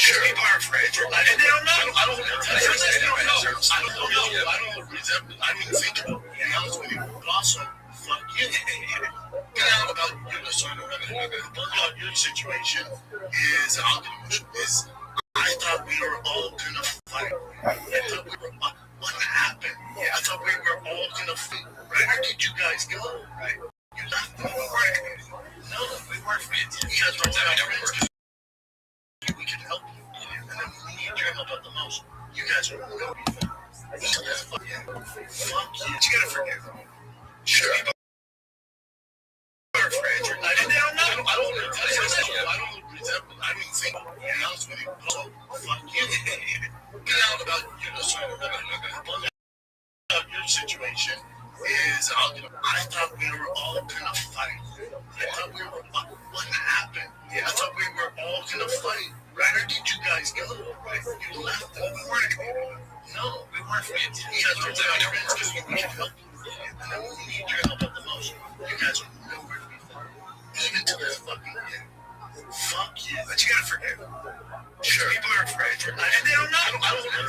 Sure, people are afraid. And they don't know. I don't know. I don't resent. I didn't think about it. To be honest with you. But also, fuck you. Get out about your situation is I thought we were all gonna fight. I thought we were what happened? I thought we were all gonna fight. Right? Where did you guys go? Right? You left them. No, we weren't friends. You guys were friends because we could help you. And then we need your help at the most. You guys are no fuck you. Fuck you. But you gotta forgive them. Sure. I didn't think. To be honest with you. So fuck you. Get out about your situation is I thought we were all gonna fight. I thought we were what happened? I thought we were all gonna fight. Right? Where did you guys go? Right? You left them. We weren't. No, we weren't friends. You guys were friends because we could help you. And then we need your help at the most. You guys are nowhere to be found. Even to this fucking day. Fuck you. But you gotta forgive them. Sure. People are afraid. And they don't know. I don't know.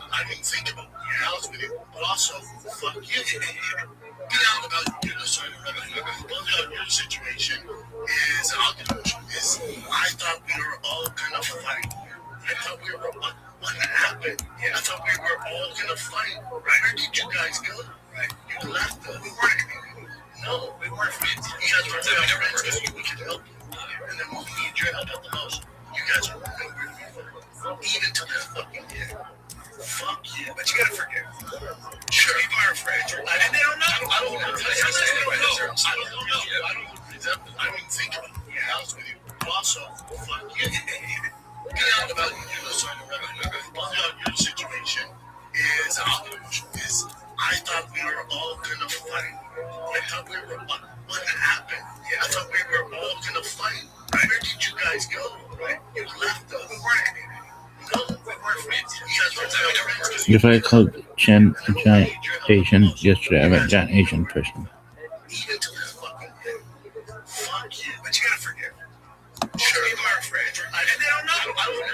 I didn't think about it. To be honest with you. But also, fuck you. Get out about your situation is I thought we were all gonna fight. I thought we were what happened? I thought we were all gonna fight. Right? Where did you guys go? Right? You left them. We weren't. No, we weren't friends. You guys were friends because we could help you. And then we need your help at the most. You guys are nowhere to be found. Even to this fucking day. Fuck you. But you gotta forgive. Sure. People are afraid. And they don't know. I don't know. I didn't think about it. To be honest with you. But also, fuck you. Get out about your situation is I thought we were all gonna fight. I thought we were what happened? I thought we were all gonna fight. Right? Where did you guys go? Right? You left them. We weren't. No, we weren't friends. You guys were friends. If I called Jen a giant Asian yesterday, I meant giant Asian person. Even to this fucking day. Fuck you. But you gotta forgive. Sure, people are afraid. And they don't know. I don't know.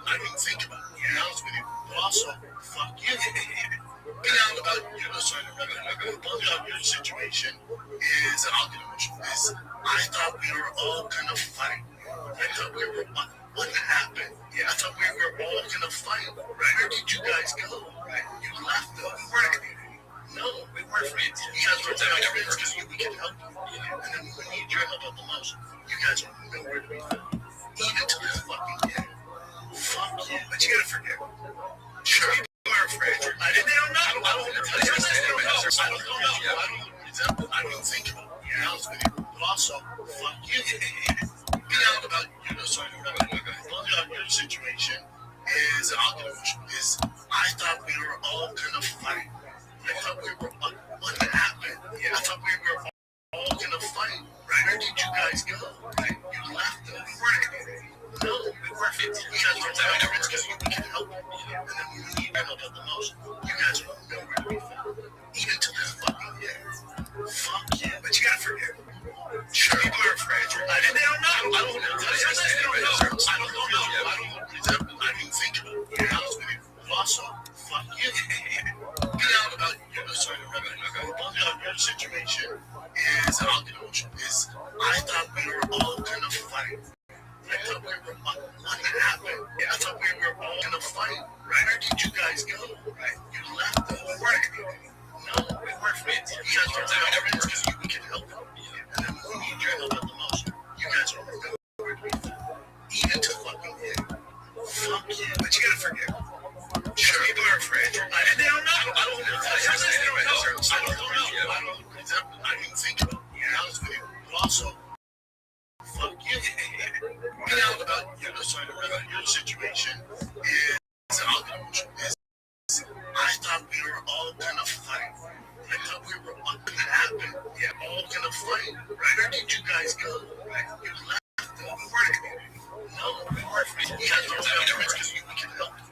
I didn't think about it. To be honest with you. But also, fuck you. Get out about your situation is I thought we were all gonna fight. I thought we were what happened? I thought we were all gonna fight. Right? Where did you guys go? Right? You left them. We weren't. No, we weren't friends. You guys were friends because we could help you. And then we need your help at the most. You guys are nowhere to be found. Even to this fucking day. Fuck you. But you gotta forgive. Sure. People are afraid. And they don't know. I don't know. I didn't think about it. To be honest with you. But also, fuck you. Get out about your situation is I thought we were all gonna fight. I thought we were what happened? I thought we were all gonna fight. Right? Where did you guys go? Right? You left them. We weren't. No, we weren't friends. You guys were friends because we could help you. And then we need your help at the most. You guys are nowhere to be found. Even to this fucking day. Fuck you. But you gotta forgive. Sure, people are afraid. And they don't know. I don't know. I didn't think about it. To be honest with you. But also, fuck you. Get out about your situation is I thought we were all gonna fight. I thought we were what happened? I thought we were all gonna fight. Right? Where did you guys go? Right? You left them. We weren't. No, we weren't friends. You guys were friends because we could help you. And then we need your help at the most. You guys are nowhere to be found. Even to fucking day. Fuck you. But you gotta forgive. Sure, people are afraid. And they don't know. I don't know. I didn't think about it. To be honest with you. But also, fuck you. Get out about your situation is I thought we were all gonna fight. I thought we were what happened? All gonna fight. Right? Where did you guys go? Right? You left them. We weren't. No, we weren't friends. You guys were friends because we could help you.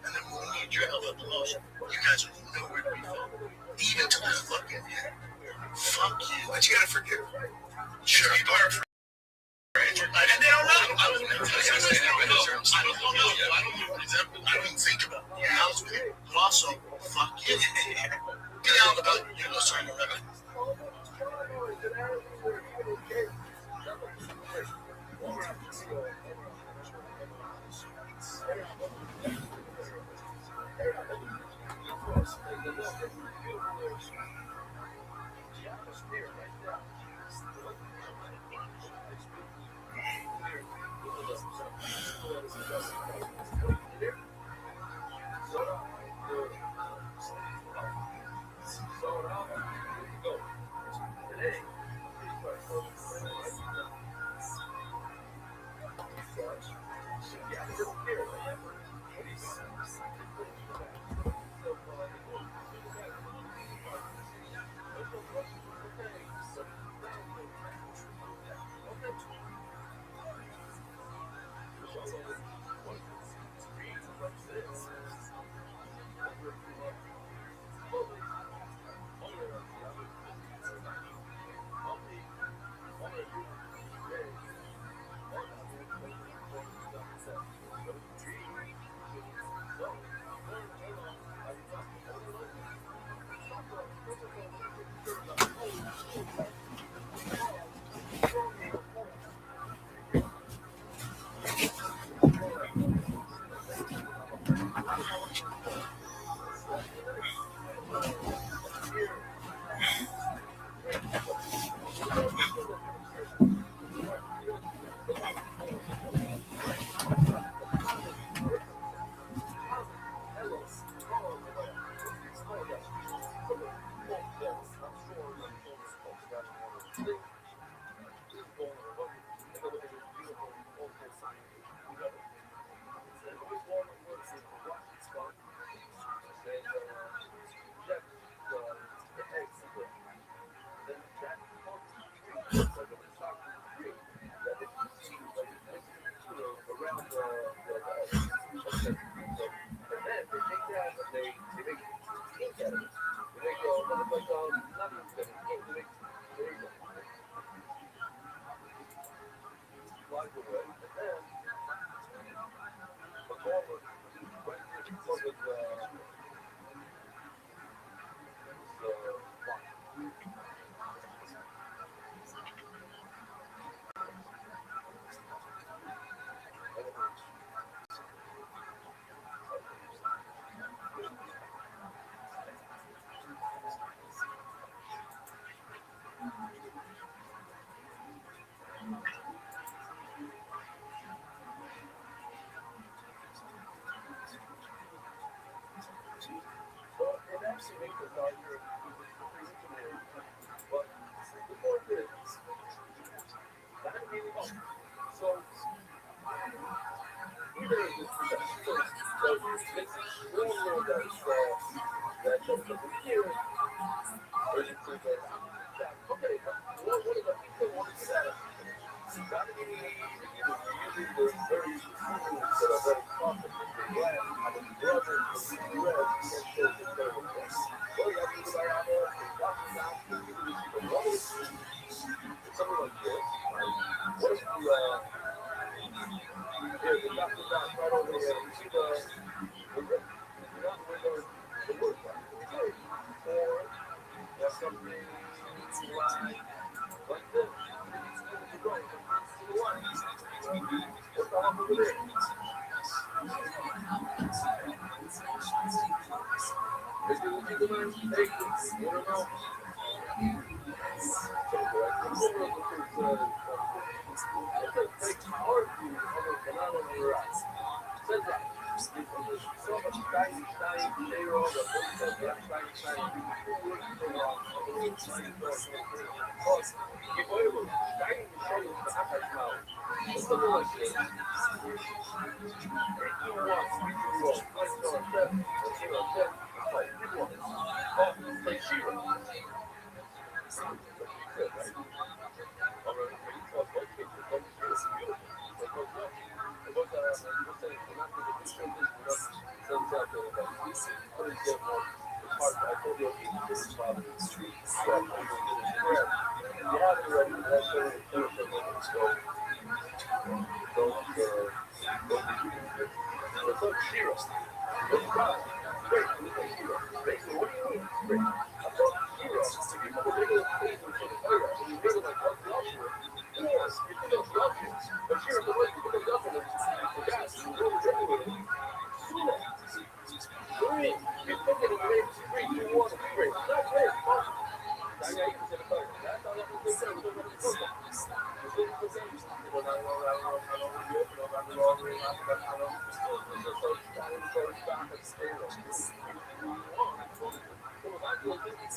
And then we need your help at the most. You guys are nowhere to be found. Even to this fucking day. fuck you. But you gotta forgive. Sure, people are afraid. And they don't know. I don't know. I don't think about it. Yeah, I was with you. But also, fuck you. Be out about sorry, Rabbi.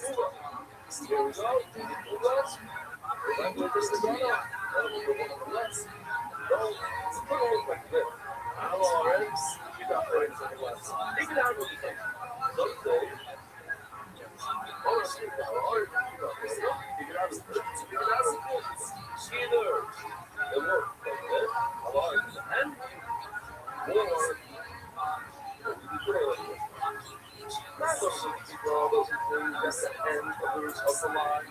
Here we go. Move up. Remember this is going up. Then we go one on the left. Go. Put it like this. Hello already. You got 30 seconds left. Take it out with the thing. Don't say. Oh, take it out. Or take it out. Take it out. Either. It works like this. Hello. And or you put it like this. Not those people, all those things at the end of the line.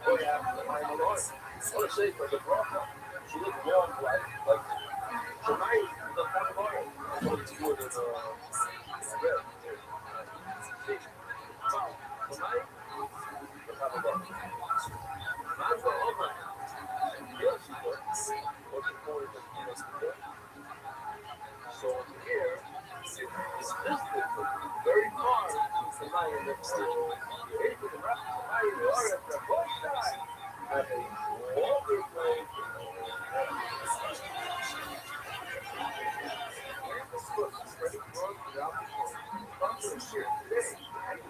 Oh yeah, the line of the line. I want to say for the Broncos, she looked warm like tonight the kind of line. I wanted to do it in red. Tonight, the kind of line. Not the other. Yeah, she does. Looking forward to the so here, it's listed very far from my end of the station. Here to the rest of my area, the both sides have a water play. Here's the foot spreading north throughout the court. From here today, and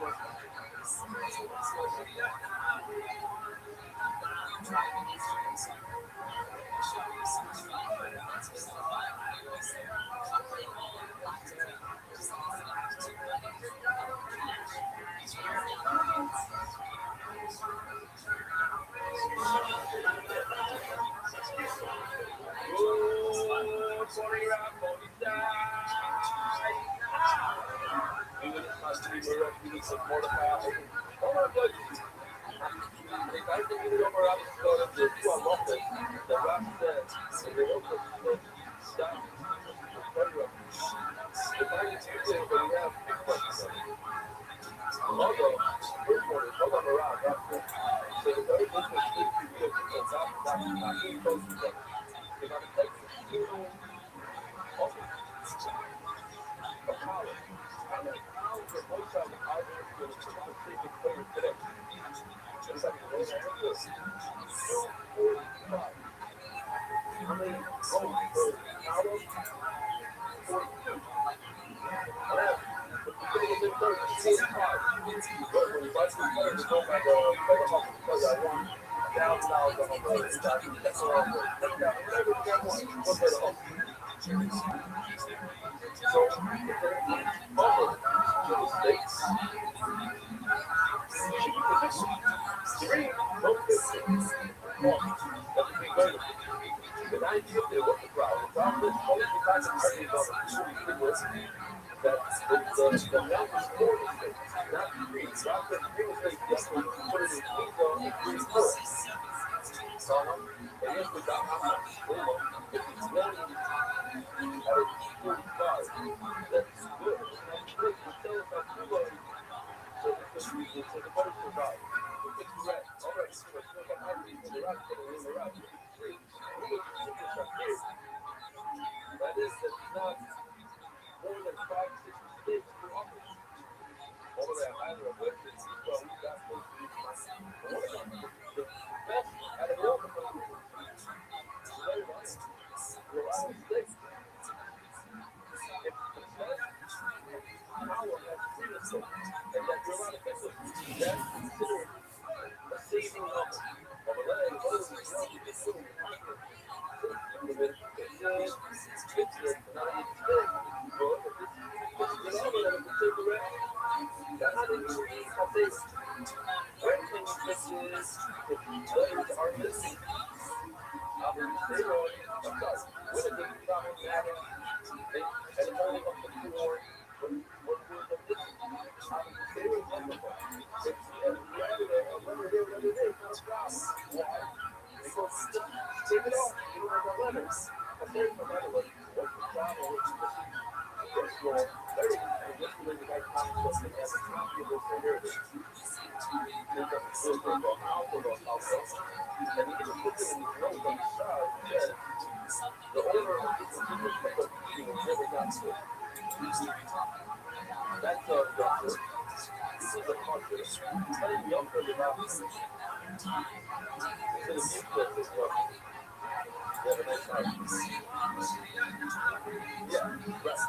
was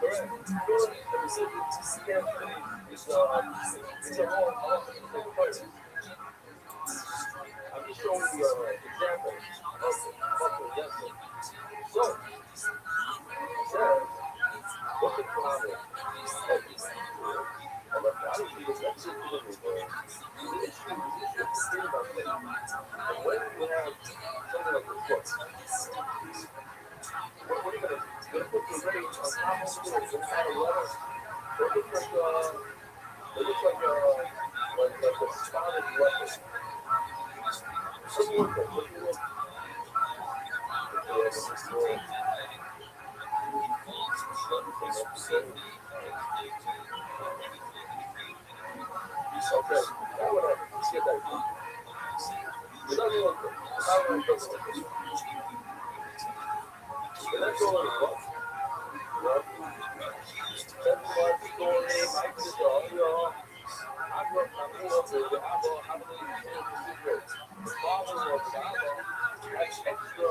Correct. Well, and so you can't really, it's a whole office of the fire. I'm just showing you an example of the lesson. So, he says, what's the problem of these people? And like, I don't even, let's get to the root word. The issue is thinking about faith. And when you have something like this book, what are you going to do? You're going to put the rate on top of it, you're going to add a letter. It looks like a spotted leopard. Take a look at it. Take a look. Okay, now what happens? Let's get that again. You're not going to how do I put it? And that's all it was. Well, that's my story. I just all, I grew up with the how many secret. The father was the Abba had extra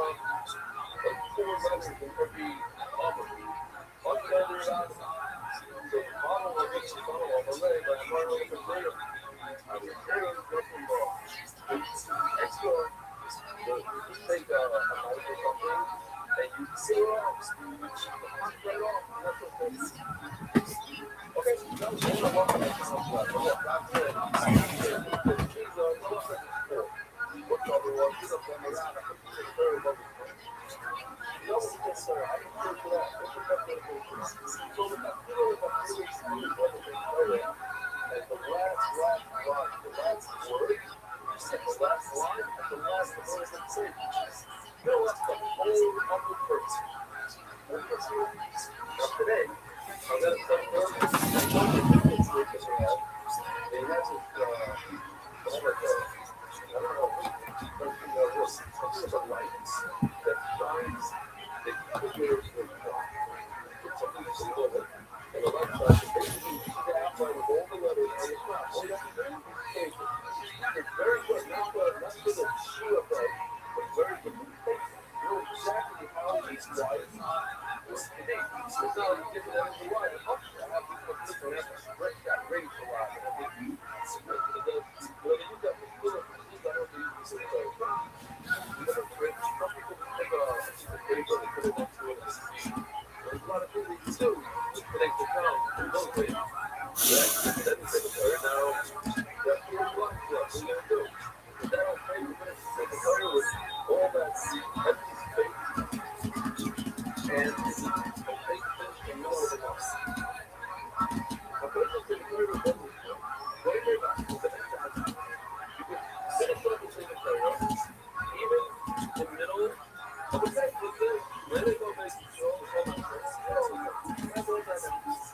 like 4 letters in every alphabet. One letter out. So the father was just the father of the leg, but I'm running with the player. I was very looking for extra. You take a knife or something, and you seal off, right off, and that's okay. Okay, that was all I wanted to talk about. But look, God said, she's a elephant sport. What's the other one? She's a family around. I think she's a very lovely friend. No one can say, I can say for that. What's the best way to say for that? So the Tafsir is a really good brother in Torah. And the last line, the last word, and the last line, and the last word of the prayer. Fill up the whole of the verse. Now today, I'm going to start learning one of the different words that they have. They have this, I don't know, there's a light that shines, they keep the words with God. It's something that's a little bit. And the light shines, basically, you see the outline of all the letters on the top. All you have to do is take it. It's very good, not for the sheer effect, but very good. You know exactly how these lights work today. It's not different than the light. I have people listen, I have to stretch that range a lot. And I think when they use that particular technique, I don't think it's you never stretch. Some people take a piece of paper and put it next to it and see. There's a lot of things that you do to connect the town to those ways. Right? Then you take a prayer. Now, that's your blood club. What are you going to do? If that don't pray, you're going to take a prayer with all that empty space and take this and know what it is. Now, put this in the prayer with them. What do you think about the next time? You can finish up and say the prayer, even in the middle of the text with this. Let it go make you show all my friends. That's all that is.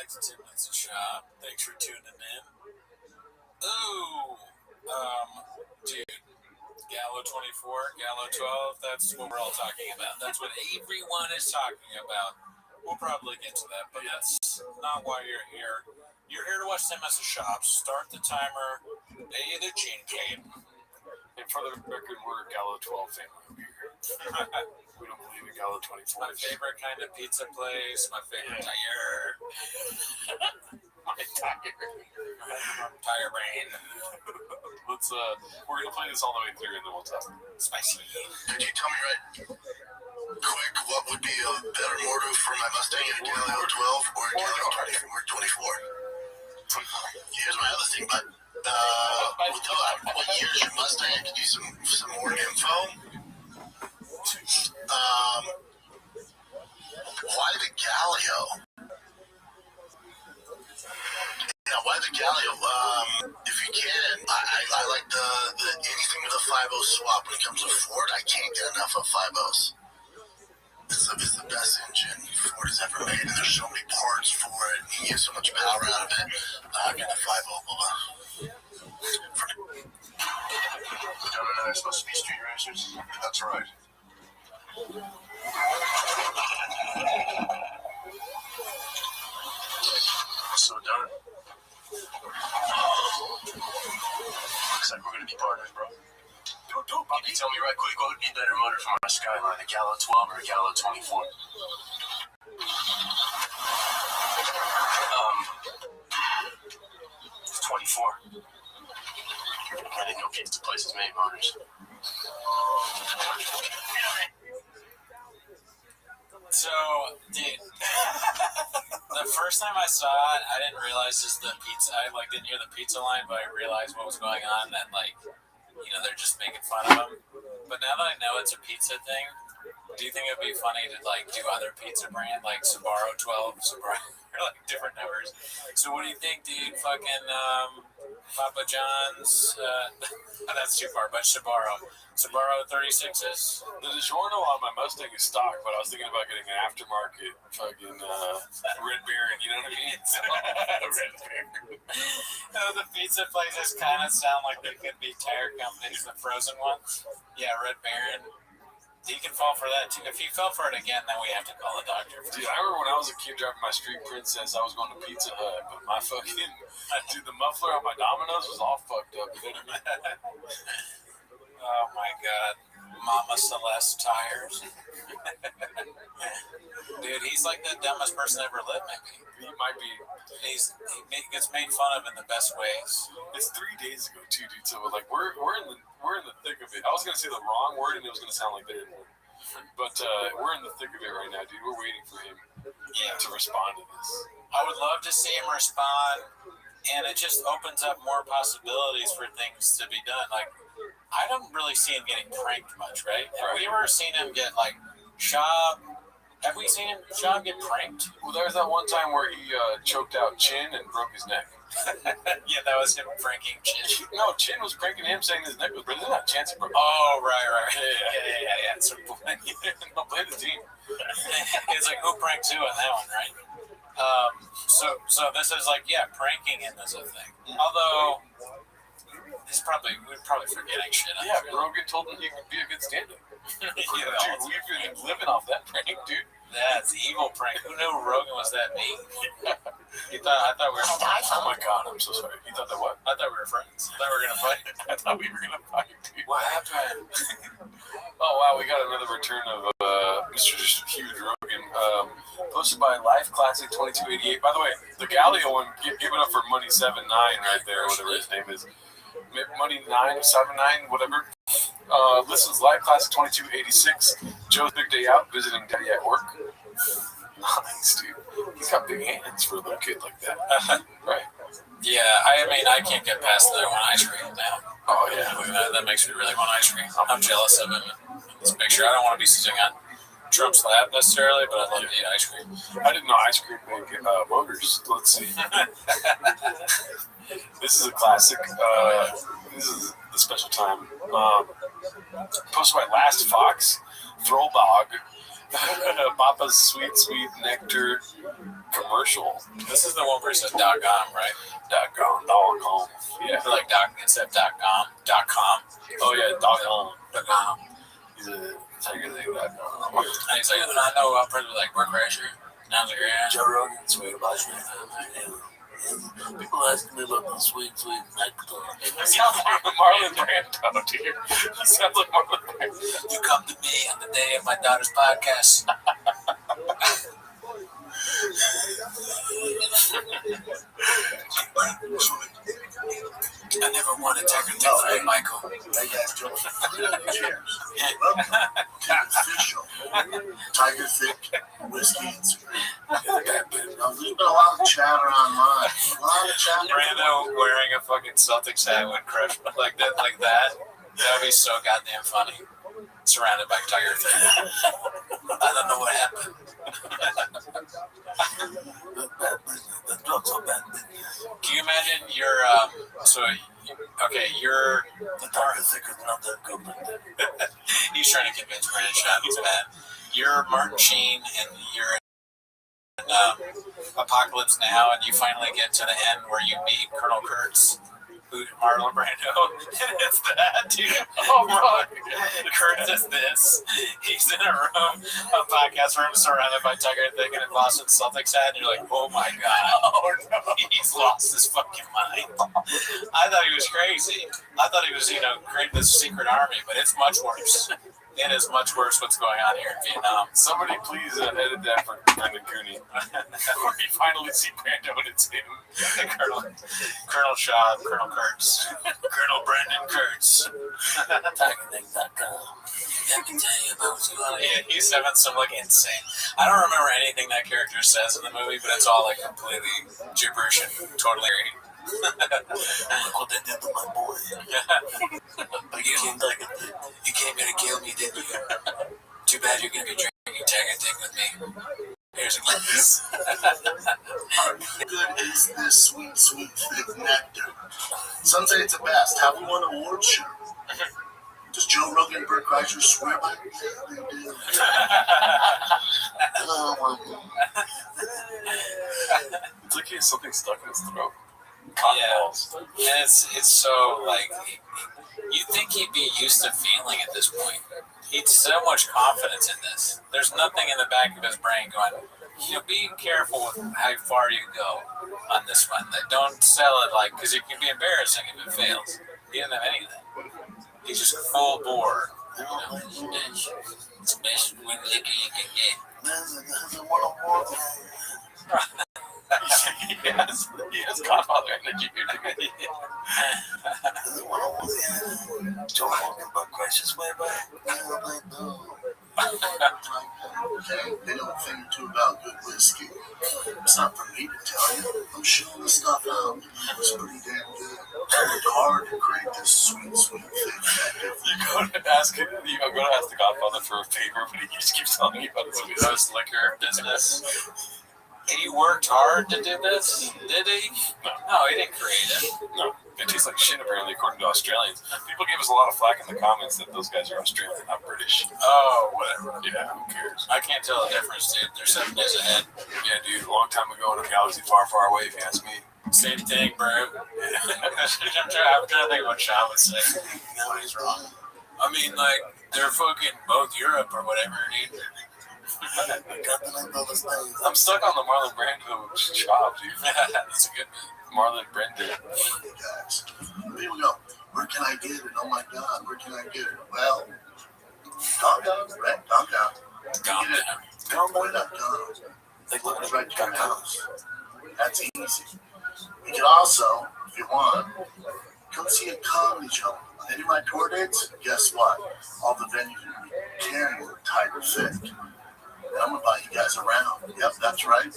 to 10 Minutes of Shop. Thanks for tuning in. Ooh, dude, Gallo 24, Gallo 12, that's what we're all talking about. That's what everyone is talking about. We'll probably get to that, but that's not why you're here. You're here to watch 10 Minutes of Shop. Start the timer. Pay the gene cane. And for the record, we're a Gallo 12 family over here. We don't believe in Gallo 24. My favorite kind of pizza place. My favorite tire. Tire brain. Let's we're gonna play this all the way through and then we'll test it. Spicy. Could you tell me right quick what would be a better motor for my Mustang, a Gallo 12 or a Gallo 24? Here's my other thing, but what year is your Mustang? I could use some more info. Why the Gallo? Yeah, why the Gallo? If you can, I like the anything with a 5.0 swap when it comes to Ford. I can't get enough of 5.0s. It's the best engine Ford has ever made, and there's so many parts for it. You get so much power out of it. I got the 5.0. Gentlemen, they're supposed to be street racers. That's right. So done. Looks like we're gonna be partners, bro. Do, Bobby. Tell me right quick, what would be better motor for my Skyline, a Gallo 12 or a Gallo 24? 24. I didn't know pizza places made motors. So, dude, the first time I saw it, I didn't realize just the pizza. I didn't hear the pizza line, but I realized what was going on. That they're just making fun of them. But now that I know it's a pizza thing, do you think it'd be funny to do other pizza brand like Sbarro 12, Sbarro, or different numbers? So what do you think, dude? Fucking Papa John's. That's too far, but Sbarro 36s. The DiGiorno on my Mustang is stock, but I was thinking about getting an aftermarket fucking Red Baron, you know what I mean? Red Baron. The pizza places kind of sound like they could be tire companies, the frozen ones. Yeah, Red Baron. He can fall for that too. If he fell for it again, then we have to call a doctor. Dude, I remember when I was a kid driving my Street Princess, I was going to Pizza Hut, but my fucking, the muffler on my Domino's was all fucked up. Oh my god. Mama Celeste tires. Dude, he's like the dumbest person ever lived, maybe. He might be. He gets made fun of in the best ways. It's 3 days ago too, dude. So we're in the thick of it. I was gonna say the wrong word and it was gonna sound like they didn't win. But we're in the thick of it right now, dude. We're waiting for him to respond to this. I would love to see him respond, and it just opens up more possibilities for things to be done. I don't really see him getting pranked much, right? Have we ever seen him get Shab? Have we seen Shab get pranked? Well, there was that one time where he choked out Chin and broke his neck. Yeah, that was him pranking Chin. No, Chin was pranking him, saying his neck was broken. There's not a chance he broke. Oh, right. Yeah. So no, play the team. It's like, who pranked who on that one, right? So this is pranking him is a thing. Although we're probably forgetting shit. Yeah, Rogan told him he would be a good stand-up. Dude, we've been living off that prank, dude. That's evil prank. Who knew Rogan was that mean? I thought we were. Oh my god, I'm so sorry. You thought that what? I thought we were friends. I thought we were gonna fight. I thought we were gonna fight, dude. What happened? Oh wow, we got another return of Mr. Huge Rogan, posted by Life Classic 2288. By the way, the Galileo one, give it up for Money 79 right there, whatever his name is. Money 979, whatever. Listens Live Classic 2286. Joe's big day out, visiting daddy at work. Nice, dude. He's got big hands for a little kid like that. Right. Yeah, I can't get past that one ice cream now. Oh, yeah. Look at that. That makes me really want ice cream. I'm jealous of it. Let's make sure I don't want to be sitting on Trump's lap necessarily, but I'd love to eat ice cream. I didn't know ice cream made motors. Let's see. This is a classic. This is the special time. Posted by Last Fox, Throwbog. Papa's Sweet Nectar commercial. This is the one where it says .com, right? .com. Yeah, like instead of .com. Oh yeah, .com. He's a tiger thing. And he's like, I know I'm friends with like Brooke Rasher. And I was like, yeah. Joe Rogan, sweet about you. People asking me about the sweet nectar. He sounds like Marlon Brando, dude. He sounds like Marlon Brando. You come to me on the day of my daughter's podcast. I never wanted to take a thing from Michael. Hey guys, Joe. Cheers. Welcome to the official Tiger Thick Whiskey Instagram. There's been a lot of chatter online. Brando wearing a fucking Celtics hat would crush like that. That would be so goddamn funny. Surrounded by Tiger Thick. I don't know what happened. Can you imagine you're The Tiger Thick is not that good. He's trying to convince Brandon Shaw he's bad. You're Martin Sheen and you're in Apocalypse Now, and you finally get to the end where you meet Colonel Kurtz, who's Marlon Brando, and it's that, dude. Oh, bro. Kurtz is this. He's in a room, a podcast room surrounded by Tiger Thick and a Boston Celtics hat, and you're like, oh my God. Oh, no. He's lost his fucking mind. I thought he was crazy. I thought he was, creating this secret army, but it's much worse. It is much worse what's going on here in Vietnam. Somebody please edit that for Brendan Cooney. Where you finally see Brando and it's him. Colonel Shaw, Colonel Kurtz, Colonel Brandon Kurtz. TigerThick.com. Let me tell you about what's going on. He's having some insane. I don't remember anything that character says in the movie, but it's all completely gibberish and totally. Look what they did to my boy. You came here to kill me, didn't you? Too bad you're gonna be drinking Tiger Thick with me. Here's a glass. How good is this sweet thick nectar? Some say it's the best. Have we won awards? Sure. Does Joe Rogan and Bert Kreischer swear by it? Yeah, they do. Oh my God. It's like he has something stuck in his throat. Yeah, and it's so you'd think he'd be used to feeling at this point. He's so much confidence in this. There's nothing in the back of his brain going, be careful with how far you go on this one. Don't sell it because it can be embarrassing if it fails. He doesn't have anything. He's just full bore. It's the best win liquor you can get. He has Godfather energy. Joe Rogan, but gracious way back. They know a thing or two about good whiskey. It's not for me to tell you. I'm showing the stuff out. It's pretty damn good. It's hard to create this sweet thing. I'm going to ask the Godfather for a favor, but he just keeps telling me about his liquor business. He worked hard to do this, did he? No, he didn't create it. No, it tastes like shit apparently, according to Australians. People gave us a lot of flack in the comments that those guys are Australian, not British. Oh, whatever. Yeah, who cares? I can't tell the difference, dude. They're 7 days ahead. Yeah, dude, a long time ago in a galaxy far, far away, if you ask me. Same thing, bro. I'm trying to think what Shaw would say. No, he's wrong. I mean, they're fucking both Europe or whatever, dude. I'm stuck on the Marlon Brando chop, dude. That's a good one. Marlon Brando. Hey guys, here we go. Where can I get it? Oh my God, where can I get it? Well, calm down, right? Calm down. Calm down. Cowboy.com. They look right to your house. That's easy. You can also, if you want, come see a comedy show. Any of my tour dates, guess what? All the venues will be carrying Tiger Thick. I'm gonna buy you guys around. Yep, that's right.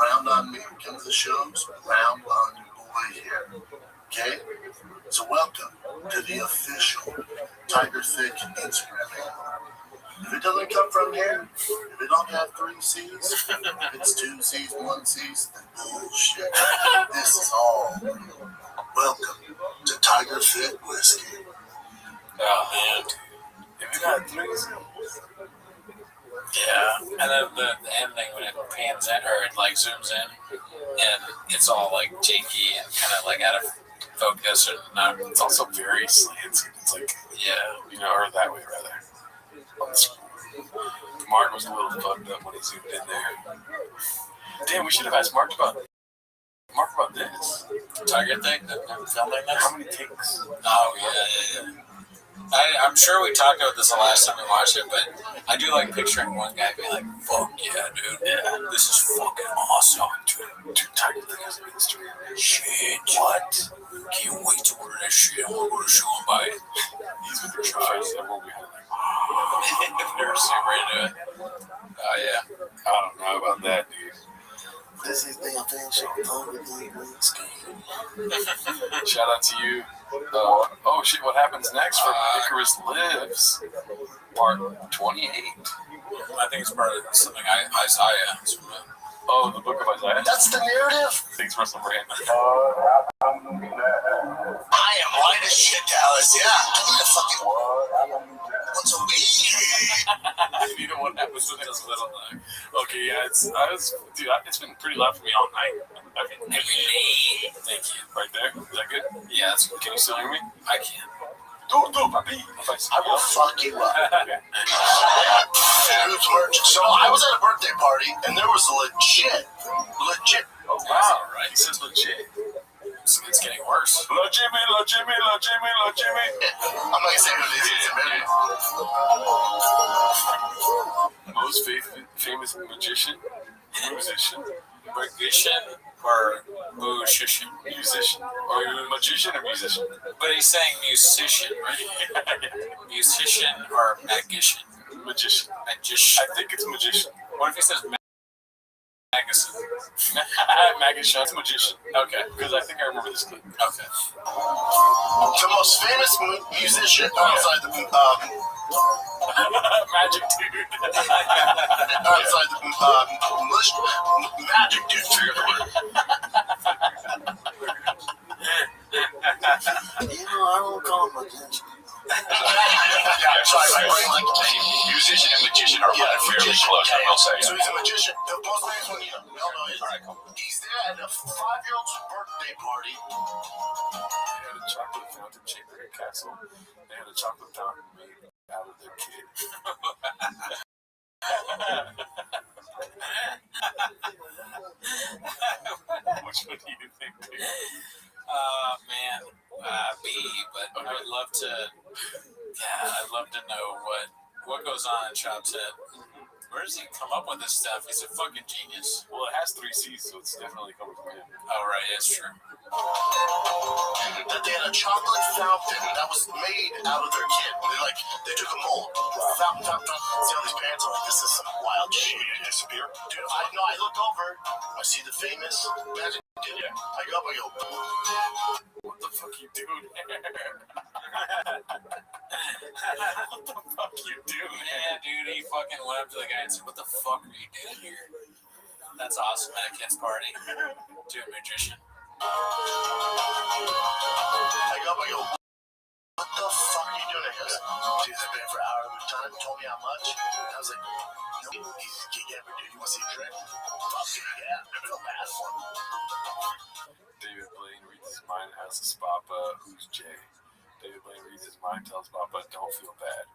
Round on me. Come to the shows. Round on your boy here. Okay? So welcome to the official Tiger Thick Instagram handle. If it doesn't come from here, if it don't have 3 C's, if it's 2 C's, 1 C's, then bullshit. This is all. Welcome to Tiger Thick Whiskey. Oh, man. If you got 3 C's. Yeah, and then the ending when it pans in or it like zooms in, and it's all like janky and kind of like out of focus or not. It's also very slanty. It's like, Yeah, or that way rather. Mark was a little fucked up when he zoomed in there. Damn, we should have asked Mark about this. Target thing, filming this. How many takes? Oh yeah. I'm sure we talked about this the last time we watched it, but I do like picturing one guy being like, "Fuck yeah, dude! Yeah, this is fucking awesome, dude. Target thing has an Instagram. Shit, what? Can't wait to order that shit. I'm gonna show him by it." He's with their fries. Everyone behind like, They're super into it. Oh yeah. I don't know about that, dude. This is the official Shout out to you. Oh shit, what happens next from Icarus Lives? Part 28. I think it's part of something Isaiah. Oh, the book of Isaiah? That's the narrative? Thanks, Russell Brand. I am white as shit, Dallas. Yeah, I need a fucking... What's a weed? You know what happens with this little okay, yeah, it's been pretty loud for me all night. Okay. Thank you. Right there? Is that good? Yeah, that's good. Can you still hear me? I can. Papi. I will fuck you up. So I was at a birthday party, and there was legit. Oh, wow, right? He says legit. It's getting worse. La Jimmy. I'm not gonna say who it is. It's a Most famous musician or musician? Musician. Or magician or musician? But he's saying musician, right? Musician or magician? Magician. Magician. I think it's magician. What if he says magician? Magician. That's magician. Okay. Because I think I remember this clip. Okay. The most famous musician outside the Magic dude. outside the magic dude. Figure the word. I don't call him magician. So I bring like musician and magician are fairly close, I will say. So he's a magician. The most famous one, he's there at a 5-year-old's birthday party. They had a chocolate fountain chamber at Castle. They had a chocolate fountain made out of their kid. Which one do you think, dude? Man, B, but I would love to. Yeah, I'd love to know what goes on in Chop's head. Where does he come up with this stuff? He's a fucking genius. Well, it has 3 C's, so it's definitely coming from him. Oh, right, that's true. That they had a chocolate fountain that was made out of their kid. They took a mold, fountain. See all these parents are like, this is some wild shit. Disappear. Dude, I looked over. I see the famous magic dude. I go up, I go, What the fuck you doing here? What the fuck you doing? Yeah, dude, he fucking went up to the guy and said, "What the fuck are you doing here?" That's awesome at a kid's party. To a magician. I go, what the fuck are you doing? He goes, dude, I've been here for an hour of time. Told me how much. And I was like, no, dude, you want to see a trick? Yeah, I feel bad for him. David Blaine reads his mind and asks Papa, who's Jay? David Blaine reads his mind, tells Papa, don't feel bad.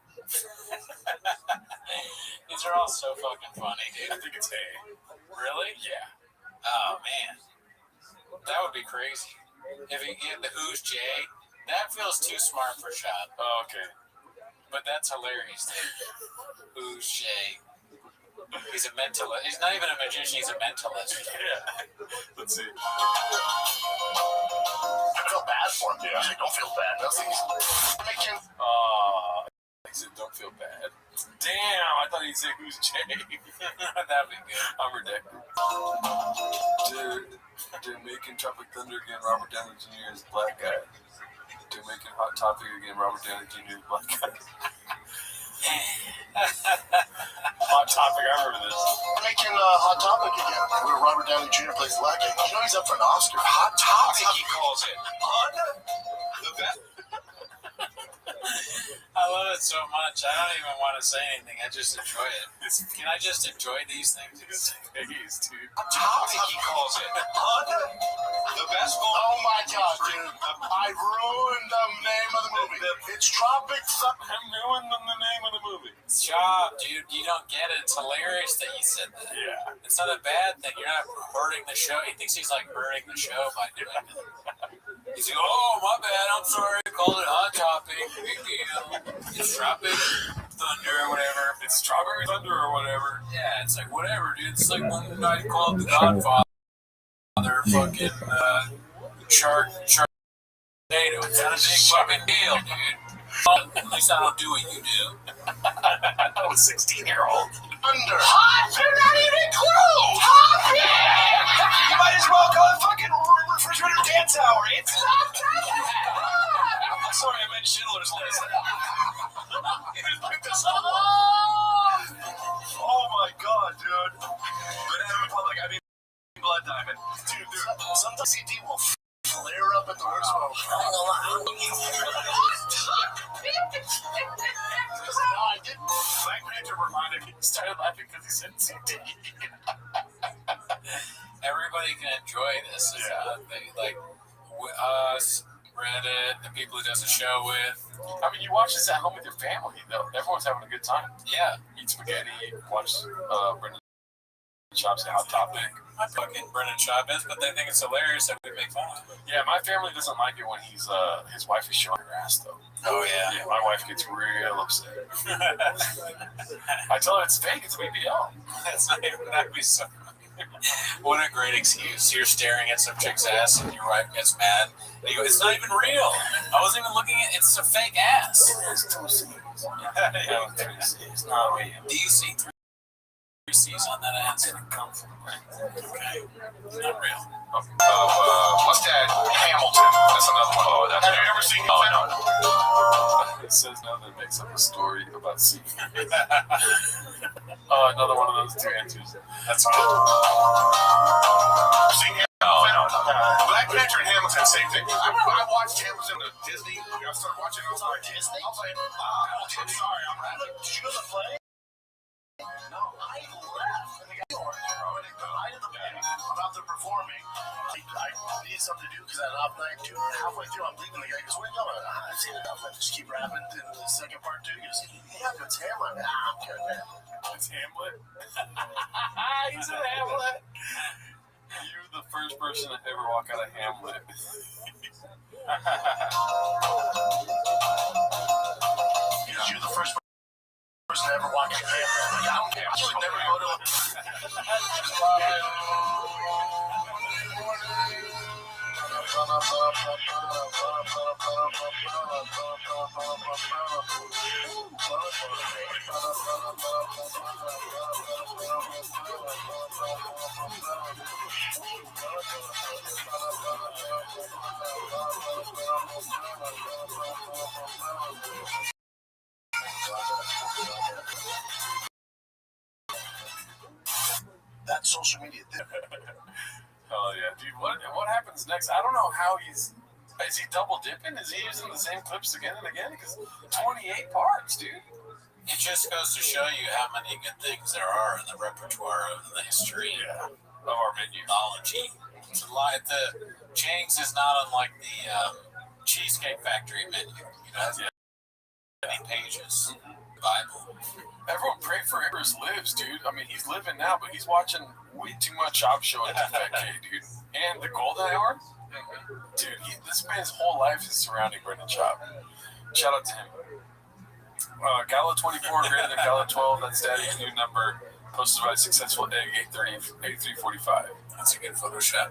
These are all so fucking funny, dude. I think it's A. Really? Yeah. Oh, man. That would be crazy. If you get the who's Jay, that feels too smart for Chop. Oh, okay. But that's hilarious, dude. Who's Jay? He's a mentalist. He's not even a magician, he's a mentalist. Yeah. Let's see. I feel bad for him, dude. I was like, don't feel bad. Nothing's making. He said, don't feel bad. Damn, I thought he'd say, who's Jay? That'd be good. I'm redacted. They're making Tropic Thunder again. Robert Downey Jr. is black guy. They're making Hot Topic again. Robert Downey Jr. is black guy. Hot Topic, I remember this. Making Hot Topic again, where Robert Downey Jr. plays Black Guy. You know he's up for an Oscar. Hot Topic, he calls it. I love it so much. I don't even want to say anything. I just enjoy it. Can I just enjoy these things? It's Piggies, dude. Topic, he calls it. The best goal. Oh my god, dude. I ruined the name of the movie. It's Tropic Thunder. I'm ruining the name of the movie. Stop, dude. You don't get it. It's hilarious that you said that. Yeah. It's not a bad thing. You're not hurting the show. He thinks he's like hurting the show by doing it. He's like, oh, my bad. I'm sorry. I called it Hot Topic. Big deal. It's Tropic Thunder or whatever. It's Strawberry Thunder or whatever. Yeah, it's like whatever, dude. It's like one night called The Godfather. Fucking shark tornado. It's not a big fucking deal, dude. At least I don't do what you do. I was 16-year-old. Thunder. Hot, you're not even close. Hot, you might as well call it fucking refrigerator dance hour. It's hot. Sorry, I meant Schindler's List. Oh my god, dude. Banana Republic, I mean Blood Diamond. Dude, Sometimes CD will flare up at the worst moment. I did. Black Panther reminded me. He started laughing because he said CD. Everybody can enjoy this. It's like us, Reddit, the people he does the show with. I mean, you watch this at home with your family, though. Everyone's having a good time. Yeah. Eat spaghetti, watch Brendan Schaub's Hot Topic. I fucking Brendan Schaub is, but they think it's hilarious that we make fun of him. Yeah, my family doesn't like it when his wife is showing her ass, though. Oh, yeah. Yeah, my wife gets real upset. I tell her it's fake, it's a BBL. That's not even that be so. What a great excuse. You're staring at some chick's ass and your wife gets mad. And you go, it's not even real. I wasn't even looking at it. It's a fake ass. It's 2 C's. Yeah, 3 C's. Not real. Do you see 3 C's on that ass? Didn't come from Okay. Not real. what's that? Hamilton. That's another one. Oh, that's have you ever seen Hamilton? No. It says no that makes up a story about seeing. Another one of those 2 answers. That's good. Seen Hamilton? No. Black Panther and Hamilton, same thing. I watched Hamilton at Disney. I started watching it on Disney. I was like, I'm sorry. Did you go to the play? No, I left. And the guy I did the play about them performing. I needed something to do because I had an off night too. Halfway through, I'm leaving. The guy goes, "Where you going?" I've seen enough. I just keep rapping to the second part too. He goes, "Yeah, it's Hamlet." I'm good, man. It's Hamlet. He's in Hamlet. You're the first person to ever walk out of Hamlet. You're the first person to ever walk in Hamlet. Like, I don't care. I should never go to a... That's social media. Oh yeah, dude. What happens next? I don't know how he's. Is he double dipping? Is he using the same clips again and again? Because 28 parts, dude. It just goes to show you how many good things there are in the repertoire of the history of our menu. mythology. It's a lot. The Chang's is not unlike the Cheesecake Factory menu. You know, it has many pages. Bible. Everyone pray for Icarus lives, dude. I mean, he's living now, but he's watching way too much Chop Show at the Fat K, dude. And the Golden Hour? Dude, this man's whole life is surrounding Brendan Chop. Shout out to him. Gala 24 greater than Gala 12. That's Daddy's new number. Posted by Successful Egg 8345. That's a good Photoshop.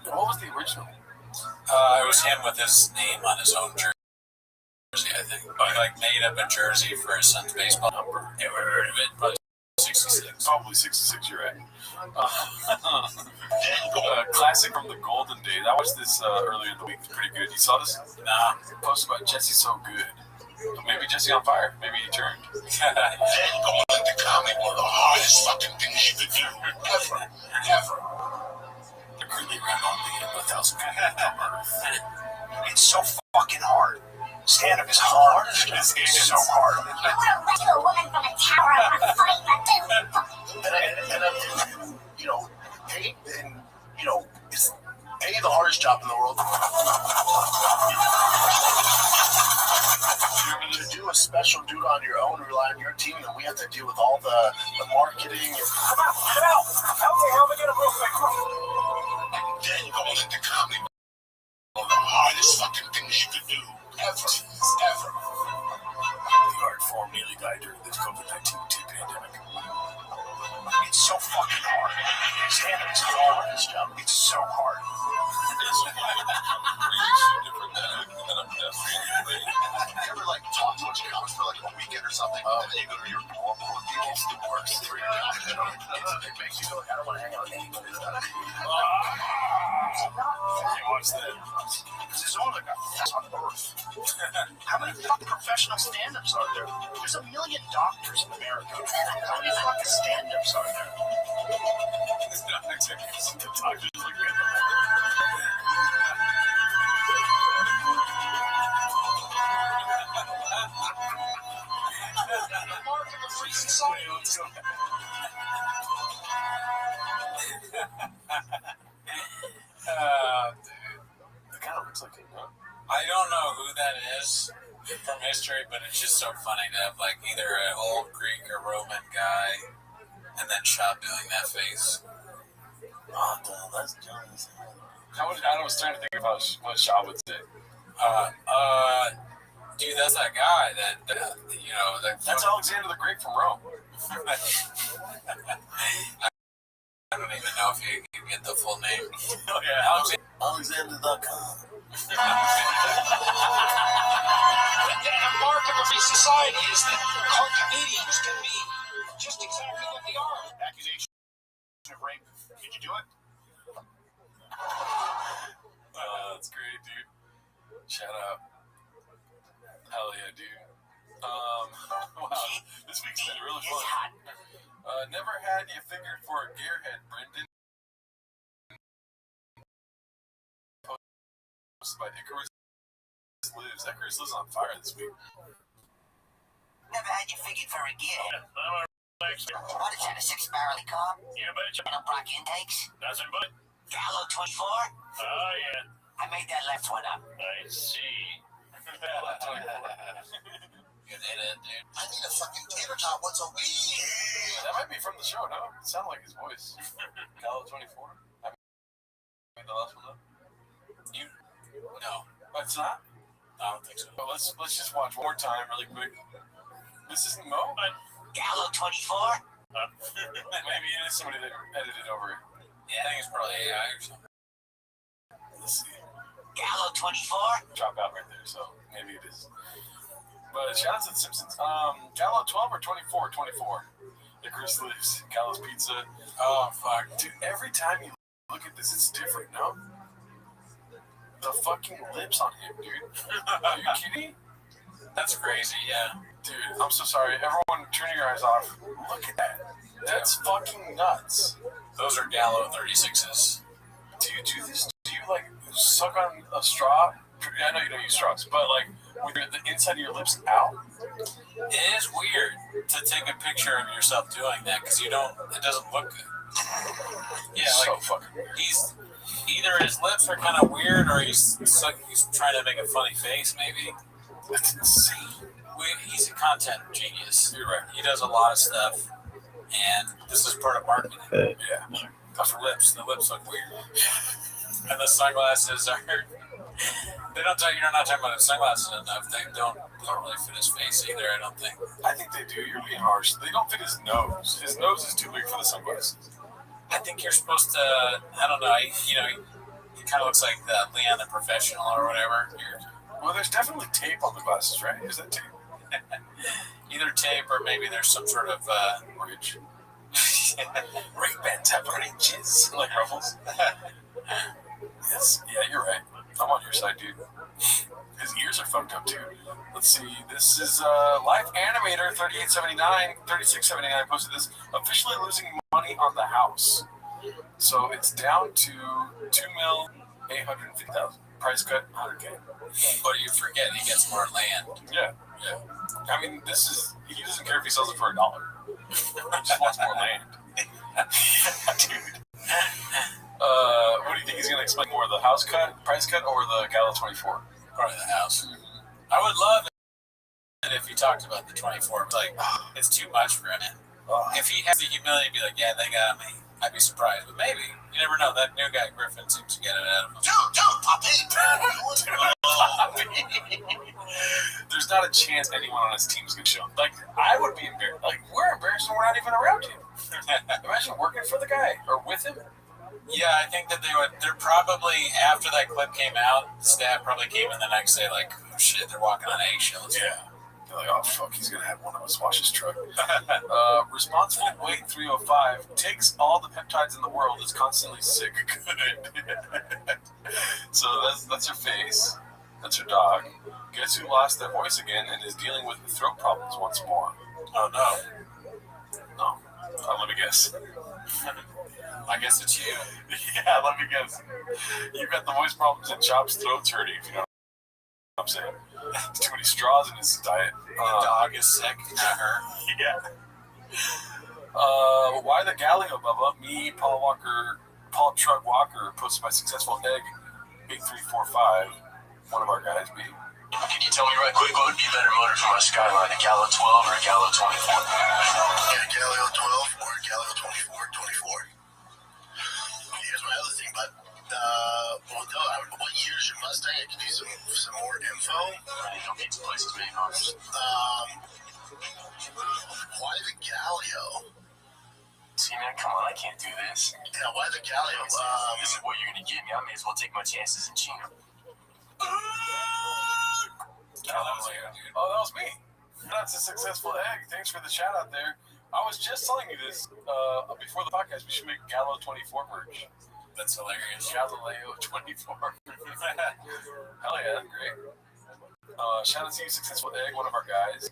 What was the original? It was him with his name on his own jersey, I think. He made up a jersey for his son's baseball number. Ever heard of it? Probably 66. Probably 66, you're right. Classic from the golden days. I watched this earlier in the week. It's pretty good. You saw this? Nah. Posted by Jesse So Good. Maybe Jesse on fire. Maybe he turned. Then going into comedy, one of the hardest fucking things you could do. Ever. Really ran on me 1,000 people on Earth. It's so fucking hard. Stand-up is hard. It's so hard. You want to rescue a woman from a tower on a fight, but it's the hardest job in the world. To do a special dude on your own, rely on your team, and we have to deal with all the marketing. Come out! Okay, help me get a real quick. then going into comedy, one of the hardest fucking things you could do ever. The art form nearly died during the COVID-19 pandemic. It's so fucking hard. Stand-up is hard. This job, it's so hard. You ever talk to a comics for a weekend or something, and then you go to your dorm and it's the worst. It makes you go, I don't want to hang out with anybody. What's that? Because there's only on Earth. How many fucking professional stand-ups are there? There's 1 million doctors in America. How many fucking stand-ups are there? It's not exactly the doctors like that. Mark of a free society. Let's go. Dude. It kind of looks like it, huh? I don't know who that is from history, but it's just so funny to have either an old Greek or Roman guy and then Chop doing that face. Oh, dude, that's genius. I was trying to think about what Shaw would say. Dude, that's that guy that That's Alexander the Great from Rome. I don't even know if you can get the full name. Oh, yeah. Alexander.com. The mark of a free society is that comedians can be just exactly what they are. Accusation of rape. Did you do it? That's great, dude. Shout out. Hell yeah, dude. Wow. This week's been really fun. Never had you figured for a gearhead, Brendan. Posted by Icarus Lives. Icarus Lives on fire this week. Never had you figured for a gearhead. I'm What is that, a 6-barrel car? Yeah, betcha. And a Brock intakes? Nothing but. Gallo 24? Oh, yeah. I made that left one up. I see. Good edit, dude. I need a fucking tater tot once a week. That might be from the show, no? It sounded like his voice. Gallo 24. I made the last one up. No, But it's not? I don't think so. But let's just watch one more time really quick. This isn't Mo? Gallo 24? Maybe it is somebody that edited over it. Yeah, I think it's probably AI or something. Let's see. Gallo 24? Drop out right there, so maybe it is. But shout out to the Simpsons. Gallo 12 or 24? 24. Icarus Lives. Gallo's Pizza. Oh, fuck. Dude, every time you look at this, it's different, no? The fucking lips on him, dude. Are you kidding? That's crazy, yeah. Dude, I'm so sorry. Everyone, turn your eyes off. Look at that. That's fucking nuts. Those are Gallo 36s. Do you do this? Do you, suck on a straw? I know you don't use straws, but, with the inside of your lips out? It is weird to take a picture of yourself doing that because it doesn't look good. Yeah, So fucking weird. Either his lips are kind of weird or he's trying to make a funny face, maybe. That's insane. He's a content genius. You're right. He does a lot of stuff, and this is part of marketing. Yeah. The lips look weird. And the sunglasses are... You're not talking about the sunglasses enough. They don't really fit his face either, I don't think. I think they do. You're being harsh. They don't fit his nose. His nose is too big for the sunglasses. I think you're supposed to... I don't know. He kind of looks like Leon the Professional or whatever. Well, there's definitely tape on the glasses, right? Is that tape? Either tape or maybe there's some sort of... Ridge. Ray-Bans have ridges. Like ruffles. Yes. Yeah, you're right. I'm on your side, dude. His ears are fucked up, too. Let's see. This is Life Animator 3679 posted this. Officially losing money on the house. So it's down to $2,850,000. price cut, 100K. But you forget he gets more land. Yeah. I mean, he doesn't care if he sells it for $1. He just wants more land. Dude. What do you think he's going to explain more, the house cut, price cut, or the Gala 24? Probably the house. I would love it if he talked about the 24. Like, it's too much for him. If he has the humility to be like, yeah, they got me, I'd be surprised. But maybe. You never know. That new guy, Griffin, seems to get it out of him. Dude, Poppy! There's not a chance anyone on his team is going to show up. Like, I would be embarrassed. Like, we're embarrassed when we're not even around him. Imagine working for the guy or with him. Yeah, I think that they're probably, after that clip came out, the staff probably came in the next day like, oh shit, they're walking on eggshells. Yeah. They're like, oh fuck, he's going to have one of us wash his truck. Responsible weight 305 takes all the peptides in the world, is constantly sick. Good. So that's her face. That's her dog. Guess who lost their voice again and is dealing with throat problems once more? Oh no. No. Let me guess. I guess it's you. Yeah, let me guess. You've got the voice problems and Chop's throat's hurting, if you know what I'm saying. There's too many straws in his diet. The dog is sick, not her. Yeah. Why the Galileo, Bubba? Me, Paul Truck Walker, posted by Successful Egg 8345. One of our guys, B. Can you tell me right quick what would be a better motor for my Skyline, a Gallo 12 or a Gallo 24? Yeah, Galileo 12 or Galileo 24. Here's my other thing, but what year is your Mustang? I can use some more info. I don't get to places many cars. Why the Galileo? See, man, come on, I can't do this. Yeah, why the Galileo? This is what you're going to give me. I may as well take my chances in Chino. Oh, that was me. That's a Successful Egg. Thanks for the shout out there. I was just telling you this before the podcast. We should make Gallo 24 merch. That's hilarious. Galileo 24. Hell yeah, that's great. Shout out to you, Successful Egg, one of our guys.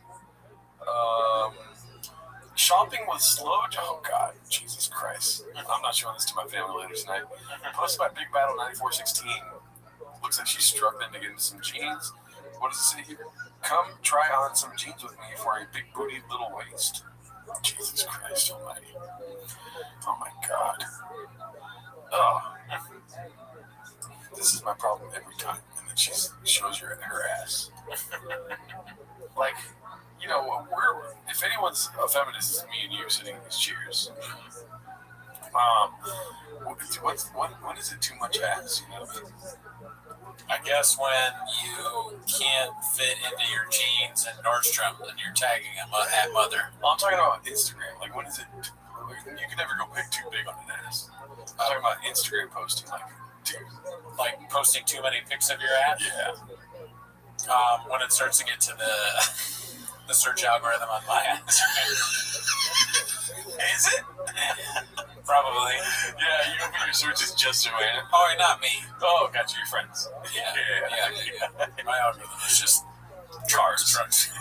Shopping with slow. Oh God, Jesus Christ! I'm not showing this to my family later tonight. Posted by Big Battle 9416. Looks like she's struggling to get into some jeans. What does it say here? Come try on some jeans with me for a big booty little waist. Jesus Christ Almighty! Oh my God! Oh, this is my problem every time. And then she shows her ass. Like, you know, if anyone's a feminist, it's me and you sitting in these chairs. When is it too much ass? You know what I mean? I guess when you can't fit into your jeans in Nordstrom and you're tagging them at mother. Well, I'm talking about Instagram. Like, when is it? You can never go too big on an ass. I'm talking about Instagram posting, like posting too many pics of your ass. Yeah. When it starts to get to the search algorithm on my ass. Is it? Probably. Yeah, you open your searches just Joanna. Oh, not me. Oh, got you, your friends. Yeah. My algorithm is just Cars. Drugs.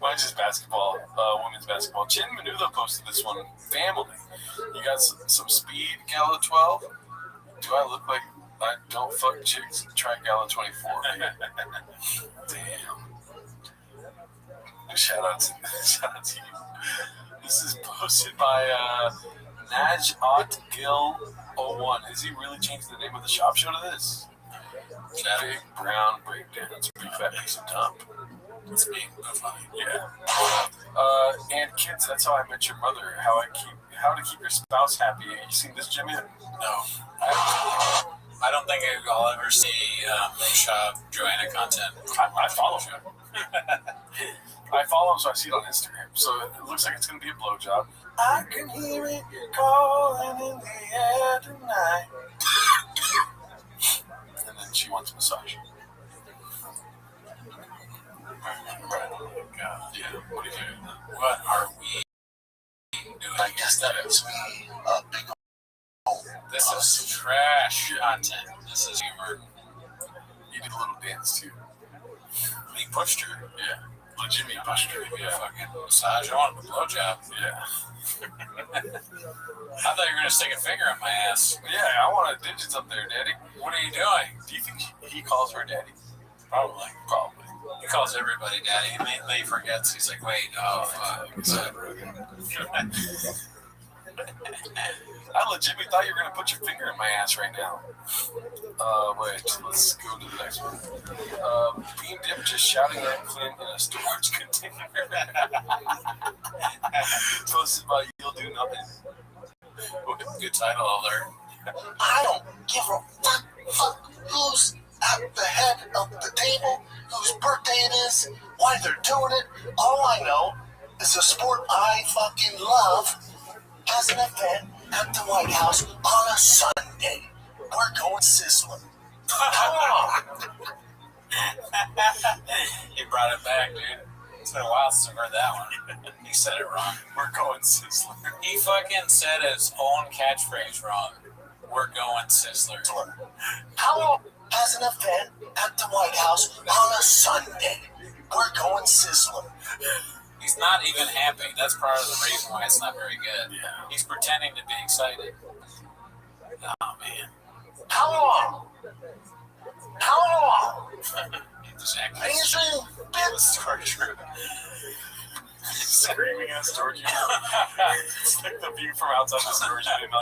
Mine's just basketball, women's basketball. Chin Menudo posted this one. Family. You got some speed, Gala 12? Do I look like I don't fuck chicks? Try Gala 24. Damn. Shout out to you. This is posted by Najat Gill 01. Has he really changed the name of the shop show to this? Big brown breakdowns, big fat piece of dump. It's me. That's funny. Yeah. And kids, that's how I met your mother. How to keep your spouse happy. You seen this, Jimmy? No. I don't think I'll ever see Shop Joanna content. I follow him. I follow him, so I see it on Instagram. So it looks like it's going to be a blowjob. I can hear it calling in the air tonight. And then she wants a massage. Oh, God. Yeah, what do you do? What are we doing? I guess that is a big This is trash content. This is humor. You did a little dance, too. He pushed her. Yeah. Jimmy push cream, yeah. Fucking massage. I want a blowjob. Yeah. I thought you were gonna stick a finger in my ass. Yeah, I want digits up there, Daddy. What are you doing? Do you think he calls her Daddy? Probably. Probably. He calls everybody daddy. And then he forgets. He's like, wait, oh fuck. I legitimately thought you were gonna put your finger in my ass right now. Wait, let's go to the next one. Bean Dip just shouting at Clint in a storage container. Posted by You'll Do Nothing. Good title alert. I don't give a fuck who's at the head of the table, whose birthday it is, why they're doing it. All I know is a sport I fucking love has an event at the White House on a Sunday. We're going sizzling. Come on. He brought it back, dude. It's been a while since I've heard that one. He said it wrong. We're going Sizzler. He fucking said his own catchphrase wrong. We're going Sizzler. How has an event at the White House on a Sunday? We're going sizzling. He's not even happy. That's part of the reason why it's not very good. Yeah. He's pretending to be excited. Oh, man. How long? How long? Exactly. Amazing bits. Screaming at a storage unit. It's like the view from outside the storage unit.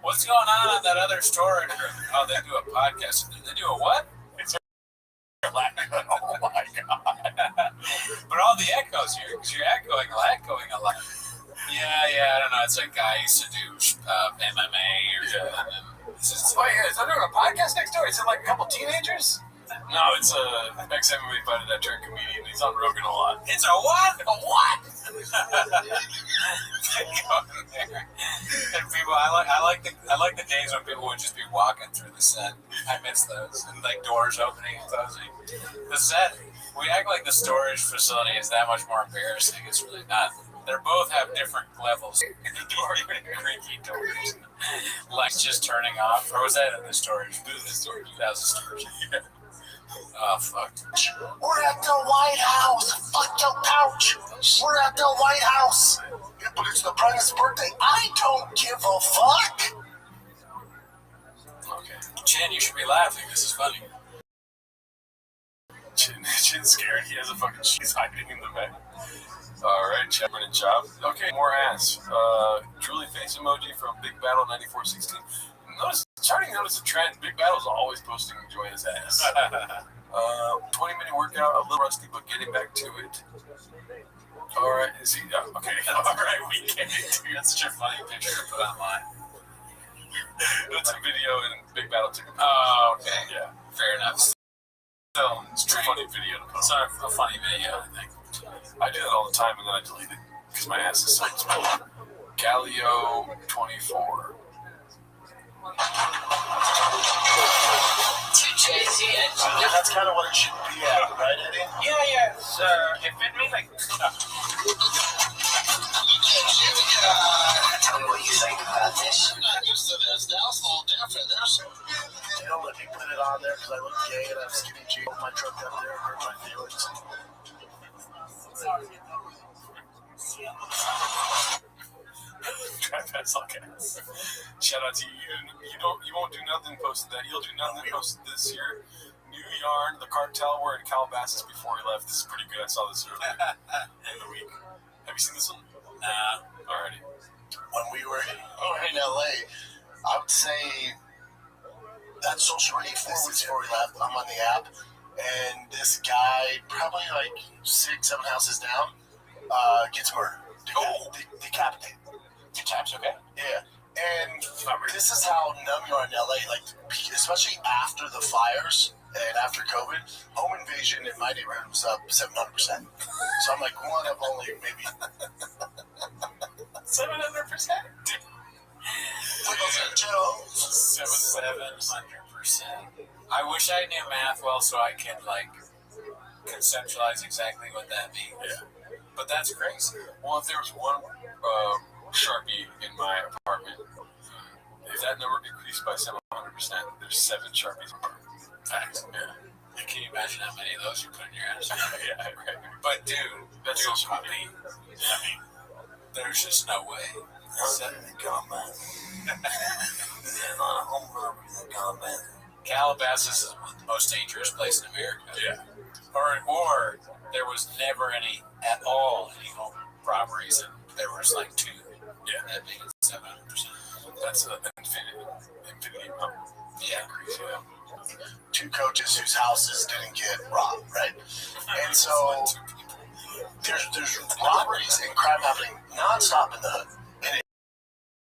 What's going on at that other storage room? Oh, they do a podcast. They do a what? Oh my god. But all the echoes here, because you're echoing a lot. Yeah, I don't know. It's like guy used to do MMA or something. Wait, is that doing a podcast next door? Is it like a couple teenagers? No, it's a ex-MMA fighter that turned comedian. He's on Rogan a lot. It's a what? A what? And people, I like the days when people would just be walking through the set. I miss those, and like doors opening and closing. The set, we act like the storage facility is that much more embarrassing. It's really not. They both have different levels. Creaky doors. Lights just turning off. Or was that in the storage? That was the storage. Yeah. Oh, fuck. We're at the White House. Fuck your couch. We're at the White House. Yeah, but it's the president's birthday. I don't give a fuck. Okay. Chin, you should be laughing. This is funny. Chin's scared. He has a fucking she's hiding in the back. Alright, Chapman and Chop. Okay, more ass. Drooly face emoji from Big Battle 9416. Starting to notice a trend. Big Battle's always posting Joanna's ass. 20-minute workout, a little rusty, but getting back to it. Alright, is he? Okay, alright, we get it. That's such a funny picture to put online. That's a video and Big Battle took a picture. Oh, okay. Yeah. Fair enough. So, it's a funny video to post. Sorry for a funny video, I think. I do that all the time and then I delete it because my ass is so small. Galileo 24. That's kind of what it should be at, right, Eddie? Yeah. It fit me like. Tell me what you think about this. I'm not used to this. Now it's a little different. They don't let me put it on there because I look gay and I'm skinny jeans. My truck up there hurt my feelings. That's all gas. Shout out to you. You won't do nothing. Posted that. You'll do nothing. Posted this year. New yarn. The cartel were in Calabasas before he left. This is pretty good. I saw this earlier in the week. Have you seen this one? Nah. Alrighty. When we were in LA, I would say that social media 4 weeks before we left, I'm on the app, and this guy, probably like 6-7 houses down, gets murdered. Decapitated. Two times, okay? Yeah. And this is how numb you are in LA, like, especially after the fires and after COVID, home invasion in my neighborhood was up 700%. So I'm like one of only maybe 700%. 700%. I wish I knew math well so I could like conceptualize exactly what that means. Yeah. But that's crazy. Well, if there was one Sharpie in my apartment, if that number increased by 700%, there's 7 Sharpies in my apartment. Fact. Yeah. it Can you imagine how many of those you put in your ass? Yeah, right. But dude, That's dude, so funny. I mean, there's just no way. Calabasas is the most dangerous place in America. Yeah. Or there was never any at all any home robberies, and there was like 2. Yeah. That being 700%. That's an infinity amount. Yeah. Crazy. Yeah. 2 coaches whose houses didn't get robbed, right? And so there's robberies and crime happening nonstop in the hood,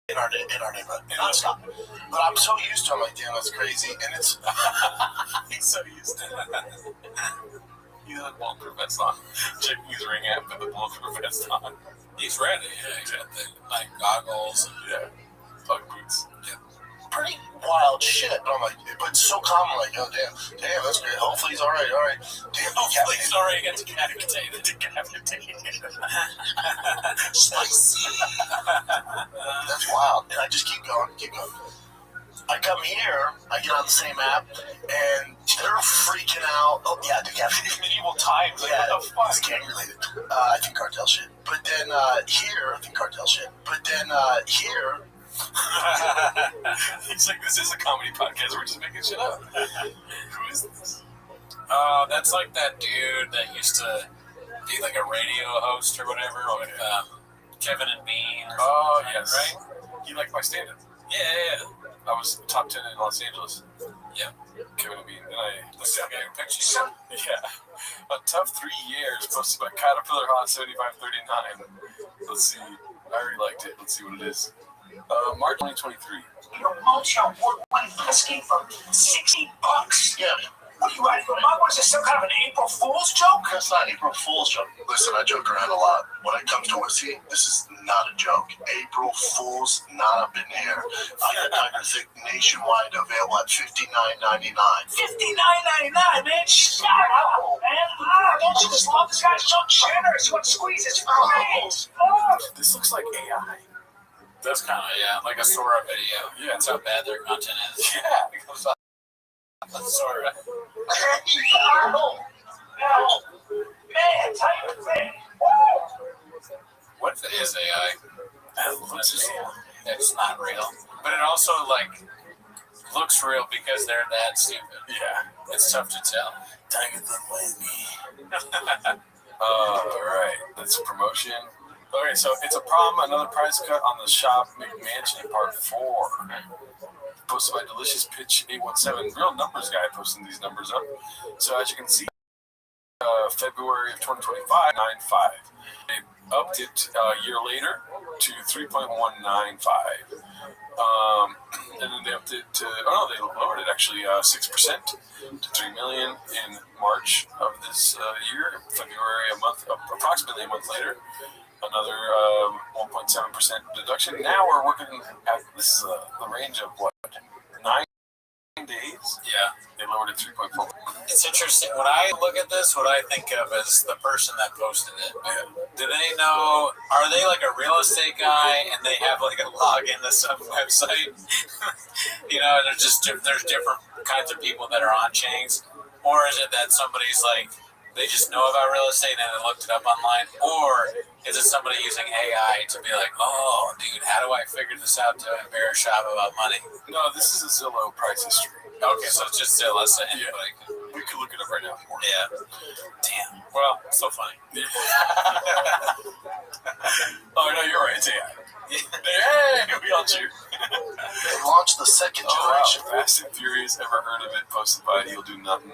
in our neighborhood, nonstop. But I'm so used to it, I'm like, damn, that's crazy. And it's He's so used to it. He had a bulletproof vest on. Checking his ring app with the bulletproof vest on. He's ready. Yeah, he's got the like goggles. Yeah. Pug boots. Yeah. pretty wild shit. But I'm like, but it's so common, like, oh damn, that's great. Hopefully he's all right. Damn, Hopefully he's already got decapitated. Spicy. That's wild. And I just keep going. I come here, I get on the same app, and they're freaking out. Oh yeah, decapitated. Medieval times. Like, Yeah, what the fuck? it's gang related. I think cartel shit. But then here, I think cartel shit. But then here. He's like, this is a comedy podcast. We're just making shit up. Who is this? That's like that dude that used to be like a radio host or whatever with Kevin and Bean. Oh, yes. Right? He liked my stand-up. Yeah. I was top 10 in Los Angeles. Yeah. Kevin and Bean. And I Let's see, I got a picture. Yeah. A tough 3 years posted by Caterpillar Hot 7539. Let's see. I already liked it. Let's see what it is. March 2023. Multi-award-winning whiskey for $60. Yeah. What are you writing? What is this, some kind of an April Fool's joke? That's not April Fool's joke. Listen, I joke around a lot. When it comes to whiskey, this is not a joke. April Fool's not up in here. I got Tiger Thick nationwide available at $59.99. $59.99, man. Shut up, man. Don't you just love this guy so generous? You want to squeeze his face? This looks like AI. That's kind of, like a Sora video. Yeah. That's how bad their content is. Yeah. It goes up. Sora. Man, Tiger Thick. What if it is AI? It's not real. But it also, looks real because they're that stupid. Yeah. It's tough to tell. Tiger Thick whiskey. Alright. That's a promotion. Okay, so it's a problem. Another price cut on the Shop McMansion Part 4. Posted by Delicious Pitch 817. Real numbers guy posting these numbers up. So as you can see, February of 2025, 9.5. They upped it a year later to 3.195. And then they upped it to, they lowered it actually 6% to 3 million in March of this year. February, approximately a month later. Another 1.7% deduction. Now we're working at, this is the range of what, 9 days? Yeah. They lowered it 3.4. It's interesting. When I look at this, what I think of is the person that posted it. Do they know, are they like a real estate guy and they have like a login to some website? There's different kinds of people that are on chains. Or is it that somebody's like, they just know about real estate and they looked it up online? Or is it somebody using AI to be like, oh, dude, how do I figure this out to embarrass shop about money? No, this is a Zillow price history. Okay, so it's just Zillow saying anybody can. We could look it up right now. Yeah. Damn. Well, so funny. Oh, no, you're right. It's AI. Hey, we all cheer. They launched the second generation. Fast and Furious, ever heard of it? Posted by He'll Do Nothing.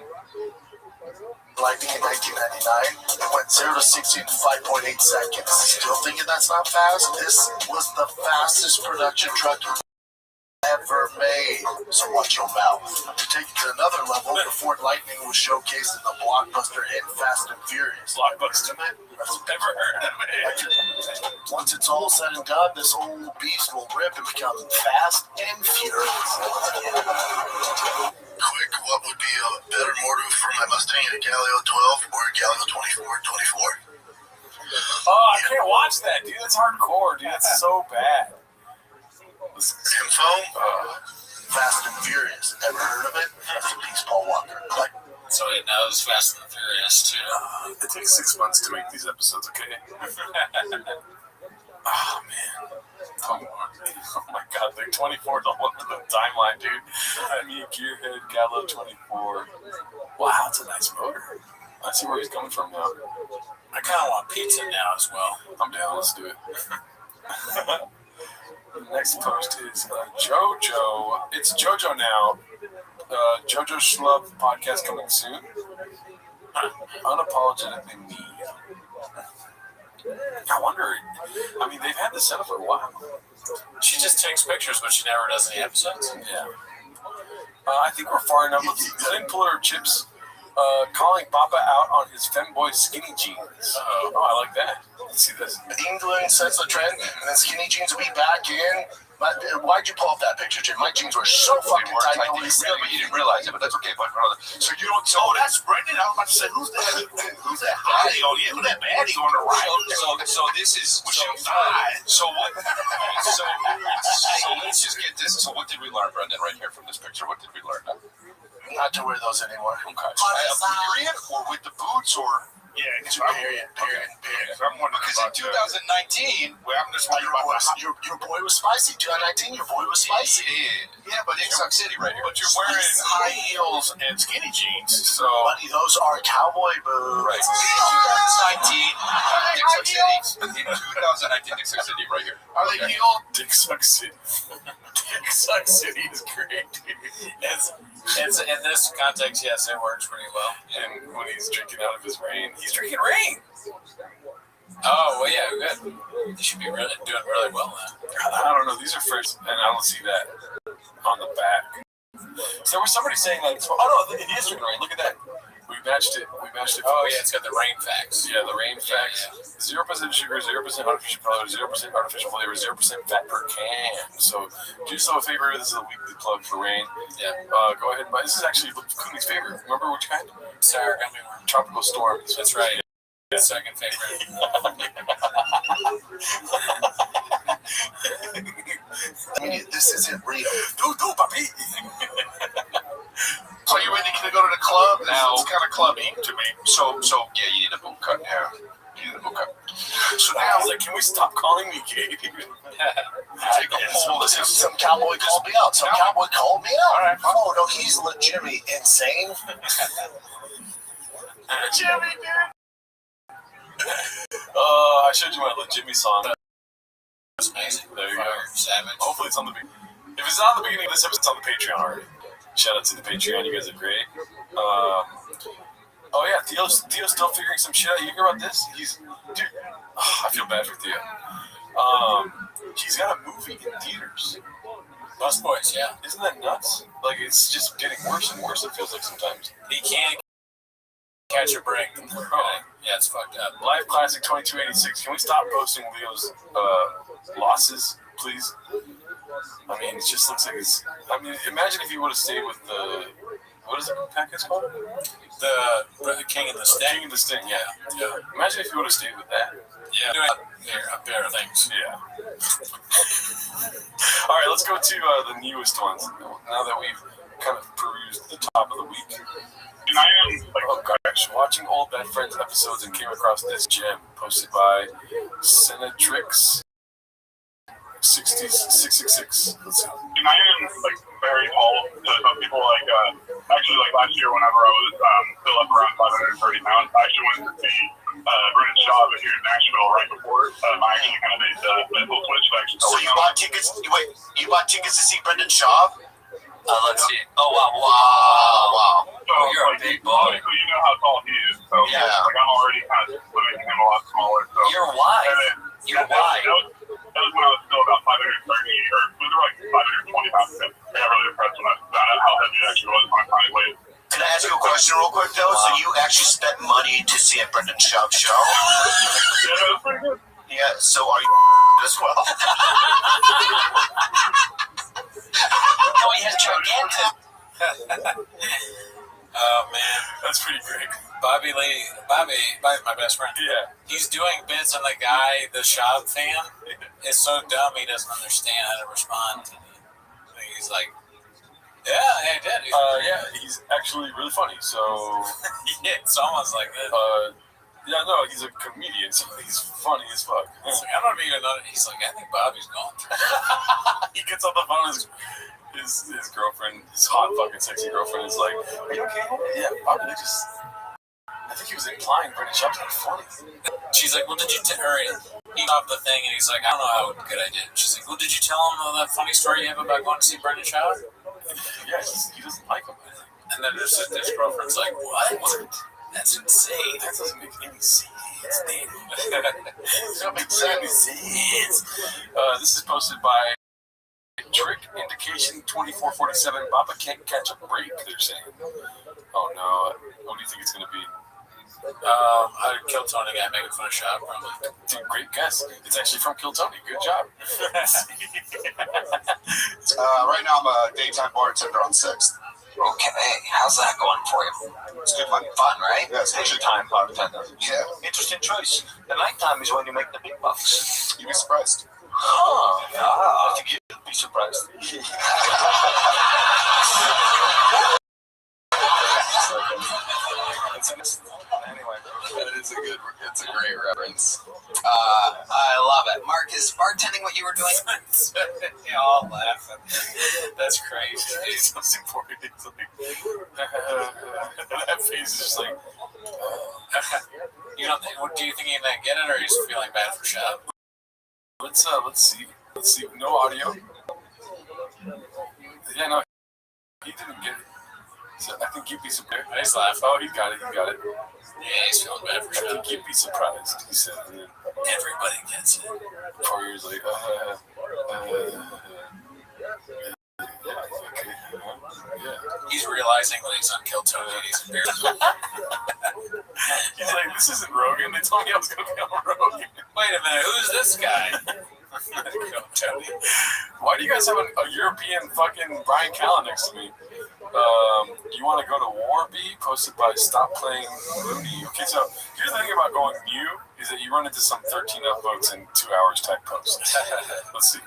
Lightning in 1999, it went 0 to 60 in 5.8 seconds. Still thinking that's not fast? This was the fastest production truck ever made. So watch your mouth. To take it to another level, the Ford Lightning was showcased in the blockbuster hit Fast and Furious. Blockbuster, man. Never heard of it. Once it's all said and done, this old beast will rip and become fast and furious. Quick, what would be a better motor for my Mustang, a Galileo 12 or a Galileo 24? Oh, I can't watch that, dude. That's hardcore, dude. That's so bad. Info? Fast and Furious. Ever heard of it? Rest in peace, Paul Walker. Like, So he knows Fast and the Furious too. It takes 6 months to make these episodes, okay? Oh, man. Oh my god, they're 24 the one for the timeline, dude. I mean, Gearhead, Gallo 24. Wow, that's a nice motor. I see where he's coming from now. I kind of want pizza now as well. I'm down, let's do it. The next post is JoJo. It's JoJo now. JoJo Schlub podcast coming soon. Unapologetically me. I wonder. I mean, they've had this set up for a while. She just takes pictures, but she never does any episodes. Yeah. I think we're far enough. I didn't pull her chips. Calling Papa out on his femboy skinny jeans. Oh, I like that. Let's see this. England sets the trend, and then skinny jeans will be back in. Why'd you pull up that picture, Jim? My jeans were so fucking tight. But you didn't realize it, but that's okay. But so you don't. Oh, that's Brendan. I was about to say, who's that? Who's that baddie on you? Who's that baddie on the right? So this is so what? So let's just get this. So what did we learn, Brendan? Right here from this picture, what did we learn? Not to wear those anymore. Okay. Period, or with the boots, or Period. So I'm wondering because in 2019, well, I'm just wondering about your boy was spicy. 2019, your boy was spicy. Yeah, but it's Suck City right here. But you're wearing high heels and skinny jeans, so. Buddy, those are cowboy boots. Right. In 2019, Dick Suck City right here. Are they heeled? Dick Suck City. Dick Suck City is great, dude. It's in this context, yes, it works pretty well. And when he's drinking out of his rain, he's drinking rain. Oh, well, yeah, good. You should be doing really well then. I don't know. These are first, and I don't see that on the back. So there was somebody saying like, oh no, it is drinking rain. Look at that. We matched it. Oh yeah, it's got the rain facts. Yeah, the rain facts. 0% sugar, 0% artificial color, 0% artificial flavor, 0% fat per can. So do yourself a favor. This is a weekly plug for rain. Yeah. Go ahead and buy. This is actually Cooney's favorite. Remember which kind? Sour gummy worm. Tropical Storm. That's right. Second favorite. I mean, this isn't real. Do papi. So you ready to go to the club now? It's kind of clubby to me. So yeah, you need a boot cut. Yeah, you need a boot cut. So I now, was like, can we stop calling me gay? take a poll. This is Some cowboy called me out. All right, fine. Oh, no, he's legitimately insane. Jimmy, dude. I showed you my Jimmy song. That's amazing. There you go. Savage. Hopefully it's on the beginning. If it's not on the beginning of this episode, it's on the Patreon already. Shout out to the Patreon. You guys are great. Oh yeah, Theo's still figuring some shit out. You hear about this? Dude. I feel bad for Theo. He's got a movie in theaters. Bus Boys, yeah. Isn't that nuts? Like it's just getting worse and worse. It feels like sometimes. He can't catch a break. Yeah, it's fucked up. Live Classic 2286. Can we stop posting Leo's losses, please? I mean, it just looks like it's. I mean, imagine if he would have stayed with the. What is the package called? The King and the Sting. King and the Sting, yeah. Imagine if he would have stayed with that. Yeah. Doing better things. Yeah. All right, let's go to the newest ones. Now that we've kind of perused the top of the week. and I am Oh gosh, watching old Bad Friends episodes and came across this gem posted by Senatrix 666. Let's see. And I am like very tall to some people. Like actually, like last year, whenever I was still up around 530 pounds, I actually went to see Brendan Schaub here in Nashville right before. I actually kind of made the mental switch. So you bought tickets? Wait, you bought tickets to see Brendan Schaub? Let's see. Oh wow. So, You're a big boy. So you know how tall he is. So Yeah. like I'm already kind of limiting him a lot smaller. So You're wide. You're wide. That was when I was still about 530, or we were like 520 pounds. I got really impressed when I found out how heavy it actually was when I finally weighed. Can I ask you a question real quick, though? Wow. So you actually spent money to see a Brendan Schaub show? Yeah, that was pretty good. Yeah, so are you as well? No, he has gigantic. Oh man, That's pretty great. Bobby's my best friend. Yeah. He's doing bits, and the Schaub fan, is so dumb he doesn't understand how to respond. He's like, Yeah, I did. Yeah, he's actually really funny. So yeah, it's almost like that. Yeah, no, he's a comedian, so he's funny as fuck. He's like, I don't even know. He's like, I think Bobby's gone. He gets on the phone with his girlfriend, his hot fucking sexy girlfriend, is like, are you okay? Yeah, Bobby, I think he was implying British Shop's not funny. She's like, well, did you he off the thing, and he's like, I don't know how good I did. She's like, well, did you tell him that funny story you have about going to see Brendan Schaub? Yeah, he doesn't like him. And then his girlfriend's like, what? That's insane. That doesn't make any sense. That makes sense. This is posted by Trick Indication 2447. Baba can't catch a break, they're saying. Oh no. What do you think it's going to be? I'd kill Tony guy making fun of Schaub, probably. Dude, great guess. It's actually from Kill Tony. Good job. Right now I'm a daytime bartender on 6th. Okay, how's that going for you? It's good fun. Fun, right? Yeah, it's Daytime bartender. Yeah, Interesting choice. The nighttime is when you make the big bucks. you'd be surprised. I think you'd be surprised. Anyway, it's a great reference. I love it. Mark, is bartending what you were doing? They all laughing. That's crazy. It's most important. It's like, that face is just like, You know, do you think he didn't get it, or he's feeling bad for Schaub? let's see. No audio. Yeah, no, he didn't get it. So I think you'd be surprised. I just laugh. Oh, he got it. Yeah, he's feeling bad for I Schaub. think you'd be surprised. He said, Everybody gets it. 4 years later. Yeah. He's realizing that he's on Kill Tony and he's embarrassed. He's like, this isn't Rogan. They told me I was going to be on Rogan. Wait a minute, who's this guy? Kill Tony. Why do you guys have a European fucking Brian Callen next to me? You want to go to war, B? Posted by Stop Playing Looney. Okay, so here's the thing about going new is that you run into some 13 upvotes in 2 hours type post. Let's see.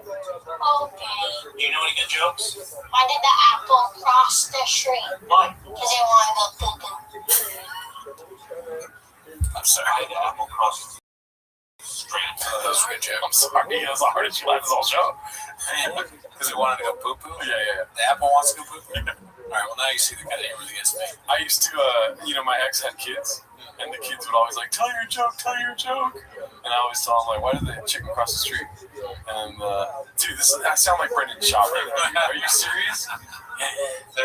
Okay. Do you know any good jokes? Why did the apple cross the street? Why? Because it wanted to go poo-poo. I'm sorry. Why did the apple cross the street? That was a good joke. I'm sorry. That was the hardest you laughed this whole show. Because he wanted to go poo-poo? Yeah. The apple wants to go poo-poo? Alright, well now you see the guy that really gets me. I used to, my ex had kids, and the kids would always like, tell your joke. And I always tell them, like, why did the chicken cross the street? And, dude, I sound like Brendan Schaub right now. Are you serious? So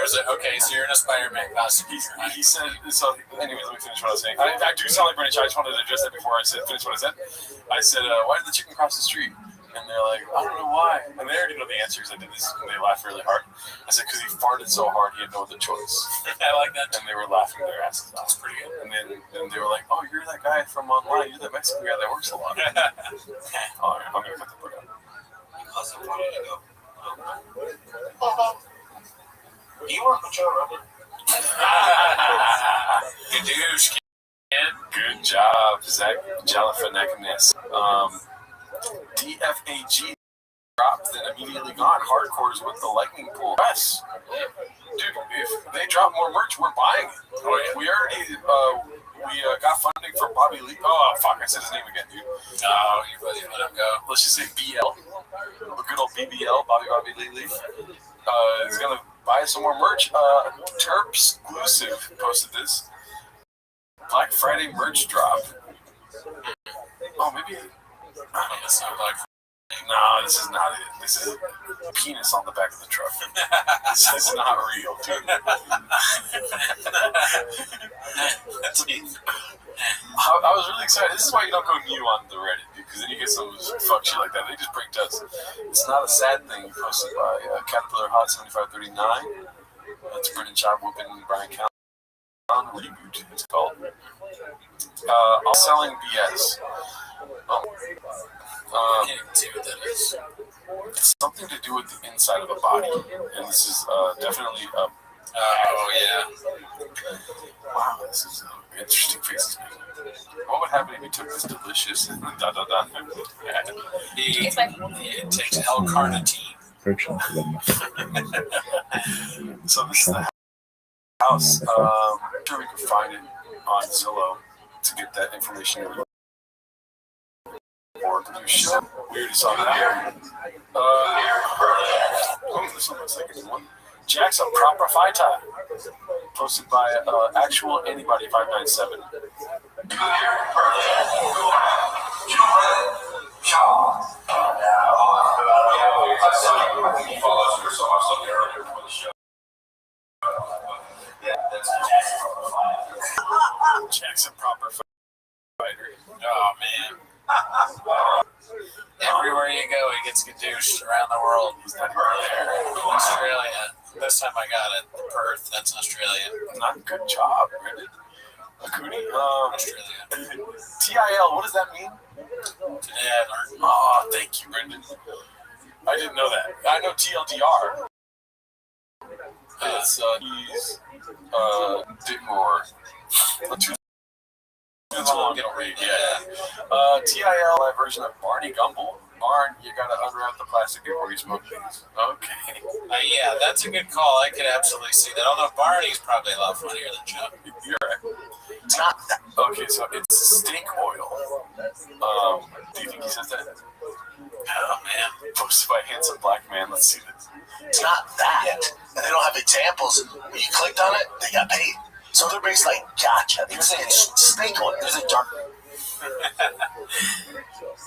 you're in a Spider-Man costume. He said, so, anyways, let me finish what I was saying. I do sound like Brendan Schaub. I just wanted to address that before I finish what I said. I said, why did the chicken cross the street? And they're like, I don't know why. And they already know the answer because I did this, and they laughed really hard. I said, because he farted so hard, he had no other choice. I like that. And they were laughing their asses off. That's pretty good. And then they were like, oh, you're that guy from online. You're that Mexican guy that works a lot. All right, I'm going to cut the book out. Cousin wanted to go. Do you work with Joe Rogan? Gadoosh, kid. Good job, Zach Galifianakis. DFAG dropped and immediately gone. Hardcores with the lightning pool. Yes. Dude, if they drop more merch, we're buying it. Oh, yeah. We already got funding for Bobby Lee. Oh, fuck, I said his name again, dude. Oh, you let him go. Let's just say BL. A good old BBL, Bobby Lee Leaf. Is going to buy some more merch. Terps Exclusive posted this. Black Friday merch drop. Oh, maybe... It's not like No, this is not it. This is a penis on the back of the truck. This is not real, dude. I was really excited. This is why you don't go new on the Reddit, dude, because then you get some fuck shit like that. They just bring us. It's not a sad thing. Posted by Caterpillar Hot 7539. That's Brendan Schaub whooping Brian Callen. Reboot, it's called. I'm selling BS. I can't even see what that is. It's something to do with the inside of a body, and this is definitely a. Oh yeah. Wow, this is interesting faces. What would happen if you took this delicious? It takes L-carnitine. friction. So this is the house. I'm sure we can find it on Zillow to get that information. Or do show. We already saw that. This one looks like a good one. Jack's a proper fighter. Posted by actual anybody 597. Jackson proper fighter. Oh man. Everywhere you go, he gets gadooshed around the world. He's not there. Australia. This time I got it. Perth. That's Australia. Not good job, Brendan. Akuni. Australia. TIL. What does that mean? Today I learned. Oh, thank you, Brendan. I didn't know that. I know TLDR. It's he's Digmore. That's what I'm gonna read. Yeah. TIL live version of Barney Gumble. Barn, you gotta unwrap the plastic before you smoke these. Okay. Yeah, that's a good call. I could absolutely see that. Although Barney's probably a lot funnier than Chuck. You're right. It's not that. Okay, so it's stink oil. Do you think he says that? Oh man. Posted by handsome black man. Let's see this. It's not that. And they don't have examples. When you clicked on it, they got paid. So they're basically like, gotcha. They're saying snake oil. There's a dark.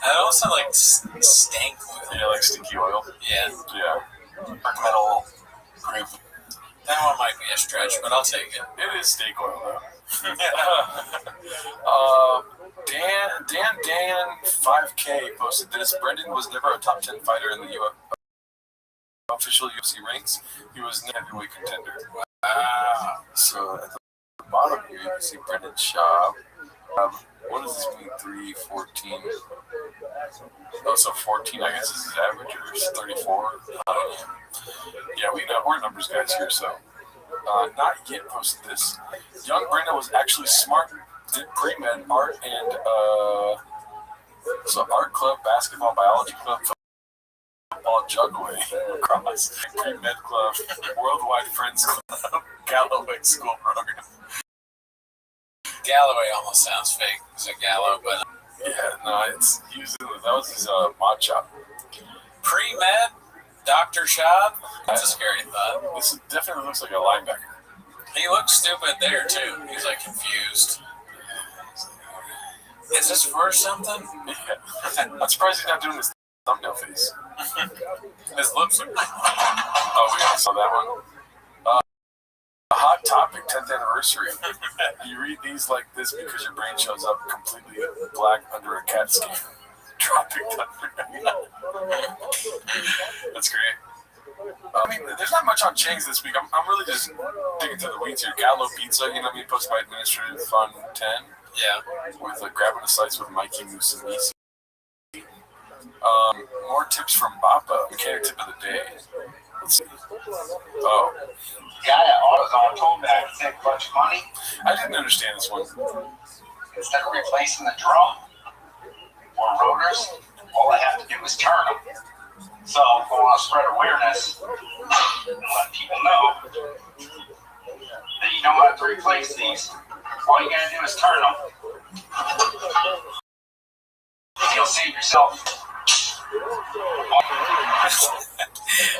That also like stank oil. Yeah, like stinky oil. Yeah. Yeah. dark metal group. That one might be a stretch, but I'll take it. It is steak oil, though. Dan 5K posted this. Brendan was never a top 10 fighter in the official UFC ranks. He was a heavyweight contender. So at the bottom here, you can see Brendan Schaub. What does this mean? 3, 14. Oh, so 14, I guess, is his average, or is 34? Yeah, we're numbers guys here, so. Not yet posted this. Young Brendan was actually smart. Did pre-med art and so art club, basketball, biology club, football, juggling, lacrosse, pre-med club, worldwide friends club, Galloway school program. Galloway almost sounds fake. It's a Gallo, but Yeah, no, it's using that was his mod shop. pre-med, Dr. Schaub. That's a scary thought. This definitely looks like a linebacker. He looks stupid there too. He's like confused. Is this for something? Yeah. I'm surprised he's not doing this thumbnail face. His lips are. Oh, we also saw that one. Hot topic, 10th anniversary. You read these like this because your brain shows up completely black under a cat skin. Tropic Thunder. That's great. I mean, there's not much on Chang's this week. I'm really just digging through the weeds here. Gallo Pizza, you know what I mean? Posted by Administrative Fund 10. Yeah. With grabbing a slice with Mikey Musumisi. More tips from Bappa. Mechanic tip of the day. Let's see. Oh. Guy at AutoZone told me I could save a bunch of money. I didn't understand this one. Instead of replacing the drum or rotors, all I have to do is turn them. So if I want to spread awareness and let people know that you don't have to replace these, all you gotta do is turn them. You'll save yourself.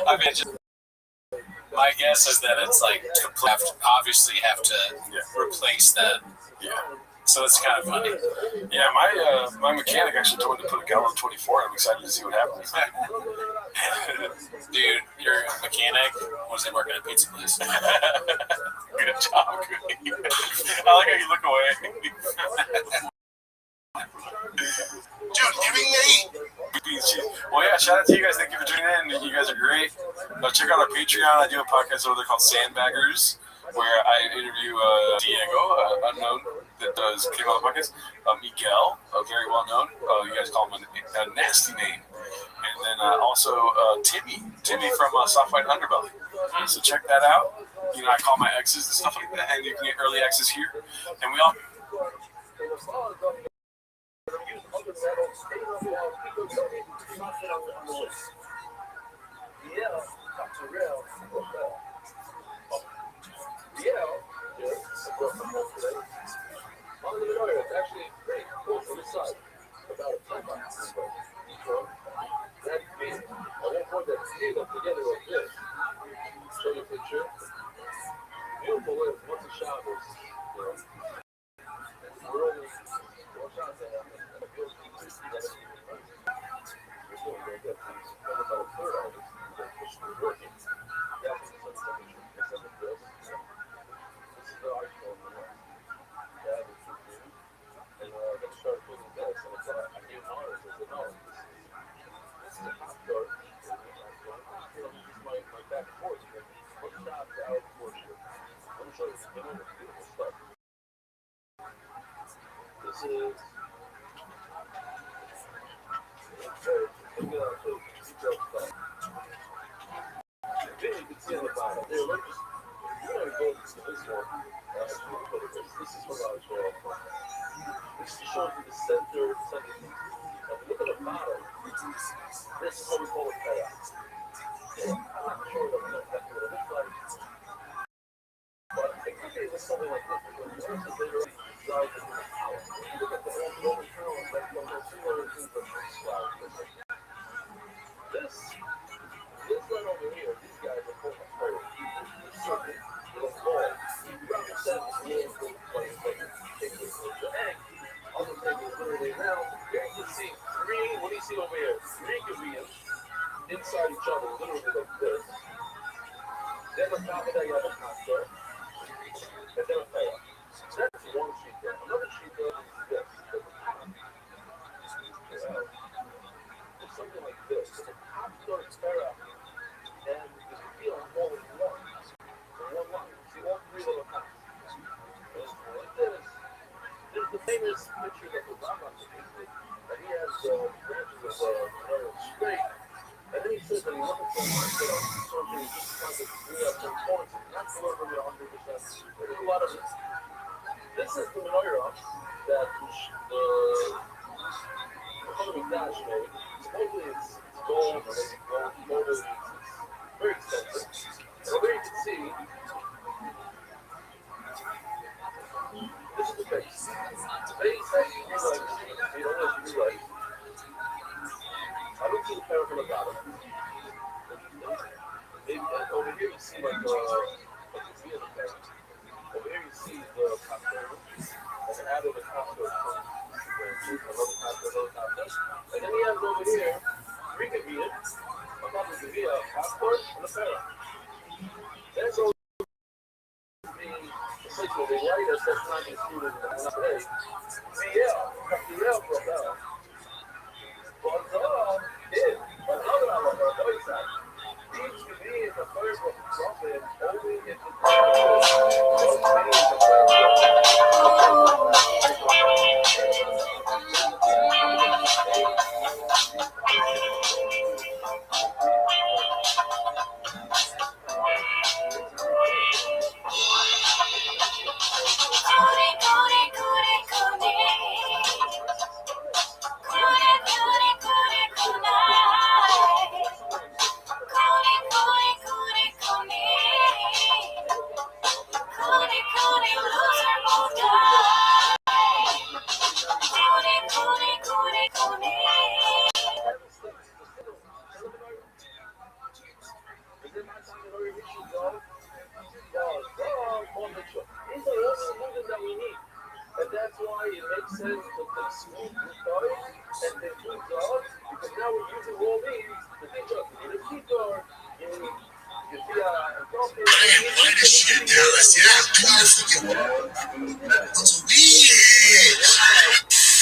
I mean, my guess is that it's like obviously have to replace that. Yeah. So it's kind of funny. Yeah, my mechanic actually told me to put a Gallo 24, and I'm excited to see what happens. Dude, your mechanic was he working at a pizza place? Good job, Goody. I like how you look away. Dude, giving me. Well, yeah, shout out to you guys. Thank you for tuning in. You guys are great. Check out our Patreon. I do a podcast over there called Sandbaggers, where I interview Diego, unknown, that came on the podcast. Miguel, very well known. You guys call him a nasty name. And then also Timmy from Soft White Underbelly. So check that out. You know, I call my exes and stuff like that, and you can get early access here. And we all.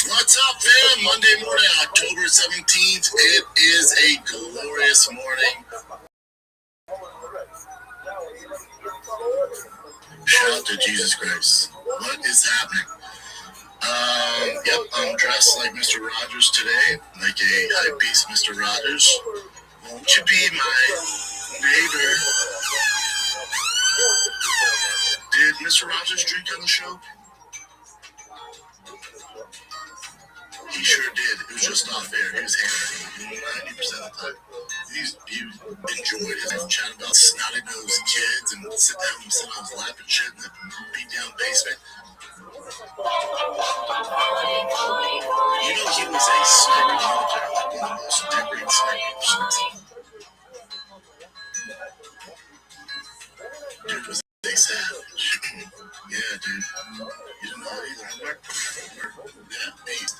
What's up, fam? Monday morning, October 17th. It is a glorious morning. Shout out to Jesus Christ. What is happening? Yep, I'm dressed like Mr. Rogers today, like a high beast Mr. Rogers. Won't you be my neighbor? Did Mr. Rogers drink on the show? He sure did. It was just off air. He was hammering 90% of the time. You enjoyed his chat about snotty nosed kids and sit down and sit on his lap and shit in the beat down basement. You know he was a sniper military, like one of the most decorated snipers. Dude was a savage. Yeah, dude. You didn't know either. Yeah, beast.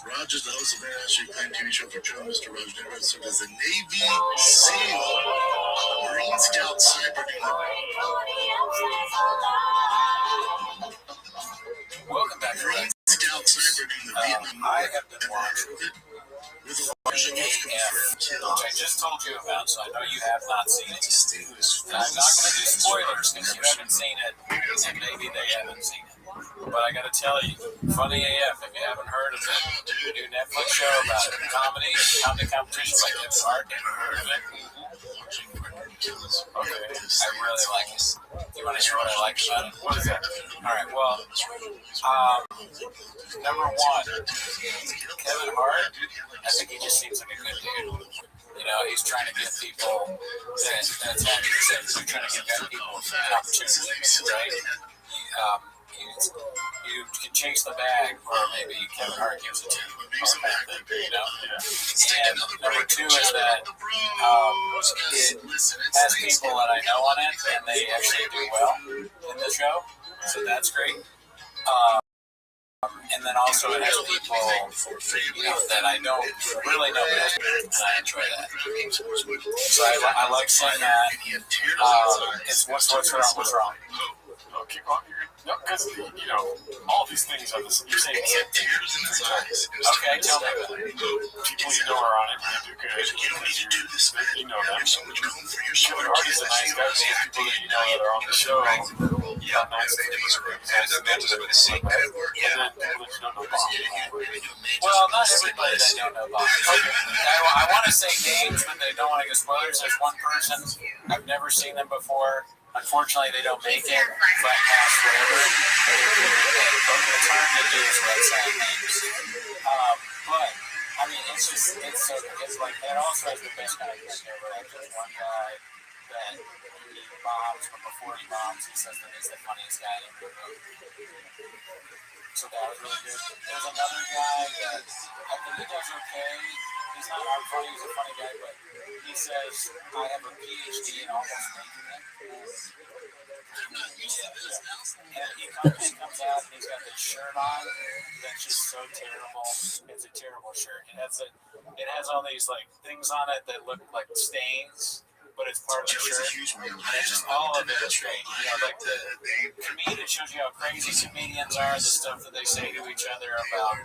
Raj is the host of the nationally acclaimed TV show for children. Mr. Raj never served as a Navy SEAL, Marine Scout sniper during the Welcome back to Marine Scout sniper during the Vietnam War. I have been watching with a large most confirmed which kills. I just told you about, so I know you have not seen it. And I'm not going to do spoilers because you haven't seen it, and maybe they haven't seen it. But I got to tell you, funny AF, if you haven't heard of it, a new Netflix show about comedy competition by Kevin Hart. Never heard of it? Okay, I really like it. You want to hear what I like about it? What is that? All right, well, number one, Kevin Hart, I think he just seems like a good dude. You know, he's trying to give people that's happy to say, he's trying to give people an opportunity, right? You can chase the bag, or maybe Kevin Hart gives it to you. You know? And number two is that it has people that I know on it, and they actually do well in the show, so that's great. And then also it has people, you know, that I don't really know, and I enjoy that. So I like seeing that. It's what's wrong. Oh, keep on. No, because, you know, all these things are this. You're saying He had tears in his eyes. Okay, tell me about it. people you know are on it, and do good. You don't need to do this, man. You know them. There's so much room for your Kevin Hart is a nice guy. So people that you know that are on the show. Yeah, nice things are and the mental with the same network. And then people that you don't know about. Well, not everybody that don't know about it. I want to say names, but they don't want to get spoilers. There's one person, I've never seen them before. Unfortunately, they don't make it flat pass forever. But the term they do is red side names. But, I mean, it's like, it also has the best kind of character. Like, there's one guy that he bombs, but before he bombs, he says that he's the funniest guy in the room. So that was really good. There's another guy that I think he does okay. He's not funny, he's a funny guy, but he says, I have a PhD in almost making it. And he comes out and he's got this shirt on that's just so terrible. It's a terrible shirt. It has all these like things on it that look like stains, but it's part of the shirt. And it's just all of it is strange. You know, like it shows you how crazy comedians are, the stuff that they say to each other about,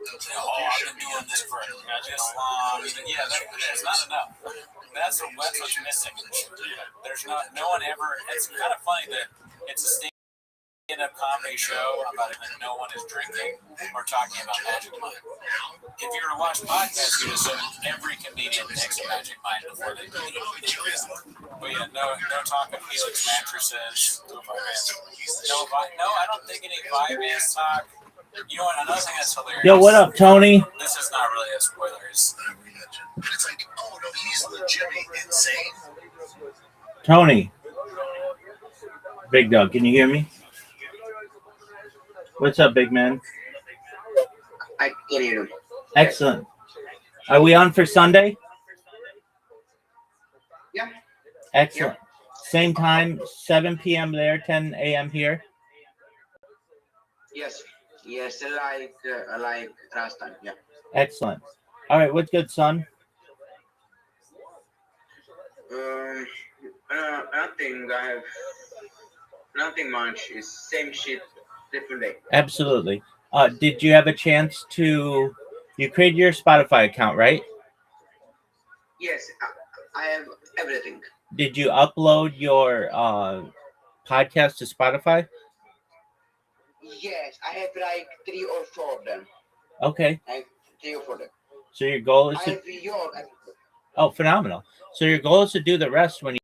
you know, oh, I've been doing this for this long. Yeah, there's not enough. That's what's missing. There's no one ever. It's kind of funny that it's a stand-up comedy show about it that no one is drinking or talking about Magic Mind. If you were to watch podcasts, you'd assume every comedian takes a Magic Mind before they do it. But yeah, no talk of Helix mattresses. No, I don't think any Vyvanse talk. You know what? Another thing that's hilarious. Yo, what up, Tony? This is not really a spoiler. But it's like, oh no, he's legitimately insane. Tony. Big dog, can you hear me? What's up, big man? I can hear you. Excellent. Are we on for Sunday? Yeah. Excellent. Same time, 7 p.m. there, 10 a.m. here. Yes, like last time. Yeah. Excellent. All right, what's good, son? Nothing. I have nothing much. It's same shit, different day. Absolutely. Did you have a chance to? You created your Spotify account, right? Yes, I have everything. Did you upload your podcast to Spotify? Yes, I have like 3 or 4 of them. Okay. I have 3 or 4 of them. So your goal is I to. have your. Oh, phenomenal! So your goal is to do the rest when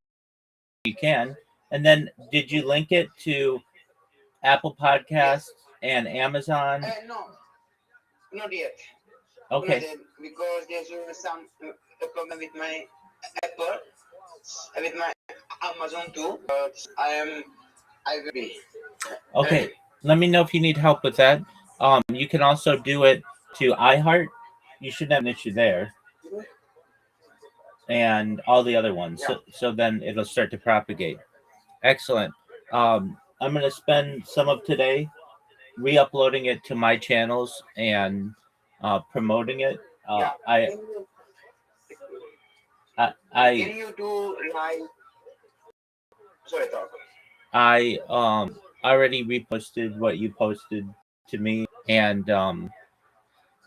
you can, and then did you link it to Apple Podcasts and Amazon? No. Not yet. Okay. Not yet, because there's some problem with my Apple, with my Amazon too. But I will be. Okay. Let me know if you need help with that. You can also do it to iHeart. You shouldn't have an issue there, and all the other ones. So then it'll start to propagate. Excellent. I'm gonna spend some of today re-uploading it to my channels and promoting it. Yeah. I Can I you do like? Sorry, talk. I already reposted what you posted to me, and I'm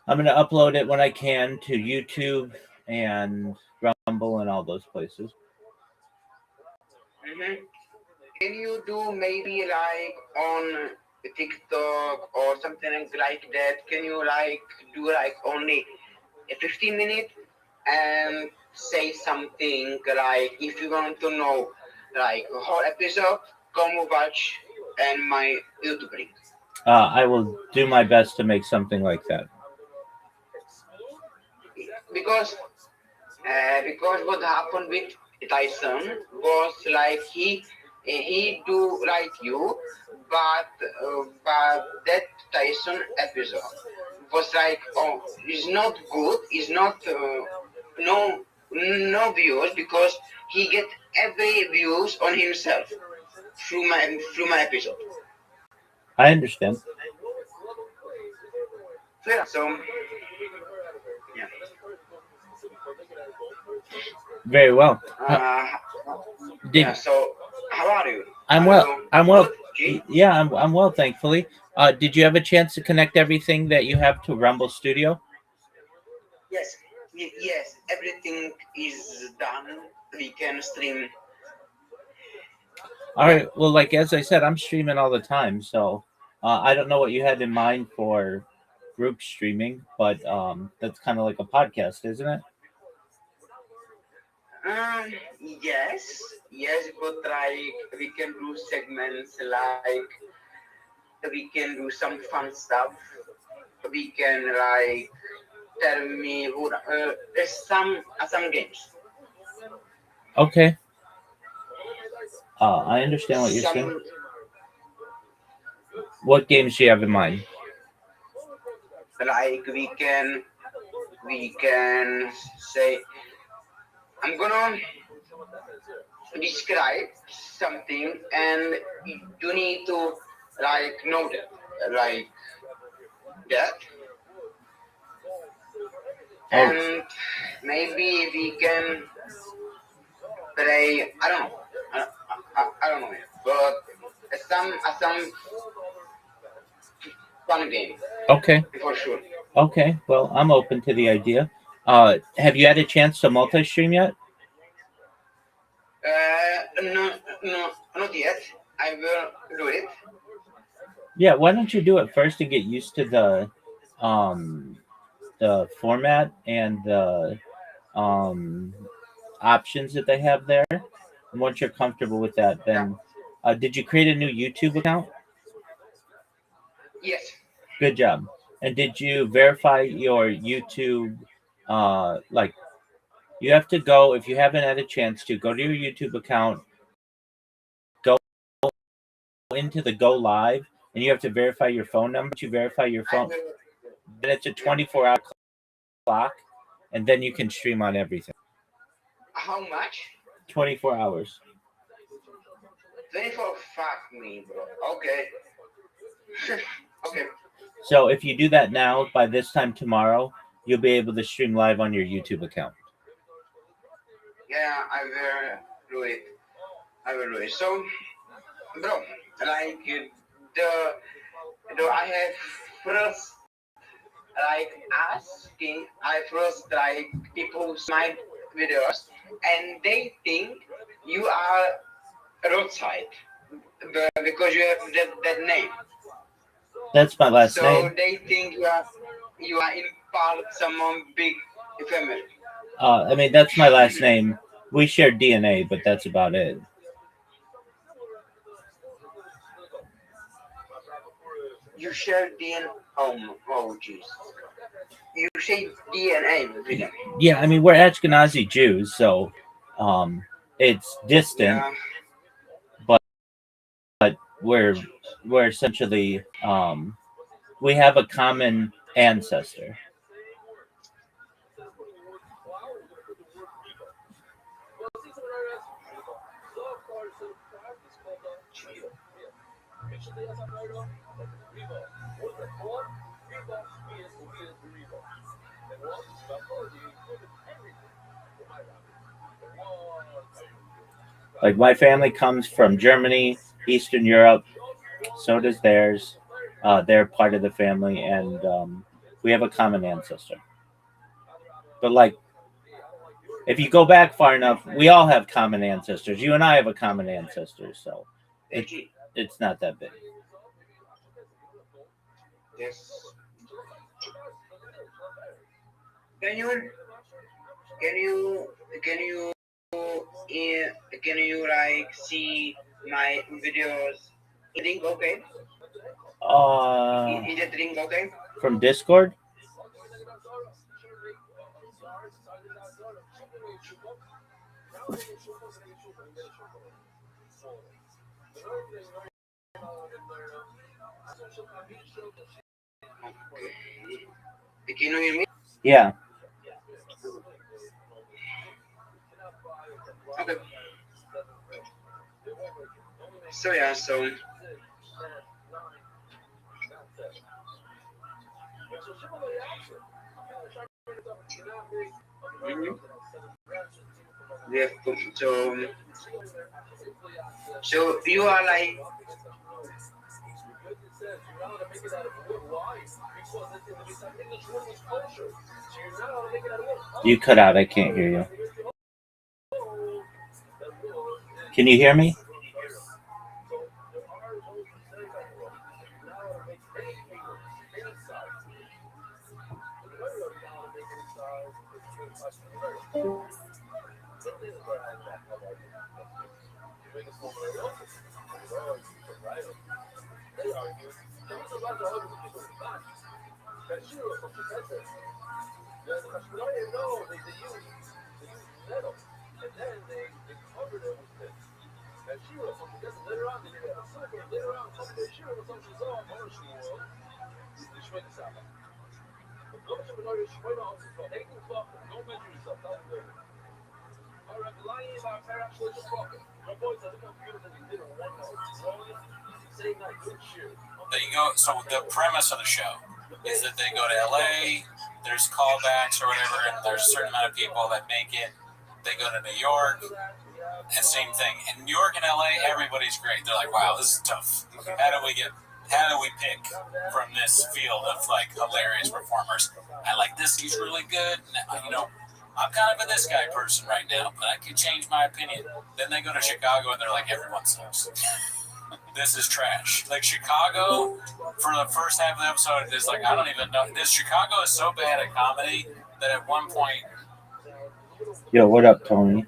gonna upload it when I can to YouTube and Rumble and all those places. Mm-hmm. Can you do maybe like on TikTok or something like that? Can you like do like only a 15 minute and say something like if you want to know like a whole episode, come watch and my YouTube link. I will do my best to make something like that. Because what happened with Tyson was like he do like you, but that Tyson episode was like it's not good, it's not no views because he get every views on himself through my episode. I understand. So yeah. Very well. Yeah. So how are you? I'm Are well. you I'm well. good, G? Yeah, I'm well, thankfully. Did you have a chance to connect everything that you have to Rumble Studio? Yes, yes, everything is done. We can stream. All right. Well, like as I said, I'm streaming all the time, so I don't know what you had in mind for group streaming, but that's kind of like a podcast, isn't it? Yes, yes, but like we can do segments like we can do some fun stuff. We can like tell me who some games. Okay. I understand what you're saying. Some What games do you have in mind? like we can say I'm gonna describe something and you need to like know that like that Oh, and maybe we can play I don't know I don't know yet, but some fun game okay. for sure. Okay. Well, I'm open to the idea. Have you had a chance to multi-stream yet? No, not yet. I will do it. Yeah. Why don't you do it first to get used to the format and the um options that they have there. And once you're comfortable with that, then did you create a new YouTube account? Yes. Good job. And did you verify your YouTube? Like you have to go if you haven't had a chance to go to your YouTube account, go into the Go Live, and you have to verify your phone number. You verify your phone, then it's a 24-hour clock, and then you can stream on everything. How much? 24 hours. 24. Fuck me, bro. Okay. Okay. So if you do that now, by this time tomorrow, you'll be able to stream live on your YouTube account. Yeah, I will do it. I will do it. So, bro, like the I have first like asking. I first like people my videos and they think you are Rothschild because you have that name. That's my last So name. they think you are in part someone big family. I mean, that's my last name. We share DNA, but that's about it. You share DNA. Oh, jeez. You say DNA, really? Yeah, I mean we're Ashkenazi Jews, so it's distant, Yeah. but we're essentially we have a common ancestor. Like my family comes from Germany, Eastern Europe. So does theirs. They're part of the family, and we have a common ancestor. But like, if you go back far enough, we all have common ancestors. You and I have a common ancestor, so it's not that big. Yes. Can you can you can you can you like see my videos? Link okay? Is it link okay? From Discord? Okay. Can you hear me? Yeah. Okay. So yeah, so mhm. We have so you are like You cut out. I can't hear you. Can you hear me? They go. So the premise of the show is that they go to LA. There's callbacks or whatever, and there's a certain amount of people that make it. They go to New York, and same thing. In New York and LA, everybody's great. They're like, wow, this is tough. How do we pick from this field of like hilarious performers? I like this. He's really good. I'm kind of a this guy person right now, but I could change my opinion. Then they go to Chicago and they're like, everyone sucks. This is trash. Like Chicago, for the first half of the episode, is like, I don't even know. This Chicago is so bad at comedy that at one point. Yo, what up, Tony?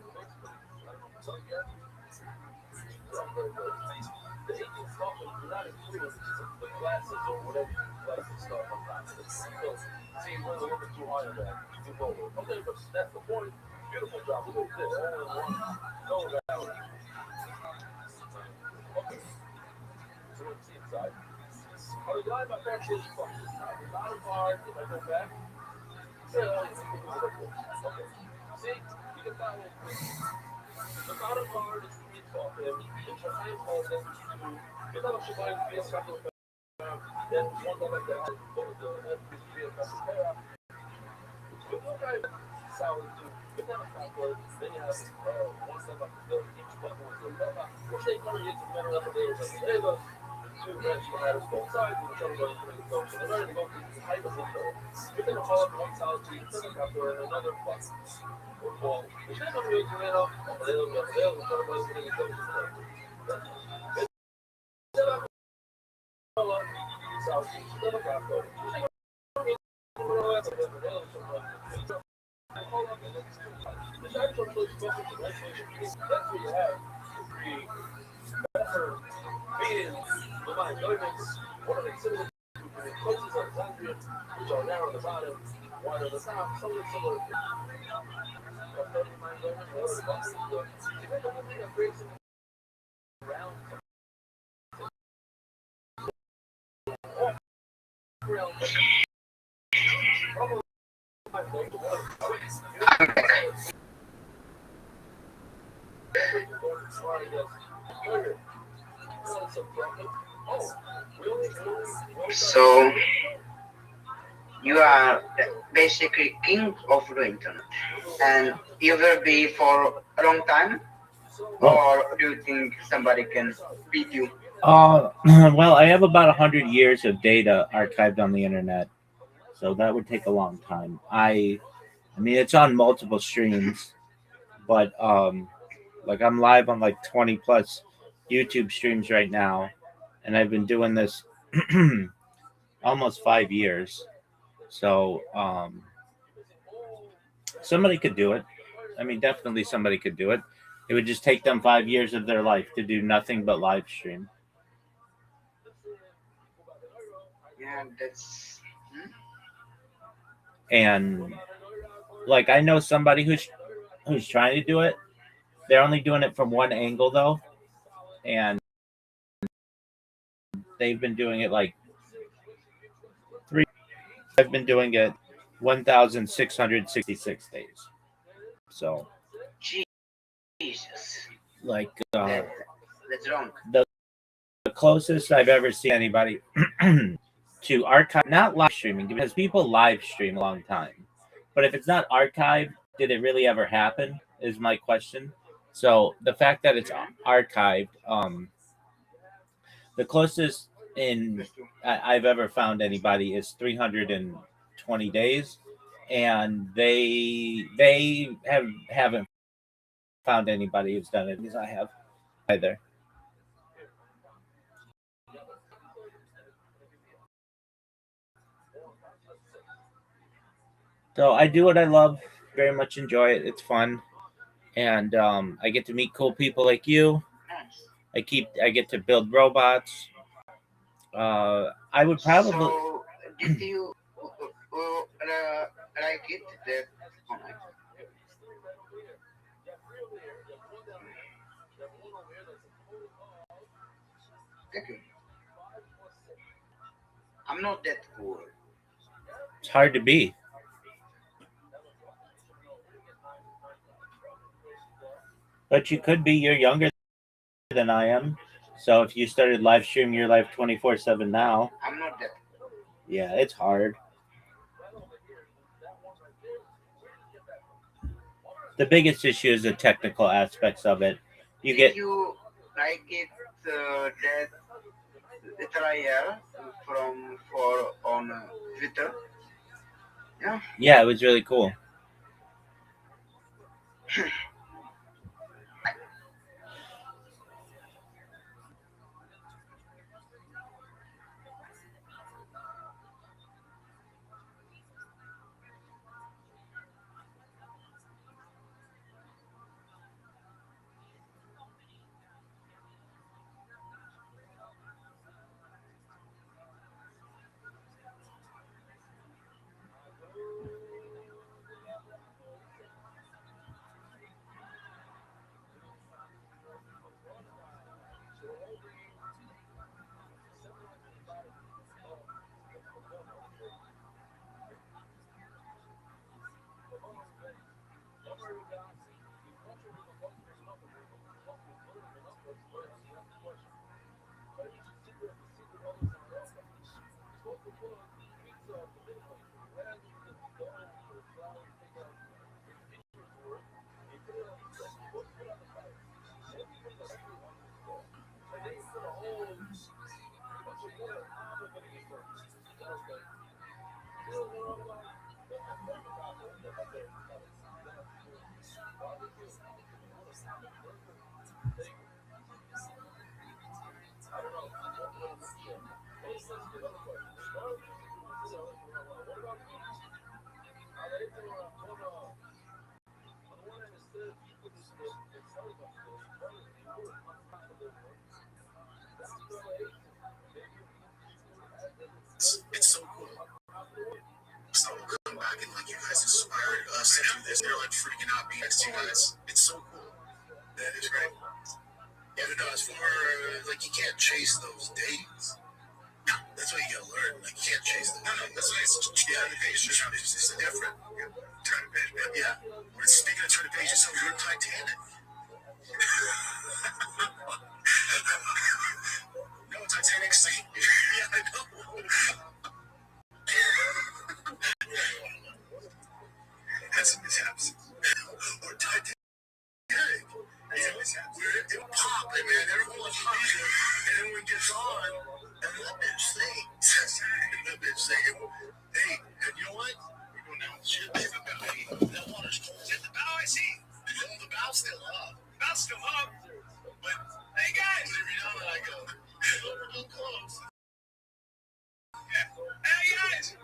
So you are basically king of the internet, and you will be for a long time, or do you think somebody can beat you? Well, I have about 100 years of data archived on the internet, so that would take a long time. I mean, it's on multiple streams, but like I'm live on like 20 plus YouTube streams right now, and I've been doing this almost 5 years. So somebody could do it. I mean, definitely somebody could do it. It would just take them 5 years of their life to do nothing but live stream. Yeah, that's. And like I know somebody who's trying to do it. They're only doing it from one angle though, and they've been doing it like 3. I've been doing it 1,666 days. So Jesus. like That's wrong. the closest I've ever seen anybody to archive, not live streaming, because people live stream a long time. But if it's not archived, did it really ever happen? Is my question. So the fact that it's archived, the closest in I've ever found anybody is 320 days, and they haven't found anybody who's done it as I have either. So I do what I love, very much enjoy it. It's fun, and I get to meet cool people like you. I get to build robots. I would probably. So, did you like it? That. Oh my. Thank you. I'm not that cool. It's hard to be. But you could be. You're younger than I am. So if you started live streaming your life 24/7 now, I'm not that. yeah, it's hard. The biggest issue is the technical aspects of it. You Did get you like it? That trial from for on Twitter. Yeah. yeah, it was really cool. It's so cool. So we'll come back and like you guys inspired us to do this. They're like freaking out being next to you guys. It's so cool. That is great. Yeah, no, as far like you can't chase those days. That's what you gotta learn. Like you can't chase them. No, that's what it's turn the page. It's different. Turn the page, man. Yeah. When speaking of turn the page, it's you're Titanic. No, Titanic sink. Yeah, I know. Had some mishaps. Or Titanic. Where it pop, and man, everyone hot, and then when it gets on, and that bitch sings. That bitch singing. Hey, and you know what? We're going down the ship. That water's cold. At the bow, I see. The bow's still up. The bow's still up. But, hey guys! Every now and then I go, we're getting close. Yeah. Hey guys!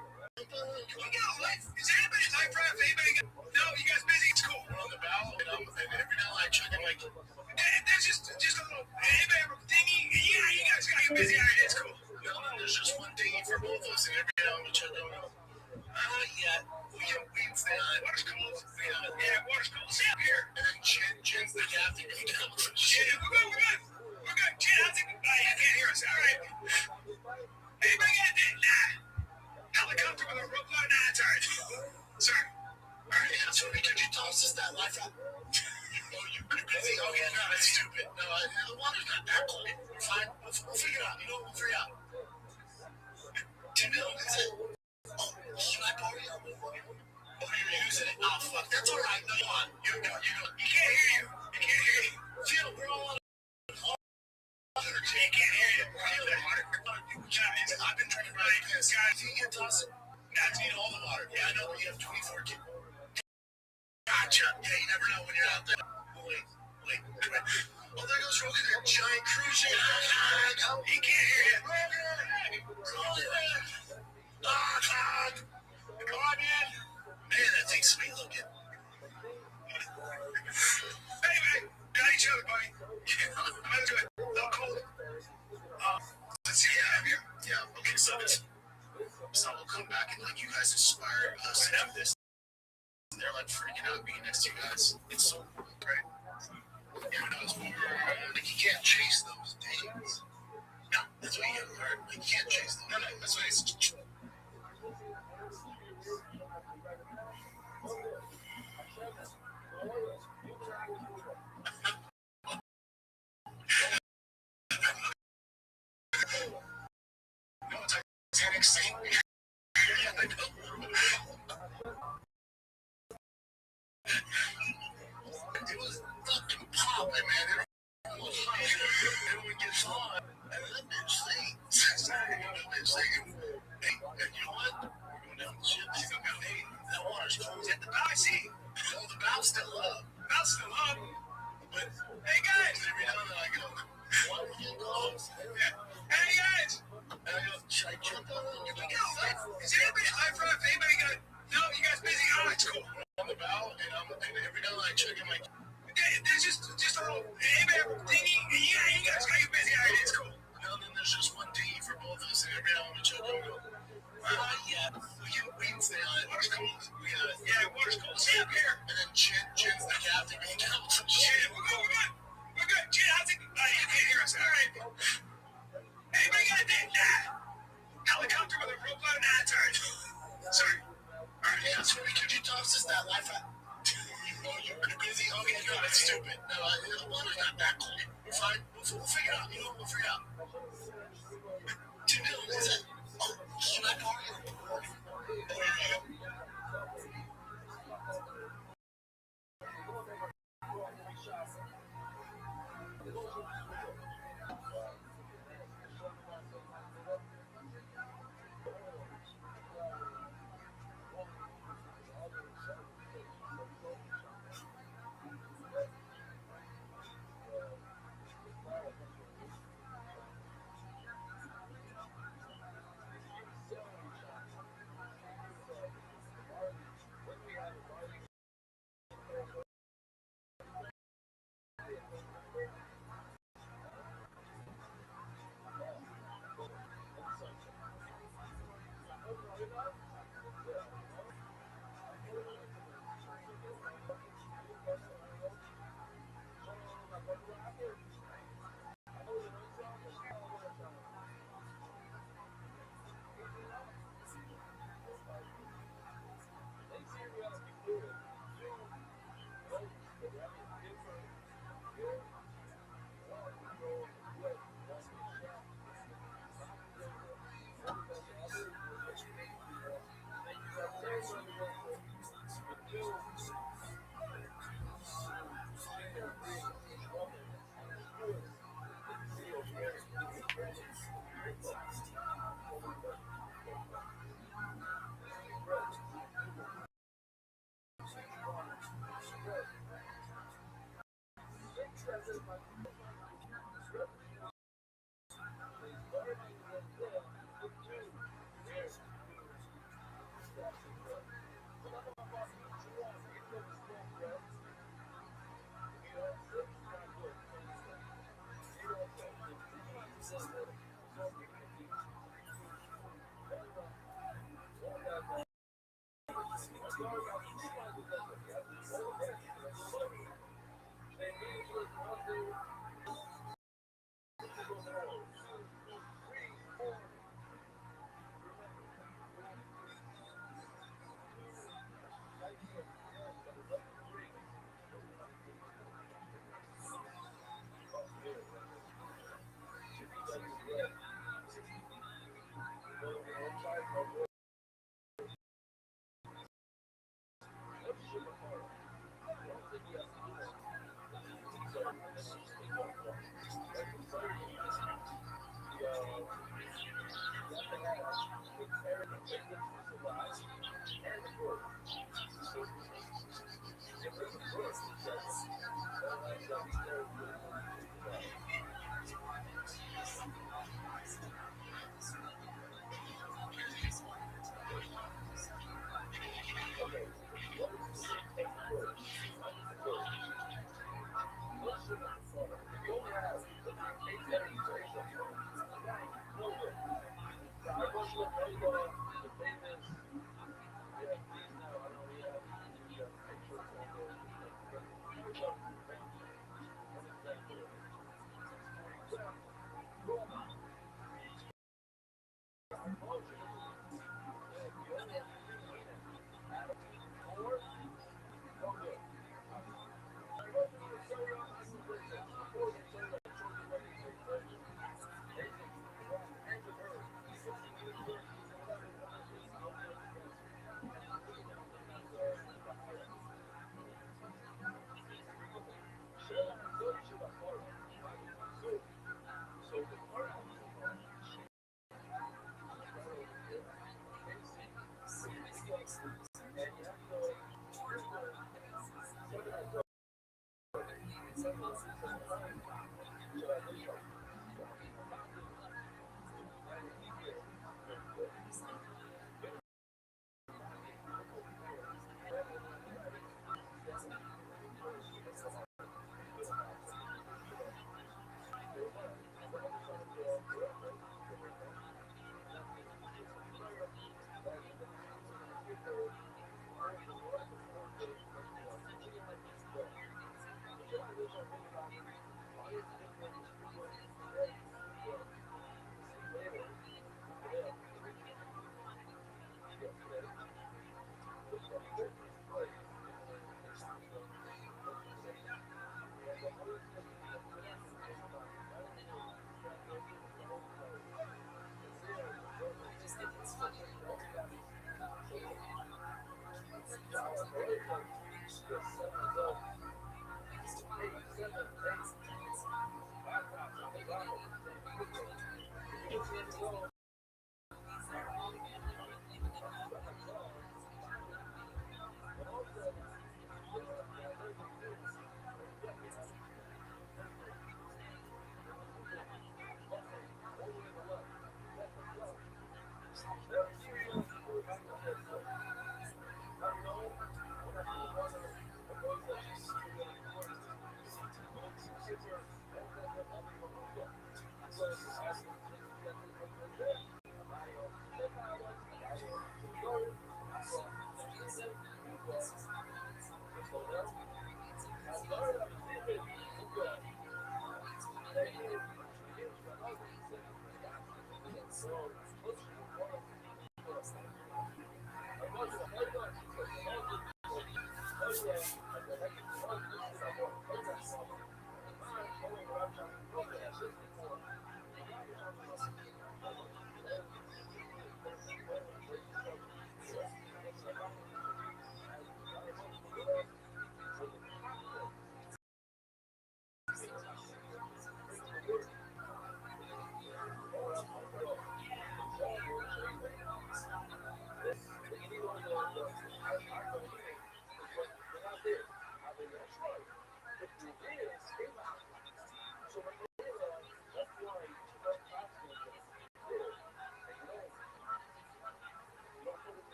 We got what? Is anybody like for anybody? No, you guys busy? It's cool. We're on the bow, and every now and then I check in, like, there's just a little anybody have a dinghy? Yeah, you guys got busy. All right, it's cool. No, there's just one dinghy for both of us, and every now and then we check in. Yeah. Water's cold. Yeah, water's cold. Stay up here. And then Jen's the captain. Yeah, we're good. We're good. Jen, how's it? You can't hear us. All right. Anybody got that? Nah. Helicopter with a rope line? Nah, it's all right. Sorry. All right, that's what we could you toss us that life out. Oh, you could busy? Oh, yeah, no, that's stupid. No, the water's not that cold. We're fine. We'll figure it out. We'll figure it out. $10 million, is it? Oh, should I borrow you? Oh, you're using it? Oh, fuck. That's all right. No, on. You go. You can't hear you. Phil, we're all on water. He can't hear you. Feel that water. I've been drinking right this. Guys, you can toss it. That's need all the water. Yeah, I know. You have 24 kids. Gotcha. Yeah, you never know when you're out there. Wait. Oh, there goes Rogan, that giant cruise ship. He can't hear you. Rogan! Oh, God! Come on, man! Man, that thing's sweet looking. Hey, man! Got each other, buddy. I'm into it. No cold. Let's see. Yeah. Okay, so we'll come back and like you guys inspired us to have this. They're like freaking out being next to you guys. It's so cool, right? Yeah, no, it's more like you can't chase those days. No, that's what you gotta learn. Like you can't chase them. No, that's what it's. No, Titanic sink. Yeah, I know. It was fucking popping, man. Everyone gets on, and that bitch sings. Hey, and you know what? We're going down the ship. Hey, that water's cold. At the bow, I see. Oh, the bow's still up. But, hey, guys. Every now and then I go, we're getting close. Yeah. Hey, guys. And I go, should I jump on it? We go. Is anybody high for anybody got? No, you guys busy? Oh, it's cool. On the bow, and every now and then I check in, like, there's just a little anybody have a dinghy? Yeah, you guys got busy. All right, it's cool. No, then there's just one dinghy for both of us, and every now and then we check in. Yeah. We can stay on it. Water's cold. Yeah, water's cold. Stay up here. And then Jen's the captain. We're good. Jen, how's it? You can't hear us. All right. Anybody got that? Nah. Helicopter with a rope line? Nah, it's all right. Sorry. All right, yeah, that's what we could you toss us that life out. Oh, you're busy? Oh, yeah, no, that's stupid. No, the water's not that cold. We're fine. We'll figure it out. We'll figure it out. $2 million, is it? Oh, should I borrow you? Oh, yeah.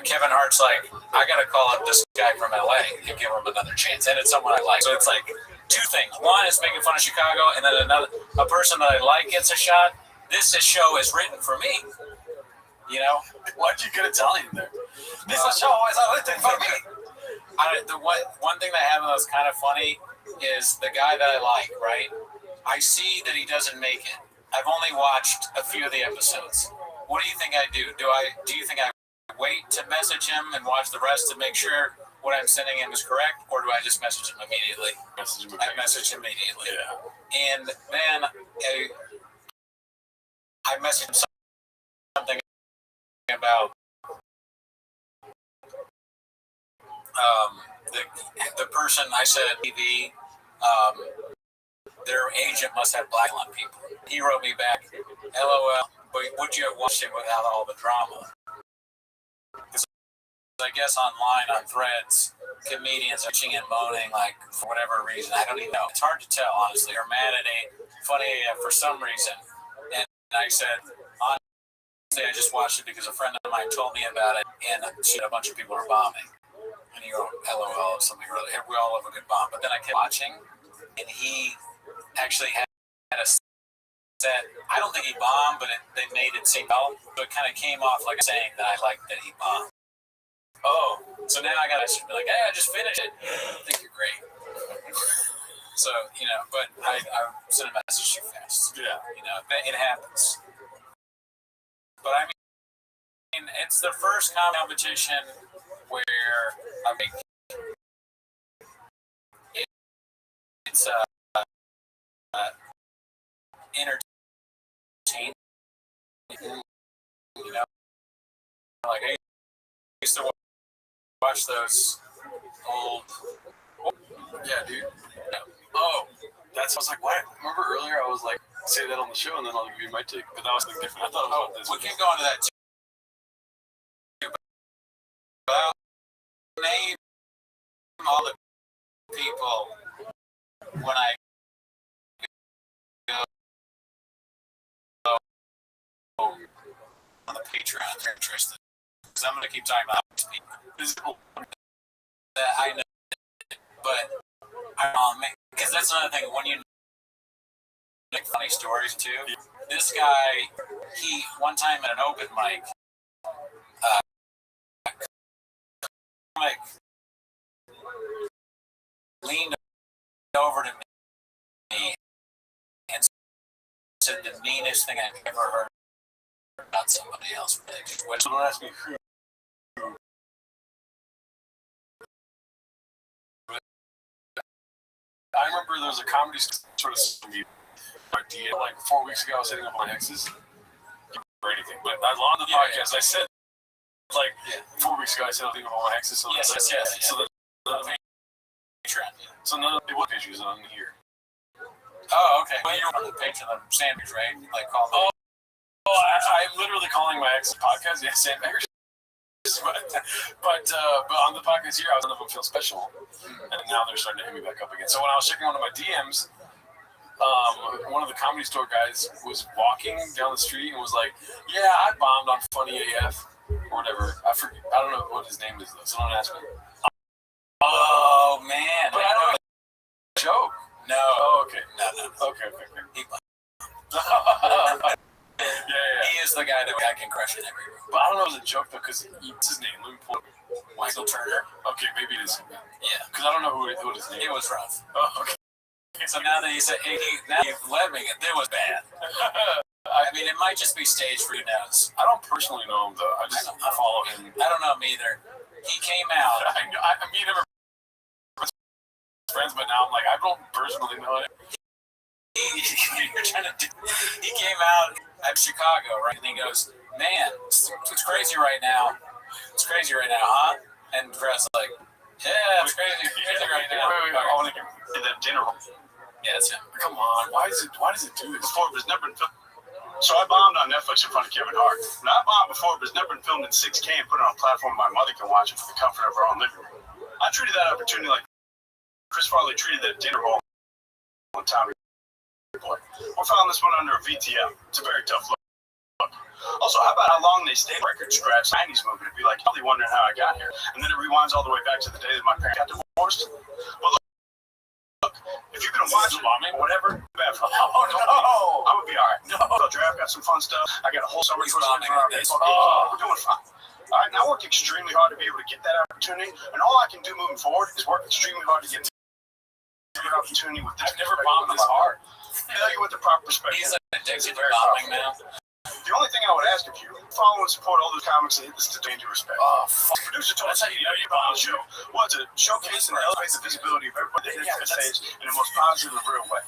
Kevin Hart's like, I gotta call up this guy from LA and give him another chance, and it's someone I like. So it's like two things. One is making fun of Chicago, and then a person that I like gets a shot. This show is written for me. You know, Why'd you get Italian there? this show is written for me. One thing that happened that was kind of funny is the guy that I like, right? I see that he doesn't make it. I've only watched a few of the episodes. What do you think I do? Do you think I wait to message him and watch the rest to make sure what I'm sending him is correct, or do I just message him immediately? I message him immediately. Yeah. And then I messaged him something about the person. I said TV. Their agent must have black on people. He wrote me back, LOL, but would you have watched it without all the drama? Because I guess online on Threads, comedians are bitching and moaning, like, for whatever reason. I don't even know. It's hard to tell, honestly. They're mad at funny for some reason. And I said, honestly, I just watched it because a friend of mine told me about it, and a bunch of people are bombing. And you go, LOL, something really, we all have a good bomb. But then I kept watching, and he actually had a set. I don't think he bombed, but they made it seem well. So it kind of came off like saying that I liked that he bombed. Oh, so now I got to be like, hey, I just finished it. I think you're great. So, you know, but I sent a message too fast. Yeah. You know, it happens. But I mean, it's the first competition where I think it's entertaining. You know, like I used to watch those old. Yeah, dude. Oh, I was like, what? Remember earlier I was like, say that on the show and then I'll give you my take. But that was something different. I thought it was about this. We can go into that too. But I'll name all the people when I go. on the Patreon if you're interested. Because I'm going to keep talking about people that I know. But, because that's another thing. When you make funny stories, too. This guy, one time at an open mic, leaned over to me and said the meanest thing I've ever heard about somebody else. Which don't ask me who. I remember there was a comedy sort of idea like 4 weeks ago. I was hitting up on exes or anything, but on the podcast I said 4 weeks ago I said I'll think of all my exes. So yes. So none of the issues on here. Oh, okay. Well, you're on the Patreon sandwich, right? Like call. I'm literally calling my ex podcast. Yeah, sandbaggers. But on the podcast here, I was none of them feel special, and now they're starting to hit me back up again. So when I was checking one of my DMs, one of the Comedy Store guys was walking down the street and was like, "Yeah, I bombed on Funny AF or whatever. I forget. I don't know what his name is though. So don't ask me." Oh man! But I don't know. Joke? No. Oh, okay. No. Okay. Yeah. He is the guy that I can crush in every room. But I don't know if it was a joke though, because what's his name? Let me pull it. Michael Turner. Okay, maybe it is. Yeah. Because I don't know who his name. It was rough. Oh, okay. So now that he said, now you've let me, it was bad. I mean, it might just be staged for who knows. I don't personally know him though. I follow him. I don't know him either. He came out. I mean, never friends, but now I'm like, I don't personally know him. He came out at Chicago, right? And he goes, "Man, it's crazy right now. It's crazy right now, huh?" And Fred's like, "Yeah, it's crazy right now." Wait, I want to get that dinner. Yeah, that's him. Come on, why does it do this? Before it was never been filmed. So I bombed on Netflix in front of Kevin Hart. Now I bombed before it was never been filmed in 6K and put it on a platform my mother can watch it for the comfort of her own living room. I treated that opportunity like Chris Farley treated that dinner roll on Tommy Boy. We're filing this one under a VTM. It's a very tough look. Also, how about how long they stayed record scratch 90s movie to be like, probably wondering how I got here. And then it rewinds all the way back to the day that my parents got divorced. But look, if you're going to watch it, whatever, bad for I'm going to be all right. No. The draft got some fun stuff. I got a whole summer for we're doing fine. All right, now I worked extremely hard to be able to get that opportunity. And all I can do moving forward is work extremely hard to get that opportunity with this. I've never bombed this hard. Tell you with the proper perspective. He's addicted to bombing now. The only thing I would ask of you, follow and support all those comics that hit this to danger respect. Oh, fuck. The producer told us how you know you're on the show was to showcase and elevate the visibility of everybody that hits that stage in the most positive and real way.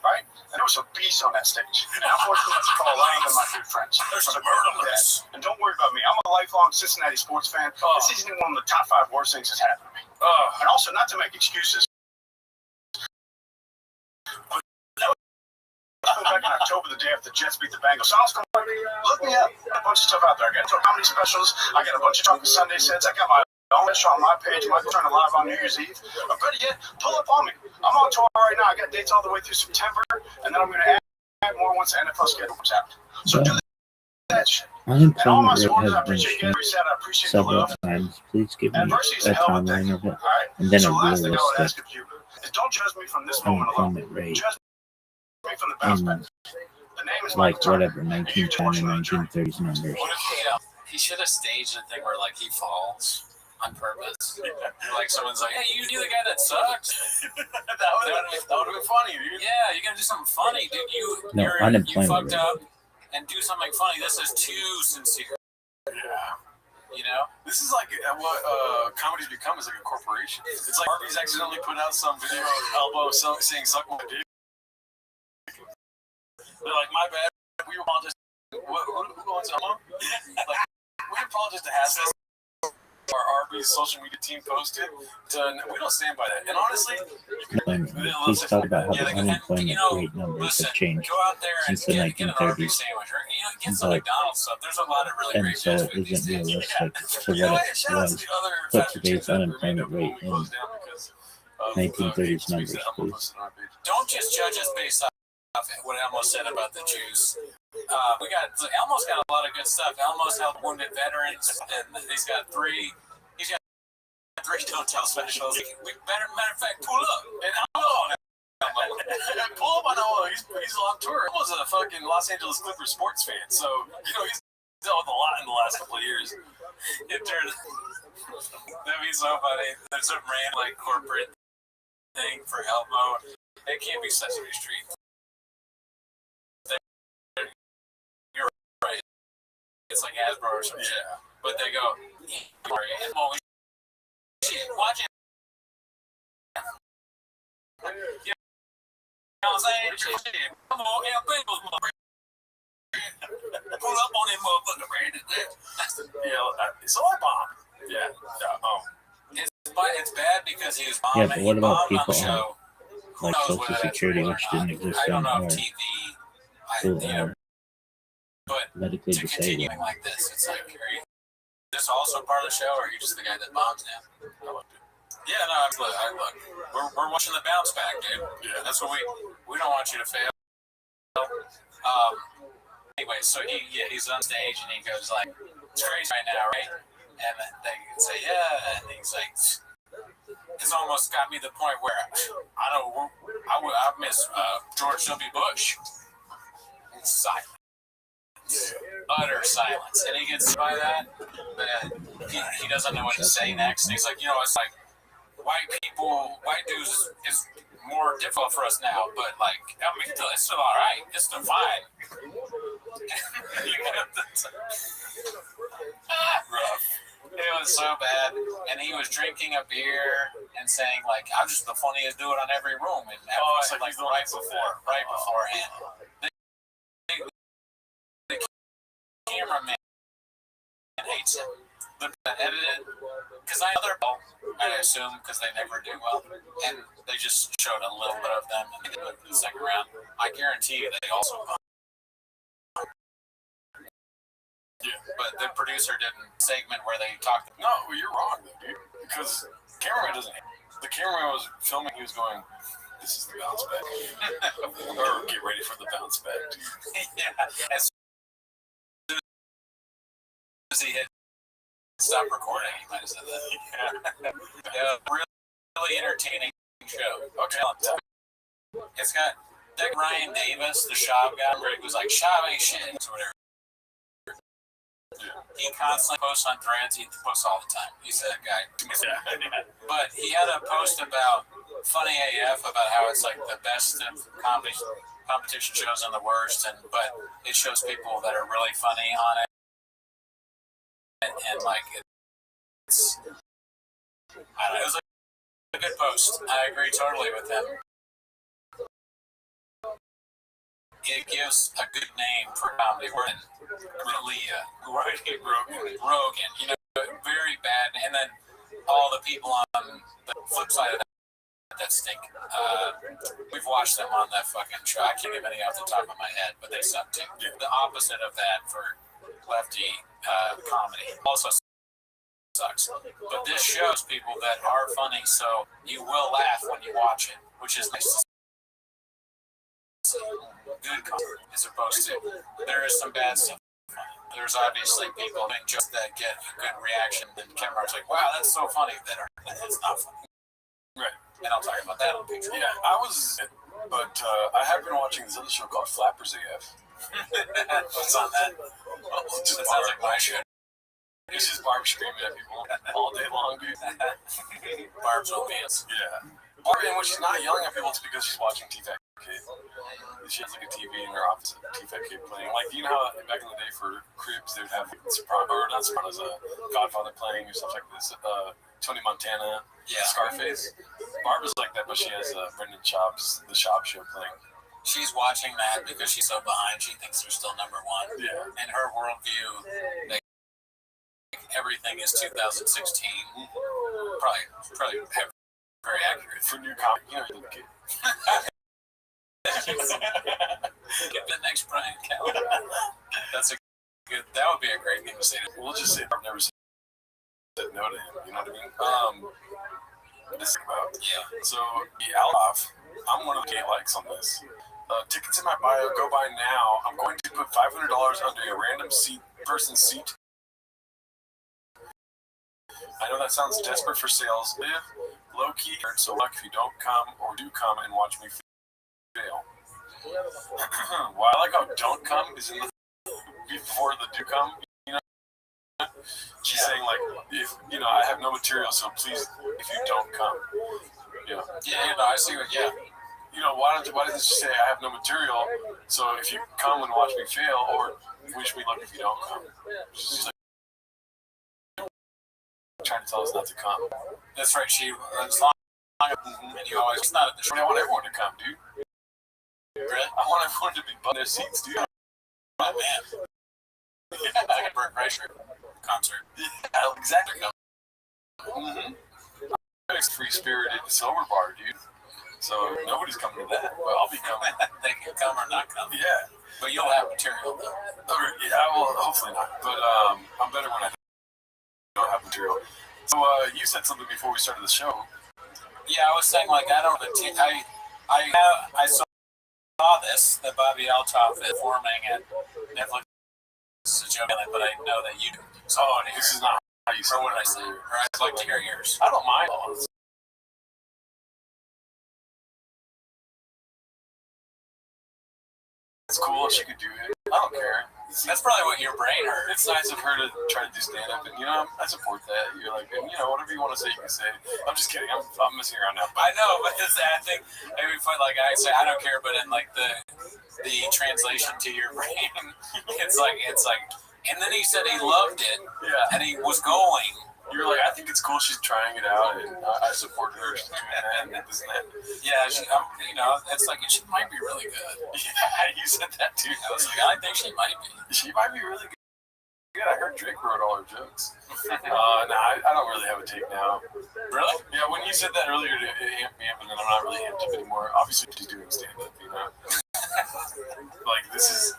Right? And there was some beasts on that stage. And I'm fortunate to call a lot of them my good friends. There's some murderers. And don't worry about me. I'm a lifelong Cincinnati sports fan. This isn't even one of the top 5 worst things that's happened to me. And also, not to make excuses, back in October, the day after the Jets beat the Bengals. So I was going, look me up. I got a bunch of stuff out there. I got comedy specials. I got a bunch of Talking Sunday sets. I got my own show on my page. Michael Turner live on New Year's Eve. Or better yet, pull up on me. I'm on tour right now. I got dates all the way through September, and then I'm going to add more once the NFL schedule comes out. So do that shit. Unemployment rate has been shown several times. Please give me a timeline of it, and then a realistic unemployment rate in like whatever 1920s, 1930s numbers. What if he should have staged a thing where like he falls on purpose? Like someone's like, "Hey, you do the guy that sucks." that would have been funny, dude. Yeah, you gotta do something funny, dude. You fucked up and do something funny. This is too sincere. Yeah. You know, this is like what comedy's become is like a corporation. It's like Harvey's accidentally put out some video of Elbow saying "suck my dick." They're like, "My bad. We apologize." Who owns Elmo? Like, we apologize to have this. Our Arby's social media team posted. We don't stand by that. And honestly, please talk about how the unemployment rate numbers have changed since the 1930s. And so it isn't realistic to what it was. Put today's unemployment rate in 1930s numbers, please. Don't just judge us based off what I almost said about the Jews. We got Elmo's got a lot of good stuff. Elmo's helped wounded veterans, and he's got three. He's got 3 don't tell specials. Matter of fact, pull up and Elmo. Pull up on Elmo. He's on tour. Elmo's a fucking Los Angeles Clippers sports fan, so he's dealt with a lot in the last couple of years. It turned. That'd be so funny. There's a random corporate thing for Elmo. It can't be Sesame Street. You're right. It's like Hasbro or something. Yeah. But they go, Elmo, watch it. You know what I'm saying? Come on, pull up on him, motherfucker, man. So I bomb. Yeah. It's bad because he was bombing. Yeah, but what about people on like Social Security, which didn't exist I don't know anymore? TV. But Medically to continue disabled. like this, it's like, are you this also part of the show, or are you just the guy that bombs now? Yeah, no, I look. We're watching the bounce back, dude. Yeah, that's what we don't want you to fail. Anyway, so he's on stage and he goes like, it's crazy right now, right? And they say, yeah, and he's like, it's almost got me to the point where I miss George W. Bush. Silence. Utter silence. And he gets by that, but he doesn't know what to say next. And he's like, it's like white dudes is more difficult for us now, but it's still all right. It's still fine. Rough. It was so bad, and he was drinking a beer and saying I'm just the funniest dude on every room, and it's like right beforehand. The cameraman hates him. The edited, because I assume because they never do well, and they just showed a little bit of them and they did it in the second round. I guarantee you they also. Yeah. But the producer did a segment where they talked. No, you're wrong, though, dude. Because the cameraman doesn't. The cameraman was filming. He was going, "This is the bounce back," or "Get ready for the bounce back." Yeah. As soon as he hit stop recording, he might have said that. Yeah. Really entertaining show. Okay. It's got Ryan Davis, the shop guy, where he was like, "Shop ain't shit," or whatever. He constantly posts on Threads. He posts all the time. He's that guy. But he had a post about Funny AF, about how it's like the best of competition shows and the worst, but it shows people that are really funny on it, and it's I don't know. It was a good post. I agree totally with him. It gives a good name for comedy. We're in Rogan, very bad. And then all the people on the flip side of that stink. We've watched them on that fucking show. I can't give any off the top of my head, but they suck too. The opposite of that for lefty comedy also sucks. But this shows people that are funny, so you will laugh when you watch it, which is nice to see. Good comedy as opposed to there is some bad stuff. There's obviously people just that get a good reaction, and camera's like, "Wow, that's so funny." That it's not funny, right? And I'll talk about that on picture. Yeah, I have been watching this other show called Flappers AF. What's on that? That sounds like my show. It's just Barb screaming at people all day long, dude. Barb's romance. Yeah. Barb, and when she's not yelling at people, it's because she's watching T-Fat Kid. She has a TV in her office, T-Fat Kid playing. You know how back in the day for cribs, they would have Sopranos, Godfather playing or stuff like this, Tony Montana, Scarface. Barbara's like that, but she has Brendan Schaub's The Shop Show playing. She's watching that because she's so behind, she thinks they're still number one. Yeah. In her worldview, everything is 2016. Probably very accurate. For new comic, you're the kid. Get the next Brian Callen. That's a good. That would be a great thing to say. We'll just say I've never said no to him. You know what I mean? This is about So the Alaf, I'm one of the gay likes on this. Tickets in my bio. Go buy now. I'm going to put $500 under a random person's seat. I know that sounds desperate for sales. Live low key, so luck if you don't come or do come and watch me fail. Well, I like how "don't come" is in the before the "do come." You know, she's saying like, if I have no material, so please, if you don't come, yeah, I see what, yeah. Why doesn't she say I have no material? So if you come and watch me fail, or wish me luck if you don't come. She's like trying to tell us not to come. That's right. She as long and you always not at the show. I want everyone to come, dude. Really? I want everyone to be button their seats, dude. My man. Yeah, like a Burt Kreischer concert. Yeah, exactly. Mm-hmm. Free spirited sober bar, dude. So nobody's coming to that. Well, I'll be coming. They can come or not come. Yeah. But you'll have material, though. Yeah, well, hopefully not. But I'm better when I don't have material. So you said something before we started the show. Yeah, I was saying, like, I don't... I saw this, that Bobby Altoff is forming at Netflix. This is a joke, but I know that you do. So, this is not how you say it. What did I say? Or I'd like to hear yours. I don't mind. It's cool if she could do it. I don't care. That's probably what your brain heard. It's nice of her to try to do stand-up, and I support that. You're like, whatever you want to say, you can say. I'm just kidding. I'm messing around now. I know, but I think every point, like I say, I don't care, but in like the translation to your brain, it's like, and then he said he loved it, yeah, and he was going. You were like, I think it's cool she's trying it out, and I support her doing that and this and that. Yeah, it's like, she might be really good. Yeah, you said that too. I was like, I think she might be. She might be really good. I heard Drake wrote all her jokes. No, I don't really have a take now. Really? Yeah, when you said that earlier, it amped me up, and then I'm not really amped up anymore. Obviously, she's doing stand-up, Like, this is...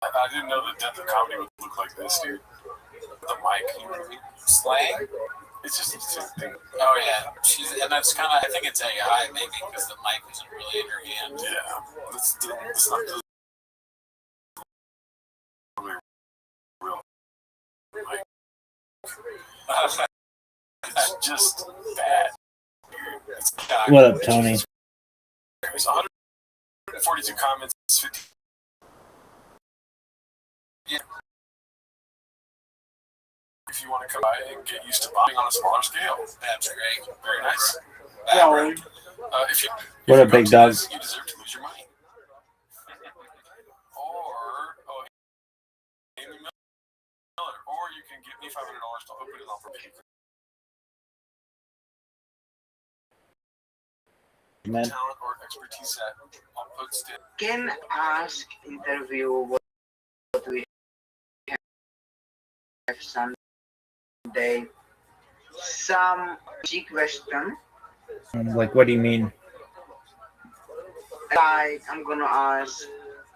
I didn't know the depth of comedy would look like this, dude. The mic, slang? It's just the same thing. Oh, yeah. And that's kind of, I think it's AI, maybe, because the mic isn't really in her hand. Yeah. It's not really real mic. It's just bad. What up, Tony? There's 142 comments, 50. Yeah. If you want to come by and get used to buying on a smaller scale, that's great. Very nice. If what a big dog. You deserve to lose your money. Amy Miller. Or you can give me $500 to open it up for me. Talent or expertise set. I'll put still. Can ask interview what we have someday. Some cheap question. Like, what do you mean? Like, I'm gonna ask,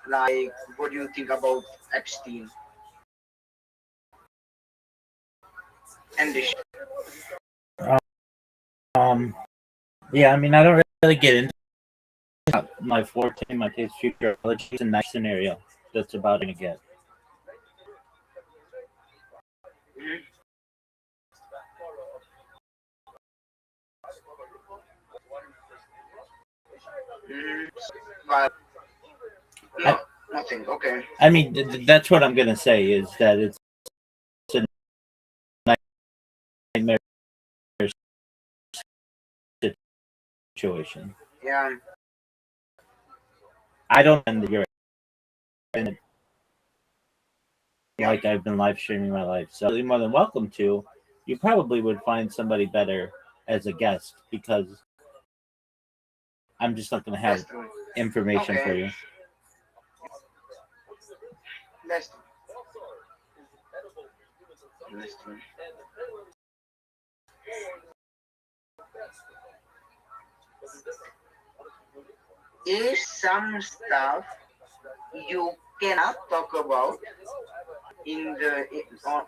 like, what do you think about Epstein? And this. Yeah, I mean, I don't really get into my forte, my taste, future. It's a nice scenario. That's about going to get. But no, nothing. Okay. I mean, that's what I'm going to say is that it's a nightmare situation. Yeah. I don't know that you're in it. Like I've been live streaming my life, so you're more than welcome to. You probably would find somebody better as a guest because I'm just not going to have information for you. That's is some stuff you cannot talk about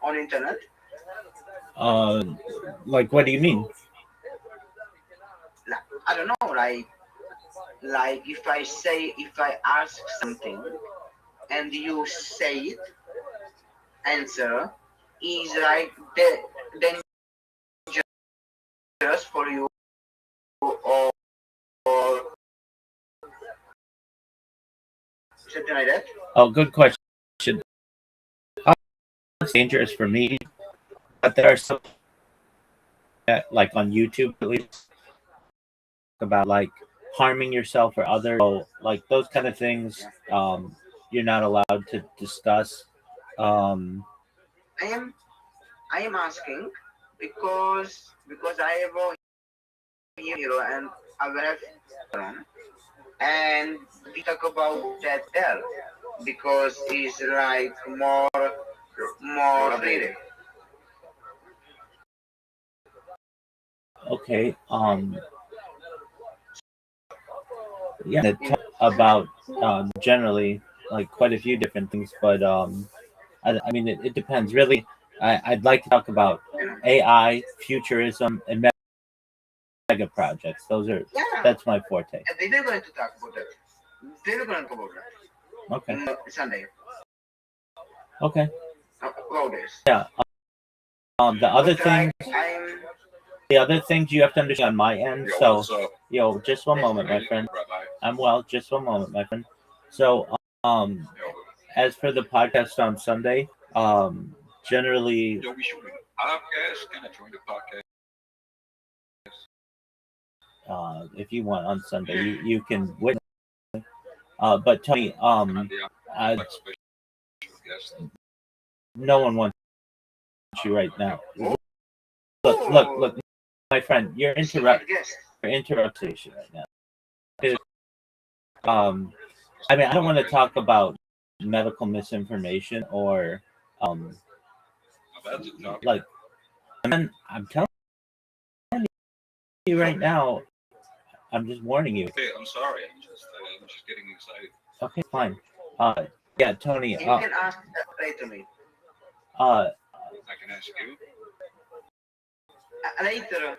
on internet. Like what do you mean? I don't know, like like if I ask something and you say it, answer is like dangerous for you, or something like that? Oh, good question. It's dangerous for me, but there are some that, like on YouTube at least, about like harming yourself or others. So, like those kind of things, you're not allowed to discuss. Um, I am asking because I have a hero and I have and we talk about that there because it's like more reading. okay. Yeah, about generally like quite a few different things, but I mean it depends really. I'd like to talk about AI, futurism, and mega projects. That's my forte. And they're going to talk about that. They're going to talk about that. Okay. Sunday. Okay. About this. Yeah. The other things you have to understand on my end. So, just one moment, my friend. I'm well. Just one moment, my friend. So, as for the podcast on Sunday, generally, if you want on Sunday, you can witness. But Tony, no one wants you right now. Look, my friend, you're interrupting right now. I mean, I don't want to talk about medical misinformation or like. I'm telling you right now. I'm just warning you. Okay, I'm sorry. I'm just getting excited. Okay, fine. Yeah, Tony. You can ask later me. I can ask you. Later.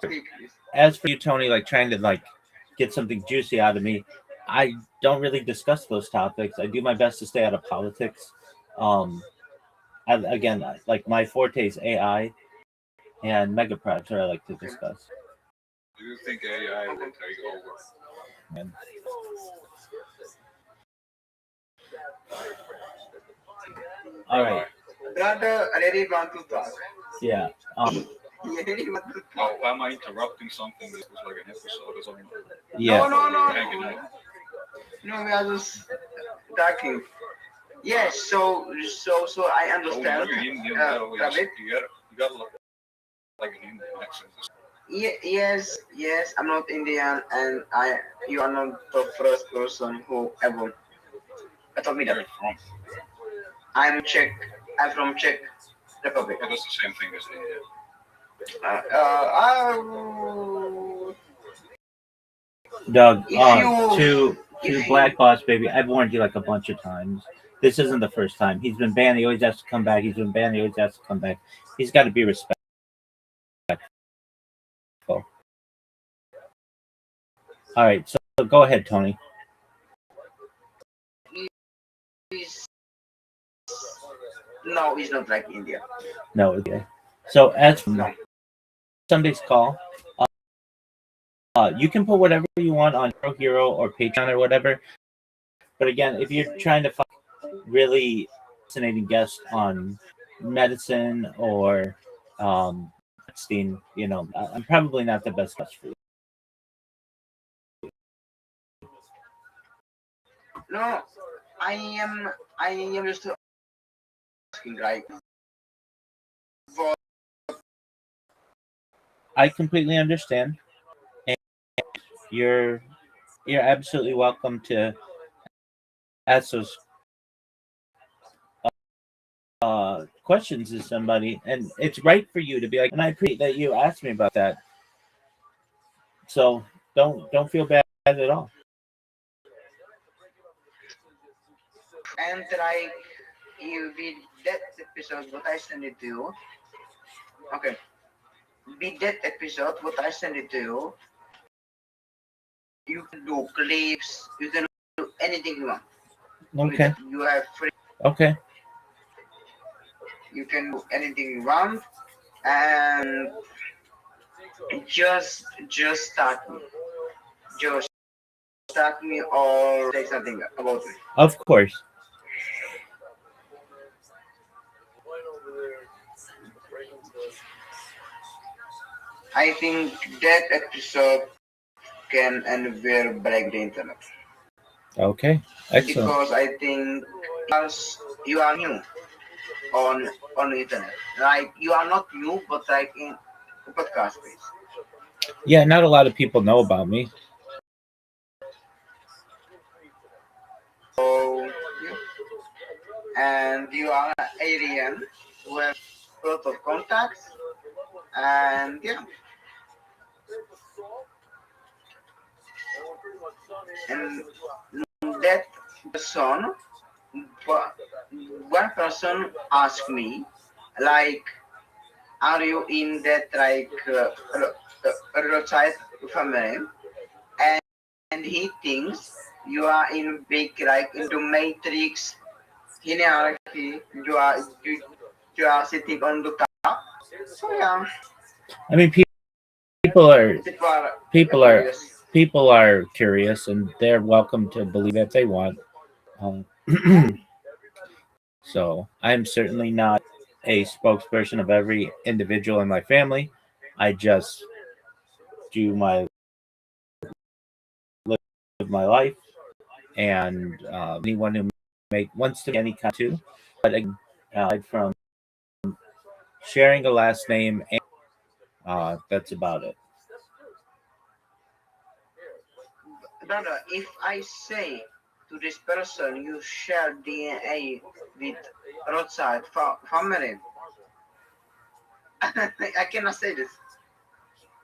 Okay. As for you, Tony, like trying to like get something juicy out of me, I don't really discuss those topics. I do my best to stay out of politics. Again, like my forte is AI and mega projects I like to discuss. Do you think AI will take over? And, all right. Brother, I really want to talk. Yeah. You really want to Oh, talk. am I interrupting something? This was like an episode or something. Yeah. No. Hanging out. No, we are just talking. Yes, so I Oh, understand. you're Indian. Rabbi. You gotta look like an Indian accent. Yes, I'm not Indian, and you are not the first person who ever told me that. Where from? I'm Czech. I'm from Czech Republic. Oh, that's the same thing as India. Doug, If to you- Black Boss Baby, I've warned you like a bunch of times. This isn't the first time. He's been banned. He always has to come back. He's been banned. He always has to come back. He's got to be respectful. All right, so go ahead, Tony. No, it's not like India. No, okay. So as for No. Sunday's call, you can put whatever you want on Hero or Patreon or whatever. But again, if you're trying to find really fascinating guests on medicine or Epstein, I'm probably not the best guest for you. No, I am just asking like for I completely understand, and you're absolutely welcome to ask those questions to somebody, and it's right for you to be like. And I appreciate that you asked me about that. So don't feel bad at all. and like you with that episode what I send it to you. Okay. With that episode what I send it to you, You can do clips. You can do anything you want. Okay. You have free. Okay. You can do anything you want, and just start me. Just start me or say something about me. Of course. I think that episode can anywhere break the internet. Okay. Excellent. Because I think you are new on the internet. Like you are not new, but like in podcast space. Yeah, not a lot of people know about me. So and you are an alien who have a lot of contacts, and yeah, and that person, one person asked me, like, are you in that like Rothschild family? And he thinks you are in big like into matrix hierarchy. You are sitting on the top. So yeah, I mean, people are people are curious. people are curious, and they're welcome to believe if they want. Um, so I'm certainly not a spokesperson of every individual in my family. I just do live my life, and anyone who wants to make any kind too. But again, aside from sharing a last name, and, that's about it. Brother, if I say to this person you share DNA with Rothschild family, I cannot say this.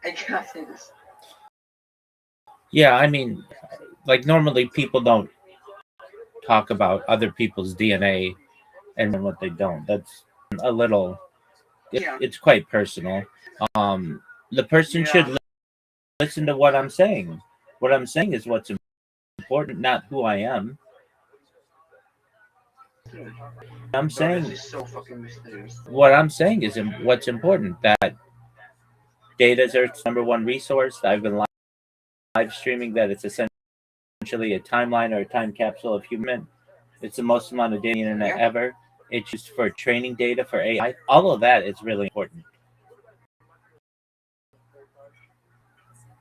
I cannot say this. Yeah, I mean, like normally people don't talk about other people's DNA and what they don't. That's a little. Yeah. It's quite personal. The person should listen to what I'm saying. What I'm saying is what's important, not who I am. I'm saying This is so fucking mysterious. what I'm saying is what's important. That data is Earth's number one resource. I've been live streaming that it's essentially a timeline or a time capsule of human. It's the most amount of data on the internet ever. It's used for training data for AI. All of that is really important.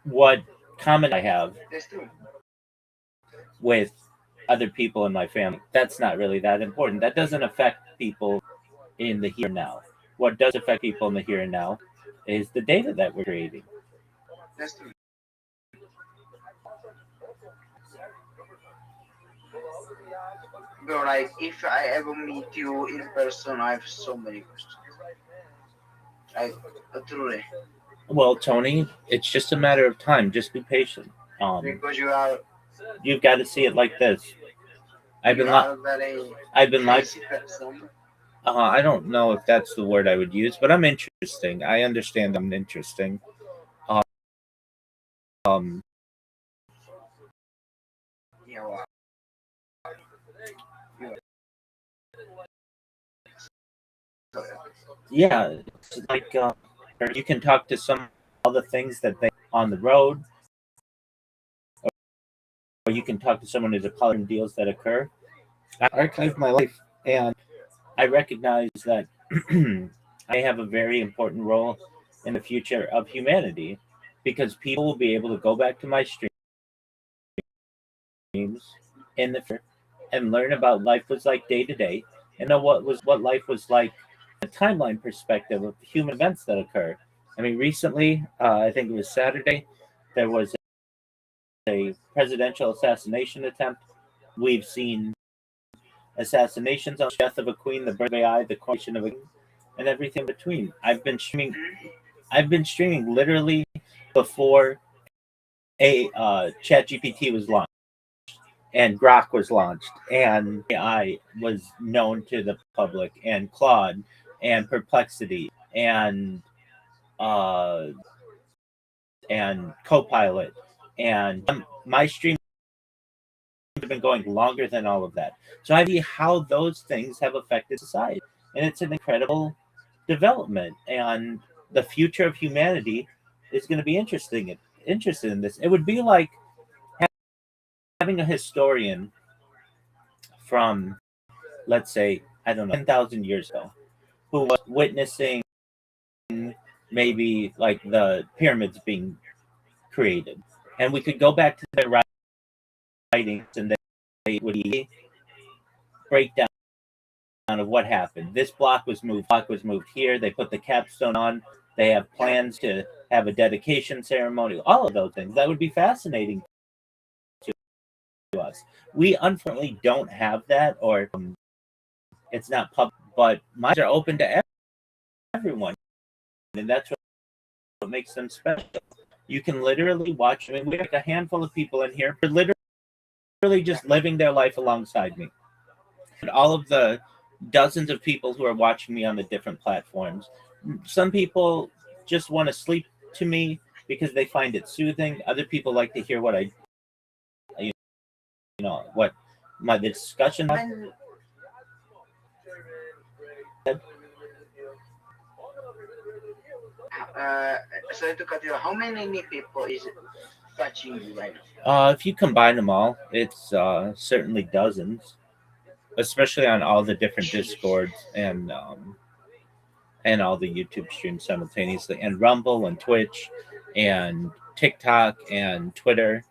What comment I have with other people in my family, that's not really that important. That doesn't affect people in the here and now. What does affect people in the here and now is the data that we're creating. That's true. Bro, like if I ever meet you in person, I have so many questions. Like truly. Well, Tony, it's just a matter of time. Just be patient. Because you've got to see it like this. I've been live. I don't know if that's the word I would use, but I'm interesting. I understand I'm interesting. Yeah, it's like you can talk to some all the things that they on the road, or you can talk to someone who's a color in deals that occur. I archive my life, and I recognize that I have a very important role in the future of humanity, because people will be able to go back to my streams in the future and learn about life was like day to day, and know what life was like from a timeline perspective of human events that occur. I mean, recently, I think it was Saturday, there was a presidential assassination attempt. We've seen assassinations on the death of a queen, the birth of AI, the coronation of a king, and everything between. I've been streaming literally before a ChatGPT was launched and Grok was launched and AI was known to the public, and Claude and Perplexity and Copilot and my streams have been going longer than all of that. So I see how those things have affected society, and it's an incredible development. And the future of humanity is going to be interested in this. It would be like having a historian from, let's say, I don't know, 10,000 years ago, who was witnessing maybe like the pyramids being created, and we could go back to their writings, and they would break down of what happened. This block was moved here. They put the capstone on. They have plans to have a dedication ceremony. All of those things that would be fascinating to us. We unfortunately don't have that, or it's not public. But minds are open to everyone, and that's what makes them special. You can literally watch. I mean, we have a handful of people in here who are literally just living their life alongside me. And all of the dozens of people who are watching me on the different platforms. Some people just want to sleep to me because they find it soothing. Other people like to hear what what my discussion. Sorry to cut you. How many people is watching you right now? If you combine them all, it's certainly dozens, especially on all the different Discords and all the YouTube streams simultaneously, and Rumble and Twitch and TikTok and Twitter.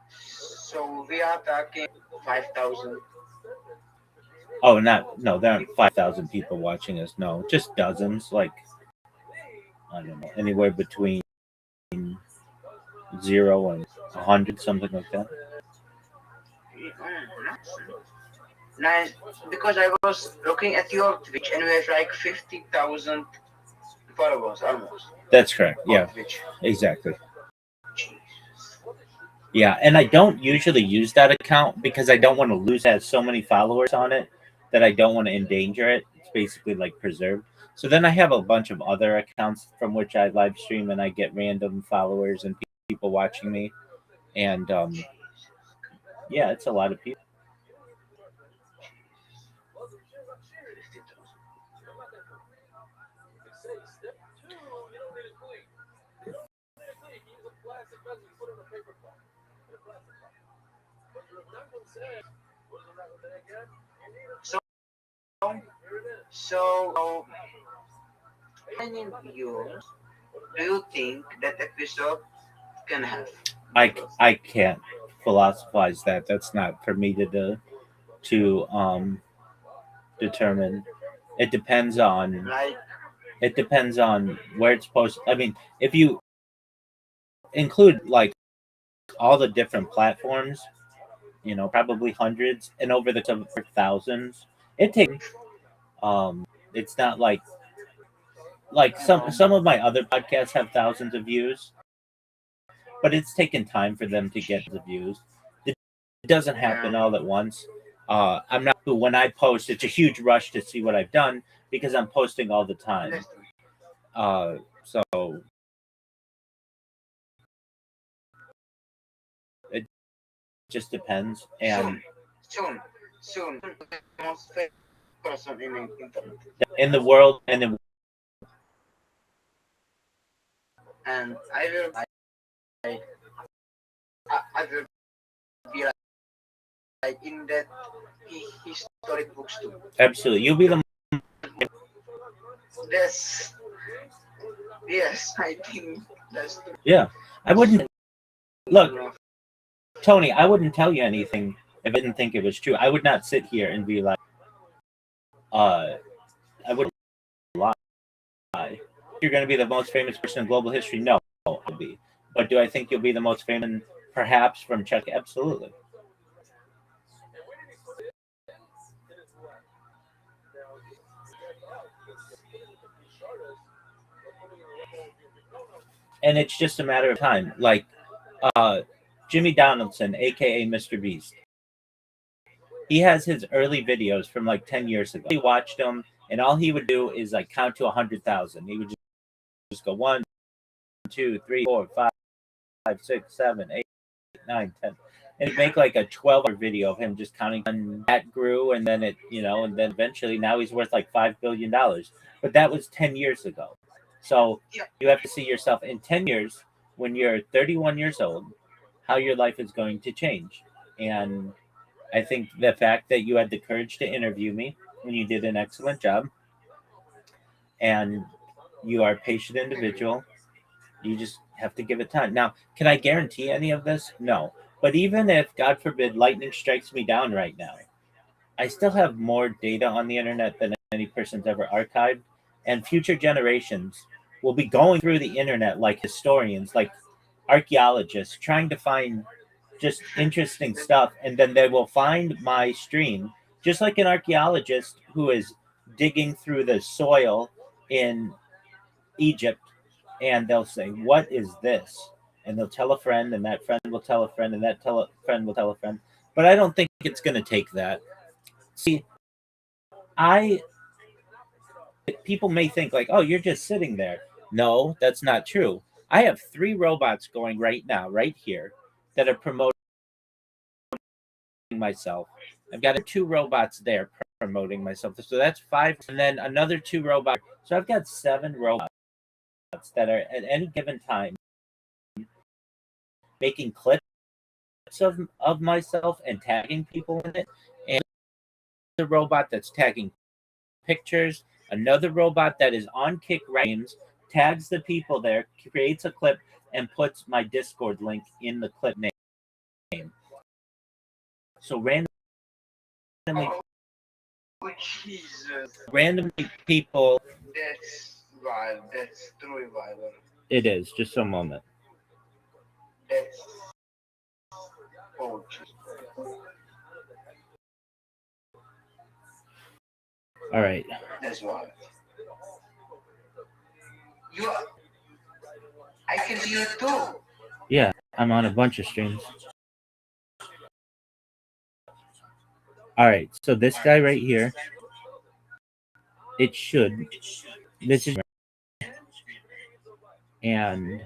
So we are talking 5,000. Oh, no, there aren't 5,000 people watching us. No, just dozens. Like, I don't know, anywhere between 0 and 100, something like that. Nice, because I was looking at your Twitch and we have like 50,000 followers almost. That's correct. Yeah, Twitch. Exactly. Yeah, and I don't usually use that account because I don't want to lose. It has so many followers on it that I don't want to endanger it. It's basically like preserved. So then I have a bunch of other accounts from which I live stream, and I get random followers and people watching me. And yeah, it's a lot of people. So, how many views do you think that episode can have? I can't philosophize that. That's not for me to determine. It depends on where it's posted. I mean, if you include like all the different platforms, probably hundreds, and over the thousands. It takes. It's not like some of my other podcasts have thousands of views, but it's taken time for them to get the views. It doesn't happen all at once. I'm not. When I post, it's a huge rush to see what I've done because I'm posting all the time. So it just depends. And soon, most famous person in the internet. In the world, and I will be like in that historic books too. Absolutely, you'll be the. Yes, I think that's true. Yeah, I wouldn't look, Tony. I wouldn't tell you anything if I didn't think it was true. I would not sit here and be like, I wouldn't lie. You're going to be the most famous person in global history. No, I'll be. But do I think you'll be the most famous, perhaps from Czech? Absolutely. And it's just a matter of time. Like Jimmy Donaldson, aka Mr. Beast. He has his early videos from like 10 years ago. He watched them, and all he would do is like count to 100,000. He would just go 1, 2, 3, 4, 5, 6, 7, 8, 9, 10. And he'd make like a 12-hour video of him just counting. And that grew, and then and then eventually now he's worth like $5 billion. But that was 10 years ago. So you have to see yourself in 10 years when you're 31 years old, how your life is going to change. And I think the fact that you had the courage to interview me and you did an excellent job, and you are a patient individual, you just have to give it time. Now, can I guarantee any of this? No. But even if, God forbid, lightning strikes me down right now, I still have more data on the internet than any person's ever archived. And future generations will be going through the internet like historians, like archaeologists, trying to find just interesting stuff. And then they will find my stream, just like an archaeologist who is digging through the soil in Egypt, and they'll say, "What is this?" And they'll tell a friend, and that friend will tell a friend, and that friend will tell a friend. But I don't think it's going to take that. See, people may think like, "Oh, you're just sitting there." No, that's not true. I have 3 robots going right now, right here, that are promoting myself. I've got 2 robots there promoting myself. So that's 5, and then another 2 robots. So I've got 7 robots that are at any given time making clips of myself and tagging people in it. And the robot that's tagging pictures, another robot that is on Kick Games, tags the people there, creates a clip, and puts my Discord link in the clip name. So randomly people. That's wild. That's truly wild. It is. Just a moment. That's all right. That's wild. I can see you too. Yeah, I'm on a bunch of streams. All right, so this guy right here, this is, and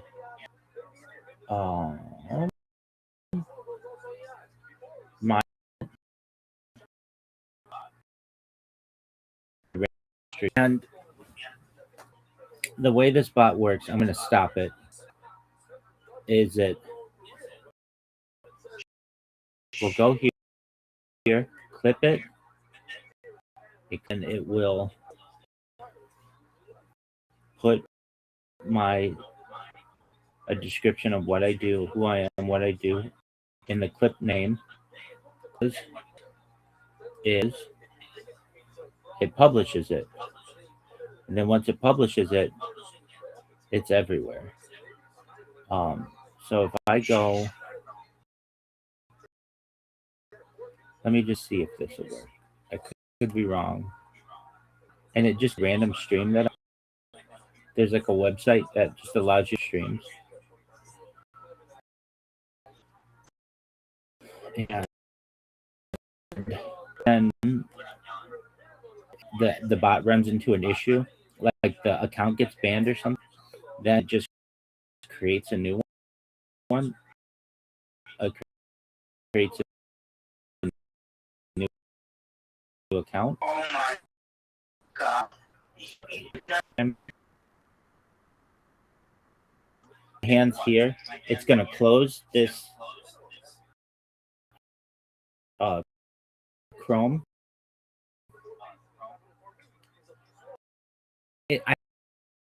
my and the way this bot works, I'm going to stop it, is it will go here, clip it, and it will put a description of what I do, who I am, what I do in the clip name. Is it publishes it, and then once it publishes it, it's everywhere. So if I go, let me just see if this will work. I could be wrong. And it just random stream that. There's like a website that just allows you streams. And the bot runs into an issue, like the account gets banned or something, then it just creates a new one. Creates a new account. Oh my God. Hands here. It's going to close this Chrome.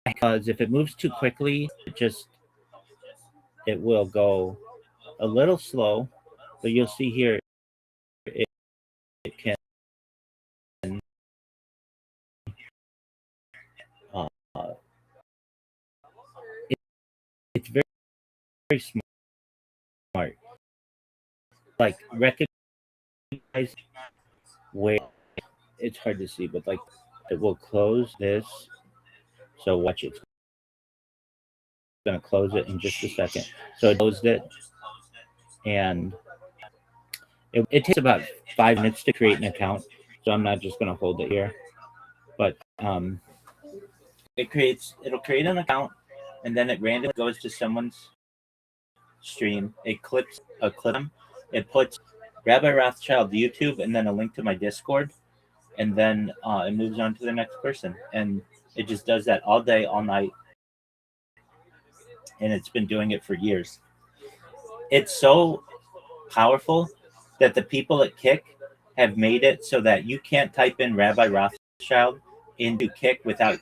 Because if it moves too quickly, it will go a little slow, but you'll see here it can it's very, very smart. Like recognize where it's hard to see, but like it will close this. So watch it. It's going to close it in just a second. So it closed it, and it takes about 5 minutes to create an account. So I'm not just going to hold it here, but it'll create an account, and then it randomly goes to someone's stream. It clips a clip. It puts Rabbi Rothschild YouTube and then a link to my Discord, and then it moves on to the next person, and it just does that all day, all night, and it's been doing it for years. It's so powerful that the people at Kick have made it so that you can't type in Rabbi Rothschild into Kick without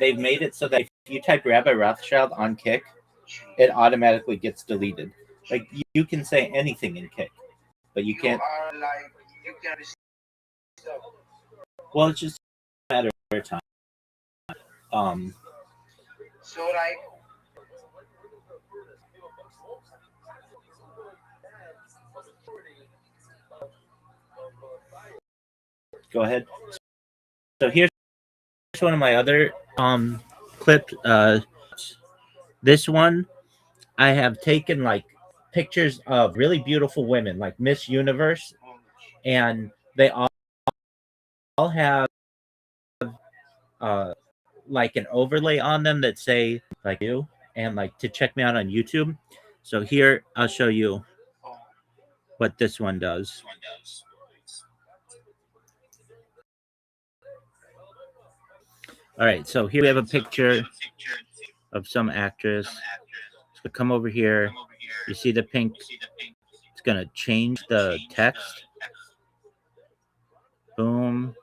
they've made it so that if you type Rabbi Rothschild on Kick, it automatically gets deleted. Like you can say anything in Kick, but you can't. Well, it's just a matter of time. So like, go ahead. So here's one of my other clips. This one, I have taken like pictures of really beautiful women, like Miss Universe, and they all have like an overlay on them that say like you, and like to check me out on YouTube. So here I'll show you what this one does. All right, so here we have a picture of some actress. So come over here. You see the pink? It's gonna change the text. Boom.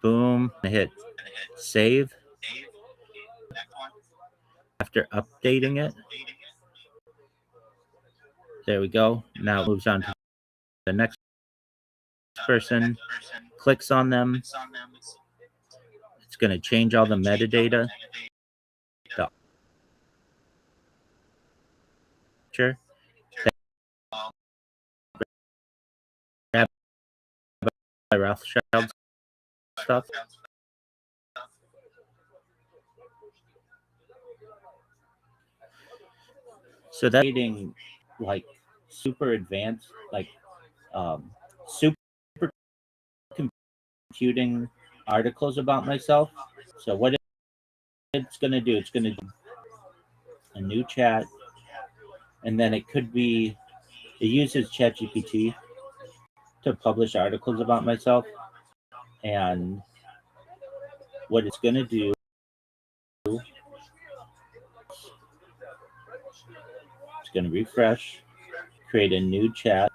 Boom. I hit save. After updating it, there we go. Now it moves on to the next person. Clicks on them. It's going to change all the metadata. The picture. Rothschild stuff. So that's getting like super advanced, like super computing articles about myself. So what it's going to do, it's going to do a new chat, and then it could be, it uses ChatGPT to publish articles about myself, and what it's going to do, it's going to refresh, create a new chat,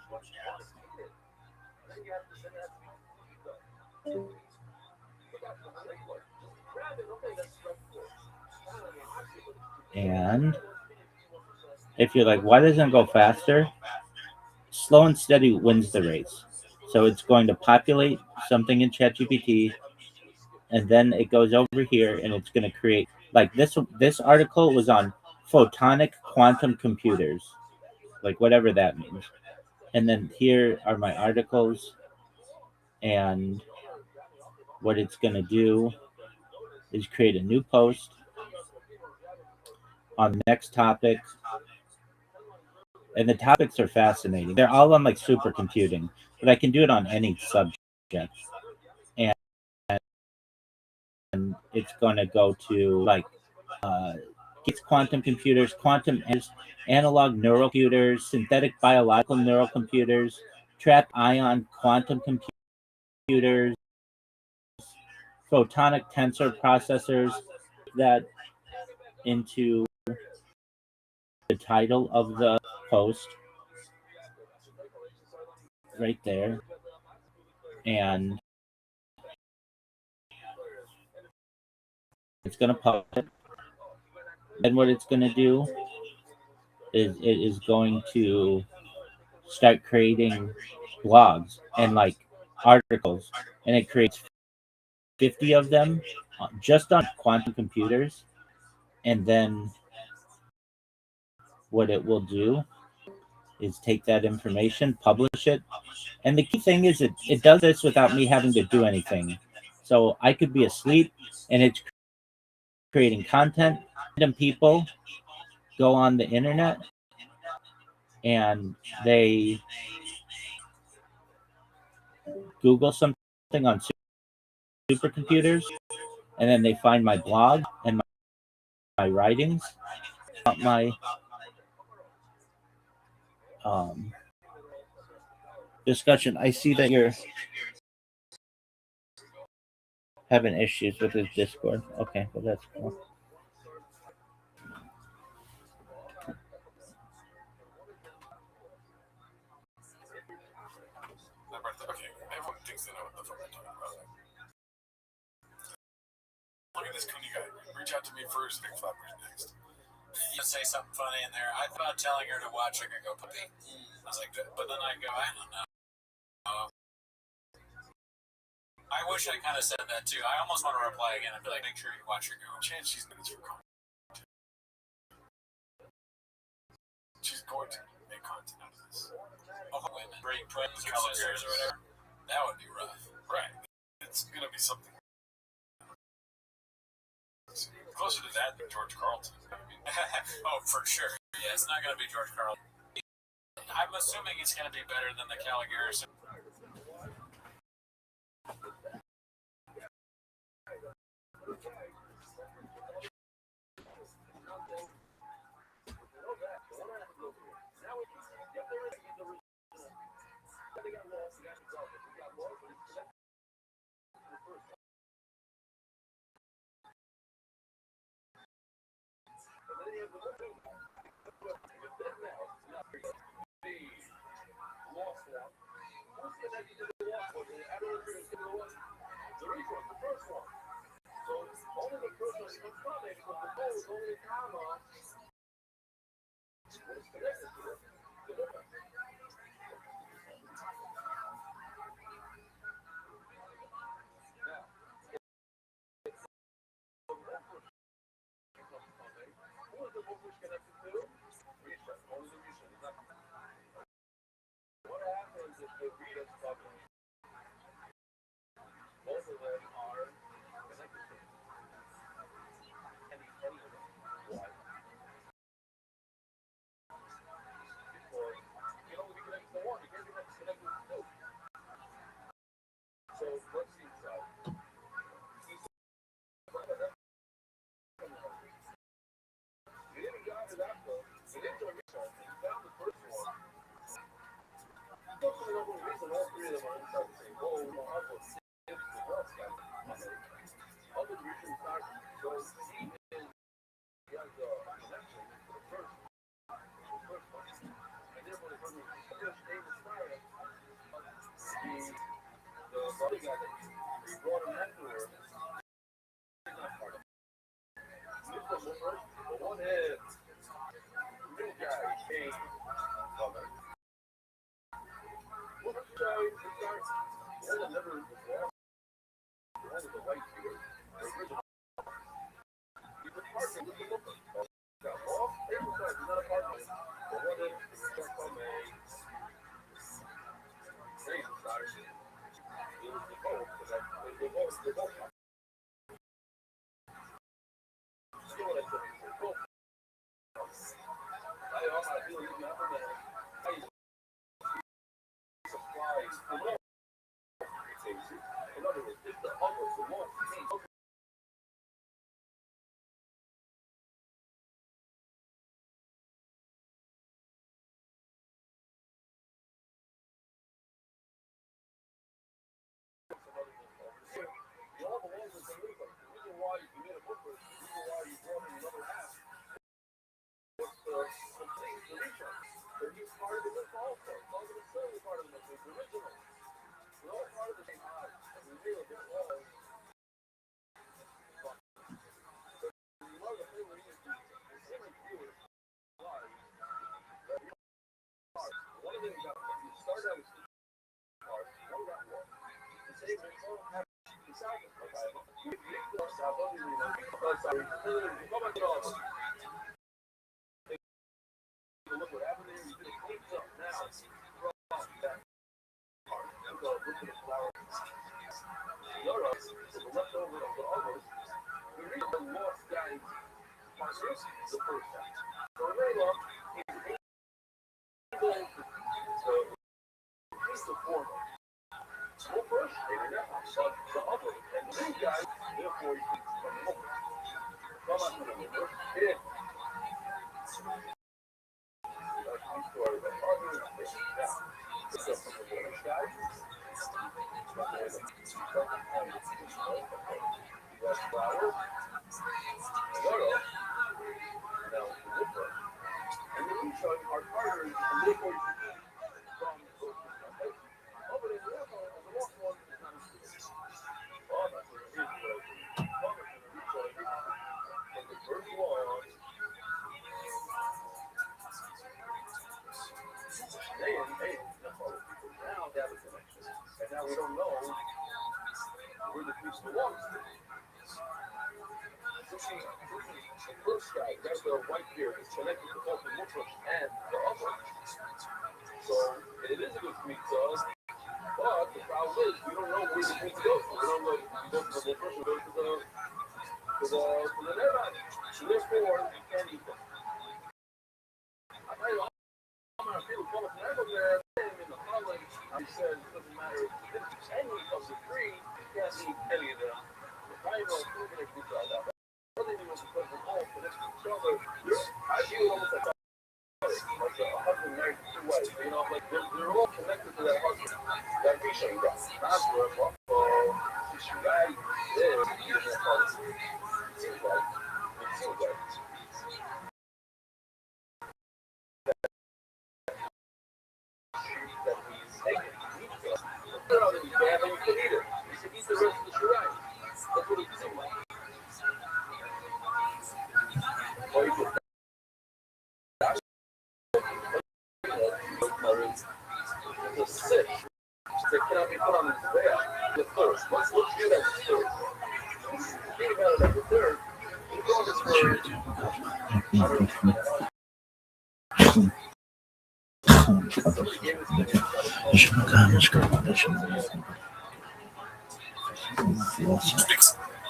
and if you're like, why doesn't it go faster? Slow and steady wins the race. So it's going to populate something in ChatGPT, and then it goes over here and it's going to create, like this article was on photonic quantum computers, like whatever that means. And then here are my articles, and what it's going to do is create a new post on the next topic. And the topics are fascinating. They're all on like supercomputing, but I can do it on any subject. And it's going to go to like quantum computers, quantum analog neural computers, synthetic biological neural computers, trapped ion quantum computers, photonic tensor processors, that into the title of the post right there. And it's going to publish it. Then what it's going to do is it is going to start creating blogs and like articles, and it creates 50 of them just on quantum computers. And then what it will do is take that information, publish it. And the key thing is it does this without me having to do anything. So I could be asleep and it's creating content. Random people go on the internet and they Google something something on supercomputers, and then they find my blog and my writings, my discussion. I see that you're having issues with his Discord. Okay, well that's cool. Okay, everyone thinks they know what the fuck I'm talking about. Look at this Cooney guy. Reach out to me first, Big Flappers next. You say something funny in there. I thought telling her to watch her go puppy. I was like, but then I go, I don't know. I wish I kind of said that too. I almost want to reply again and be like, make sure you watch her go. Chance she's minutes for content. She's going to make content out of this. Oh, women, bring twins or sisters or whatever. That would be rough. Right. It's gonna be something closer to that than George Carlton. I mean, oh, for sure. Yeah, it's not gonna be George Carlton. I'm assuming it's gonna be better than the Caligari.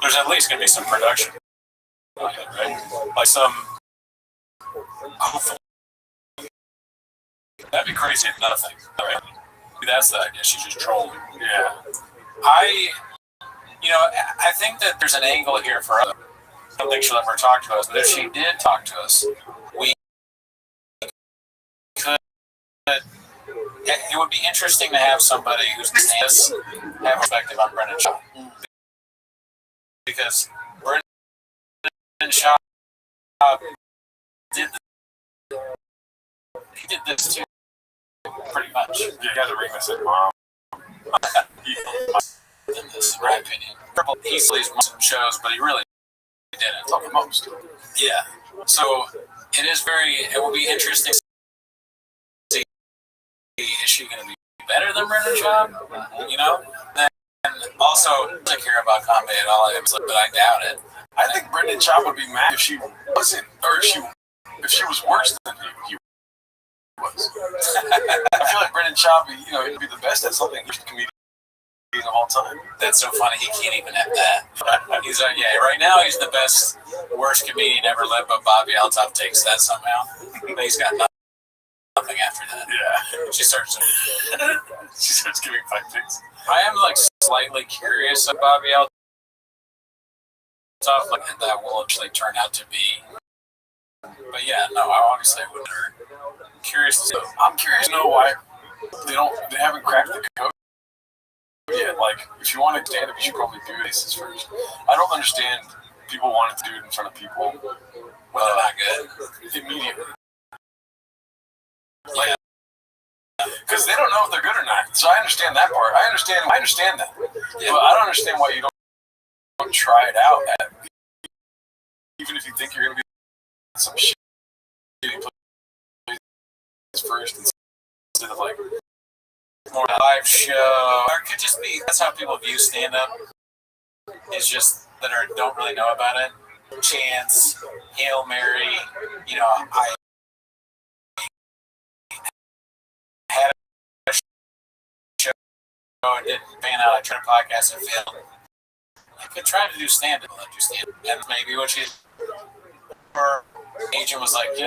There's at least going to be some production, right? Like some. Hopefully, that'd be crazy if nothing. Right? That's the idea. She's just trolling. Yeah. I think that there's an angle here for us. I don't think she'll ever talk to us, but if she did talk to us, we could. It would be interesting to have somebody who's have perspective on Brendan Schaub, because Brendan Schaub did this too, pretty much. You got to ring this in, Mom. In this, in my opinion, he sleeves some shows, but he really didn't talk most. Yeah. So it will be interesting to see, is she going to be better than Brendan Schaub? And also, I care about comedy at all, but I doubt it. I think Brendan Schaub would be mad if she wasn't, or if she was worse than he was. I feel like Brendan Schaub, he'd be the best at something. He's the comedian of all time. That's so funny. He can't even have that. He's right now he's the best, worst comedian ever lived, but Bobby Althoff takes that somehow. But he's got nothing after that. Yeah. She starts giving fight picks. I am slightly curious of Bobby Althoff, and that will actually turn out to be. But yeah, no, I obviously would. Curious to know. I'm curious to know why they haven't cracked the code. Yeah, if you want to stand up, you should probably do this first. I don't understand people wanting to do it in front of people when they're not good. Immediately. Because they don't know if they're good or not. So I understand that part. I understand that. Yeah. But I don't understand why you don't try it out even if you think you're going to be some shitty place first instead of more live show. Or it could just be that's how people view stand-up. It's just that don't really know about it. Chance, Hail Mary, I had a show and didn't pan out. I tried a podcast and failed. I could try to do stand-up, and maybe what her agent was like, you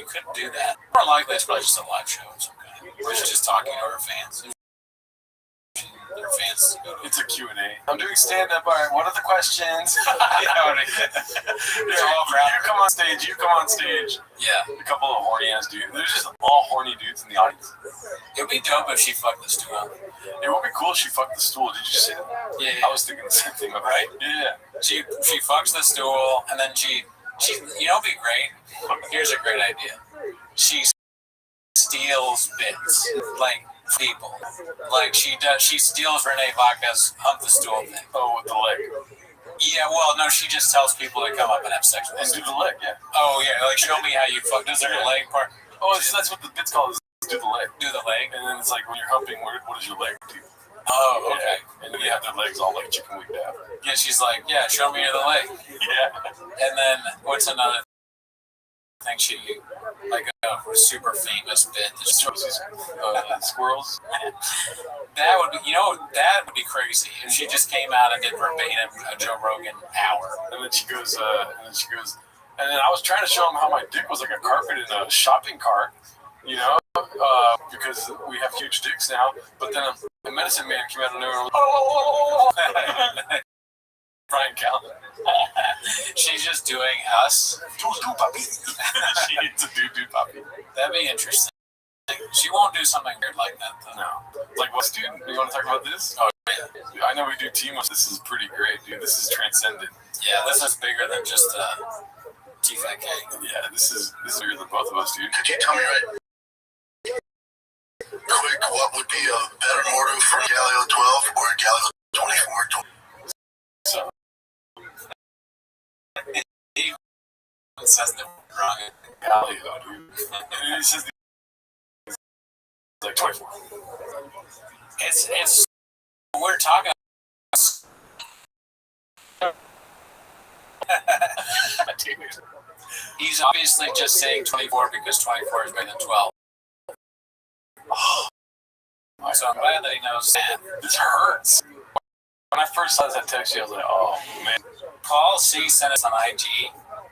couldn't do that. More likely, it's probably just a live show of some kind. Where she's just talking to her fans. Her fans chance to go to. It's a Q&A. I'm doing stand-up. All right, what are the questions? They're all You come on stage. You come on stage. Yeah. A couple of horny-ass dudes. There's just all horny dudes in the audience. It would be dope if she fucked the stool. It would be cool if she fucked the stool. Did you see that? Yeah. I was thinking the same thing. Right? Yeah. She fucks the stool, and then she you know, what'd be great. Here's a great idea. She steals bits, like people, like she steals Renee Vaca's hump the stool thing. Oh, with the leg. Yeah, well, no, she just tells people to come up and have sex with And us. do the leg, yeah. Oh yeah, like show me how you fuck. Does there a leg part? Oh, that's what the bit's called. Is do the leg. Do the leg. And then it's like when you're humping, what does your leg do? Oh, okay. Yeah. And then they have their legs all like chicken winged out. Yeah, she's like, yeah, show me the leg. Yeah. And then what's another thing she like a super famous bit that she Shows these squirrels. that would be, you know, that would be crazy if she just came out and did verbatim a Joe Rogan hour. And then she goes, and then I was trying to show him how my dick was like a carpet in a shopping cart, you know, because we have huge dicks now. But then a medicine man came out of nowhere and was, Brian Callen. She's just doing us. Doo-doo puppy. She needs a doo-doo puppy. That'd be interesting. She won't do something weird like that, though. No. Like, what, dude? You want to talk about this? Oh, yeah. I know we do team. This is pretty great, dude. This is transcendent. Yeah, this is bigger than just TFK. Yeah, this is bigger than both of us, dude. Could you tell me quick what would be a better mortar for Galileo 12 or Galileo 24? So, It says they're wrong. Galileo, dude. And he says it's like 24. It's we're talking. He's obviously just saying 24 because 24 is bigger than 12. So I'm glad that he knows that. This hurts. When I first saw that text, I was like, oh, man. Paul C. sent us on IG,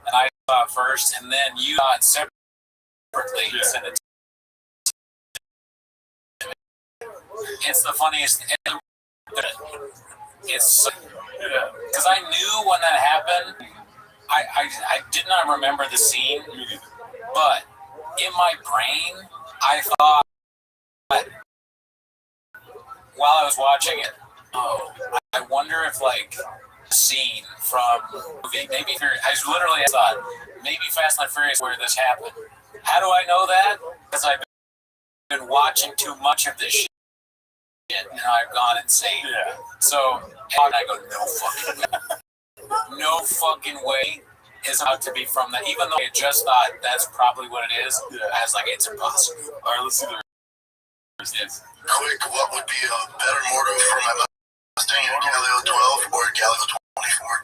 and I saw it first, and then you saw it separately. Yeah. You sent it to me. It's the funniest. It's because I knew when that happened. I did not remember the scene, but in my brain, I thought while I was watching it, oh, I wonder if like a scene from movie, maybe I literally thought maybe Fast and Furious where this happened. How do I know that? Because I've been watching too much of this shit and I've gone insane. Yeah. So and I go, no fucking way. No fucking way is out to be from that. Even though I just thought that's probably what it is, Yeah. I was like, it's impossible. All right, let's see the Yes. Quick, what would be a better mortar for my Mustang, Galileo 12 or Galileo 24?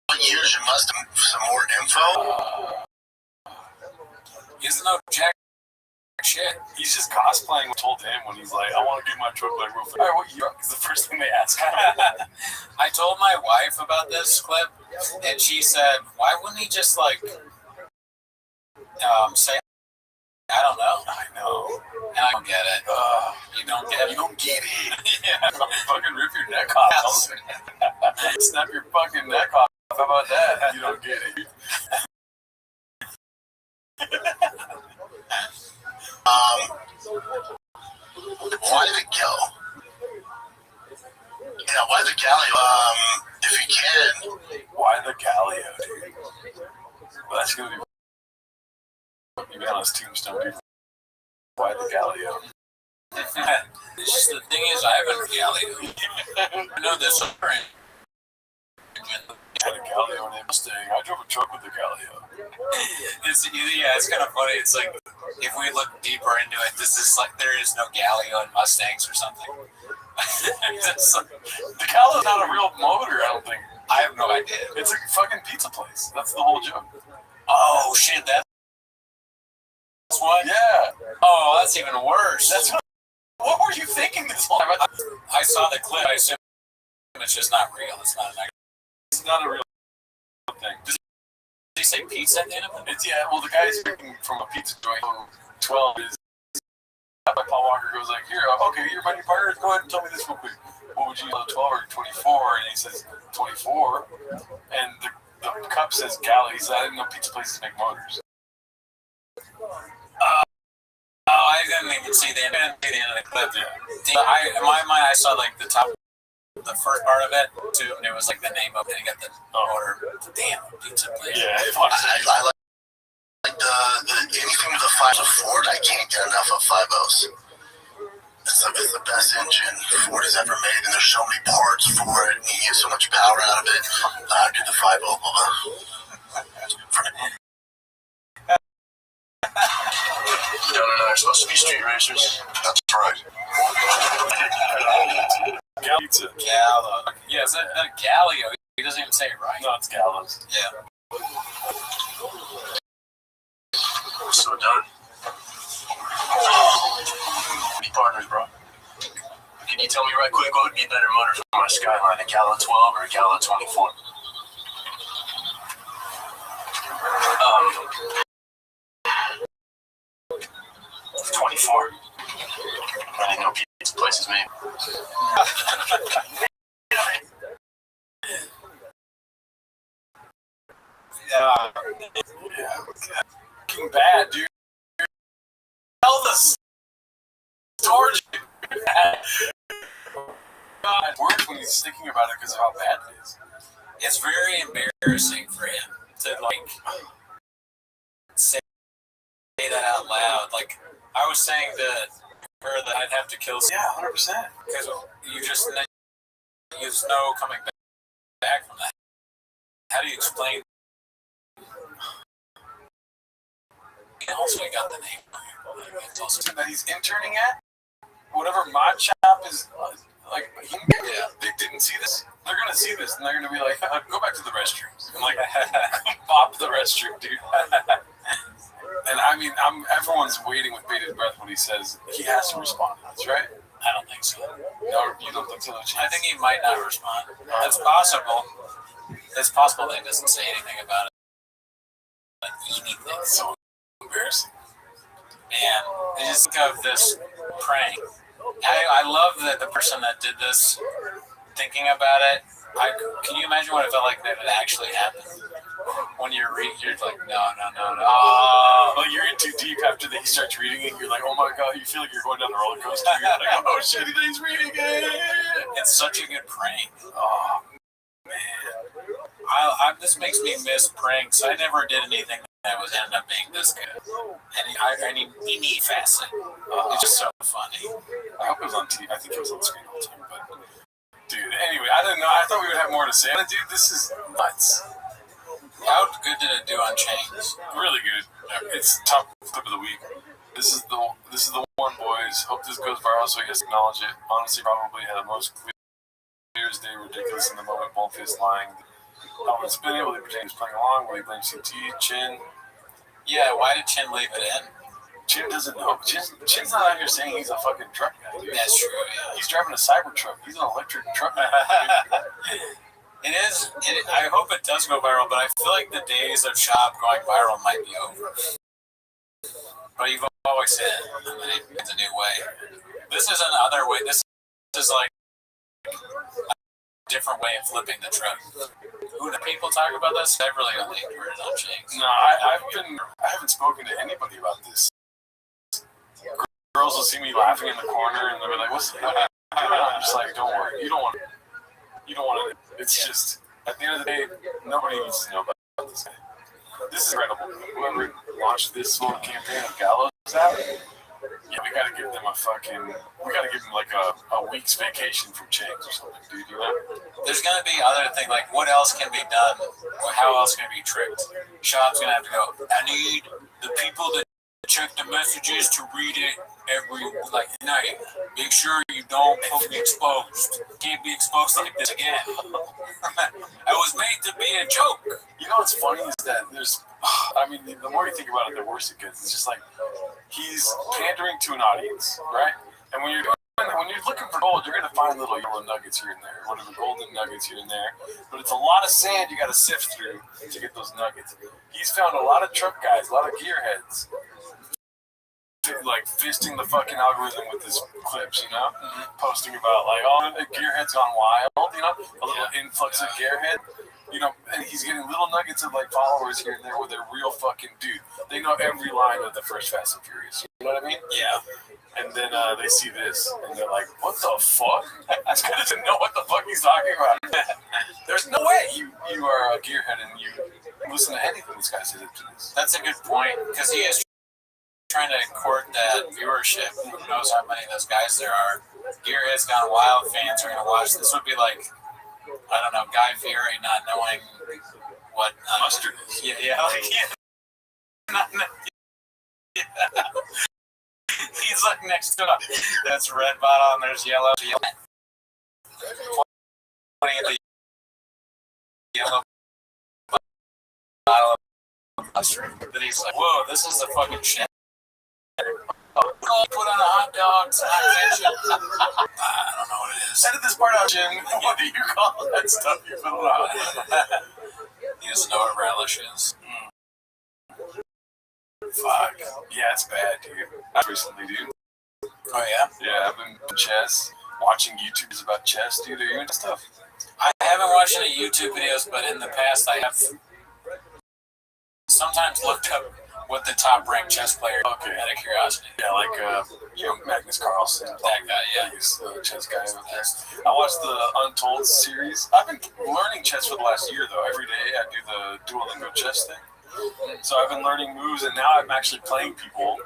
What year's your Mustang? Some more info? Isn't no jack shit. He's just cosplaying what told him when he's like, I want to get my truck like real fast. All right, what year is the first thing they ask? I told my wife about this clip, and she said, why wouldn't he just like say, I don't know. I know. And I don't get it. You don't get it. You don't get it. Yeah. I'll fucking rip your neck off. Snap your fucking neck off. How about that? You don't get it. Why the Galileo? Yeah, why the Galileo? If you can. Why the Galileo, dude? Well, that's gonna be on his tombstone, dude. Why the Galileo? It's just the thing is, I haven't Galileo. I know this already. Had a Galileo and a Mustang. I drove a truck with the Galileo. It's kind of funny. It's like if we look deeper into it, this is like there is no Galileo in Mustangs or something. The Galileo is not a real motor, I don't think. I have no idea. It's a fucking pizza place. That's the whole joke. Oh shit, that's what? Yeah. Oh, that's even worse. That's what were you thinking this whole time? I saw the clip. I assume it's just not real. It's not an It's not a real thing. Does he say pizza at the end of it? It's, yeah, well, the guy is speaking from a pizza joint. 12 is like Paul Walker goes like, here, okay, you're my new partner. Go ahead and tell me this real quick. What would you use, 12 or 24? And he says 24. And the cup says galley. He says, I didn't know pizza places make motors. I didn't even see the end of the clip. Yeah. In my mind, I saw like the first part of it too, and it was like the name of it. And you got the order. Damn, pizza place. Yeah, I like anything with a 5 Ford. I can't get enough of 5.0s. It's the best engine Ford has ever made, and there's so many parts for it, and you get so much power out of it. Do the 5.0. Down and I are supposed to be street racers. That's right. Pizza. Gallo. Yeah, is that Gallio? He doesn't even say it right. No, it's Gallows. Yeah. So done. Be partners, bro. Can you tell me right quick what would be a better motor for my Skyline, a Gallo 12 or a Gallo 24? 24. I didn't know pizza places made. Yeah. Fucking bad, dude. Tell the storage. God, it works when he's thinking about it because of how bad it is. It's very embarrassing for him to like say that out loud. Like I was saying to her that I'd have to kill. Yeah, 100%. Because there's no coming back from that. How do you explain? And also, I got the name. It's also That he's interning at whatever mod shop is like. Yeah, they didn't see this. They're gonna see this, and they're gonna be like, "Go back to the restrooms." I'm like, "Pop the restroom, dude." And I mean, everyone's waiting with bated breath when he says he has to respond to this, right? I don't think so. No, you don't think so? I think he might not respond. It's possible. It's possible that he doesn't say anything about it. But anything. So embarrassing. Man, I just think of this prank. I love that the person that did this, thinking about it. Can you imagine what it felt like that it actually happened? When you're reading, you're like, no. Like you're in too deep after that he starts reading it. You're like, oh my god, you feel like you're going down the roller coaster. You're like, oh shit, he's reading it. It's such a good prank. Oh man, this makes me miss pranks. I never did anything that was ended up being this good. And he need fasting. It's just so funny. I hope it was on TV. I think it was on screen all the time. But dude, anyway, I didn't know. I thought we would have more to say. But dude, this is nuts. How good did it do on Chains? Really good. It's top clip of the week. This is the one, boys. Hope this goes viral so you guys acknowledge it. Honestly, probably had the most clear as day ridiculous in the moment. Boldface lying. It's been able to pretend he's playing along. Will he blame CT? Chin? Yeah, why did Chin leave it in? Chin doesn't know. Chin's not out here saying he's a fucking truck guy, dude. That's true, yeah. He's driving a cyber truck. He's an electric truck guy. It is. I hope it does go viral, but I feel like the days of Shop going viral might be over. But you've always said, it's a new way. This is another way. This is like a different way of flipping the truck. Who do people talk about this? I really only heard it on Shakes. No, I haven't spoken to anybody about this. Girls will see me laughing in the corner and they'll be like, "What's the matter?" I'm just like, "Don't worry, you don't want it." It's just at the end of the day, nobody needs to know about this guy. This is incredible. Whoever launched this whole campaign of Gallows app, yeah, we gotta give them like a week's vacation from Chang's or something, dude. You know? There's gonna be other things like what else can be done, or how else can it be tricked. Shop's gonna have to go. I need the people that check the messages to read it every night. Make sure you don't put me exposed. Can't be exposed like this again. I was made to be a joke. You know what's funny is that the more you think about it, the worse it gets. It's just like he's pandering to an audience, right? And when you're looking for gold, you're gonna find little yellow nuggets here and there, whatever golden nuggets here and there. But it's a lot of sand you gotta sift through to get those nuggets. He's found a lot of truck guys, a lot of gearheads, like fisting the fucking algorithm with his clips, you know, posting about like, oh, the gearhead's gone wild, you know, a little influx of gearhead, you know, and he's getting little nuggets of like followers here and there where they're real fucking dude. They know every line of the first Fast and Furious. You know what I mean? Yeah. And then they see this, and they're like, what the fuck? That's good to know what the fuck he's talking about. There's no way you are a gearhead and you listen to anything this guy says to this. That's a good point, because he is trying to court that viewership. Who knows how many of those guys there are. Gearhead's Gone Wild fans are going to watch. This would be like, I don't know, Guy Fieri not knowing what mustard is. Yeah. He's like next to it. That's red bottle and there's yellow. Pointing at the yellow bottle of mustard. Then he's like, whoa, this is the fucking shit. Oh, put on a hot dog, some hot ketchup. I don't know what it is. Edit this part out, Jim. What do you call that stuff you put on? He doesn't know what relish is. Fuck. Yeah, it's bad, dude. I recently, dude. Oh, yeah? Yeah, I've been chess, watching YouTubes about chess, dude. Are you into stuff? I haven't watched any YouTube videos, but in the past I have sometimes looked up what the top-ranked chess player out of curiosity. Yeah, like, Magnus Carlsen. That guy, yeah. He's the chess guy over there. I watched the Untold series. I've been learning chess for the last year, though. Every day I do the Duolingo chess thing. So I've been learning moves, and now I'm actually playing people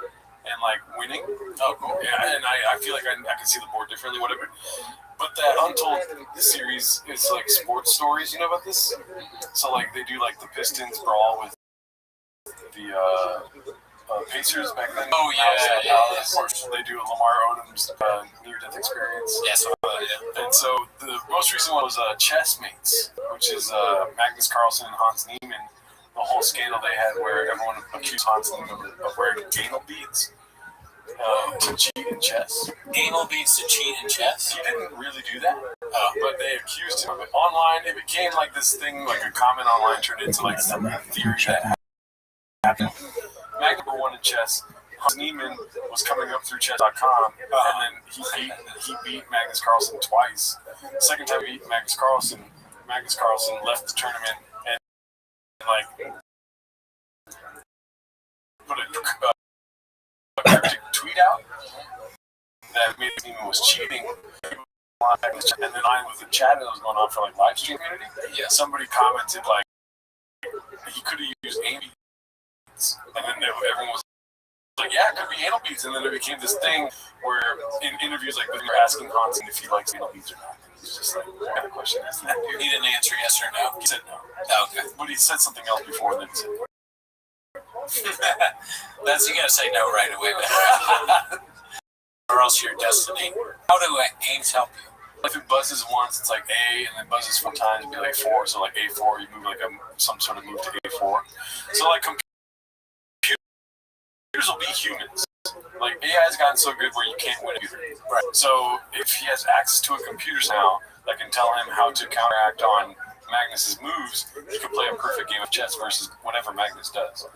and, like, winning. Oh, cool. Yeah, and I feel like I can see the board differently, whatever. But that Untold series is, like, sports stories. You know about this? So, like, they do, like, the Pistons brawl with the Pacers back then. Oh, yeah. Of course, they do a Lamar Odom's near-death experience. Yes, And so the most recent one was Chessmates, which is Magnus Carlsen and Hans Niemann. The whole scandal they had where everyone accused Hans Niemann of wearing anal beads to cheat in chess. Anal beads to cheat in chess? He didn't really do that, but they accused him of it. Online, it became like this thing, like a comment online turned into like some theory that happened. Magnus won in chess. Hans Niemann was coming up through chess.com, and then he beat Magnus Carlsen twice. The second time he beat Magnus Carlsen left the tournament and like put a cryptic tweet out that made Niemann was cheating. And then I was the chat that was going on for like live stream community. Yeah, somebody commented like he could have used anal beads, and then everyone was like, yeah, it could be anal beads, and then it became this thing where in interviews like when you're asking Hansen if he likes anal beads or not. It's just like, what kind of question is that? He didn't answer yes or no. He said no. Oh, okay. But he said something else before, and then he said That's, you gotta say no right away, man. Or else your destiny. How do aims help you? If it buzzes once, it's like A, and then buzzes 4 times, it'd be like 4. So like A4, you move like some sort of move to A4. So like computers will be humans. Like AI has gotten so good where you can't win either. Right. So if he has access to a computer now that can tell him how to counteract on Magnus's moves, he can play a perfect game of chess versus whatever Magnus does.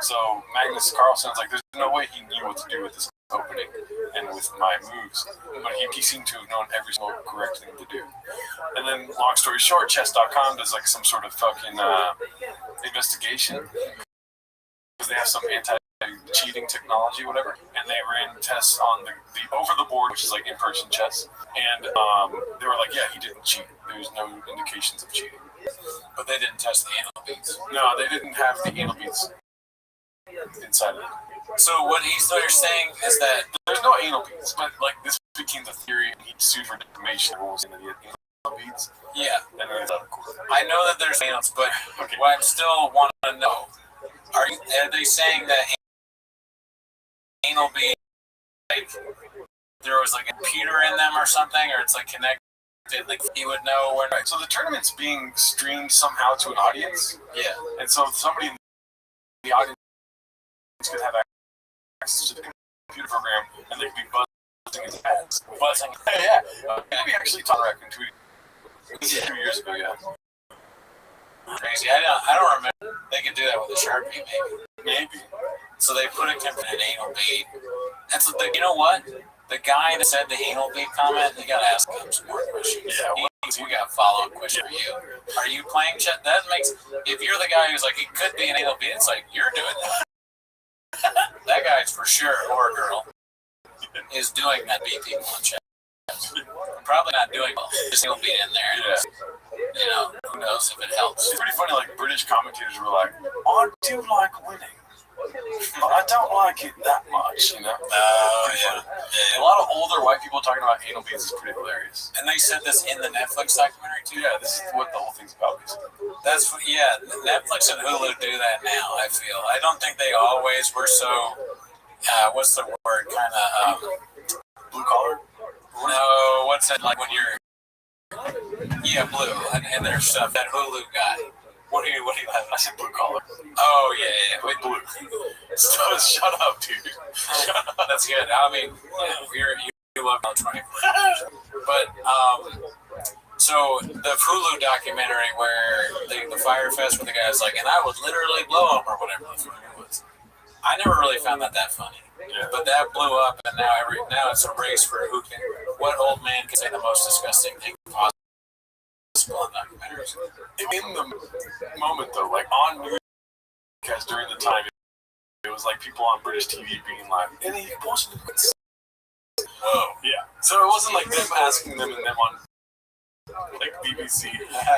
So Magnus Carlsen's like, there's no way he knew what to do with this opening and with my moves, but he seemed to have known every single correct thing to do. And then, long story short, chess.com does like some sort of fucking investigation because they have some anti-cheating technology, whatever, and they ran tests on the over the board, which is like in-person chess, and they were like, yeah, he didn't cheat. There was no indications of cheating. But they didn't test the anal beads. No, they didn't have the anal beads inside of it. So what they're saying is that there's no anal beads, but like this became the theory, and he sued for defamation. What was in the anal beads? Yeah, and then it's out of court. I know that there's anals, but okay. What I still want to know are they saying that anal beads, like there was like a computer in them or something, or it's like connected? Like he would know where. Right. So the tournament's being streamed somehow to an audience. Yeah, and so somebody in the audience could have access to the computer program, and they could be buzzing his ads. Buzzing. Yeah. Maybe actually Tom Rack and tweeted 2 years ago. Yeah. Crazy. I don't remember. They could do that with a Sharpie, maybe. Maybe. So they put a in an anal bead, And so, you know what? The guy that said the anal bead comment, you gotta ask him some more questions. Yeah, we got a follow-up question for you. Are you playing chess? That makes, if you're the guy who's like, it could be an anal bead, it's like, you're doing that. That guy's for sure, or a girl, is doing that beat people on chess. Probably not doing well. Just anal bead in there. Yeah. You know, who knows if it helps. It's pretty funny, like, British commentators were like, I do like winning, but I don't like it that much, you know? Yeah. A lot of older white people talking about anal beads is pretty hilarious. And they said this in the Netflix documentary, too? Yeah, this is what the whole thing's about, basically. That's, yeah, Netflix and Hulu do that now, I feel. I don't think they always were so, what's the word, kind of, Blue collar? no, what's that, like when you're, yeah, blue, and there's stuff, that Hulu guy. What do you have? I said blue collar. Oh, yeah, with Blue. So, shut up, dude. Shut up. That's good. I mean, yeah, you love Mount 20. But, so the Hulu documentary where the Fire Fest where the guy's like, and I would literally blow him or whatever the fuck it was. I never really found that funny. Yeah. But that blew up, and now it's a race for what old man can say the most disgusting thing possible on documentaries. In the moment, though, like on newscasts during the time, it was like people on British TV being like, and he posted it. Whoa. Yeah. So it wasn't like them asking them and them on like BBC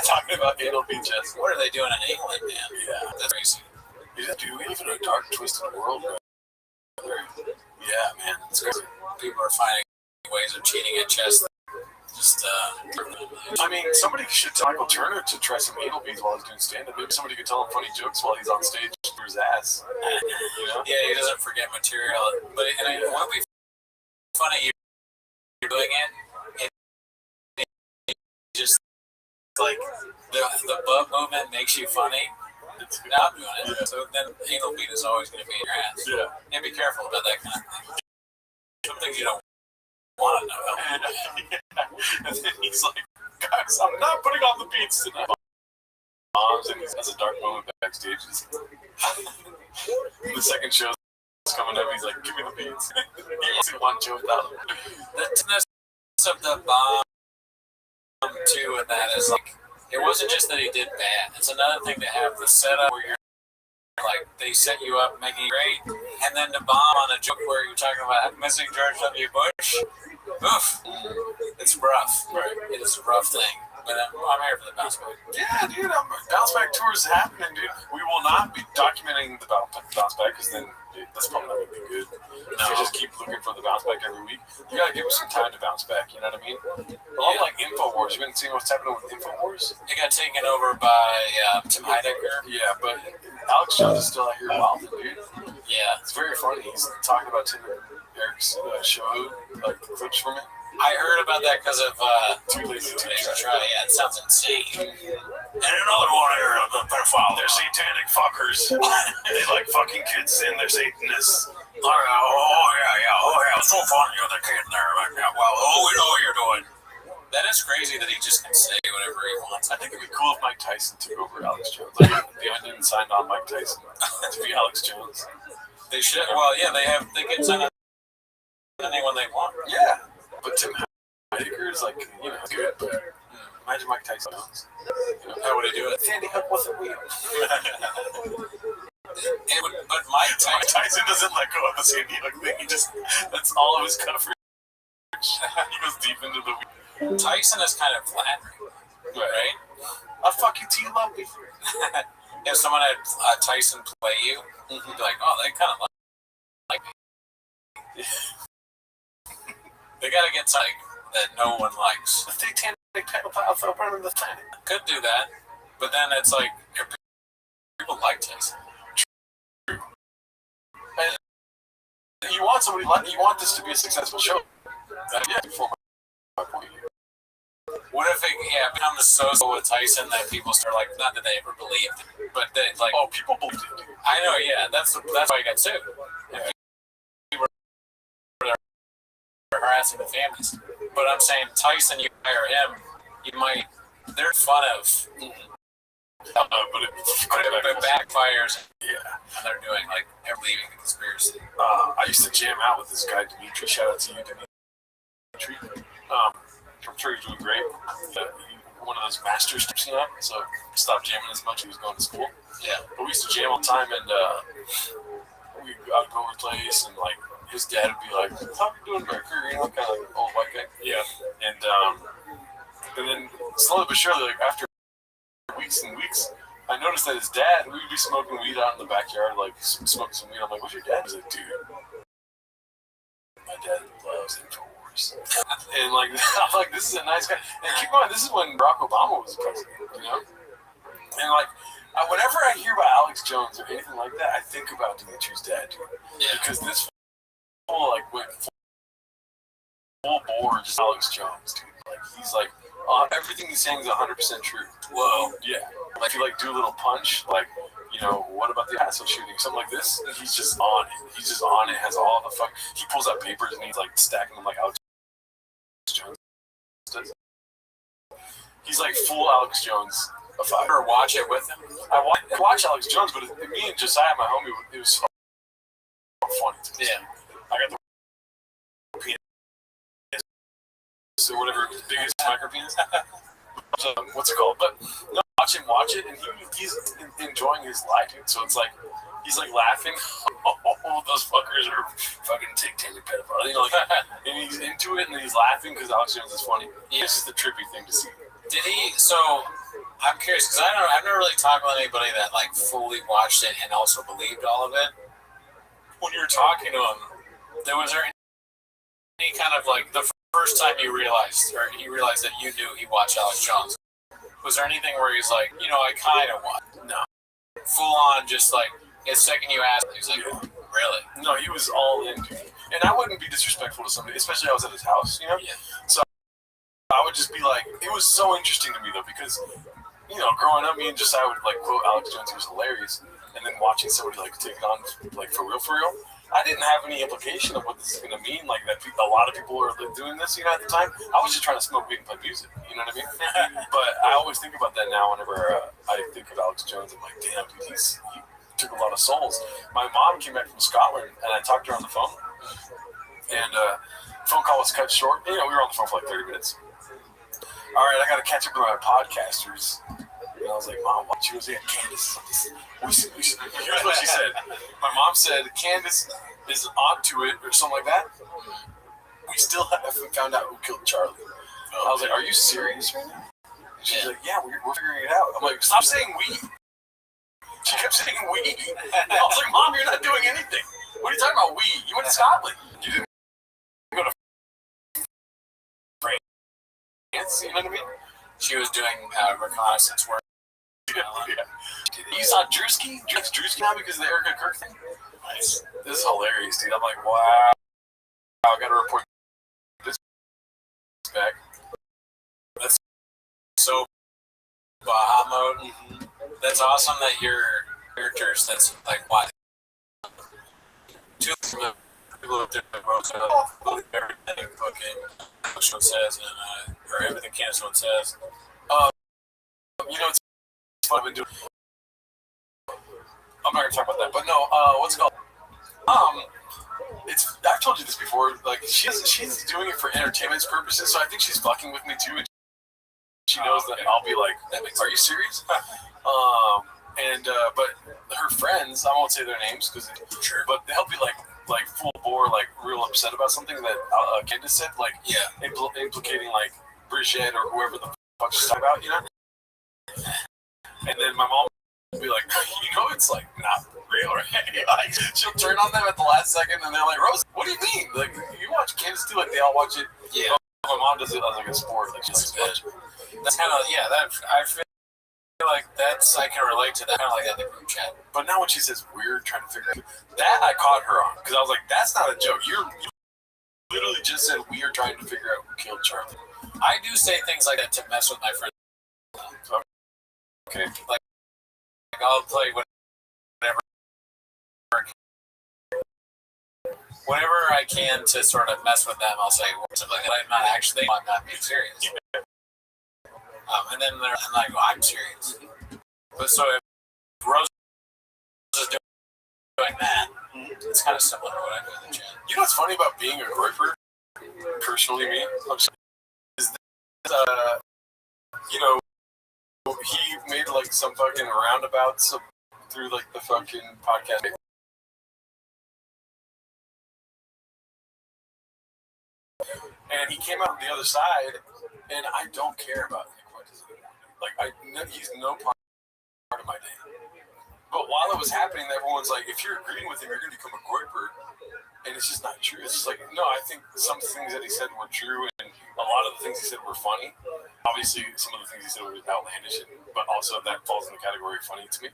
talking about anal bead chess. What are they doing in England, man? Yeah. That's crazy. Do we live in a dark, twisted world, right? Yeah, man. It's crazy. People are finding ways of cheating at chess. Just, I mean, somebody should tell Michael Turner to try some anal beads while he's doing stand-up. Maybe somebody could tell him funny jokes while he's on stage for his ass. You know? yeah, he doesn't forget material. But it won't be funny you're doing it. It just like the butt movement makes you funny. Not doing it. Yeah. So then anal bead is always going to be in your ass. Yeah. And be careful about that kind of thing. Some things you don't want to know. And then he's like, guys, I'm not putting on the beats tonight. Moms, and he has a dark moment backstage. The second show's coming up, he's like, give me the beats. He wants to one show without them. The toughness of the bomb, too, and that is like, it wasn't just that he did bad. It's another thing to have the setup where you're like, they set you up making it great, and then to bomb on a joke where you're talking about missing George W. Bush. Oof. It's rough. Right. It is a rough thing. But I'm here for the bounce back. Yeah, dude, bounce back tour is happening, dude. We will not be documenting the bounce back because then that's probably not going to be good. If we just keep looking for the bounce back every week, you got to give us some time to bounce back, you know what I mean? A lot like InfoWars. You've been seeing what's happening with InfoWars? It got taken over by Tim Heidecker. Yeah, but Alex Jones is still out here wilding, dude. Yeah. It's very funny. He's talking about Tim and Eric's show, like clips from it. I heard about that because of Too Lazy to Try. Yeah, it sounds insane. And another one here of the pedophile. They're satanic fuckers. They like fucking kids and they're Satanists. Oh, yeah. It's so funny you're the kid in there. Like, yeah, well, we know what you're doing. That is crazy that he just can say whatever he wants. I think it'd be cool if Mike Tyson took over Alex Jones. Like, the Onion signed on Mike Tyson to be Alex Jones. They should. Well, yeah, they can sign anyone they want. Yeah. But Tim Heidecker is like, you know, good, but imagine Mike Tyson. You know, How would he do it? Sandy Hook wasn't real. But Mike Tyson doesn't let go of the Sandy Hook thing. That's all of his coverage. He goes deep into the weed. Tyson is kind of flattering, right? I'll fuck you till you love me. If someone had Tyson play you, you'd be like, oh, they kind of like me. They gotta get something that no one likes. The satanic pedophiles are burning the planet. Could do that, but then it's like people like Tyson. True. And you want somebody like you want this to be a successful show. Yeah, before my point. What if it becomes so with Tyson that people start like, not that they ever believed it, but they like, oh, people believed it. I know, yeah, that's why he got sued. Yeah. People were harassing the families. But I'm saying Tyson, you hire him, you might. They're fun of. But it backfires. Yeah. and they're doing like believing the conspiracy. I used to jam out with this guy Dimitri. Shout out to you, Dimitri. I'm sure he's doing great. One of those masters, you know. So stopped jamming as much. He was going to school. Yeah, but we used to jam all the time, and I'd go over his place, and like his dad would be like, "How you doing, Becker?" You know, kind of like old white guy. Yeah, and then slowly but surely, like after weeks and weeks, I noticed that his dad, we'd be smoking weed out in the backyard, like smoking some weed. I'm like, "What's your dad?" He's like, "Dude, my dad loves InfoWars." And like, I'm like, "This is a nice guy." And keep in mind, this is when Barack Obama was president, you know. And like, whenever I hear about Alex Jones or anything like that, I think about Dimitri's dad, dude. Yeah. Because this fool like went full bore just Alex Jones, dude. Like he's like, everything he's saying is 100% true. Whoa. Yeah. Like if you like do a little punch, like, you know, what about the asshole shooting? Something like this, he's just on it. He's just on it, has all the fuck. He pulls out papers and he's like stacking them like Alex Jones does. He's like full Alex Jones. If I ever watch it with him, I watch Alex Jones, but me and Josiah, my homie, it was so funny. Yeah. I got the penis, or whatever, biggest micro penis. What's it called? But no, watch it, and he's enjoying his life, dude. So it's like he's like laughing. Oh, those fuckers are fucking dictated pedophile. You know, like, and he's into it, and he's laughing because Alex Jones is funny. Yeah. This is the trippy thing to see. Did he? So I'm curious because I've never really talked with anybody that like fully watched it and also believed all of it. When you were talking to him, was there any kind of like the first time he realized that you knew he watched Alex Jones? Was there anything where he's like, you know, I kind of want? No. Full on, just like it's second you asked. He's like, really? No, he was all in, dude. And I wouldn't be disrespectful to somebody, especially I was at his house, you know. Yeah. So I would just be like, it was so interesting to me though because, you know, growing up, me and Josiah would like quote Alex Jones, he was hilarious, and then watching somebody like take it on like for real, I didn't have any implication of what this is gonna mean. Like that, a lot of people are doing this, you know, at the time. I was just trying to smoke weed and play music, you know what I mean? But I always think about that now. Whenever I think of Alex Jones, I'm like, damn, dude, he took a lot of souls. My mom came back from Scotland, and I talked to her on the phone, and phone call was cut short. You know, we were on the phone for like 30 minutes. All right, I got to catch up with my podcasters. And I was like, Mom, what? She goes, yeah, Candace. Here's what she said. My mom said, Candace is onto it or something like that. We still haven't found out who killed Charlie. I was like, are you serious right now? And she's like, yeah, we're figuring it out. I'm like, stop saying we. She kept saying we. And I was like, Mom, you're not doing anything. What are you talking about, we? You went to Scotland. You didn't go to France, you know what I mean? She was doing reconnaissance work. Yeah. You saw Drewski? Drewski now because of the Erica Kirk thing? Nice. This is hilarious, dude. I'm like, wow. I got to report this back. That's so Baha mode. Mm-hmm. That's awesome that your characters, that's like what? Two people who did everything fucking Rothschild says and or everything Candace says. You know, it's fun I've been doing. I'm not gonna talk about that, but no. What's it called? I've told you this before. Like she's doing it for entertainment purposes, so I think she's fucking with me too. And she knows that I'll be like, "Are you serious?" But her friends, I won't say their names because, sure, but they'll be like full bore, like real upset about something that Candace said, like implicating like Brigitte or whoever the fuck she's talking about, you know. And then my mom will be like, you know, it's like not real, right? Like she'll turn on them at the last second, and they're like, Rose, what do you mean? Like you watch Candace too? Like they all watch it. Yeah. My mom does it as like a sport. Like she likes to watch it. That's kind of that. I feel like that's I can relate to that. Kind of like that in the group chat. But now when she says weird, trying to figure out that, I caught her on because I was like, that's not a joke. You literally just said we are trying to figure out who killed Charlie. I do say things like that to mess with my friends. Okay. Like I'll play whenever I can to sort of mess with them. I'll say something like I'm not being serious. Yeah. And then I'm like, well, I'm serious. But so if Rose is doing that. It's kind of similar to what I do in the gym. You know what's funny about being a groiper? Personally, me, is that, you know, he made like some fucking roundabouts through like the fucking podcast. And he came out on the other side, and I don't care about Nick Fuentes anymore. Like, he's no part of my day. But while it was happening, everyone's like, if you're agreeing with him, you're going to become a groiper. And it's just not true. It's just like, no, I think some things that he said were true, and a lot of the things he said were funny. Obviously, some of the things he said were outlandish, but also that falls in the category of funny to me.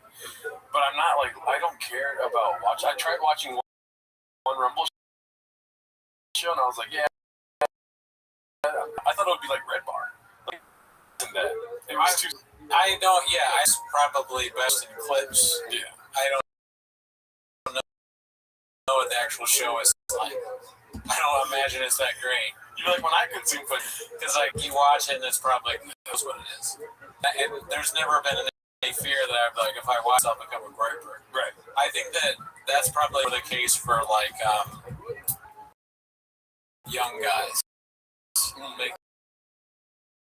But I'm not like, I don't care about watch. I tried watching one Rumble show, and I was like, yeah, I thought it would be like Red Bar. Like, isn't that? It was too. I don't. Yeah, it's probably best in clips. Yeah. I don't know what the actual show is like. I don't imagine it's that great. You're like, when I consume footage, because like you watch it and it's probably knows what it is. And there's never been any fear that I've like if I watch I'll become a groiper. Right. I think that's probably the case for like young guys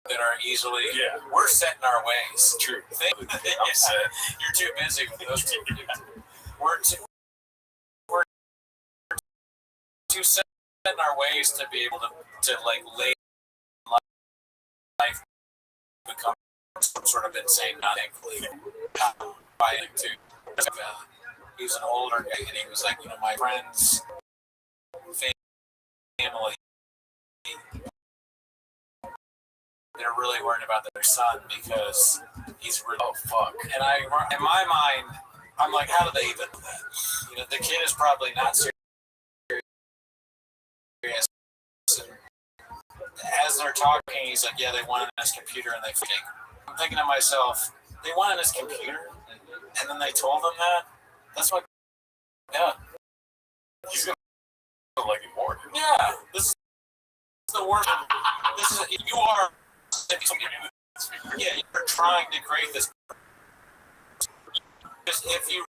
that are easily. Yeah. We're set in our ways. True. I'm set. You're too busy with those two. We're too set in our ways to be able to like lay life become some sort of insane, thankfully. He was an older guy, and he was like, you know, my friends, family, they're really worried about their son because he's really, oh fuck. And in my mind, I'm like, how do they even do that? You know, the kid is probably not serious. As they're talking, he's like, yeah, they won in his computer and they fake. I'm thinking to myself, they won in his computer? And then they told him that? That's what, yeah. He's going to like it more. Yeah, this is the worst. This is, you are, yeah, you're trying to create this. Because if you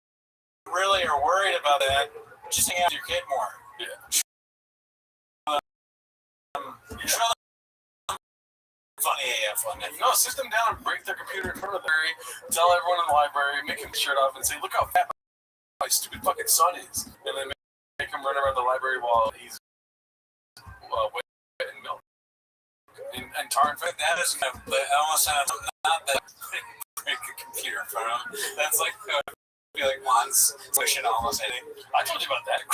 really are worried about that, just hang out with your kid more. Yeah. Show them funny AF on it. No, sit them down and break their computer in front of the library, tell everyone in the library, make him shirt off and say, look how fat my stupid fucking son is. And then make him run around the library while he's wet and milk. And tar and fat. That is kind of, but almost sounds not that break a computer in front of him. That's like, be like once, pushing almost hitting. I told you about that.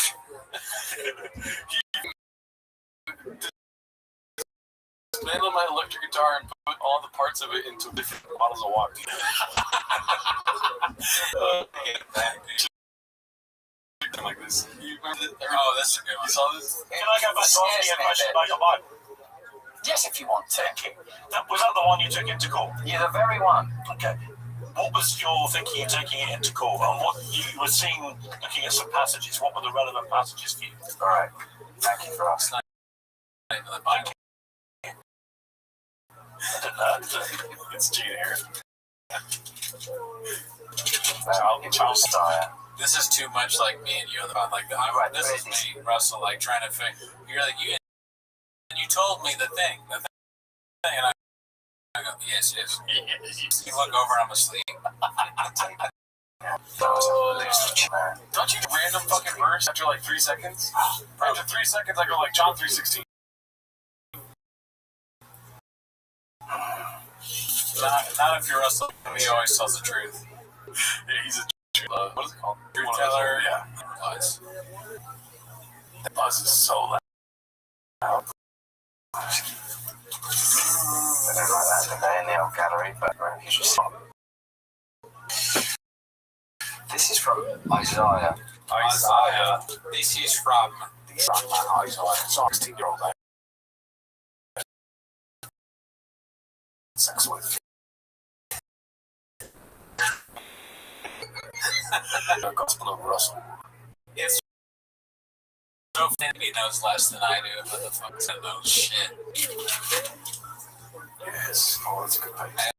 Dismantle my electric guitar and put all the parts of it into different bottles of water. Like this. You remember this? Oh, this is a good one. You saw this? Can I go back to asking a question about your Bible? Yes, if you want to. Was that the one you took into court? Yeah, the very one. Okay. What was your thinking of taking it into court? And what you were seeing, looking at some passages, what were the relevant passages for you? All right. Thank you for asking. I don't know. It's Gene here. Charles Dyer. This is too much like me and you. Like this is me, Russell, like trying to figure. You're like you, and you told me the thing, and I go, yes. You look over, I'm asleep. Don't you random fucking verse after like 3 seconds? After 3 seconds, I go like John 3:16. Not if you're Russell. He always tells the truth. Yeah, he's a what is it called? Truth teller. Yeah. Lies. That buzz is so loud. I don't write that today in the old gallery, but you should stop. This is from Isaiah. This is from Isaiah, 16-year-old man. Sex with. The Gospel of Russell. It's so funny he knows less than I do, but the fuck said those shit. Yes. Oh, that's a good page.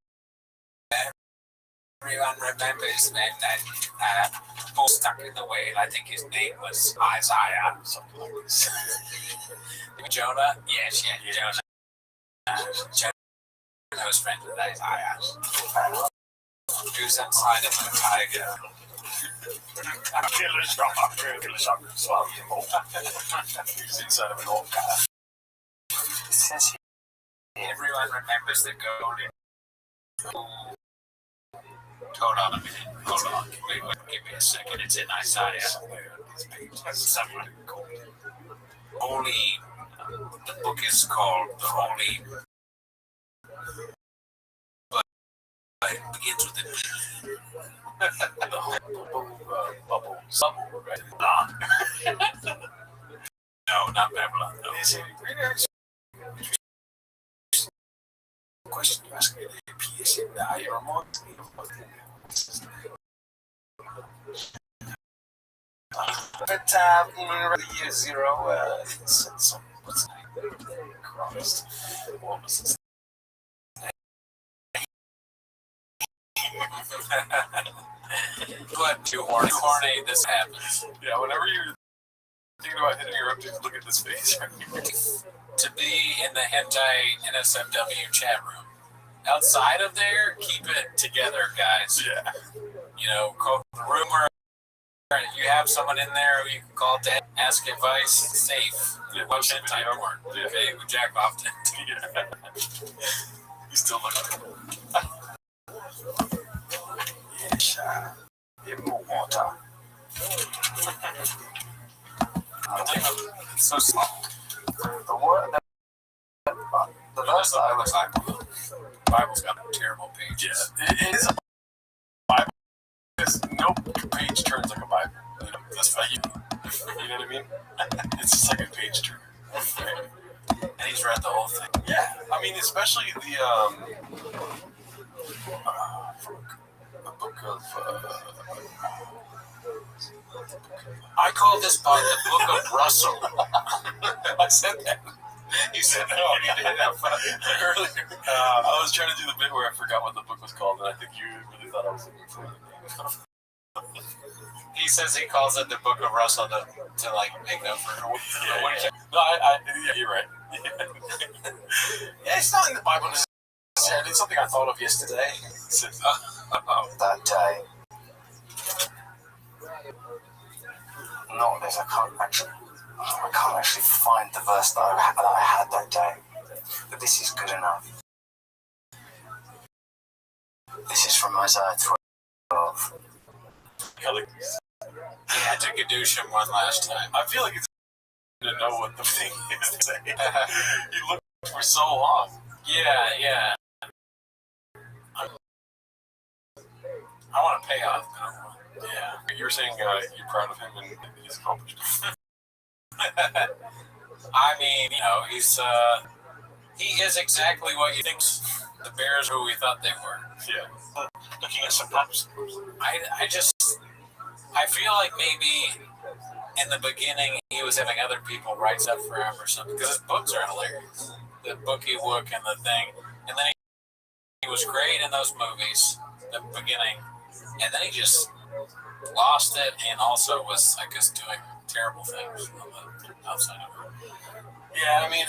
Everyone remembers when that bull stuck in the whale. I think his name was Isaiah, something like this. Jonah? Yes, Jonah. Jonah was friends with Isaiah. He was inside of a tiger. Kill his stomach, kill his stomach. He was inside of an orca. It says here, everyone remembers the golden. Hold on a minute. Hold on. Wait, give me a second. It's in Isaiah. Somewhere. Holy. The book is called The Holy. But it begins with the bubble. Bubble, right? No, not Babylon. No. Is it question you ask me? But year zero, what's his name? Christ. What was his name? But too horny, this happens. Yeah, whenever you're thinking about hitting your up, just look at this face. To be in the hentai NSFW chat room. Outside of there, keep it together, guys. Yeah. You know, call the rumor. You have someone in there who you can call to ask advice. Safe. Yeah, Watch hentai porn. Yeah. Okay, we jack off to Yeah. You still looking. Yes, in more water. It's so small. The word, the verse that I was like, The Bible's got terrible pages. Yeah. It is a Bible. Because no page turns like a Bible. You know, that's why you know what I mean? It's just like a page turn. And he's read the whole thing. Yeah. I mean, especially the book of I call this book the Book of Russell. I said that. You said that. Oh, you did that earlier. I was trying to do the bit where I forgot what the book was called, and I think you really thought I was looking for it. He says he calls it the Book of Russell to like make up for Yeah. No, yeah, you're right. Yeah, it's not in the Bible necessarily. It's something I thought of yesterday. that day. Not this, I can't actually find the verse that I had that day. But this is good enough. This is from Isaiah 12. He had to Gadoosh him one last time. I feel like it's to know what the thing is to say. You looked for so long. Yeah. I want to pay off. Yeah. You're saying you're proud of him and his accomplishments. I mean, you know, he is exactly what you think the Bears who we thought they were. Yeah. Looking at some pups. I feel like maybe in the beginning he was having other people write stuff for him or something, because his books are hilarious. The Bookie Wook and the thing. And then he was great in those movies, the beginning. And then he just lost it and also was, I guess, doing terrible things on the outside of it. Yeah, I mean,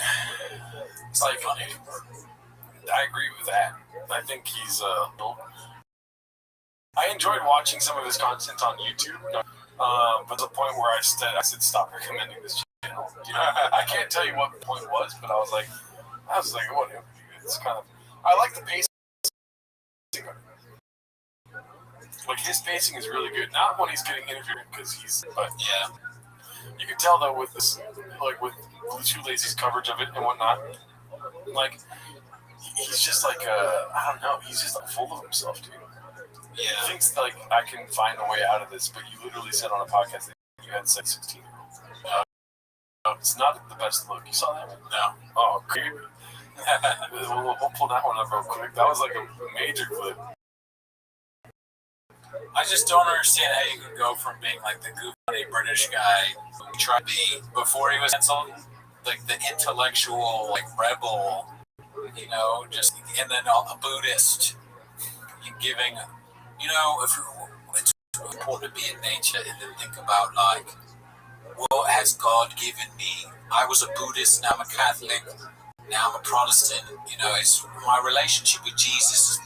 it's like, I agree with that. I think he's, I enjoyed watching some of his content on YouTube, but the point where I said stop recommending this channel. You know, I can't tell you what the point was, but I was like, whatever. It's kind of, I like the pacing. Like, his pacing is really good. Not when he's getting interviewed, but yeah. You can tell though with this, like with Blue Shoelace's coverage of it and whatnot, like, he's just like, I don't know, he's just like full of himself, dude. Yeah. He thinks like I can find a way out of this, but you literally said on a podcast that you had 16-year-olds. It's not the best look. You saw that one? No. Oh, creepy. we'll pull that one up real quick. That was like a major clip. I just don't understand how you can go from being like the goofy British guy who tried to be, before he was canceled, like the intellectual, like rebel, you know, just, and then a Buddhist giving You know, if it's important to be in nature and then think about like, what has God given me? I was a Buddhist, now I'm a Catholic, now I'm a Protestant. You know, it's my relationship with Jesus is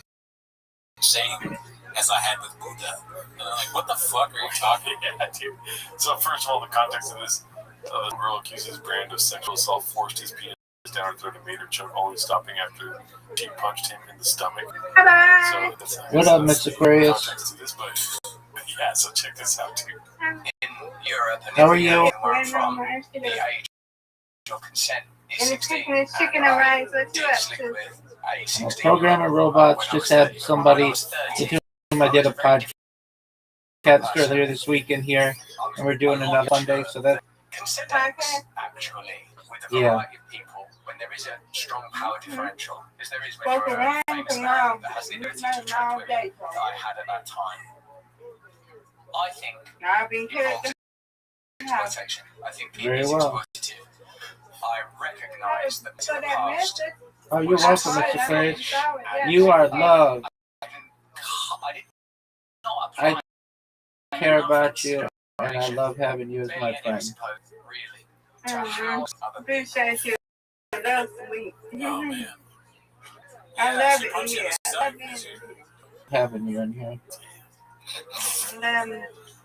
the same as I had with Buddha. And I'm like, what the fuck are you talking about? Yeah, dude. So first of all, the context of this: the girl accuses Brand of sexual assault, forced his penis down her throat, and made her choke, only stopping after she punched him in the stomach. Bye-bye. So What up, Miss Aquarius? context to this, but yeah. So check this out, too. In Europe and How are you? where I'm from, the age of consent is 16. It's chicken and rice. What you up to? Programming Robots just had somebody with whom I did a podcast earlier this week in here, and we're doing another Monday, so that Consent acts actually with a variety of people when there is a strong power differential, as there is when you're a famous man that has the ability to attract women that I had at that time. I think exploitation. I think people very is well. exploitative. I recognise that in the past. Oh, you're welcome, Mr. Aquarius. You are loved. I care about you, and I love having you as my friend. Appreciate you. That's sweet. Oh man. I love it here. Having you in here.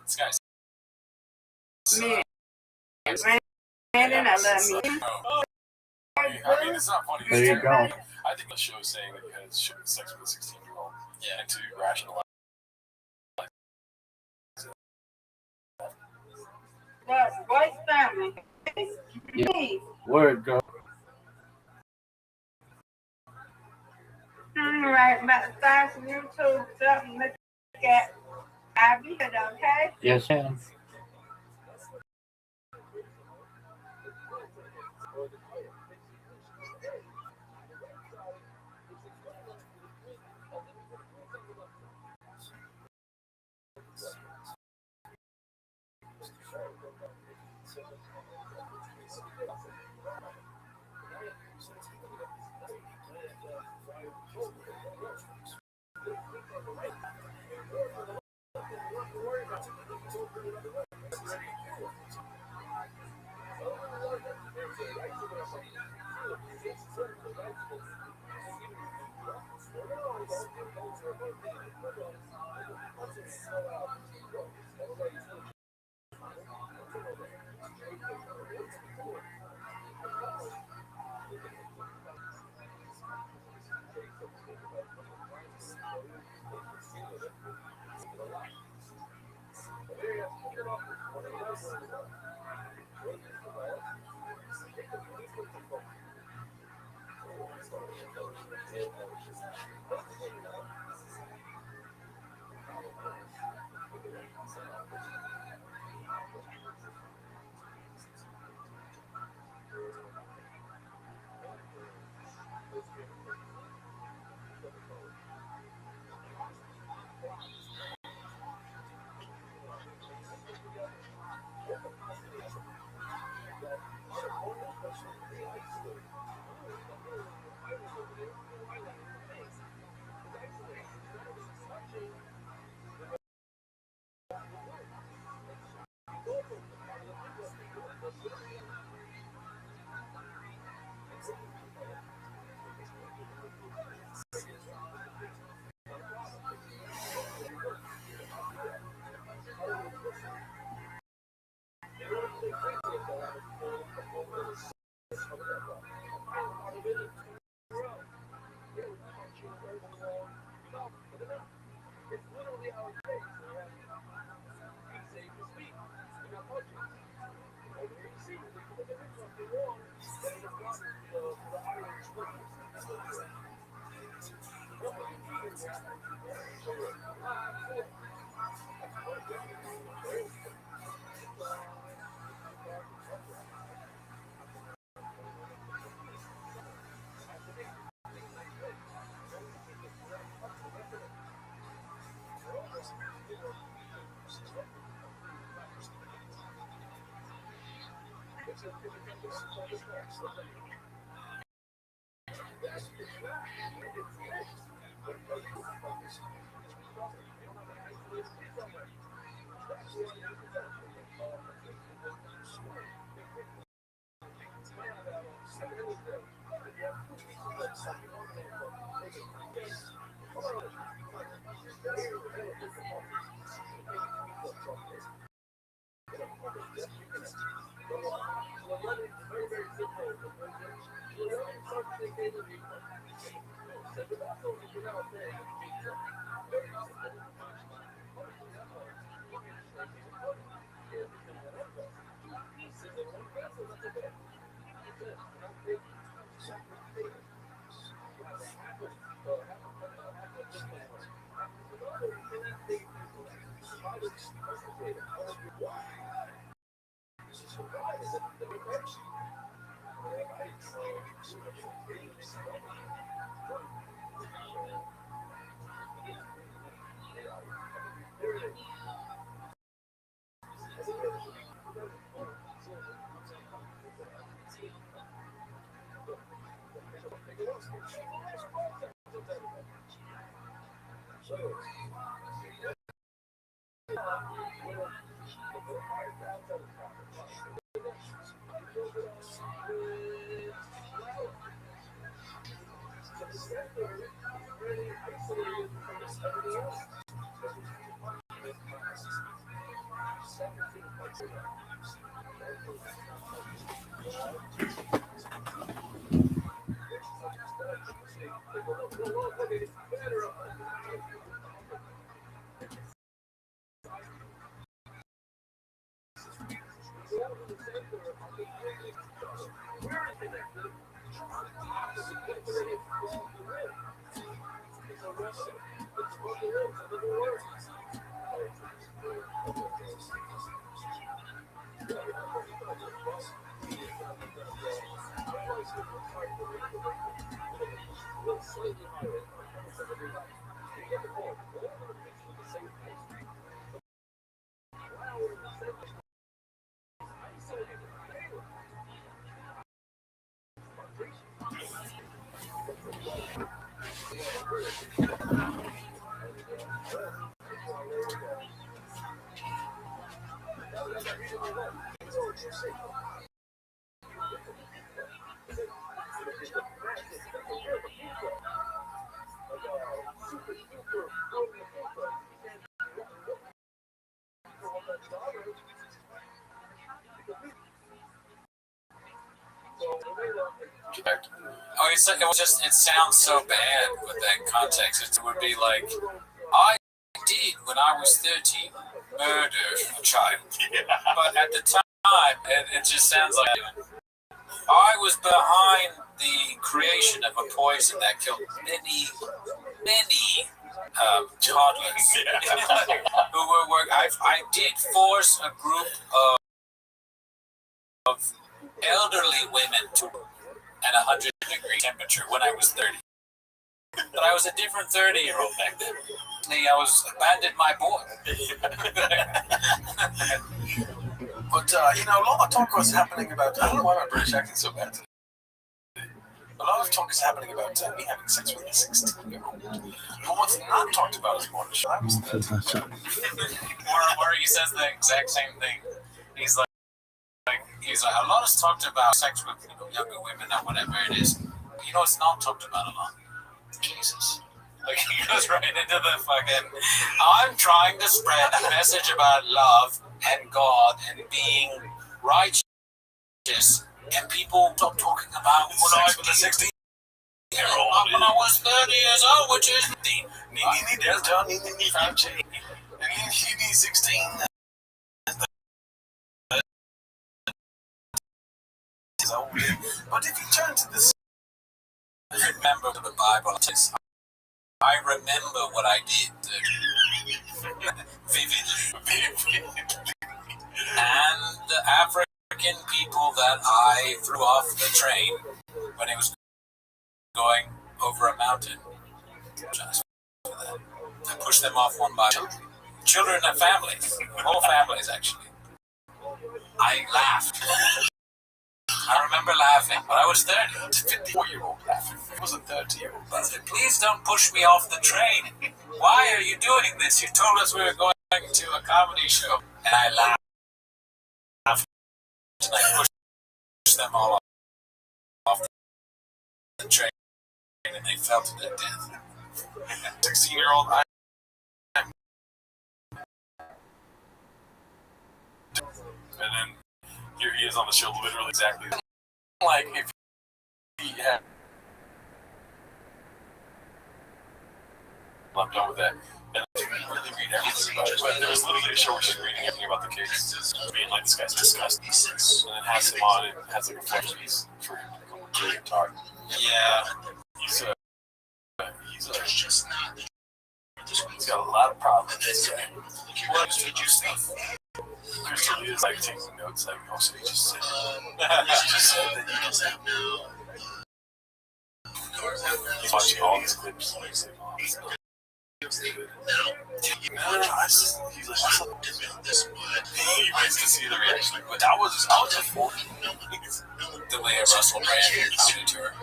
This guy's Me. Brandon, I love me. I mean, it's not funny. There you go. I think the show is saying that you had sex with a 16-year-old and to rationalize. Voice family. Yeah. Word, girl. Right, about to start some YouTube stuff and look at. I'll be here, okay? Yes, ma'am. Oh, it was just, it sounds so bad with that context. It would be like, I did, when I was 13, murder a child. But at the time, it just sounds like, I was behind the creation of a poison that killed many toddlers who were working. I did force a group of elderly women to at 100-degree temperature when I was 30. But I was a different 30-year-old back then. I was abandoned my boy. But, a lot of talk was happening about, I don't know why my British accent's so bad today. A lot of talk is happening about me having sex with a 16-year-old. But what's not talked about is more I was 13. Where he says the exact same thing. He's like, a lot is talked about sex with younger women or whatever it is. It's not talked about a lot. Jesus. Like, he goes right into the fucking, I'm trying to spread a message about love and God and being righteous, and people stop talking about what I was a 16-year-old when I was 30 years old, which is Delta, 5G, and 16. But if you turn to this, remember the Bible, I remember what I did vividly. And the African people that I threw off the train when it was going over a mountain. I pushed them off one by one. Children and families. Whole families, actually. I laughed. I remember laughing, but I was 30. It's a 54-year-old laughing. It was a 30-year-old. I said, please don't push me off the train. Why are you doing this? You told us we were going to a comedy show. And I laughed. And I pushed them all off the train. And they fell to their death. 16-year-old, and then here he is on the show, literally exactly like if he had I'm done with that. And I didn't really read everything about it, but there was literally a show where she's reading everything about the case, being like, this guy's disgusting, and then has him on and has like a flex piece for him to come and talk. Yeah, he's got a lot of problems. What did you say? Crystal is like taking notes, like, oh, so he just said that you can say no. He's watching all these clips. He's nice to see the reaction. But I was just the way of Russell Brand comedy tour.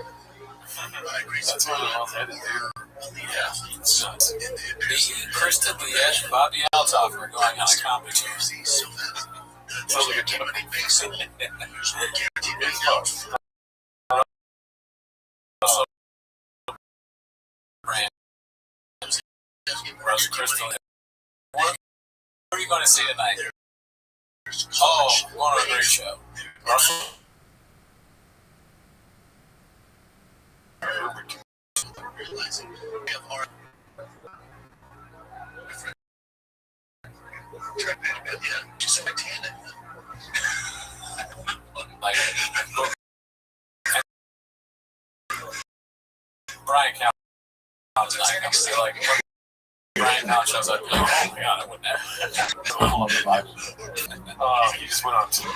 That's one of the most headed, dude. Yeah, it's nuts. Me, Kristen Liège, and Bobby Altoff are going on a comedy tour. Sounds like a joke. Brand. Russ Crystal. What are you going to see tonight? Oh, going on a great show. Russell. Like Brian Couch tonight. Like Brian Couch shows up. Like, oh my god, I wouldn't have. He just went on to.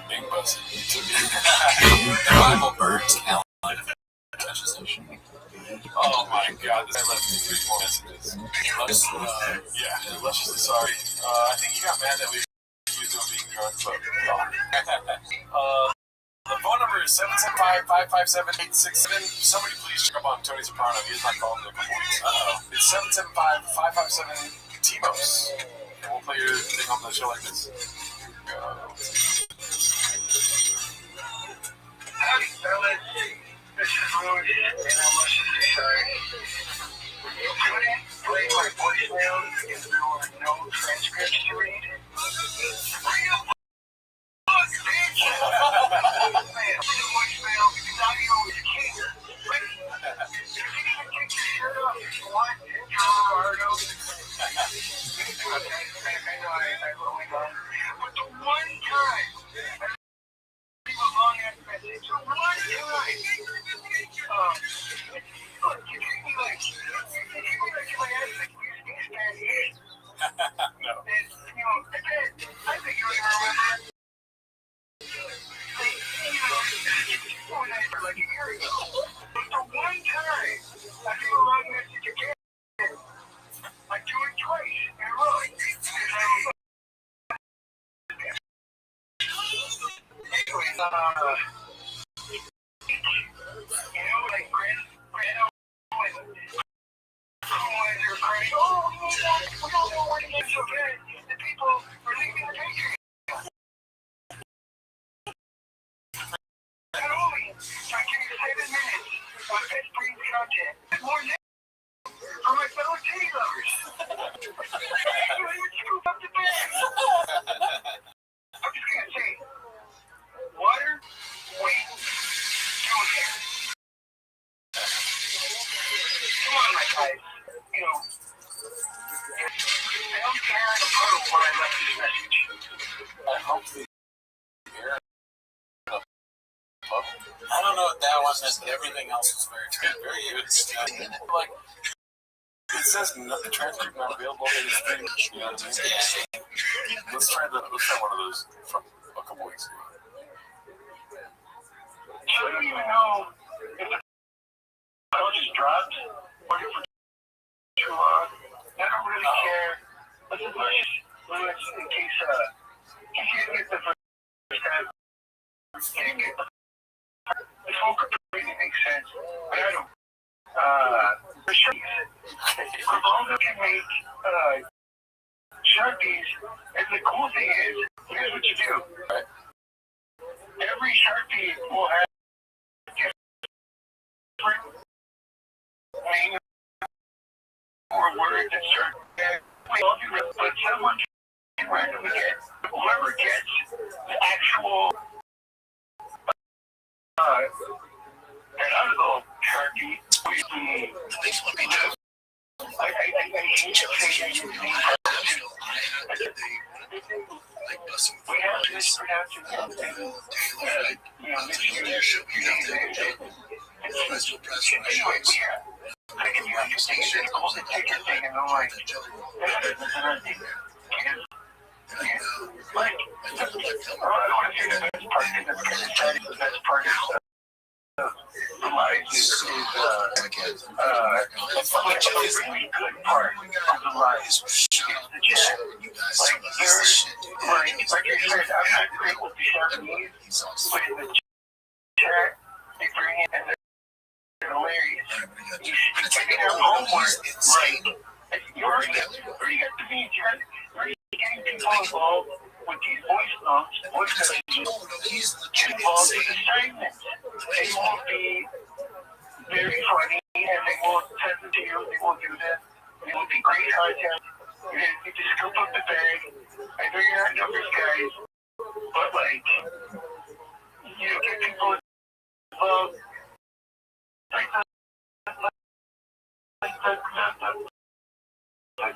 Big bus. The Bible birds count. Oh my god, this guy left me 3 more messages. Lusciously sorry. I think he got mad that we accused him of being drunk, but the phone number is 775-557-867. Somebody please check up on Tony Soprano. He has not called in a couple weeks. It's 775-557-TMOS. And we'll play your thing on the show like this. Howdy, fellas. This is Rudy, and I must say sorry. When you couldn't play my voicemail because there were no transcripts to read, real fuck, bitch! Man, the voicemail because audio is king. Right? You can even take your shirt off if you want, Gerardo. I know I really don't. But the one time leave a long ass message. So one time, look, you treat me like my ass like you speak Spanish. No. And, I think you remember. Like a year ago. But the one time I leave a long message again, I do it twice in a row. Anyway, like Grano and when they're crying, oh, we don't know where to get so bad. The people are leaving the Patriots. Not only do I give you 7 minutes of best brain content, more than for my fellow titty lovers. You even scoop up the bag. I'm just gonna say, water, weight, hair. Come on, my guys. I don't care in a puddle when I left this message. I hope the air. I don't know what that one says. Everything else is very good. Very good. Like, it says the transcript not available in the stream. You know what I mean? Yeah. Let's try one of those from a couple weeks ago. So I don't even know if the coach is dropped or if it's too long. I don't really care. But as much as in case he didn't get the first time, he didn't get this whole completely makes sense. But I don't. The Sharpies. Ronaldo can make Sharpies, and the cool thing is, here's what you do. Right. Every Sharpie will have different meaning or word that start. But someone can randomly get whoever gets the actual And I was all turkey. It makes one be true. I hate to say that you Like busting we have to mispronounce it. Taylor, like, your show, you have to press your press for Anyway, shows. I can hear you say that calls it take your thing and I'm like, like, I don't want to say the best part because the best part is life is a really good part of the life is the chat. Like there's like you said, I'm not great with the Japanese, but in the chat they bring in and they're hilarious. You taking out homework, like you're or you got to be getting people involved with these voice notes, voice messages, involved with assignments. They won't be very funny and they won't send it to you, they won't do that. It will be great content. You just scoop up the bag. I know you're not numbers guys, but like, you know, get people involved.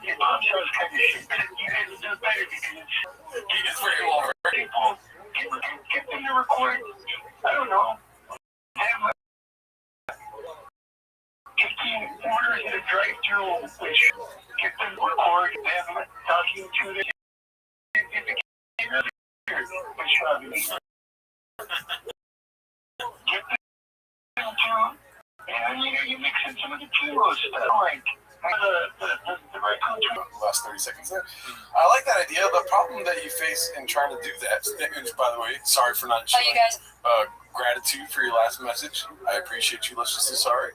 Your mom shows kind of shit. You guys do better because you just very well for people. Get them to record. I don't know. Have 15 orders in a drive-thru, which get them to record. Have them talking to the which get them to, and you mix in some of the keywords stuff like. The last 30 seconds there. I like that idea. The problem that you face in trying to do that, and by the way, sorry for not showing gratitude for your last message. I appreciate you. Let's just say sorry.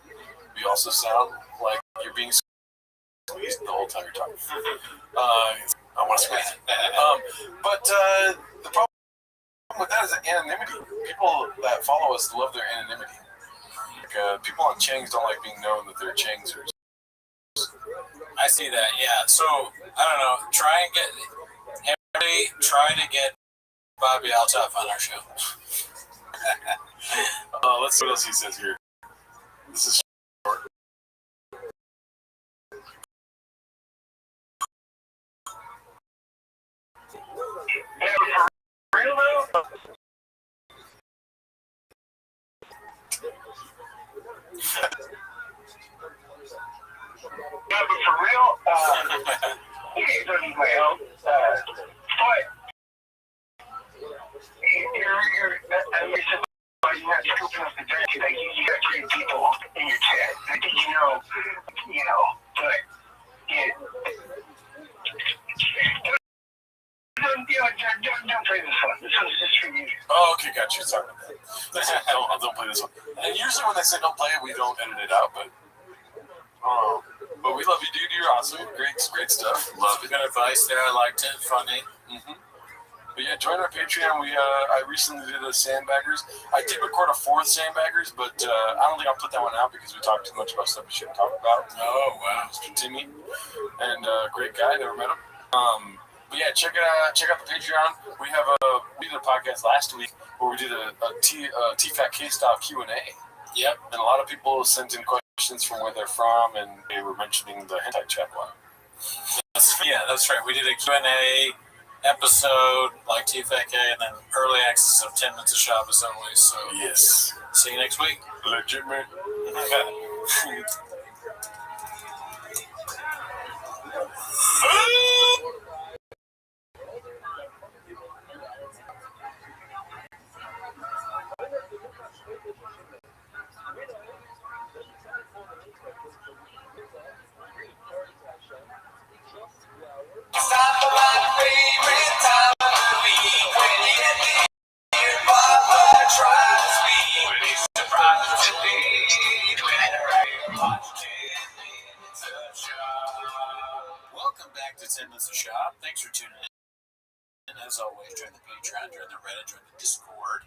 You also sound like you're being squeezed the whole time you're talking. I want to squeeze. But the problem with that is anonymity. People that follow us love their anonymity. Like, people on Changs don't like being known that they're Changsers. I see that, yeah. So, I don't know. Try to get Bobby Altaf on our show. Let's see what else he says here. This is short. Real though? Yeah, but for real, you don't need my help. But you're not scooping up the dirt. Like, you got great people in your chat. I think you know, but yeah. Don't play this one. This one's just for you. Oh, okay, got you. Sorry about that. Don't play this one. And usually when they say don't play it, we don't edit it out, but we love you, dude. You're awesome. Great stuff. Love it. Good advice there. I liked it. Funny. Mm-hmm. But yeah, join our Patreon. I recently did a Sandbaggers. I did record a fourth Sandbaggers, but I don't think I'll put that one out because we talked too much about stuff we shouldn't talk about. Oh, wow. Mr. Timmy. And great guy. Never met him. But yeah, check out the Patreon. We did a podcast last week where we did a TFAT style Q&A. Yep. And a lot of people sent in questions from where they're from, and they were mentioning the hentai chat line. That's right. We did a Q&A episode like TFAK and then early access of 10 minutes of Shabbos only. So yes. See you next week. Legit, man. Welcome back to 10 Minutes of Shop. Thanks for tuning in. And as always, join the Patreon, join the Reddit, join the Discord.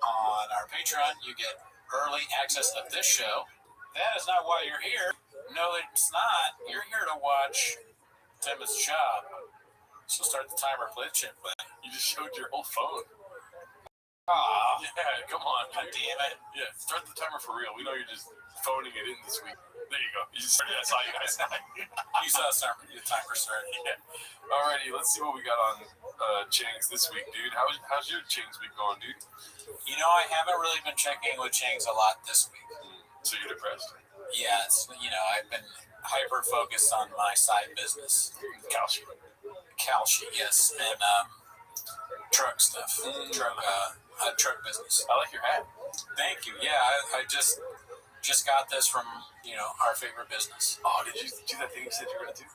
On our Patreon, you get early access to this show. That is not why you're here. No, it's not. You're here to watch 10 Minutes of Shop. So start the timer, play the chip. You just showed your whole phone. Aw. Yeah, come on. God damn it. Yeah, start the timer for real. We know you're just phoning it in this week. There you go. You just started. I saw you guys. You saw the timer start. Yeah. Alrighty, let's see what we got on Chang's this week, dude. How's your Chang's week going, dude? You know, I haven't really been checking with Chang's a lot this week. So you're depressed? Yeah, I've been hyper focused on my side business. Calci, yes, and truck stuff. Truck business. I like your hat. Thank you. Yeah, I just got this from our favorite business. Oh, did you do that thing you said you were gonna do?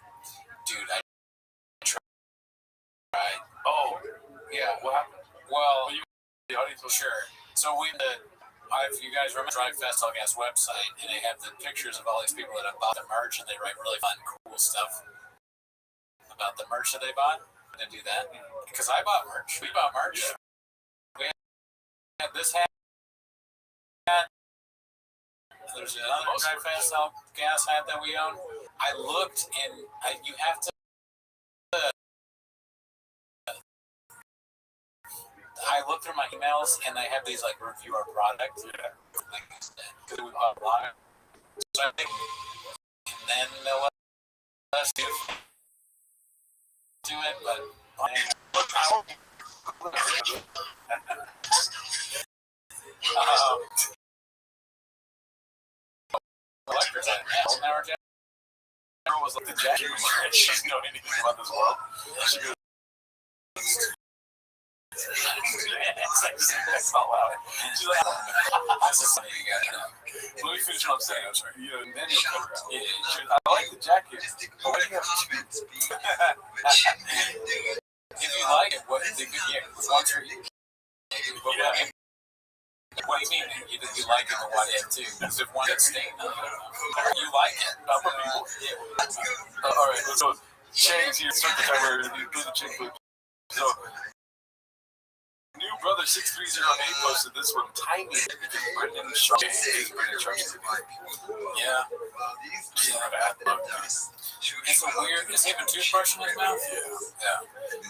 Dude, I tried. Oh, Yeah. what happened? Well, The audience was sure. So you guys remember Drive Fest Podcast website, and they have the pictures of all these people that have bought the merch, and they write really fun, cool stuff about the merch that they bought. I didn't do that because I bought merch. We bought merch. Yeah. We had this hat. There's another Drive Fest gas hat that we own. I looked, and you have to. I looked through my emails, and they have these review our product. Yeah. Because we bought a lot. So I think, and then they'll let us do it, but. Electric now, Girl was like the Jackie. She doesn't know anything about this world. She goes. That's not loud. She's like, this is something you gotta know. let me finish what I'm saying. I'm sorry. And then you come around. Yeah, I like the jacket. But why do you have two? If you like it, once what do you mean? You like it, but why do you have two? Because if one gets stained, you like it. Other people. All right, so Chang's here. Start the timer. Do the Chang clip. So, new brother 6308 posted this one. Tiny. Brendan Sharp. Yeah. It's a weird. Is he having a toothbrush in his mouth? Yeah.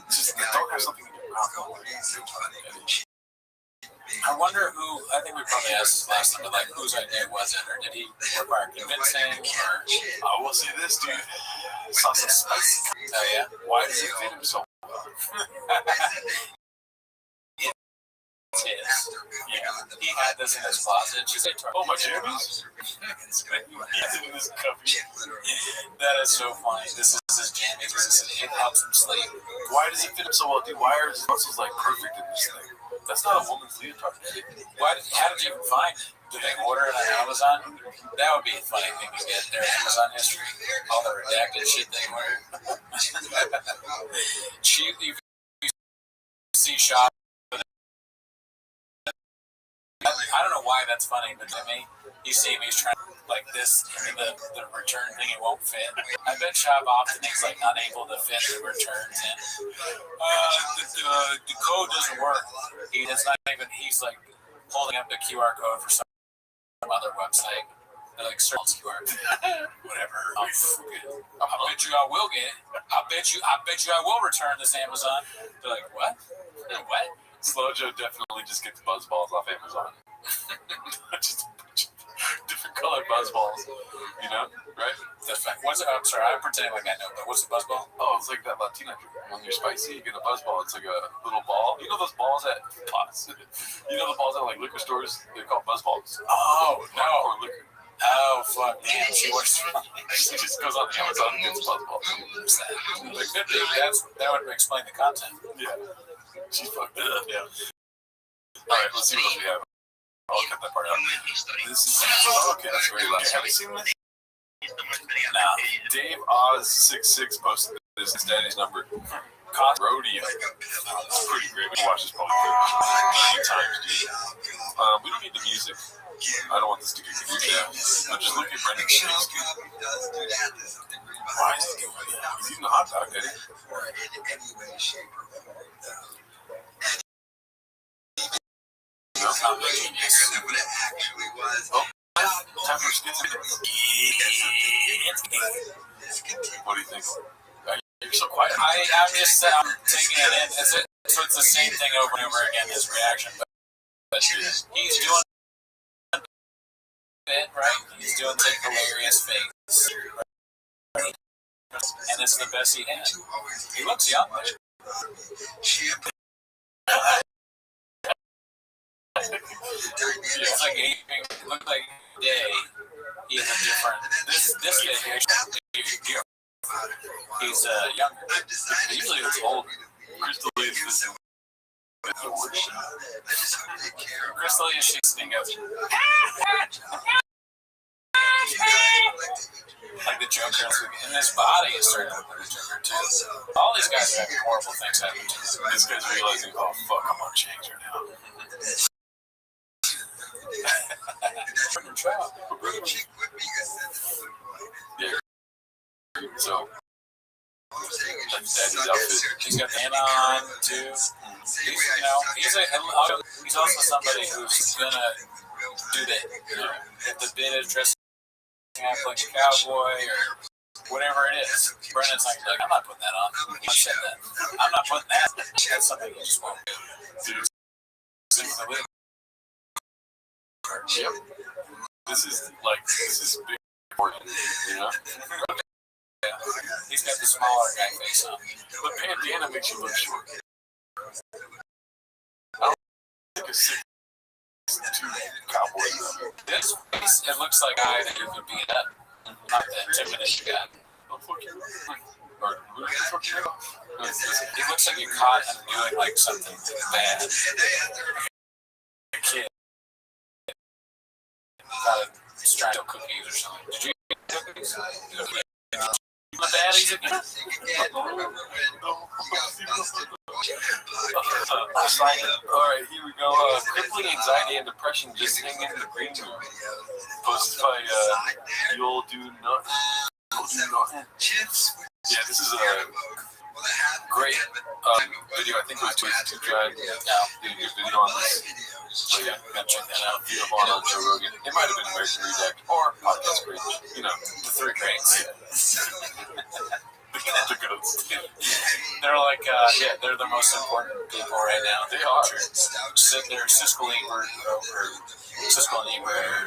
Just don't have something in your mouth. I wonder who. I think we probably asked this last time, but whose idea was it, or did he require convincing? Or I will say this, dude. Saw some spicy. Oh yeah. Why does it fit him so well? It's his. Yeah. He had this in his closet. Oh, my jammies? He's in his cubby. That is so funny. This is his jammies. It helps him sleep. Why does it fit him so well, dude? Why are his muscles perfect in this thing? That's not a woman's leotard. How did you even find it? Did they order it on Amazon? That would be a funny thing to get their Amazon history. All the redacted shit they ordered. You see shop. I don't know why that's funny, but to me, you see him, he's trying this, and the return thing, it won't fit. I bet Shop often is unable to fit the returns in. The code doesn't work. He's holding up the QR code for some other website. They're like, search QR code. Whatever. I bet you I will get it. I bet you I will return this Amazon. They're like, what? What? Slow Joe definitely just gets buzz balls off Amazon. Just a bunch of different colored buzz balls, right? That's fine. I'm sorry, I'm pretending like I know, but what's a buzz ball? Oh, it's like that Latina drink. When you're spicy, you get a buzz ball. It's like a little ball. You know those balls at pots? You know the balls at liquor stores? They're called buzz balls. Oh, no. Or liquor. Oh, fuck, man. She just goes on Amazon and gets buzz balls. That would explain the content. Yeah. She's fucked up. Yeah. Alright, let's see what else we have. I'll cut that part out. This is okay, that's very loud. Have you seen this? No. Dave Oz66 posted this. His daddy's number. Cost Rodeo. It's pretty great. We can watch this probably 30 times, dude. We don't need the music. I don't want this to get confused now. But just look at Brendan's face, dude. Why is he doing that? He's eating a hot dog, did he? No, not making it. Oh, time for skits. What do you think? You're so quiet. I'm just taking it in. So it's the same thing over and over again, his reaction. But he's doing it right. He's doing the hilarious face, and it's the best he had. He looks young. It's like he looked like day. He's a different. This day he's younger. Usually he was old. Crystal is Crystal is she's singing like the Joker, and his body is starting to look like the Joker too. All these guys are having horrible things happen to them. This guy's realizing, oh fuck, I'm on change right now. Yeah. So that's his outfit. He's got the hand on too. He's also somebody who's gonna do that. The bit of dressing up like a cowboy or whatever it is. Brennan's like, I'm not putting that on. He said that. I'm not putting that. That's something you just won't do. Yep. This is big important, you know? Yeah. He's got the smaller guy face on. The bandana makes you look short. I don't think a 6'2" cowboy. This face, it looks like a guy that you could beat up. Not the intimidating guy. He looks like you caught him doing like something bad. A kid. Strato cookies or something. Did you eat cookies? My daddy's again. Alright, here we go. Crippling anxiety and depression just hang in the green room. Posted by You'll Do Nothing. Yeah, this is a great video. I think it was to try did a good video on this. So yeah, gotta check that out. If you have on Joe Rogan, it might have been American Reject or Podcast Great. You know, the three greats. They're like, they're the most important people right now. They are. They're Siskel and Ebert.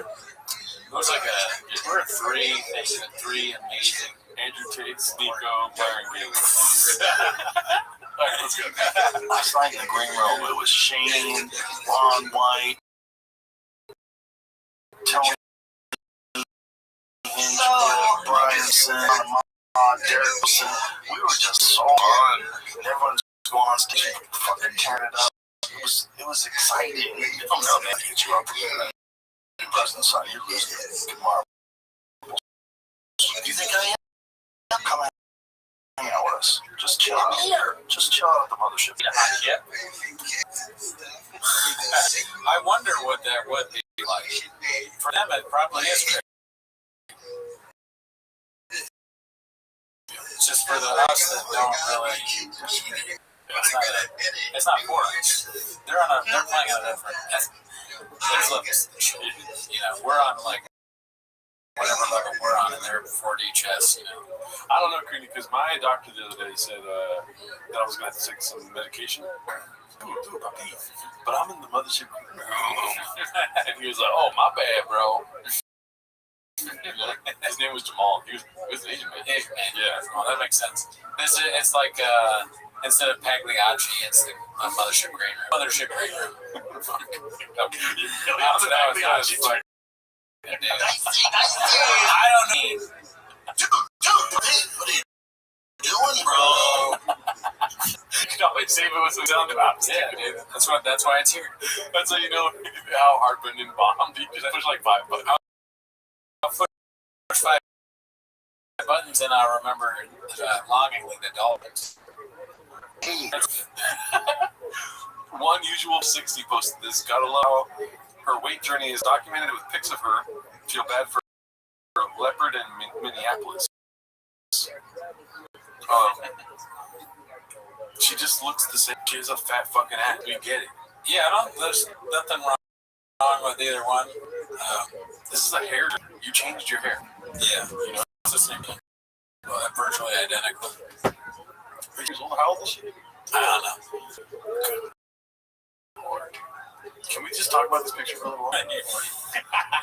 It was like we're three amazing. Andrew Tate, Nico, Byron Gates. Alright, let's go. Last night in the green room, it was Shane, Ron White, Tony Hinge, Bryanson, Derek Wilson. We were just so on. Everyone's going on stage, fucking tearing it up. It was exciting. Oh no, man, hit you up again. You're losing the sun. You're losing it. Tomorrow. Do you think I am? Come hang out with us. Just chill out. Just chill out at the mothership. Yeah. I wonder what that would be like. For them, it probably is great. It's just for the us that don't really. It's not for us. They're playing on a different. You know, we're on like. Whatever level we're on, and they're 4D chess, you know. I don't know, Creedy, because my doctor the other day said that I was going to have to take some medication. Dude, puppy. But I'm in the mothership. And he was like, oh, my bad, bro. His name was Jamal. He was an Asian man. Yeah, well, that makes sense. It's like, instead of Pagliacci, it's the mothership green room. Mothership green room. I don't need. Dude, what are you doing, bro? You can always save it with some sound drops. Yeah, dude. That's why it's here. That's how you know how hard Brendan bombed. He just pushed like 5 buttons. I'll push 5 buttons, and I remember longingly the Dolphins. One usual 60 posted this. Gotta allow her weight journey is documented with pics of her. Feel bad for Leopard in Minneapolis. She just looks the same. She has a fat fucking ass. We get it. Yeah, there's nothing wrong with either one. This is a hair. You changed your hair. Yeah, you know, it's the same thing. Well, virtually identical. 3 years old? How old is she? I don't know. Lord. Can we just talk about this picture for a little while?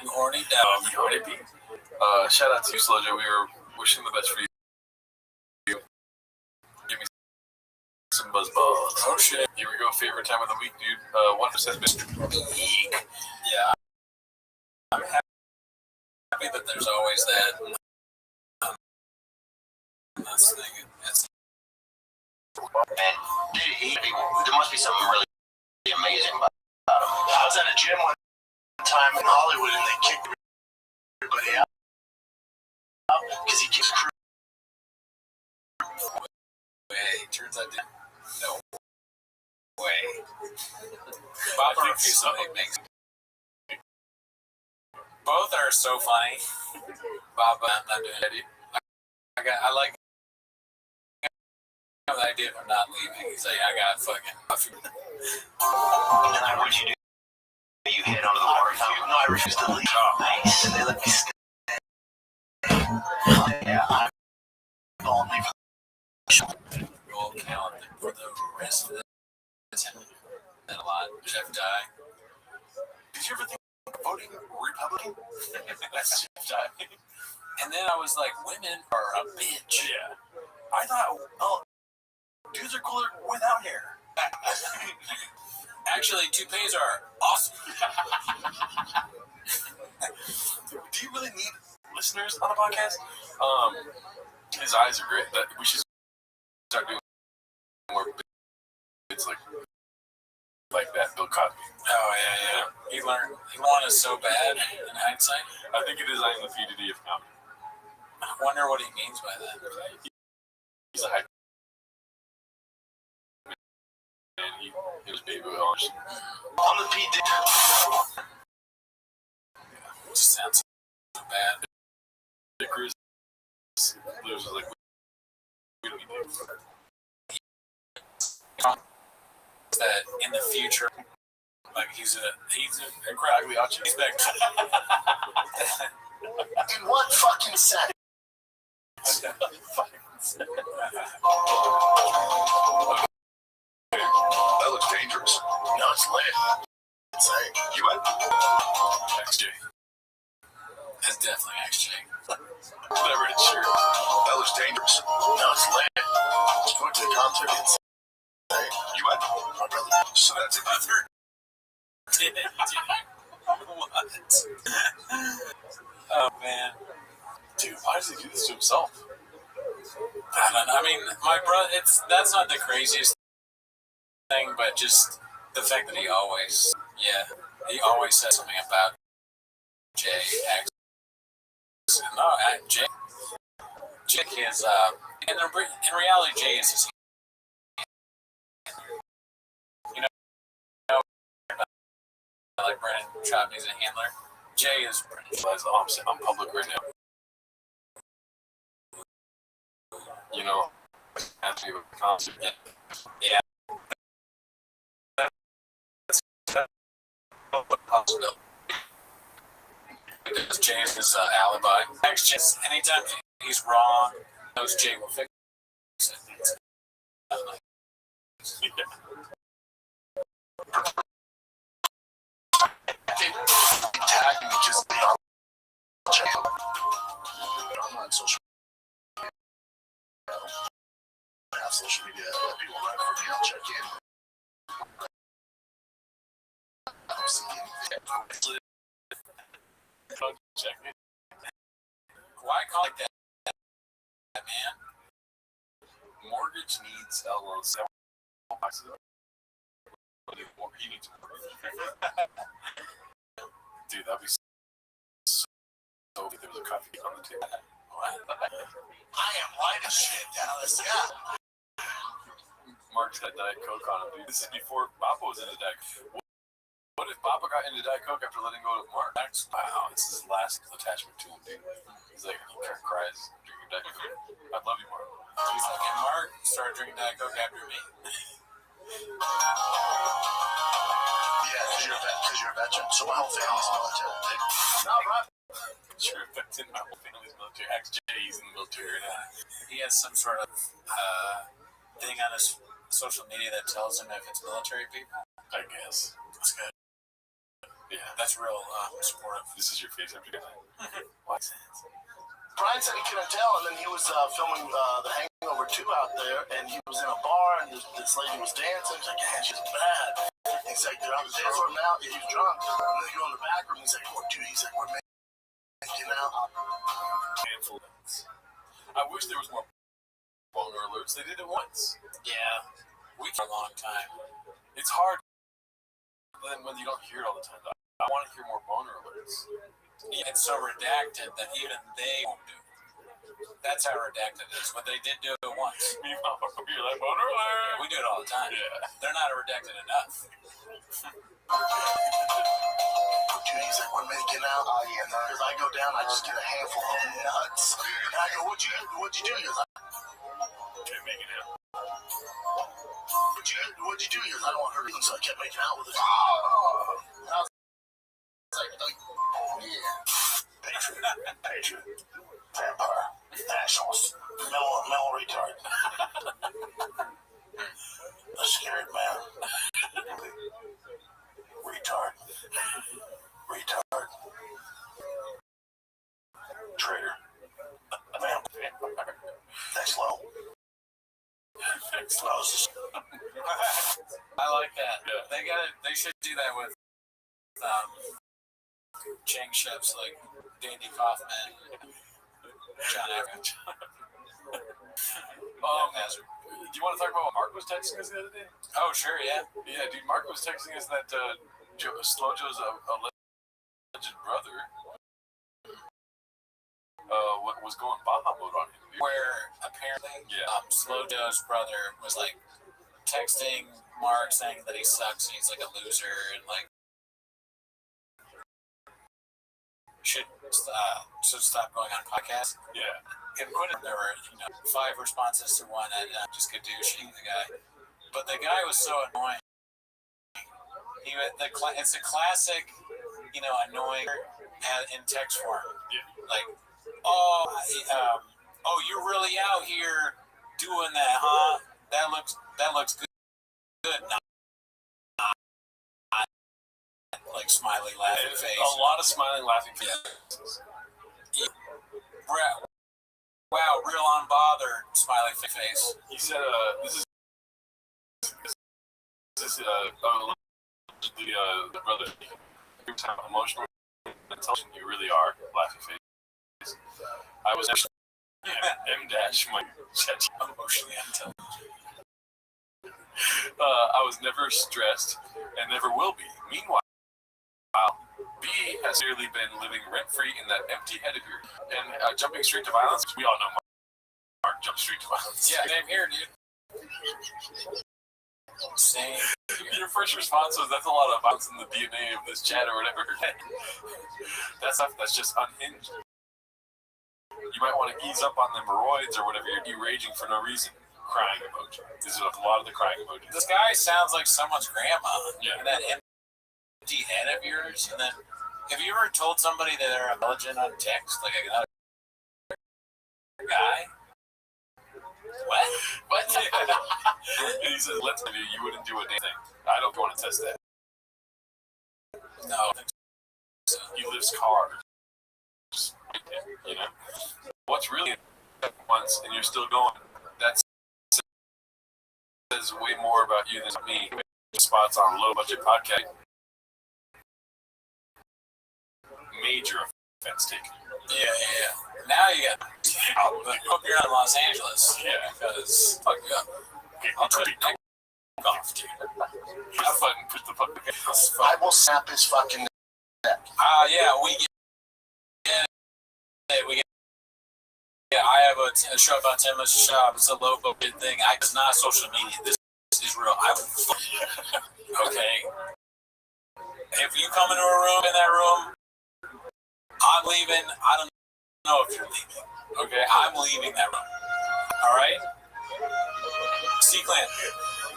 You horny dog. You horny Pete? Shout out to you, Slojo. We were wishing the best for you. Give me some buzz balls. Oh shit. Here we go. Favorite time of the week, dude. What says Mr. Geek? Yeah. I'm happy that there's always that. That's the thing. It's And there must be something really amazing about him. I was at a gym one time in Hollywood and they kicked everybody out because he kicks crew. way. Turns out, no way. Bob recently makes. Both are so funny. Bob, I'm not doing it. I like the idea of him not leaving. He's like, I got fucking coffee. And then what did you do? You hit onto the bar. No, I refused to leave. Oh, nice. And they let me stay. Yeah, I'm only for the Roll calendar for the rest of the time. And a lot. Jeff Dye. Did you ever think of voting Republican? That's Jeff Dye. And then I was like, women are a bitch. Yeah. I thought, oh, dudes are cooler without hair. Actually, toupees are awesome. Do you really need listeners on a podcast? His eyes are great. We should start doing more bits like that. Bill Cosby. Oh yeah. He wanted so bad in hindsight. I think it is I am the PDD of comedy. I wonder what he means by that. He's a hype man. He was baby oil. I'm the PD. It just sounds so bad. Dick Chris was like, we don't need that in the future, like he's incredibly autistic. He's back. In what fucking sense? That looks dangerous. No, it's lit. Insane. You went? XJ. That's definitely XJ. Whatever, it's sure. That looks dangerous. No, it's lit. Just going to the concert. It's insane. You went? My brother. So that's a brother. What? Oh man. Dude, why does he do this to himself? I don't know. I mean, my brother. That's not the craziest thing, but just the fact that he always says something about Jay X. No, Jay. Jay is in reality, Jay is his. You know, like Brennan Schaub needs a handler. Jay is Brennan. That's the opposite. I'm public right now. You know, ask me about the concert. Yeah. Possible. Because Jay is his alibi. Actually, anytime he's wrong, knows Jay will fix it. Tag me just check out online social media. I have social media. Let people write for me. I'll check in. I don't see anything. Check me. Why call it that, man? Mortgage needs LLC. He needs more. Dude, that'd be so if there was a coffee on the table. I am white as shit, Dallas. Yeah. Mark's had Diet Coke on him, dude. This is before Papa was into Diet Coke. What if Papa got into Diet Coke after letting go of Mark? Wow, this is his last attachment to him, dude. He's like, he cries drinking Diet Coke. I love you, Mark. He's like, and Mark started drinking Diet Coke after me. Yeah, because you're a veteran. So my whole family's military. No, right. Sure, but in my whole family's military. XJ's in the military now. He has some sort of thing on his social media that tells him if it's military people. I guess. That's good. guy's real supportive. This is your face after dinner. Brian said he couldn't tell, and then he was filming The Hangover 2 out there, and he was in a bar, and this lady was dancing. He's like, "Man, she's bad." He's like, "They're on the dance floor now." He's drunk. And then they go in the back room. He's like, "What, dude?" He's like, "We're making out." Handful of minutes. I wish there was more boner alerts. They did it once. Yeah, we for a long time. It's hard then when you don't hear it all the time. I want to hear more boner alerts. It's so redacted that even they won't do it. That's how redacted it is. But they did do it once. You're like, boner alert. We do it all the time. Yeah. They're not redacted enough. Dude, he's like, "We're making out." Oh, yeah. Because I go down, I just get a handful of nuts. And I go, what'd you do?" He goes, Can't make it out. What'd you do? He goes, "I don't want her to," so I kept making out with it. And I was like, yeah. Patriot. Vampire. Nationalist. Mental retard. A scared man. Retard. Traitor. Vampire. Next level. Explosives. I like that. Yeah. They should do that with Chang chefs like Dandy Kaufman, John Evans. Do you want to talk about what Mark was texting us the other day? Oh, sure, yeah. Yeah, dude, Mark was texting us that Slojo's alleged brother was going Baja mode on him, dude. Where apparently Slojo's brother was like texting Mark saying that he sucks and he's like a loser and like should stop going on podcasts. Yeah. And there were 5 responses to one and just douching the guy. But the guy was so annoying. It's a classic, annoying in text form. Yeah. Like, oh, you're really out here doing that, huh? That looks good. Like smiley laughing face. A lot of smiling laughing faces. Yeah. Wow, real unbothered smiley face. He said, this is the brother. Every time emotional and intelligent you really are, laughing face. I was actually M- Emotionally intelligent. I was never stressed and never will be. Meanwhile, B has clearly been living rent-free in that empty head of yours. And jumping straight to violence, we all know Mark jumped straight to violence. Yeah, same here, dude. Same. Your first response was, "That's a lot of violence in the DNA of this chat," or whatever. That's just unhinged. You might want to ease up on the hemorrhoids or whatever. You're raging for no reason. Crying emoji. This is a lot of the crying emojis. This guy sounds like someone's grandma. Yeah. And that empty head of yours. And then, have you ever told somebody that they're intelligent on text, like another guy? What? And he said, "Let's do. You wouldn't do a damn thing. I don't want to test that." No. I think so. He lives cars. What's really once and you're still going? That says way more about you than me. Spots on low budget podcast. Major offense taken. Yeah. Now you got. I hope you're not in Los Angeles. Yeah. Because fuck you up. I'll try to neck off, dude. Push the fucking. I will snap his fucking neck. Yeah, I have a show about 10 minutes of shop. It's a local good thing. It's not social media. This is real. Okay. If you come into in that room, I'm leaving. I don't know if you're leaving. Okay, I'm leaving that room. All right? C-Clan,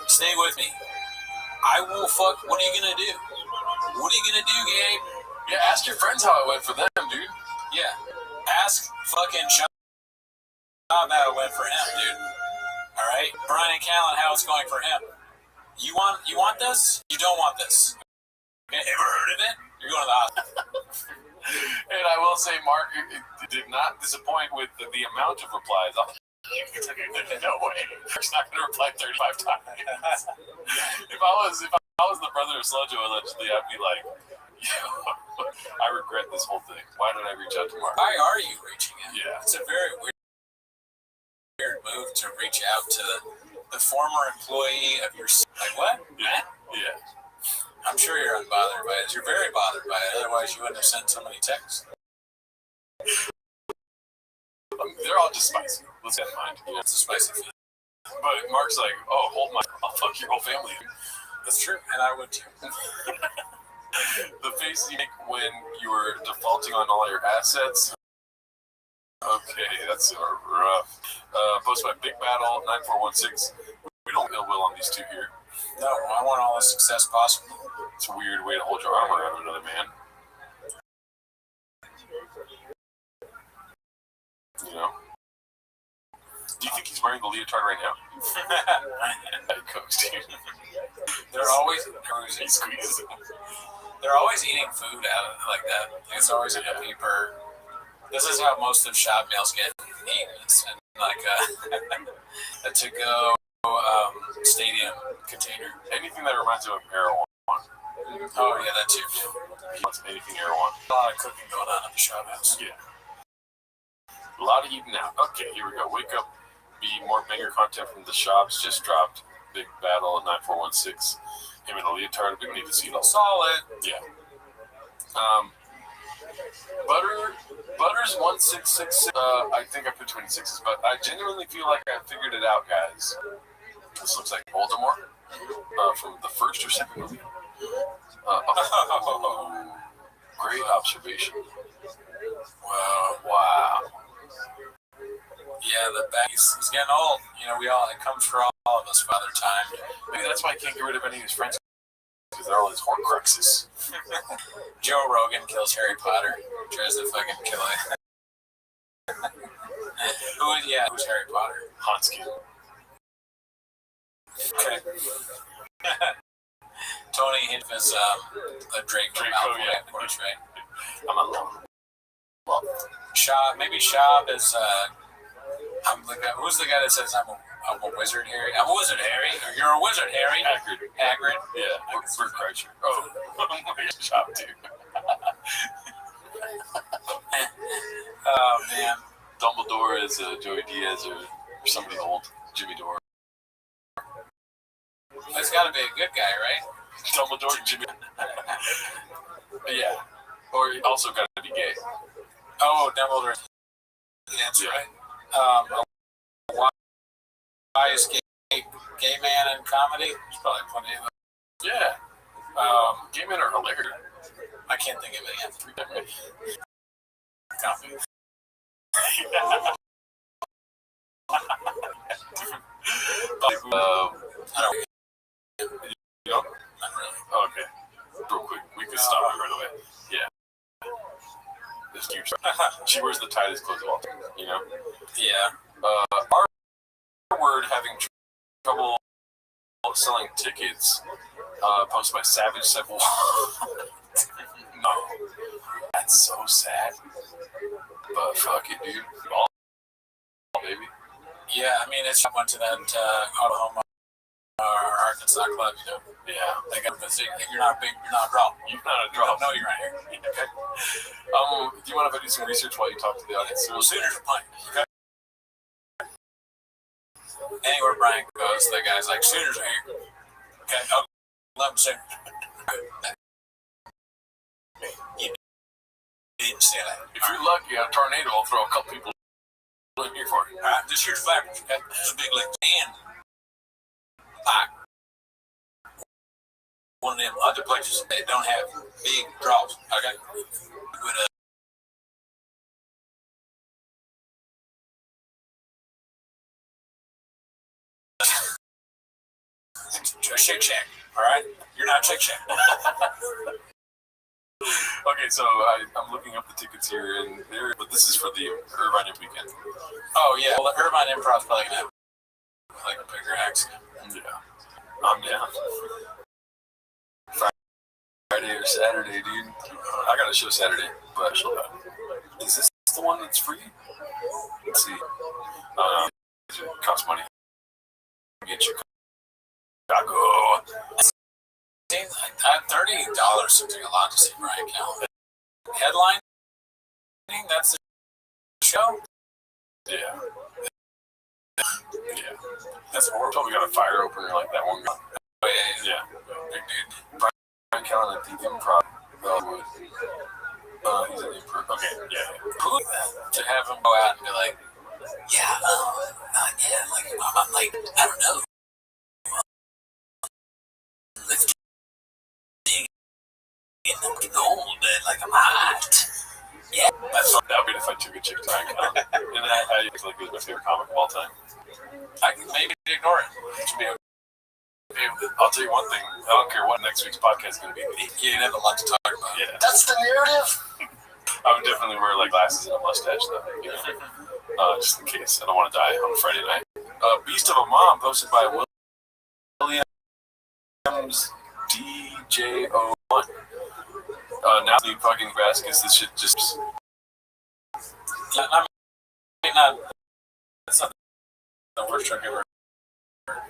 stay with me. I will fuck. What are you gonna do? What are you gonna do, Gabe? Yeah, ask your friends how it went for them, dude. Yeah. Ask fucking Sean how it went for him, dude. All right, Brian Callen, how it's going for him. You want this? You don't want this. Okay, ever heard of it? You're going to the hospital. will say, Mark, it did not disappoint with the amount of replies. No way. Mark's not going to reply 35 times. If I was the brother of Slojo, allegedly, I'd be like, I regret this whole thing. Why did I reach out to Mark? Why are you reaching out? Yeah. It's a very weird move to reach out to the former employee of your... Like, what? Yeah. Yeah. I'm sure you're unbothered by it. You're very bothered by it. Otherwise, you wouldn't have sent so many texts. They're all just spicy. Let's get in mind. Yeah, it's a spicy food. But Mark's like, oh, I'll fuck your whole family. That's true, and I would too. The face you make when you were defaulting on all your assets. Okay, that's rough. Post by Big Battle 9416. We don't ill will on these two here. No, I want all the success possible. It's a weird way to hold your arm around another man. You know? Do you think he's wearing the leotard right now? They're always he squeezes it. They're always eating food out of like that. It's always in a paper. This is how most of shop meals get eaten. It's in like a to-go stadium container. Anything that reminds him of marijuana. Oh yeah, that too. He wants anything marijuana. A lot of cooking going on at the shop house. Yeah. A lot of eating out. Okay, here we go. Wake up. Be more banger content from the shops. Just dropped Big Battle at 9416. Him in a leotard. We need to see it all. Solid. Yeah. Butters 1666. I think I put 26s, but I genuinely feel like I figured it out, guys. This looks like Voldemort from the first or second movie. Great observation. Wow. Yeah, he's getting old. You know, it comes for all of us, Father Time. Maybe that's why I can't get rid of any of his friends, because they're all his Horcruxes. Joe Rogan kills Harry Potter. Tries to fucking kill it. Who's Harry Potter? Hanskin. Okay. Tony Hint is a Draco, yeah, of course, right? I'm alone. Well, Shab is who's the guy that says I'm a wizard, Harry? I'm a wizard, Harry. Or you're a wizard, Harry. Hagrid. Yeah. Bert Kreischer. Oh, my Shab too. Oh man. Dumbledore is Joey Diaz or somebody old. Jimmy Dore. He's got to be a good guy, right? Dumbledore, Jimmy. Yeah. Or he also got to be gay. Oh, Dumbledore. That's right. Wise gay man in comedy. There's probably plenty of them. Yeah. Gay men are hilarious. I can't think of any. Comedy. I don't. You know? Not really. Oh, okay. Real quick, we could stop it right away. Yeah. This huge. She wears the tightest clothes of all time, you know? Yeah. Our word having trouble selling tickets. Posted by Savage Civil. No. That's so sad. But fuck it, dude. Ball, baby. Yeah, I mean, I went to that Oklahoma or Arkansas club, you know. Yeah. They got the thing. You're not a draw. You're not a draw. No, you're right here. Okay. Do you want to do some research while you talk to the audience? Well, Sooners are playing. Okay. Anywhere Brian goes, the guy's like, Sooners are here. Okay, I'll love them Sooners. You didn't say that. If you're lucky, a tornado will throw a couple people in here for you. All right, this here's Flappers. Okay, this is a big league. And one of them other places that don't have big draws. Okay, with a Shake Shack. All right, you're not Shake Shack. Okay, so I'm looking up the tickets here, but this is for the Irvine weekend. Oh yeah, well, the Irvine Improv's probably gonna have like a bigger accident. Yeah, I'm down. Friday or Saturday, dude. I got a show Saturday, but Is this the one that's free? Let's see. It costs money. Get Chicago. $30 seems like a lot to see Brian Callen. Headline? That's the show? Yeah. Yeah. That's horrible. We got a fire opener like that one guy. Oh, yeah. Big dude. Brian Callen at the Improv. Bellwood. He's at the Improv. Okay, yeah. Who to have him go out and be like, yeah, like, I'm like, I don't know. Lifting and I'm getting old and like I'm hot. Yeah. That would be if I took a chick to Brian Callen. And I feel like he was my favorite comic of all time. I can maybe ignore it. It should be okay. I'll tell you one thing. I don't care what next week's podcast is going to be. You didn't have a lot to talk about. Yeah. That's the narrative. I would definitely wear like glasses and a mustache though. You know? Just in case. I don't want to die on Friday night. Beast of a Mom posted by Williams DJ01. Now the fucking baskets, this shit just. Yeah, I mean, that's not the worst joke ever.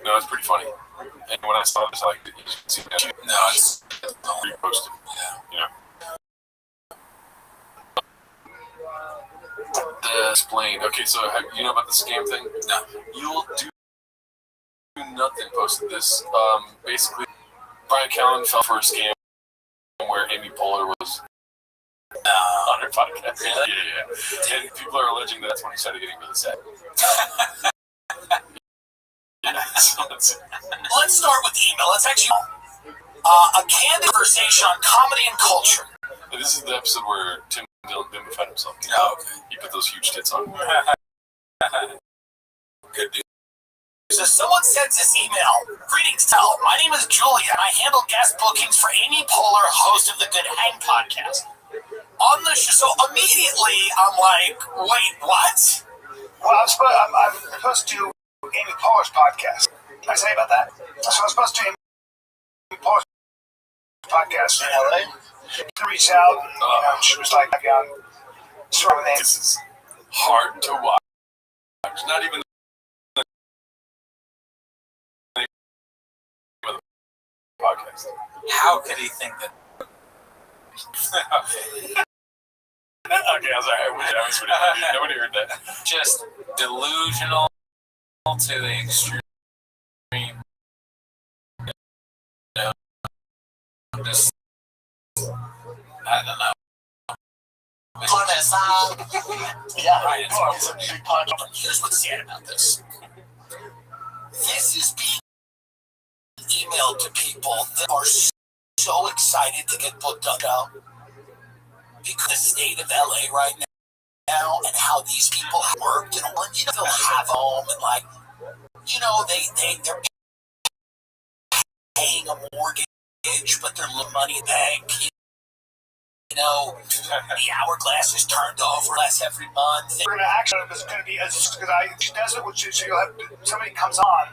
No, it's pretty funny. And when I saw this, like, you should see that. No, it's reposted. Yeah. Explain. Okay, so you know about the scam thing? No. You'll do nothing. Posted this. Basically, Brian Callen fell for a scam where Amy Poehler was on her podcast. Really? Yeah. And people are alleging that that's when he started getting really sad. Let's start with the email. Let's actually a candid conversation on comedy and culture. And this is the episode where Tim Dillon bimbified himself. Oh, okay. He put those huge tits on. Good dude. So someone sends this email. Greetings, Tal. My name is Julia, and I handle guest bookings for Amy Poehler, host of the Good Hang podcast. On the show, so immediately I'm like, wait, what? Well, I'm supposed to do Amy Poehler's podcast. Can I say about that? So I'm supposed to do Amy Poehler's podcast in LA. She reached out, and, she was like, sort of This is hard to watch. Not even the name of the podcast. How could he think that? Okay, I'm sorry. I was nobody heard that. Just delusional to the extreme. Just, I don't know. Yeah, right. It's a big punch. Here's what's sad about this. This is being emailed to people that are so excited to get booked out because the state of LA right now and how these people have worked and they'll have home and like, they're paying a mortgage, but they're little money in the bank. The hourglass is turned over less every month. We're going to actually, it's going to be, because she does it, so you'll have, somebody comes on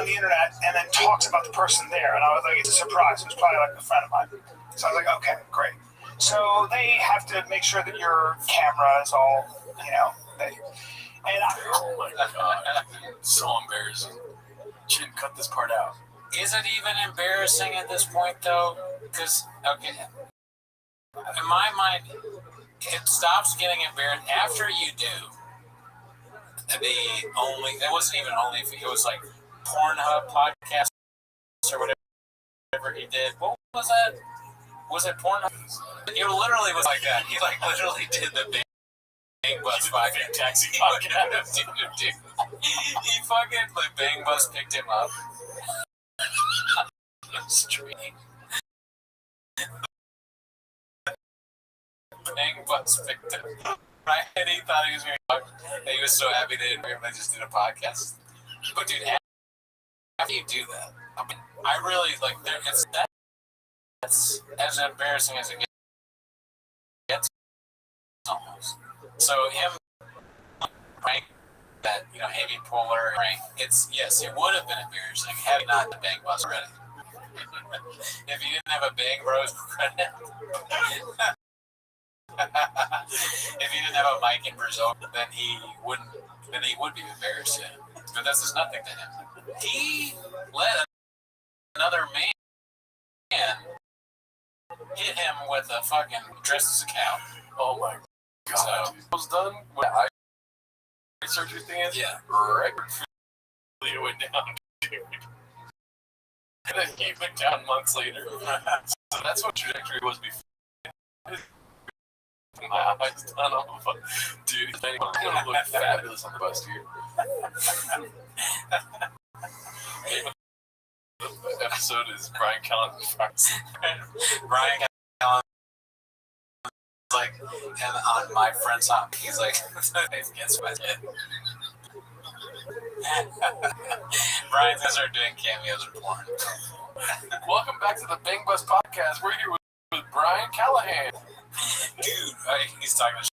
the internet and then talks about the person there. And I was like, it's a surprise. It was probably like a friend of mine. So I was like, okay, great. So they have to make sure that your camera is all, oh my god. So embarrassing. She didn't cut this part out. Is it even embarrassing at this point, though? Because, okay, in my mind, it stops getting embarrassing after you do. It wasn't even only, it was like Pornhub podcast or whatever he did. What was that? Was it Pornhub? It literally was like that. He literally did the Bang Bus fucking taxi podcast. Dude. He fucking, Bang Bus picked him up. Street. Bang Bus picked him up. Right? And he thought he was going to talk. And he was so happy they just did a podcast. But dude, after you do that, I mean, I really, that's as embarrassing as it gets almost. So him rank that, Amy Poehler rank, yes, it would have been embarrassing had he not the Bang Bus already. If you didn't have a Bang Bros credit. If he didn't have a mic in Brazil, then he would be embarrassed. Yeah. But this is nothing to him. He let another man hit him with a fucking dressed as a cow. Oh my god. So, was done when eye surgery thing is? Yeah. Record it went down. And then he went down months later. So that's what trajectory was before. My eyes done. Dude, I'm gonna look fabulous on the bus, dude. The episode is Brian Callen. Brian Callen, like, and on my friend's song, he's like, against my head. Brian's gonna start doing cameos or porn. Welcome back to the Bang Bus Podcast. We're here with Brian Callahan. Dude, he's talking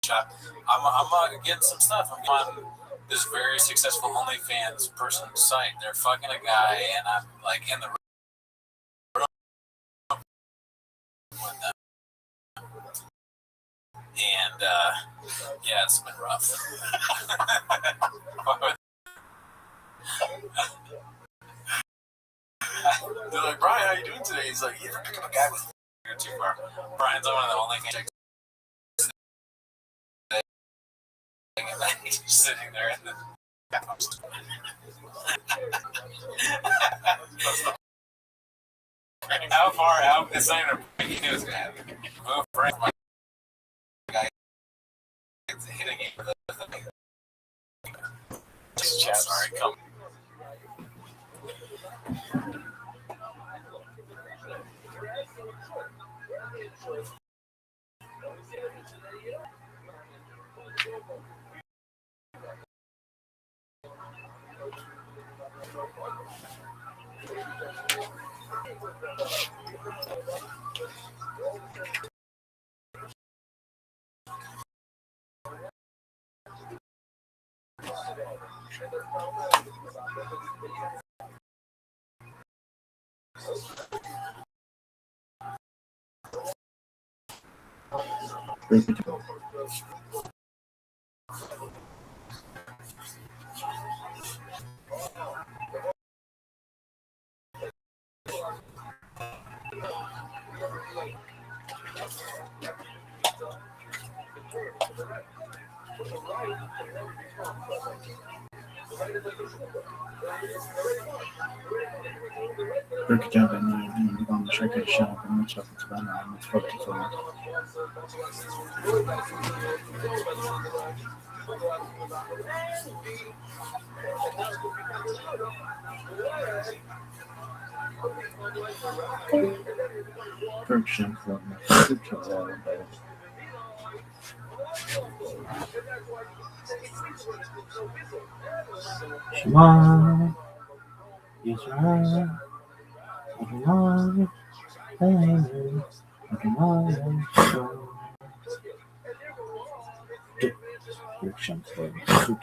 shop. I'm getting some stuff. I'm on this very successful OnlyFans person site. They're fucking a guy, and I'm like in the room with them. And yeah, it's been rough. They're like, Brian, how you doing today? He's like, you ever pick up a guy with too far. Brian's one of the only things he's just sitting there in the how far out this ain't a he knew it was gonna happen. Move Frank, my guy is hitting him with the thing. Sorry, come. Kırk cevabını ben şaka şarkımı çalıp ben anlat fotoğrafı. Kırk şarkımı çalıp Shema Yisrael Adonai Eloheinu Adonai Echad. Kırk şarkımı çalıp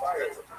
Fire.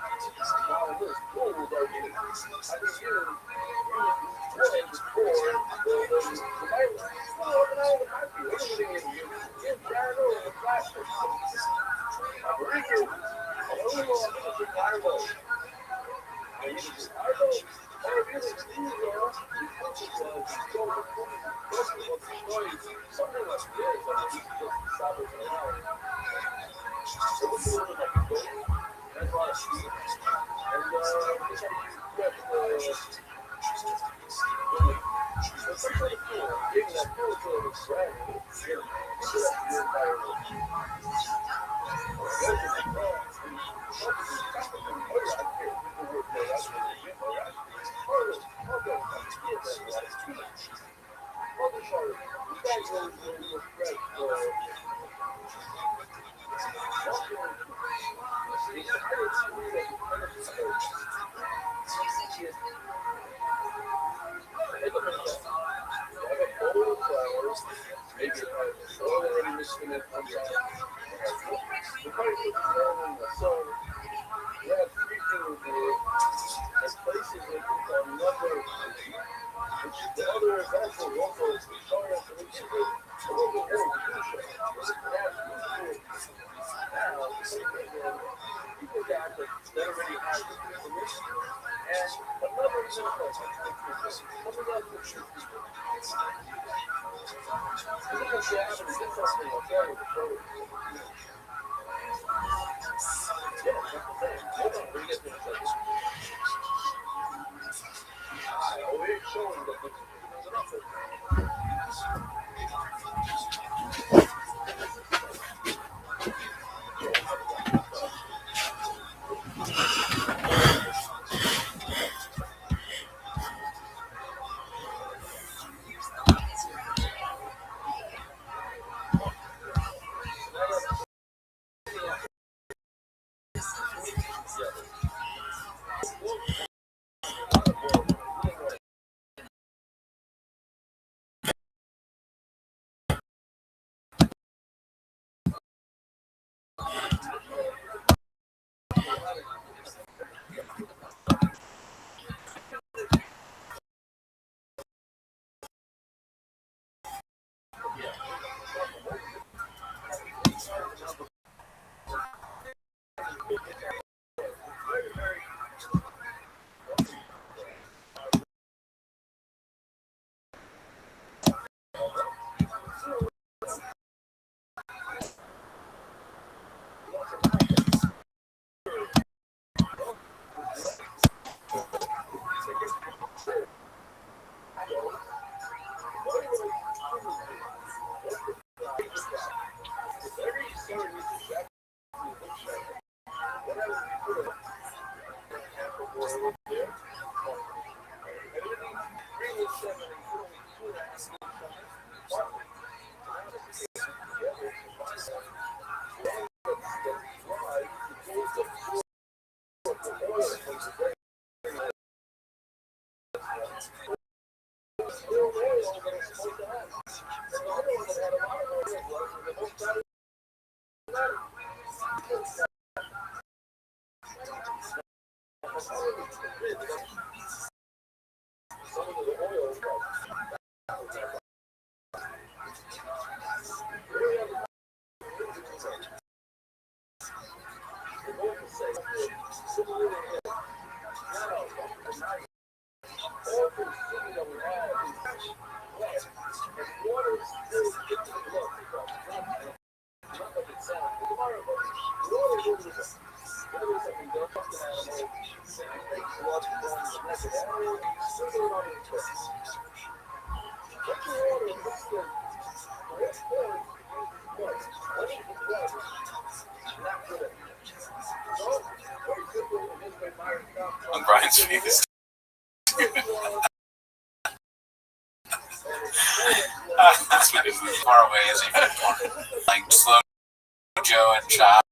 On Brian's face. That's what is as far away as even like Slow Joe and Chop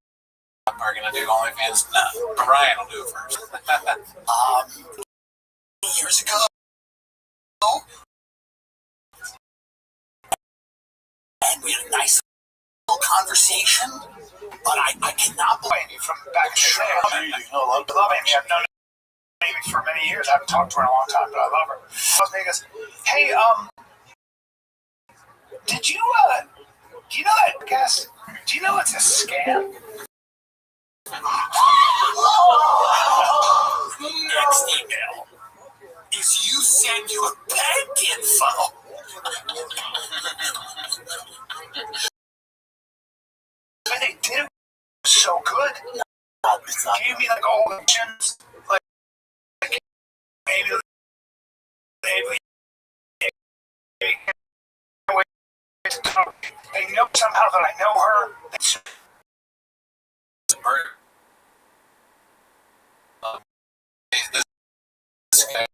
are gonna do OnlyFans. No, Brian will do it first. Years ago, and we had a nice little conversation, but I cannot blame you from back in the day. I love Amy. I've known Amy for many years. I haven't talked to her in a long time, but I love her. He goes, hey, did you, do you know that, guys? Do you know it's a scam? Next email is you send your bank info. They did it so good. No, it's not. Gave me like all the options, like maybe they know somehow that I know her. This guy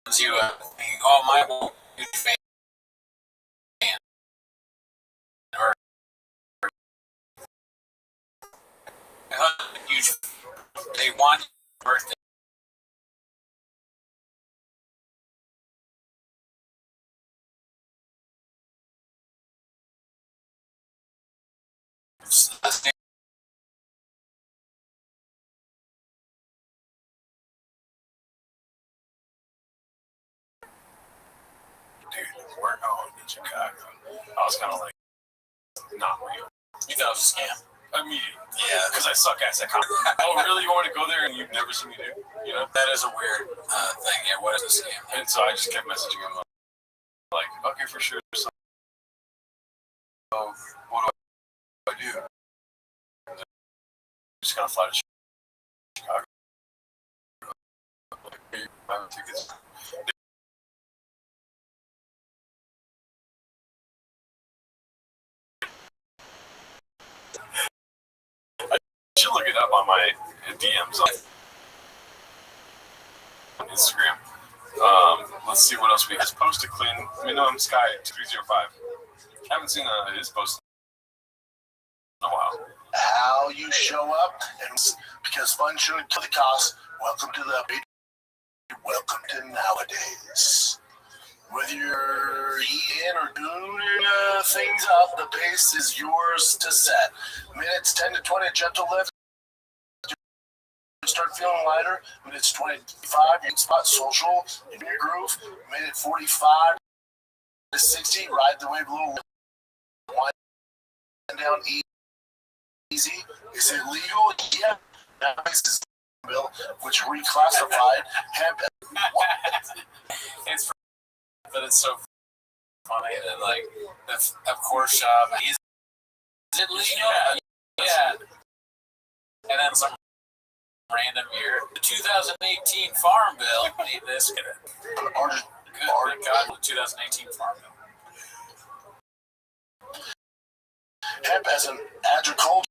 sends you my huge fan. Or huge. They want birthday. Dude, we're going to Chicago. I was kind of like, not real. You thought it was a scam? Immediately. Yeah. Because I suck ass at comedy. Oh, really? You want to go there and you've never seen me do? You know? That is a weird thing. Yeah, what is a scam? And so I just kept messaging him like, okay, for sure. So what do I do? And then just kind of fly to Chicago. Like, I have tickets. I should look it up on my DMs on Instagram. Let's see what else we have. Posted clean minimum sky 2305. Haven't seen his post in a while. How you show up, and because fun shouldn't kill the cost. Welcome to the update. Welcome to nowadays. Whether you're eating or doing things up, the pace is yours to set. Minutes 10 to 20, gentle lift. Start feeling lighter. Minutes 25, you can spot social in your groove. Minute 45 to 60, ride the wave a little. Wind down easy. Is it legal? Yeah. Now this is bill, which reclassified hemp. It's but it's so funny that like that's of course shop is it legal? Yeah. And then some random year, the 2018 Farm Bill made this. Good God, the 2018 Farm Bill. Hemp as an agricultural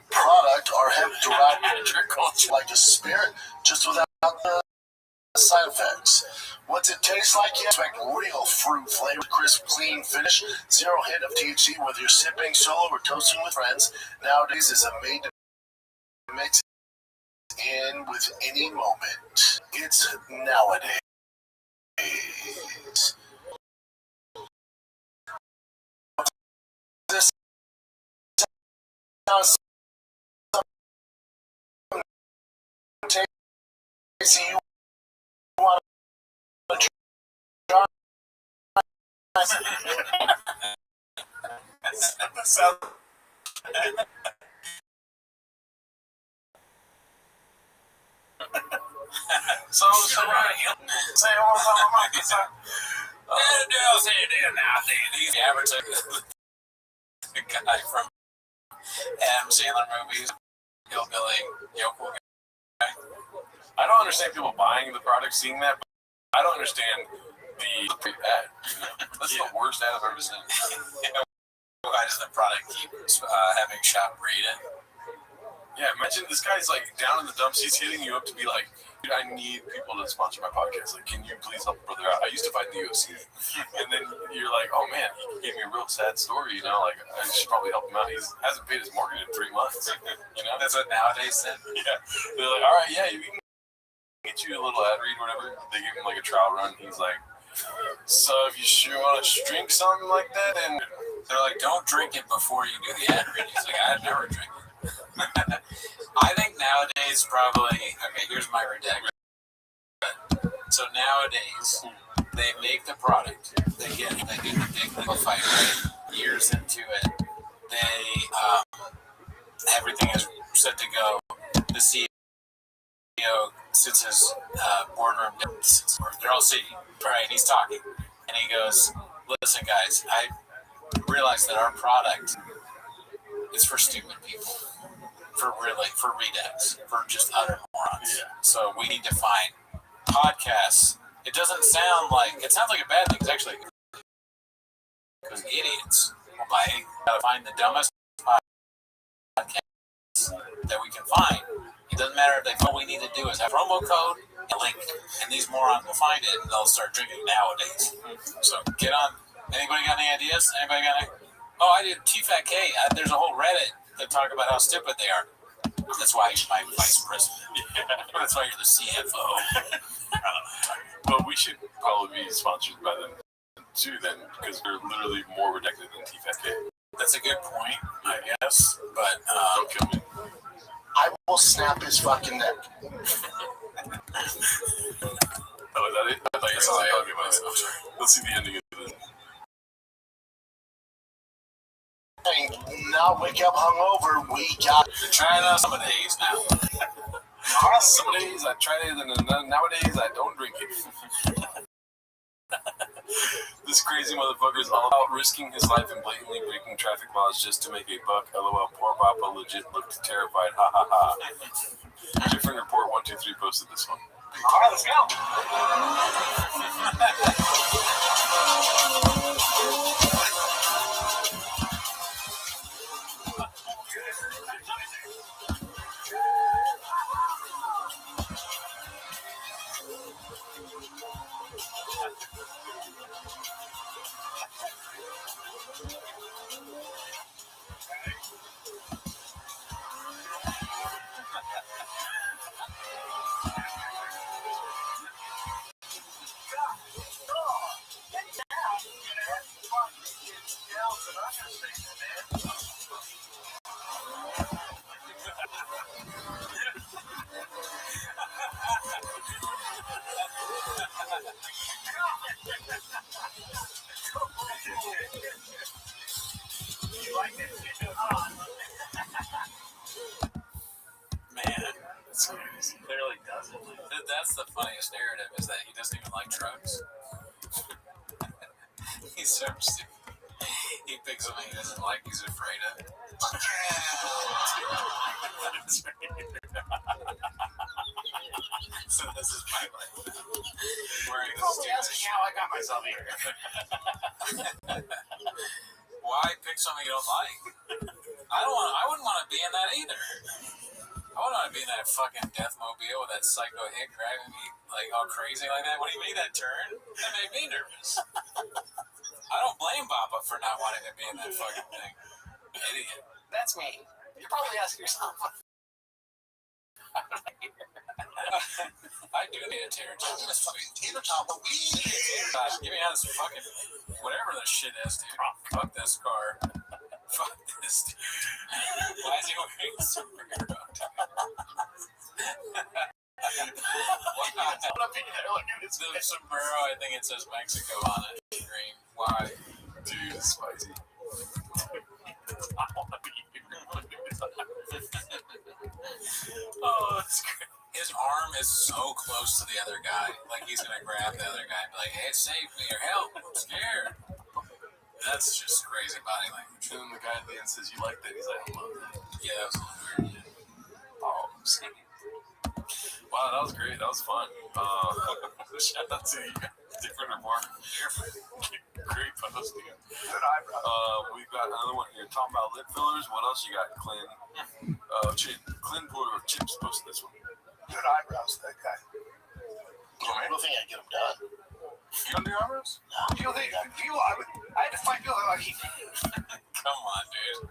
product or hemp derived agriculture like a spirit, just without the side effects. What's it taste like? You expect real fruit flavor, crisp, clean finish, zero hint of THC, whether you're sipping solo or toasting with friends. Nowadays is a made to mix in with any moment. It's nowadays. This sounds tasty. You want to try? So say all He's advertising the guy from Adam Sandler movies, hillbilly yokel guy. I don't understand people buying the product, seeing that, but I don't understand the ad. You know? That's the worst ad I've ever seen. Why does the product keep having shop rated? Yeah, imagine this guy's like down in the dumps. He's hitting you up to be like, dude, I need people to sponsor my podcast. Like, can you please help a brother out? I used to fight in the UFC. And then you're like, oh man, he gave me a real sad story, you know? Like, I should probably help him out. He hasn't paid his mortgage in 3 months. You know? That's what nowadays said. Yeah. They're like, all right, yeah, we can get you a little ad read, whatever. They give him like a trial run. He's like, So if you sure want to drink something like that, and they're like, don't drink it before you do the ad read. He's like, I'd never drink it. I think nowadays probably, okay, here's my redact. So nowadays, they make the product. They do the big legal fight, right? Years into it. Everything is set to go. The CEO sits his boardroom. They're all sitting, right? And he's talking. And he goes, listen, guys, I realize that our product is for stupid people. For redacts. For just utter morons. Yeah. So we need to find podcasts. It sounds like a bad thing. It's actually because idiots will gotta find the dumbest podcasts that we can find. It doesn't matter if all we need to do is have promo code and link, and these morons will find it and they'll start drinking nowadays. So get on. Anybody got any ideas? Anybody got any? Oh, I did TFATK. There's a whole Reddit that talk about how stupid they are. That's why you're my vice president. Yeah. That's why you're the CFO. Well, we should probably be sponsored by them too, then, because we're literally more redacted than TFATK. That's a good point, I guess. But don't kill me. I will snap his fucking neck. Oh, is that it? I thought you said okay, I'm sorry. Let's see the ending of this. Now wake up hungover. We got to try it out some days now. Some days I try it, and nowadays I don't drink it. This crazy motherfucker is all about risking his life and blatantly breaking traffic laws just to make a buck. LOL, poor Papa legit looked terrified. Ha ha ha. Different Report 123 posted this one. Alright, let's go. Clearly doesn't. That's the funniest narrative, is that he doesn't even like trucks. He's so stupid. He picks something he doesn't like, he's afraid of. So this is my life. Wearing this how I got myself here. Why pick something you don't like? I wouldn't want to be in that either. I wouldn't want to be in that fucking death mobile with that psycho hick driving me like all crazy like that. When he made that turn, that made me nervous. I don't blame Papa for not wanting to be in that fucking thing. Idiot. That's me. You're probably asking yourself. I do need a tater top. This fucking tater top, but we need it. Give me on this fucking whatever this shit is, dude. Fuck this car. Fuck this dude. Why is he wearing a superhero? The sombrero, I think it says Mexico on it. Green. Why? Dude, it's spicy. I want to be here. Oh, that's great. His arm is so close to the other guy. Like he's going to grab the other guy and be like, hey, save me or help. I'm scared. That's just crazy body language. And then the guy at the end says, you like that? He's like, I love that. Yeah, that was a little weird. Oh, I'm scared. Wow, that was great. That was fun. Shout out to you. Different Report. Great post, dude. We've got another one here talking about lip fillers. What else you got, Clint? Clint Porter of Chips posted this one. Good eyebrows, that guy. I don't think I get them done. You don't do eyebrows? People think, I had to find people like he. Come on, dude.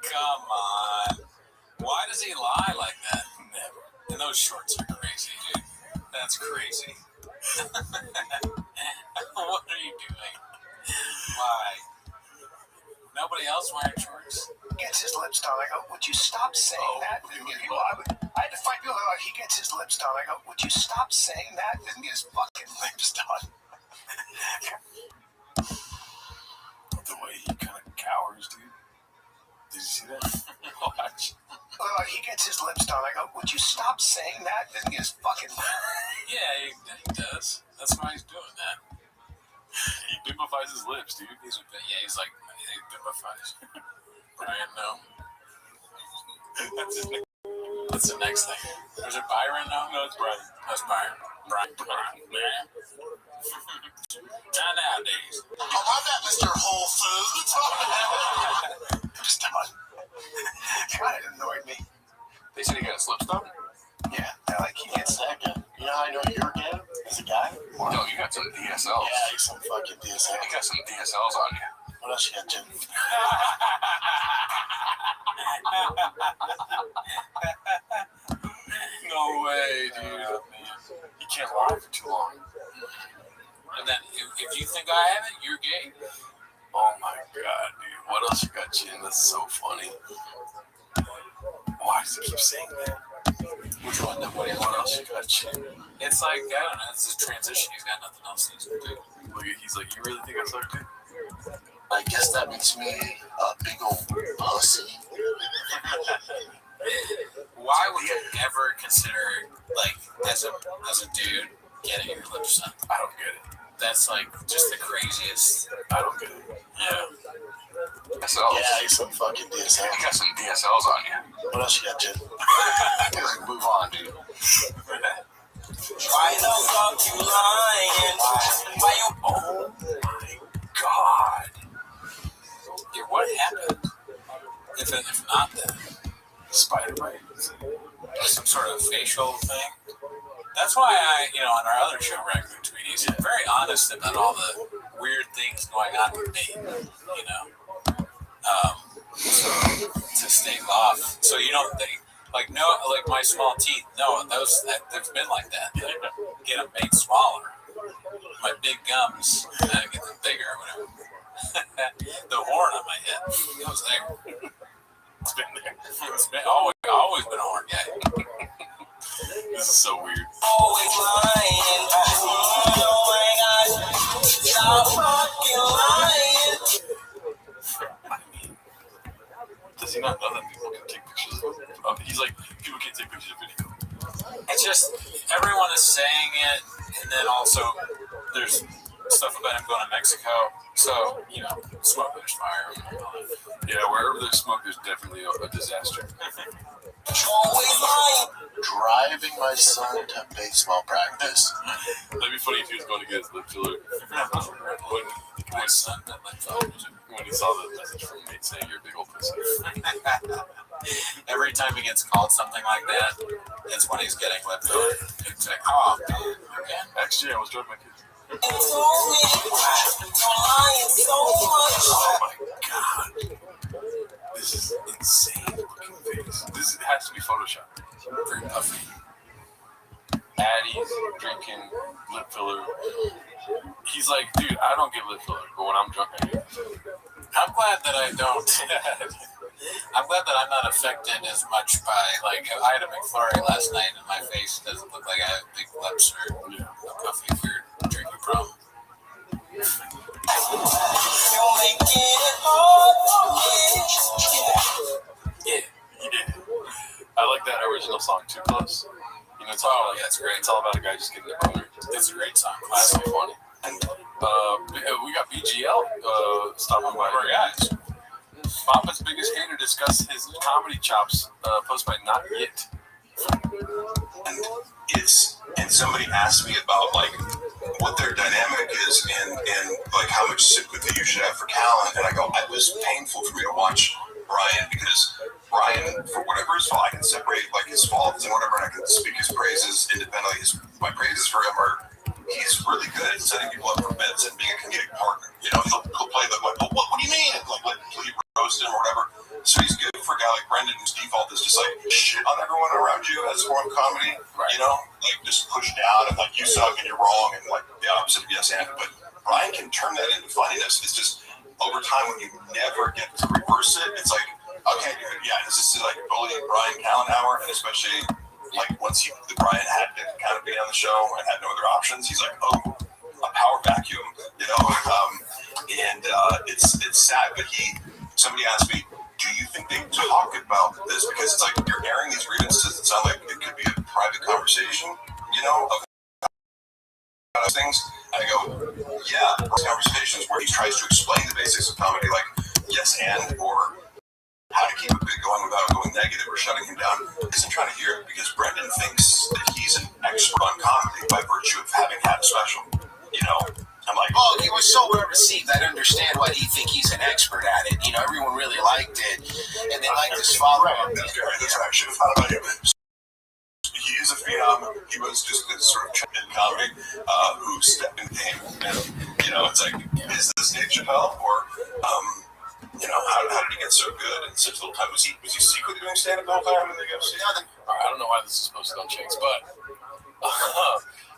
Come on. Why does he lie like that? Never. And those shorts are crazy, dude. That's crazy. What are you Anybody else wearing shorts? Gets his lips done. I go, would you stop saying that? I had to fight people like, he gets his lips done. I go, would you stop saying that? He doesn't get his fucking lips done. The way he kind of cowers, dude. Did you see that? Watch. He gets his lips done. I go, would you stop saying that? He doesn't get his fucking lips. Yeah, he does. That's why he's doing that. He bimbifies his lips, dude. He's like, he bimbifies. Brian, no. What's the next thing? Was it Byron? No, it's Brian. That's Byron. Brian. Not nowadays. How about that, Mr. Whole Foods? Just done. God, it annoyed me. They said he got his lips done? Yeah, like he gets Second. You know how I know you're gay? As a guy? No, you got some DSLs. Yeah, he's some fucking DSL. You got some DSLs on you. What else you got, Jim? No way, dude. You can't lie for too long. And then, if you think I have it, you're gay. Oh my god, dude. What else you got, Jim? That's so funny. Why does he keep saying that? Which one? What else you got, Jim? It's like, I don't know, it's a transition. He's got nothing else he needs to do. He's like, you really think I suck dick? I guess that makes me a big old pussy. Why would you ever consider, like, as a dude, getting your lips done? I don't get it. That's like just the craziest. I don't get it. Yeah. DSLs. Yeah, he's some fucking DSL. You got some DSLs on you. What else you got, Jim? Move on, dude. Why the fuck you lying? Why you? Oh my god. Yeah, what happened? If not that, Spider bite. some sort of facial thing. That's why on our other show, Regular Tweeties, I'm very honest about all the weird things going on with me, so to stave off. So you don't think, like my small teeth, they've been like that. Get them made smaller. My big gums, I get them bigger or whatever. The horn on my head, it was there. It's been there. It's been always been a horn guy. This is so weird. Always lying. Oh my God. Stop fucking lying. I mean, does he not know that people can take pictures of him? He's like, people can take pictures of video. It's just, everyone is saying it, and then also there's stuff about him going to Mexico. So, smoke, there's fire. Yeah, wherever there's smoke, there's definitely a disaster. Always lying. Driving my son to baseball practice. That'd be funny if he was going to get his lip filler. My son got lip filler. When he saw the message from me saying you're a big old pussy. Every time he gets called something like that, it's when he's getting lip filler. It's like, oh, man, again. Actually, I was driving my kids. You told me you're lying so much. Oh my god. This is insane looking face. This has to be Photoshopped. Very puffy. Addie's drinking lip filler. He's like, dude, I don't get lip filler, but when I'm drunk, I do. I'm glad that I don't. I'm glad that I'm not affected as much by, like, I had a McFlurry last night and my face doesn't look like I have big lips or a puffy, weird drinking problem. You're making it hard for me. Yeah. I like that original song, Too Close. It's all, yeah, it's great. It's all about a guy just getting a boner. It's a great song. It's so funny. We got BGL stopping by. Our guys. Papa's biggest hater discussed his comedy chops, posted by Not Yet. And somebody asked me about like what their dynamic is and like how much sympathy you should have for Callan, and I go, it was painful for me to watch Brian because Brian, for whatever his fault, I can separate like his faults and whatever, and I can speak his praises independently. My praises for him are he's really good at setting people up for bits and being a comedic partner. He'll play the like, what do you mean? And like you roast him or whatever. So he's good for a guy like Brendan, whose default is just like shit on everyone around you as form of comedy. Right. Like just push down and like you suck and you're wrong and like the opposite of yes and. But Brian can turn that into funniness. It's just over time, when you never get to reverse it, it's like, okay, dude, yeah, this is like bully Brian Kallenhauer, and especially like once Brian had to kind of be on the show and had no other options, he's like, oh, a power vacuum, you know, and it's sad. But somebody asked me, do you think they talk about this? Because it's like you're airing these grievances. It sounds like it could be a private conversation, you know, of things. And I go, yeah, conversations where he tries to explain the basics of comedy, like yes and, or how to keep a bit going without going negative or shutting him down. Isn't trying to hear it because Brendan thinks that he's an expert on comedy by virtue of having had a special. You know, I'm like, well, he was so well received. I understand why you think he's an expert at it. You know, everyone really liked it, and they liked his follow-up. That's right. I should have thought about him. He is a phenom. He was just this sort of in comedy who stepped in the game. And, you know, it's like, is this Dave Chappelle? Or, you know, how did he get so good in such little time? Was he secretly doing stand-up the whole time in the UFC? I don't know why this is supposed to go on Chinks, but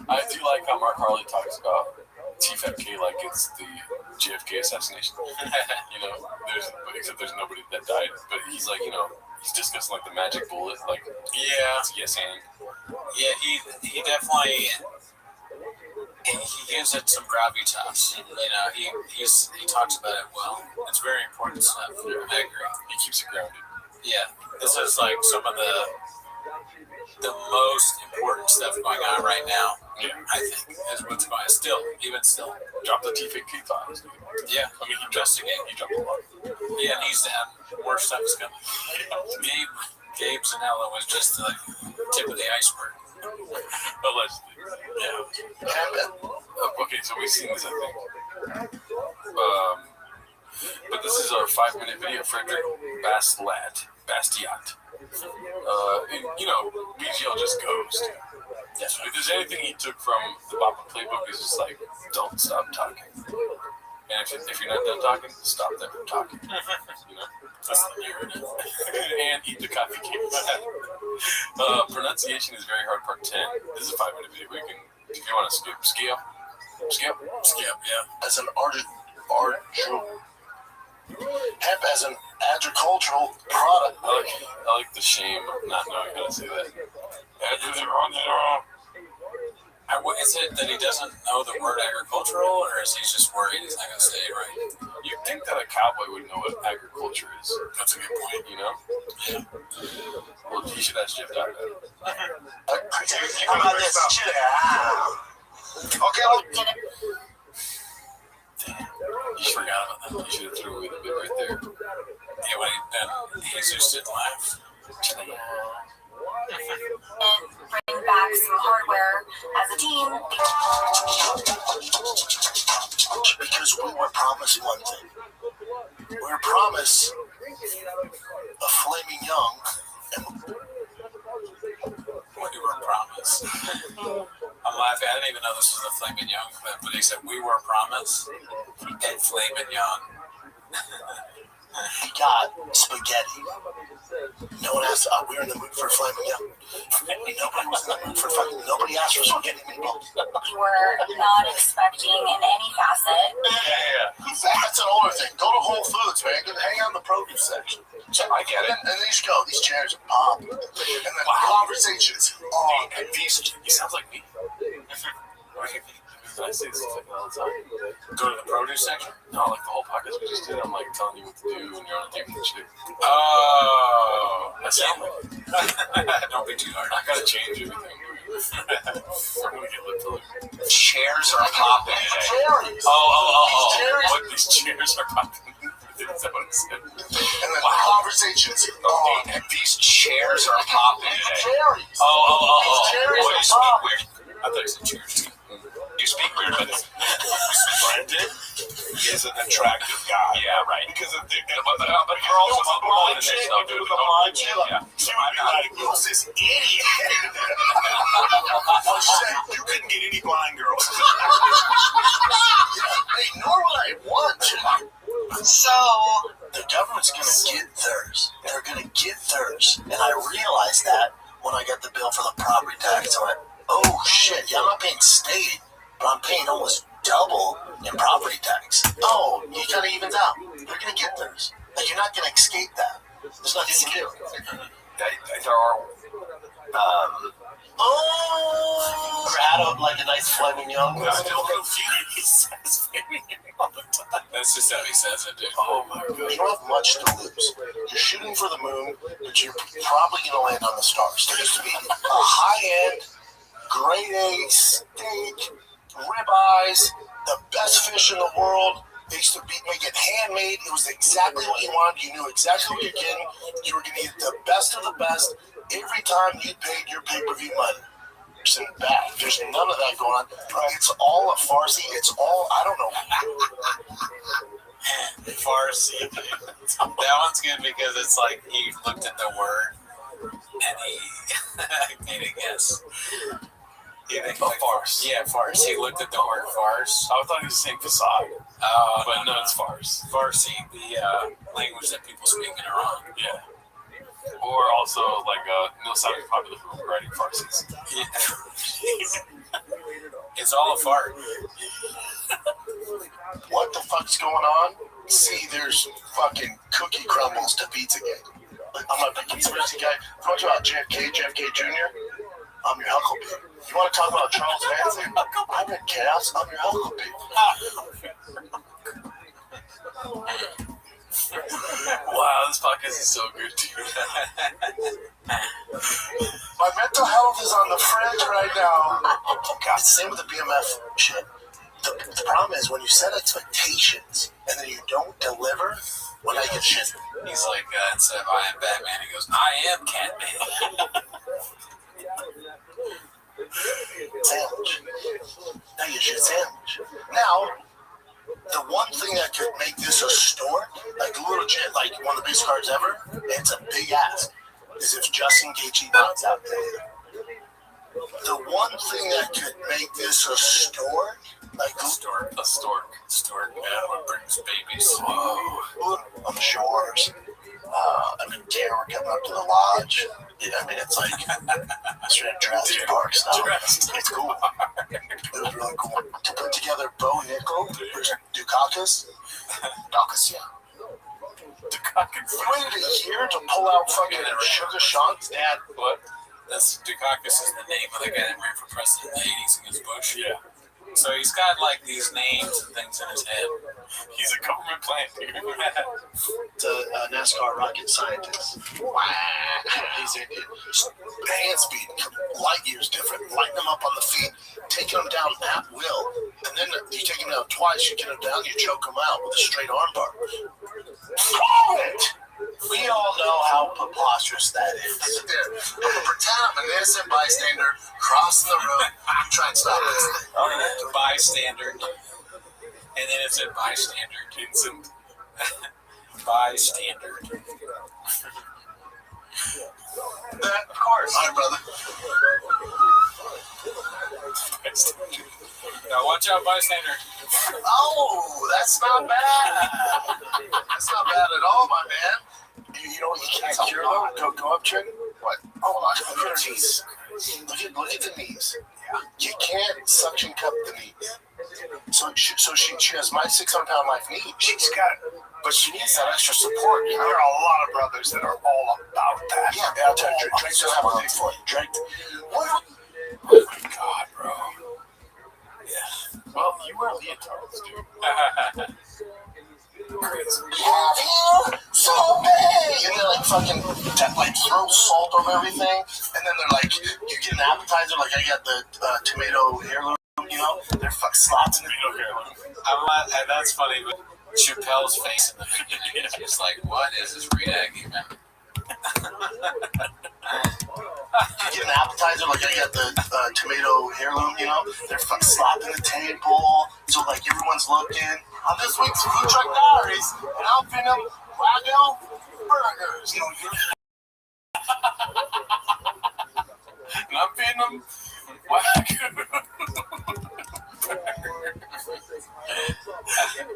I do like how Mark Harley talks about TFK like it's the JFK assassination. You know, except there's nobody that died. But he's like, you know, he's discussing like the magic bullet, like yes and. Yeah, he definitely he gives it some gravitas. You know, he talks about it well. It's very important stuff. I agree. He keeps it grounded. Yeah, this is like some of the most important stuff going on right now. Yeah, I think is what's going on. Even still. Drop the TFK times. Yeah, I mean, he dropped a lot. Yeah, and he's more stuff is coming. Gabe Zanella was just the tip of the iceberg. Allegedly. Yeah. Okay, so we've seen this, I think. But this is our 5-minute video. Frederick Bastiat. And, you know, BGL just goes. Yes. If there's anything he took from the Boppa playbook, is just like, don't stop talking. And if you're not done talking, stop them from talking. You know? That's the narrative. And eat the coffee cakes. Pronunciation is very hard, part 10. This is a 5-minute video. If you want to skip, yeah. As an hemp as an agricultural product. I like the shame of not knowing how to say that. Is it that he doesn't know the word agricultural, or is he just worried he's not going to say it right? You'd think that a cowboy would know what agriculture is. That's a good point. You know? Yeah. Well, you should ask Jeff that. How about this? Okay, You forgot about that. You should have threw away the bit right there. Yeah, when Jesus didn't laugh. And bring back some hardware as a team. Because we were promised one thing. We were promised a flaming young. What we were promised. I'm laughing. I didn't even know this was a flaming young clip, but he said we were promised a flaming young. He got spaghetti. No one asked. We were in the mood for flaming young. Nobody was in the mood for nobody asked for spaghetti meatballs. You were not expecting in any facet. Yeah. That's an older thing. Go to Whole Foods, man. Hang out in the produce section. I get it. And these chairs are popping. And then conversations. Oh, and these. He sounds like me. I say this all the time. Go to the produce section? No, like the whole podcast we just did, I'm like telling you what to do when you're on a date with a chick. Oh, that sounds like Don't be too hard. I gotta change everything. I'm gonna get lip filler. Chairs are popping. Oh. What, these chairs are popping? Is that what it said? And then conversations. Oh, and these chairs are popping. Oh. What, you speak weird? I thought you said cheers. You speak weird, but Brendan is an attractive guy. Yeah, right. Because of the but you're also a blind chick. Yeah. So I'm not who's this idiot? You couldn't get any blind girls. Hey, nor would I want to. So the government's gonna get theirs. They're gonna get theirs, and I realized that when I got the bill for the property tax. I went, oh shit, yeah, I'm not paying state. But I'm paying almost double in property tax. Oh, No, you kind of evens out. You're gonna get theirs. Like you're not gonna escape that. There's nothing to do. There are. Ever had like a nice flaming young? He says baby all the time. That's just how he says it, dude. Oh my god. You don't have much to lose. You're shooting for the moon, but you're probably gonna land on the stars. There used to be a high-end, grade A steak, ribeyes, the best fish in the world. They used to make it handmade. It was exactly what you wanted. You knew exactly what you're getting. You were gonna get the best of the best every time you paid your pay-per-view money. In the back. There's none of that going on. It's all a Farsi. It's all, I don't know. Farsi. That one's good because it's like he looked at the word and he made a guess. Farce. Yeah, farce. He looked at the word farce. I thought he was saying facade. But no, it's farce. Farsi, the language that people speak in Iran. Yeah. Or also like Neil Savin's popular for writing farces. Yeah. It's all a fart. What the fuck's going on? See, there's fucking cookie crumbles to pizza game. I'm not a conspiracy guy. You want to talk about JFK Jr.? I'm your Huckleberry. You want to talk about Charles Manson? I'm in chaos. I'm your Huckleberry. Wow, this podcast is so good, dude. My mental health is on the fringe right now. God, it's the same with the BMF shit. The problem is when you set expectations and then you don't deliver, when I get shit. He's like, instead of I am Batman, he goes, I am Catman. Sandwich. Now you should sandwich. Now, the one thing that could make this a store, like legit, like one of the biggest cards ever, it's a big ask, is if Justin Gaethje knocks out Dana. The one thing that could make this a store, like a stork, yeah, what brings babies. Whoa, on the shores. I mean, we're coming up to the lodge. Yeah, I mean, it's like straight up Jurassic Park stuff. It's cool. It was really cool. To put together Bo Nickel versus Dukakis. Dukakis, yeah. Dukakis. We waited a year to pull out fucking Sugar Sean's dad. What? That's Dukakis is the name of the guy that ran for president in the 80s against Bush. Yeah. So he's got like these names and things in his head. He's a government plant, dude. It's a NASCAR rocket scientist. Wow. He's a hand speed, light years different. Lighting them up on the feet, taking them down at will. And then you take them down twice, you get them down, you choke them out with a straight arm bar. We all know how preposterous that is. I'm gonna pretend I'm an innocent bystander crossing the road, try and stop this thing. Bystander. And then it's a bystander. Instant. Bystander. That, of course. Hi, brother. Now watch out, bystander. Oh, that's not bad. That's not bad at all, my man. You know what you can't cure though? Go up, Trick. What? Hold on. Look at her knees. Look at the knees. You can't suction cup the knees. So she has my 600-pound life knee. She's got, but she needs that extra support. You know? There are a lot of brothers that are all about that. Yeah, I'll tell you, Drake doesn't have a thing for it. Drake. What? Oh my God, bro. Yeah. Well, you wear leotards, dude. Have you so big? And they're like fucking like throw salt over everything, and then they're like, you get an appetizer, like I got the tomato heirloom, you know? They're fucking slots in the tomato heirloom. And that's funny, but Chappelle's face in the beginning is like, what is this redag even? You get an appetizer, like I got the tomato heirloom, you know? They're fucking slapping the table, so like everyone's looking. On this week's Food Truck Diaries, and I'm feeding them Wagyu burgers. And I'm feeding them Wagyu.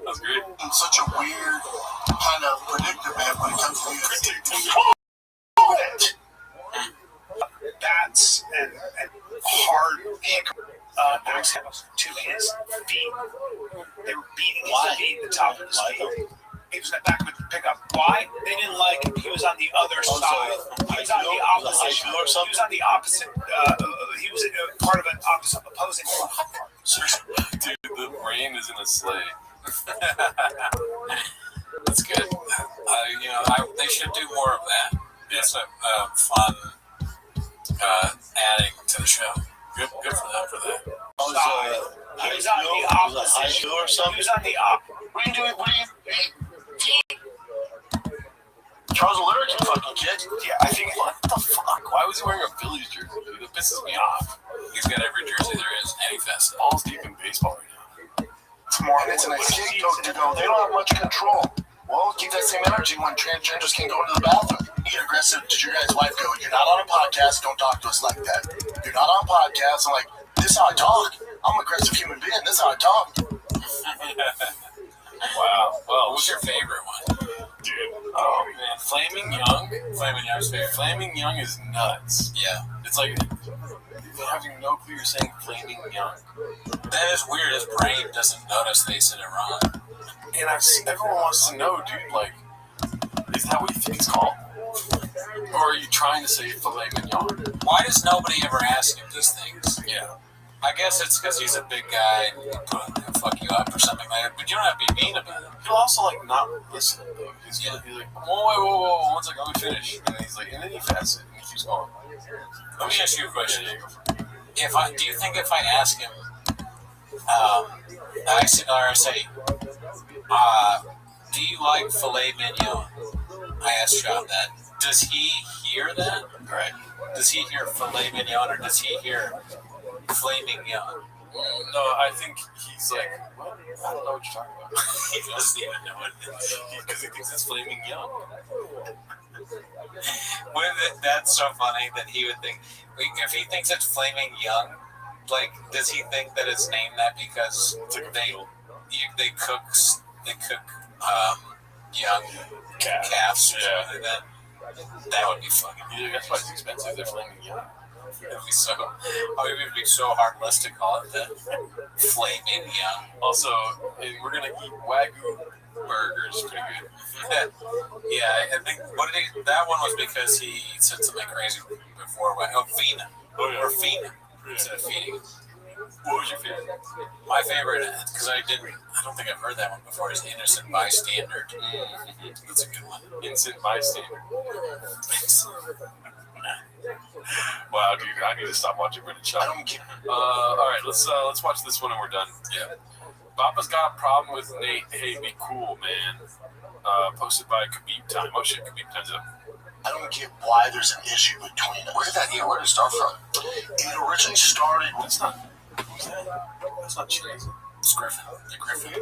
That's great. It's such a weird kind of predicament when it comes to predicting. That's and hard access to his feet. They were beating his feet at the top of his feet. He was in the back of the pickup. Why? They didn't like him. He was on the other side. He was on the opposition. He was on the opposite. He was part of an opposing. Dude, the brain is in a sleigh. That's good. They should do more of that. It's a fun adding to the show. Good for them for that. He was on the opposition. Or something? He was on the opposite. What are you doing? Charles O'Leary, you fucking kid. Yeah, I think. What the fuck? Why was he wearing a Phillies jersey? Dude, it pisses me off. He's got every jersey there is, and he fested. Balls deep in baseball right now. It's more. And it's an escape to go. They don't have much control. Well, keep that same energy when transgenders can go to the bathroom. You get aggressive. Did your guys' wife go, "You're not on a podcast. Don't talk to us like that. You're not on a podcast." I'm like, "This is how I talk. I'm an aggressive human being. This is how I talk." Wow. Well, what's your favorite one? Dude. Oh, man. Flaming Young? Flaming Young's favorite. Flaming Young is nuts. Yeah. It's like having no clue you're saying Flaming Young. That is weird. His brain doesn't notice they said it wrong. And everyone wants to know, dude, like, is that what you think it's called? Or are you trying to say filet mignon? Why does nobody ever ask him these things? Yeah. I guess it's because he's a big guy and he'll fuck you up or something like that. But you don't have to be mean about it. He'll also, like, not listen, though. He's like, whoa, one second, let me finish. And he's like, and then he fasts it, and he keeps going. Let me ask you a question. Do you think if I ask him, I say, do you like filet mignon? I asked Sean that. Does he hear that? Right. Does he hear filet mignon or does he hear flaming young? No, I think he's like, what? I don't know what you're talking about. He doesn't even know what it is. Because he thinks it's flaming young. That's so funny that he would think, if he thinks it's flaming young, like, does he think that it's named that because they cook young calves or something like that? That would be funny. Yeah, that's why it's expensive. They're flaming young. It would be so heartless to call it that. Flaming young. Also, and we're gonna eat Wagyu burgers. Pretty good. Yeah, I think that one was because he said something crazy before. Fina. Or Fina instead of feeding. What was your favorite? My favorite, because I don't think I've heard that one before, is Innocent Bystander. That's a good one. Innocent Bystander. Wow, dude, I need to stop watching British Chuck. All right, let's watch this one and we're done. Yeah. Papa's got a problem with Nate. Hey, be cool, man. Posted by Khabib Time. Oh shit, Khabib Time's up. I don't get why there's an issue between us. Where did it start from? It originally started with... That's not cheese. It's Griffin. The Griffin.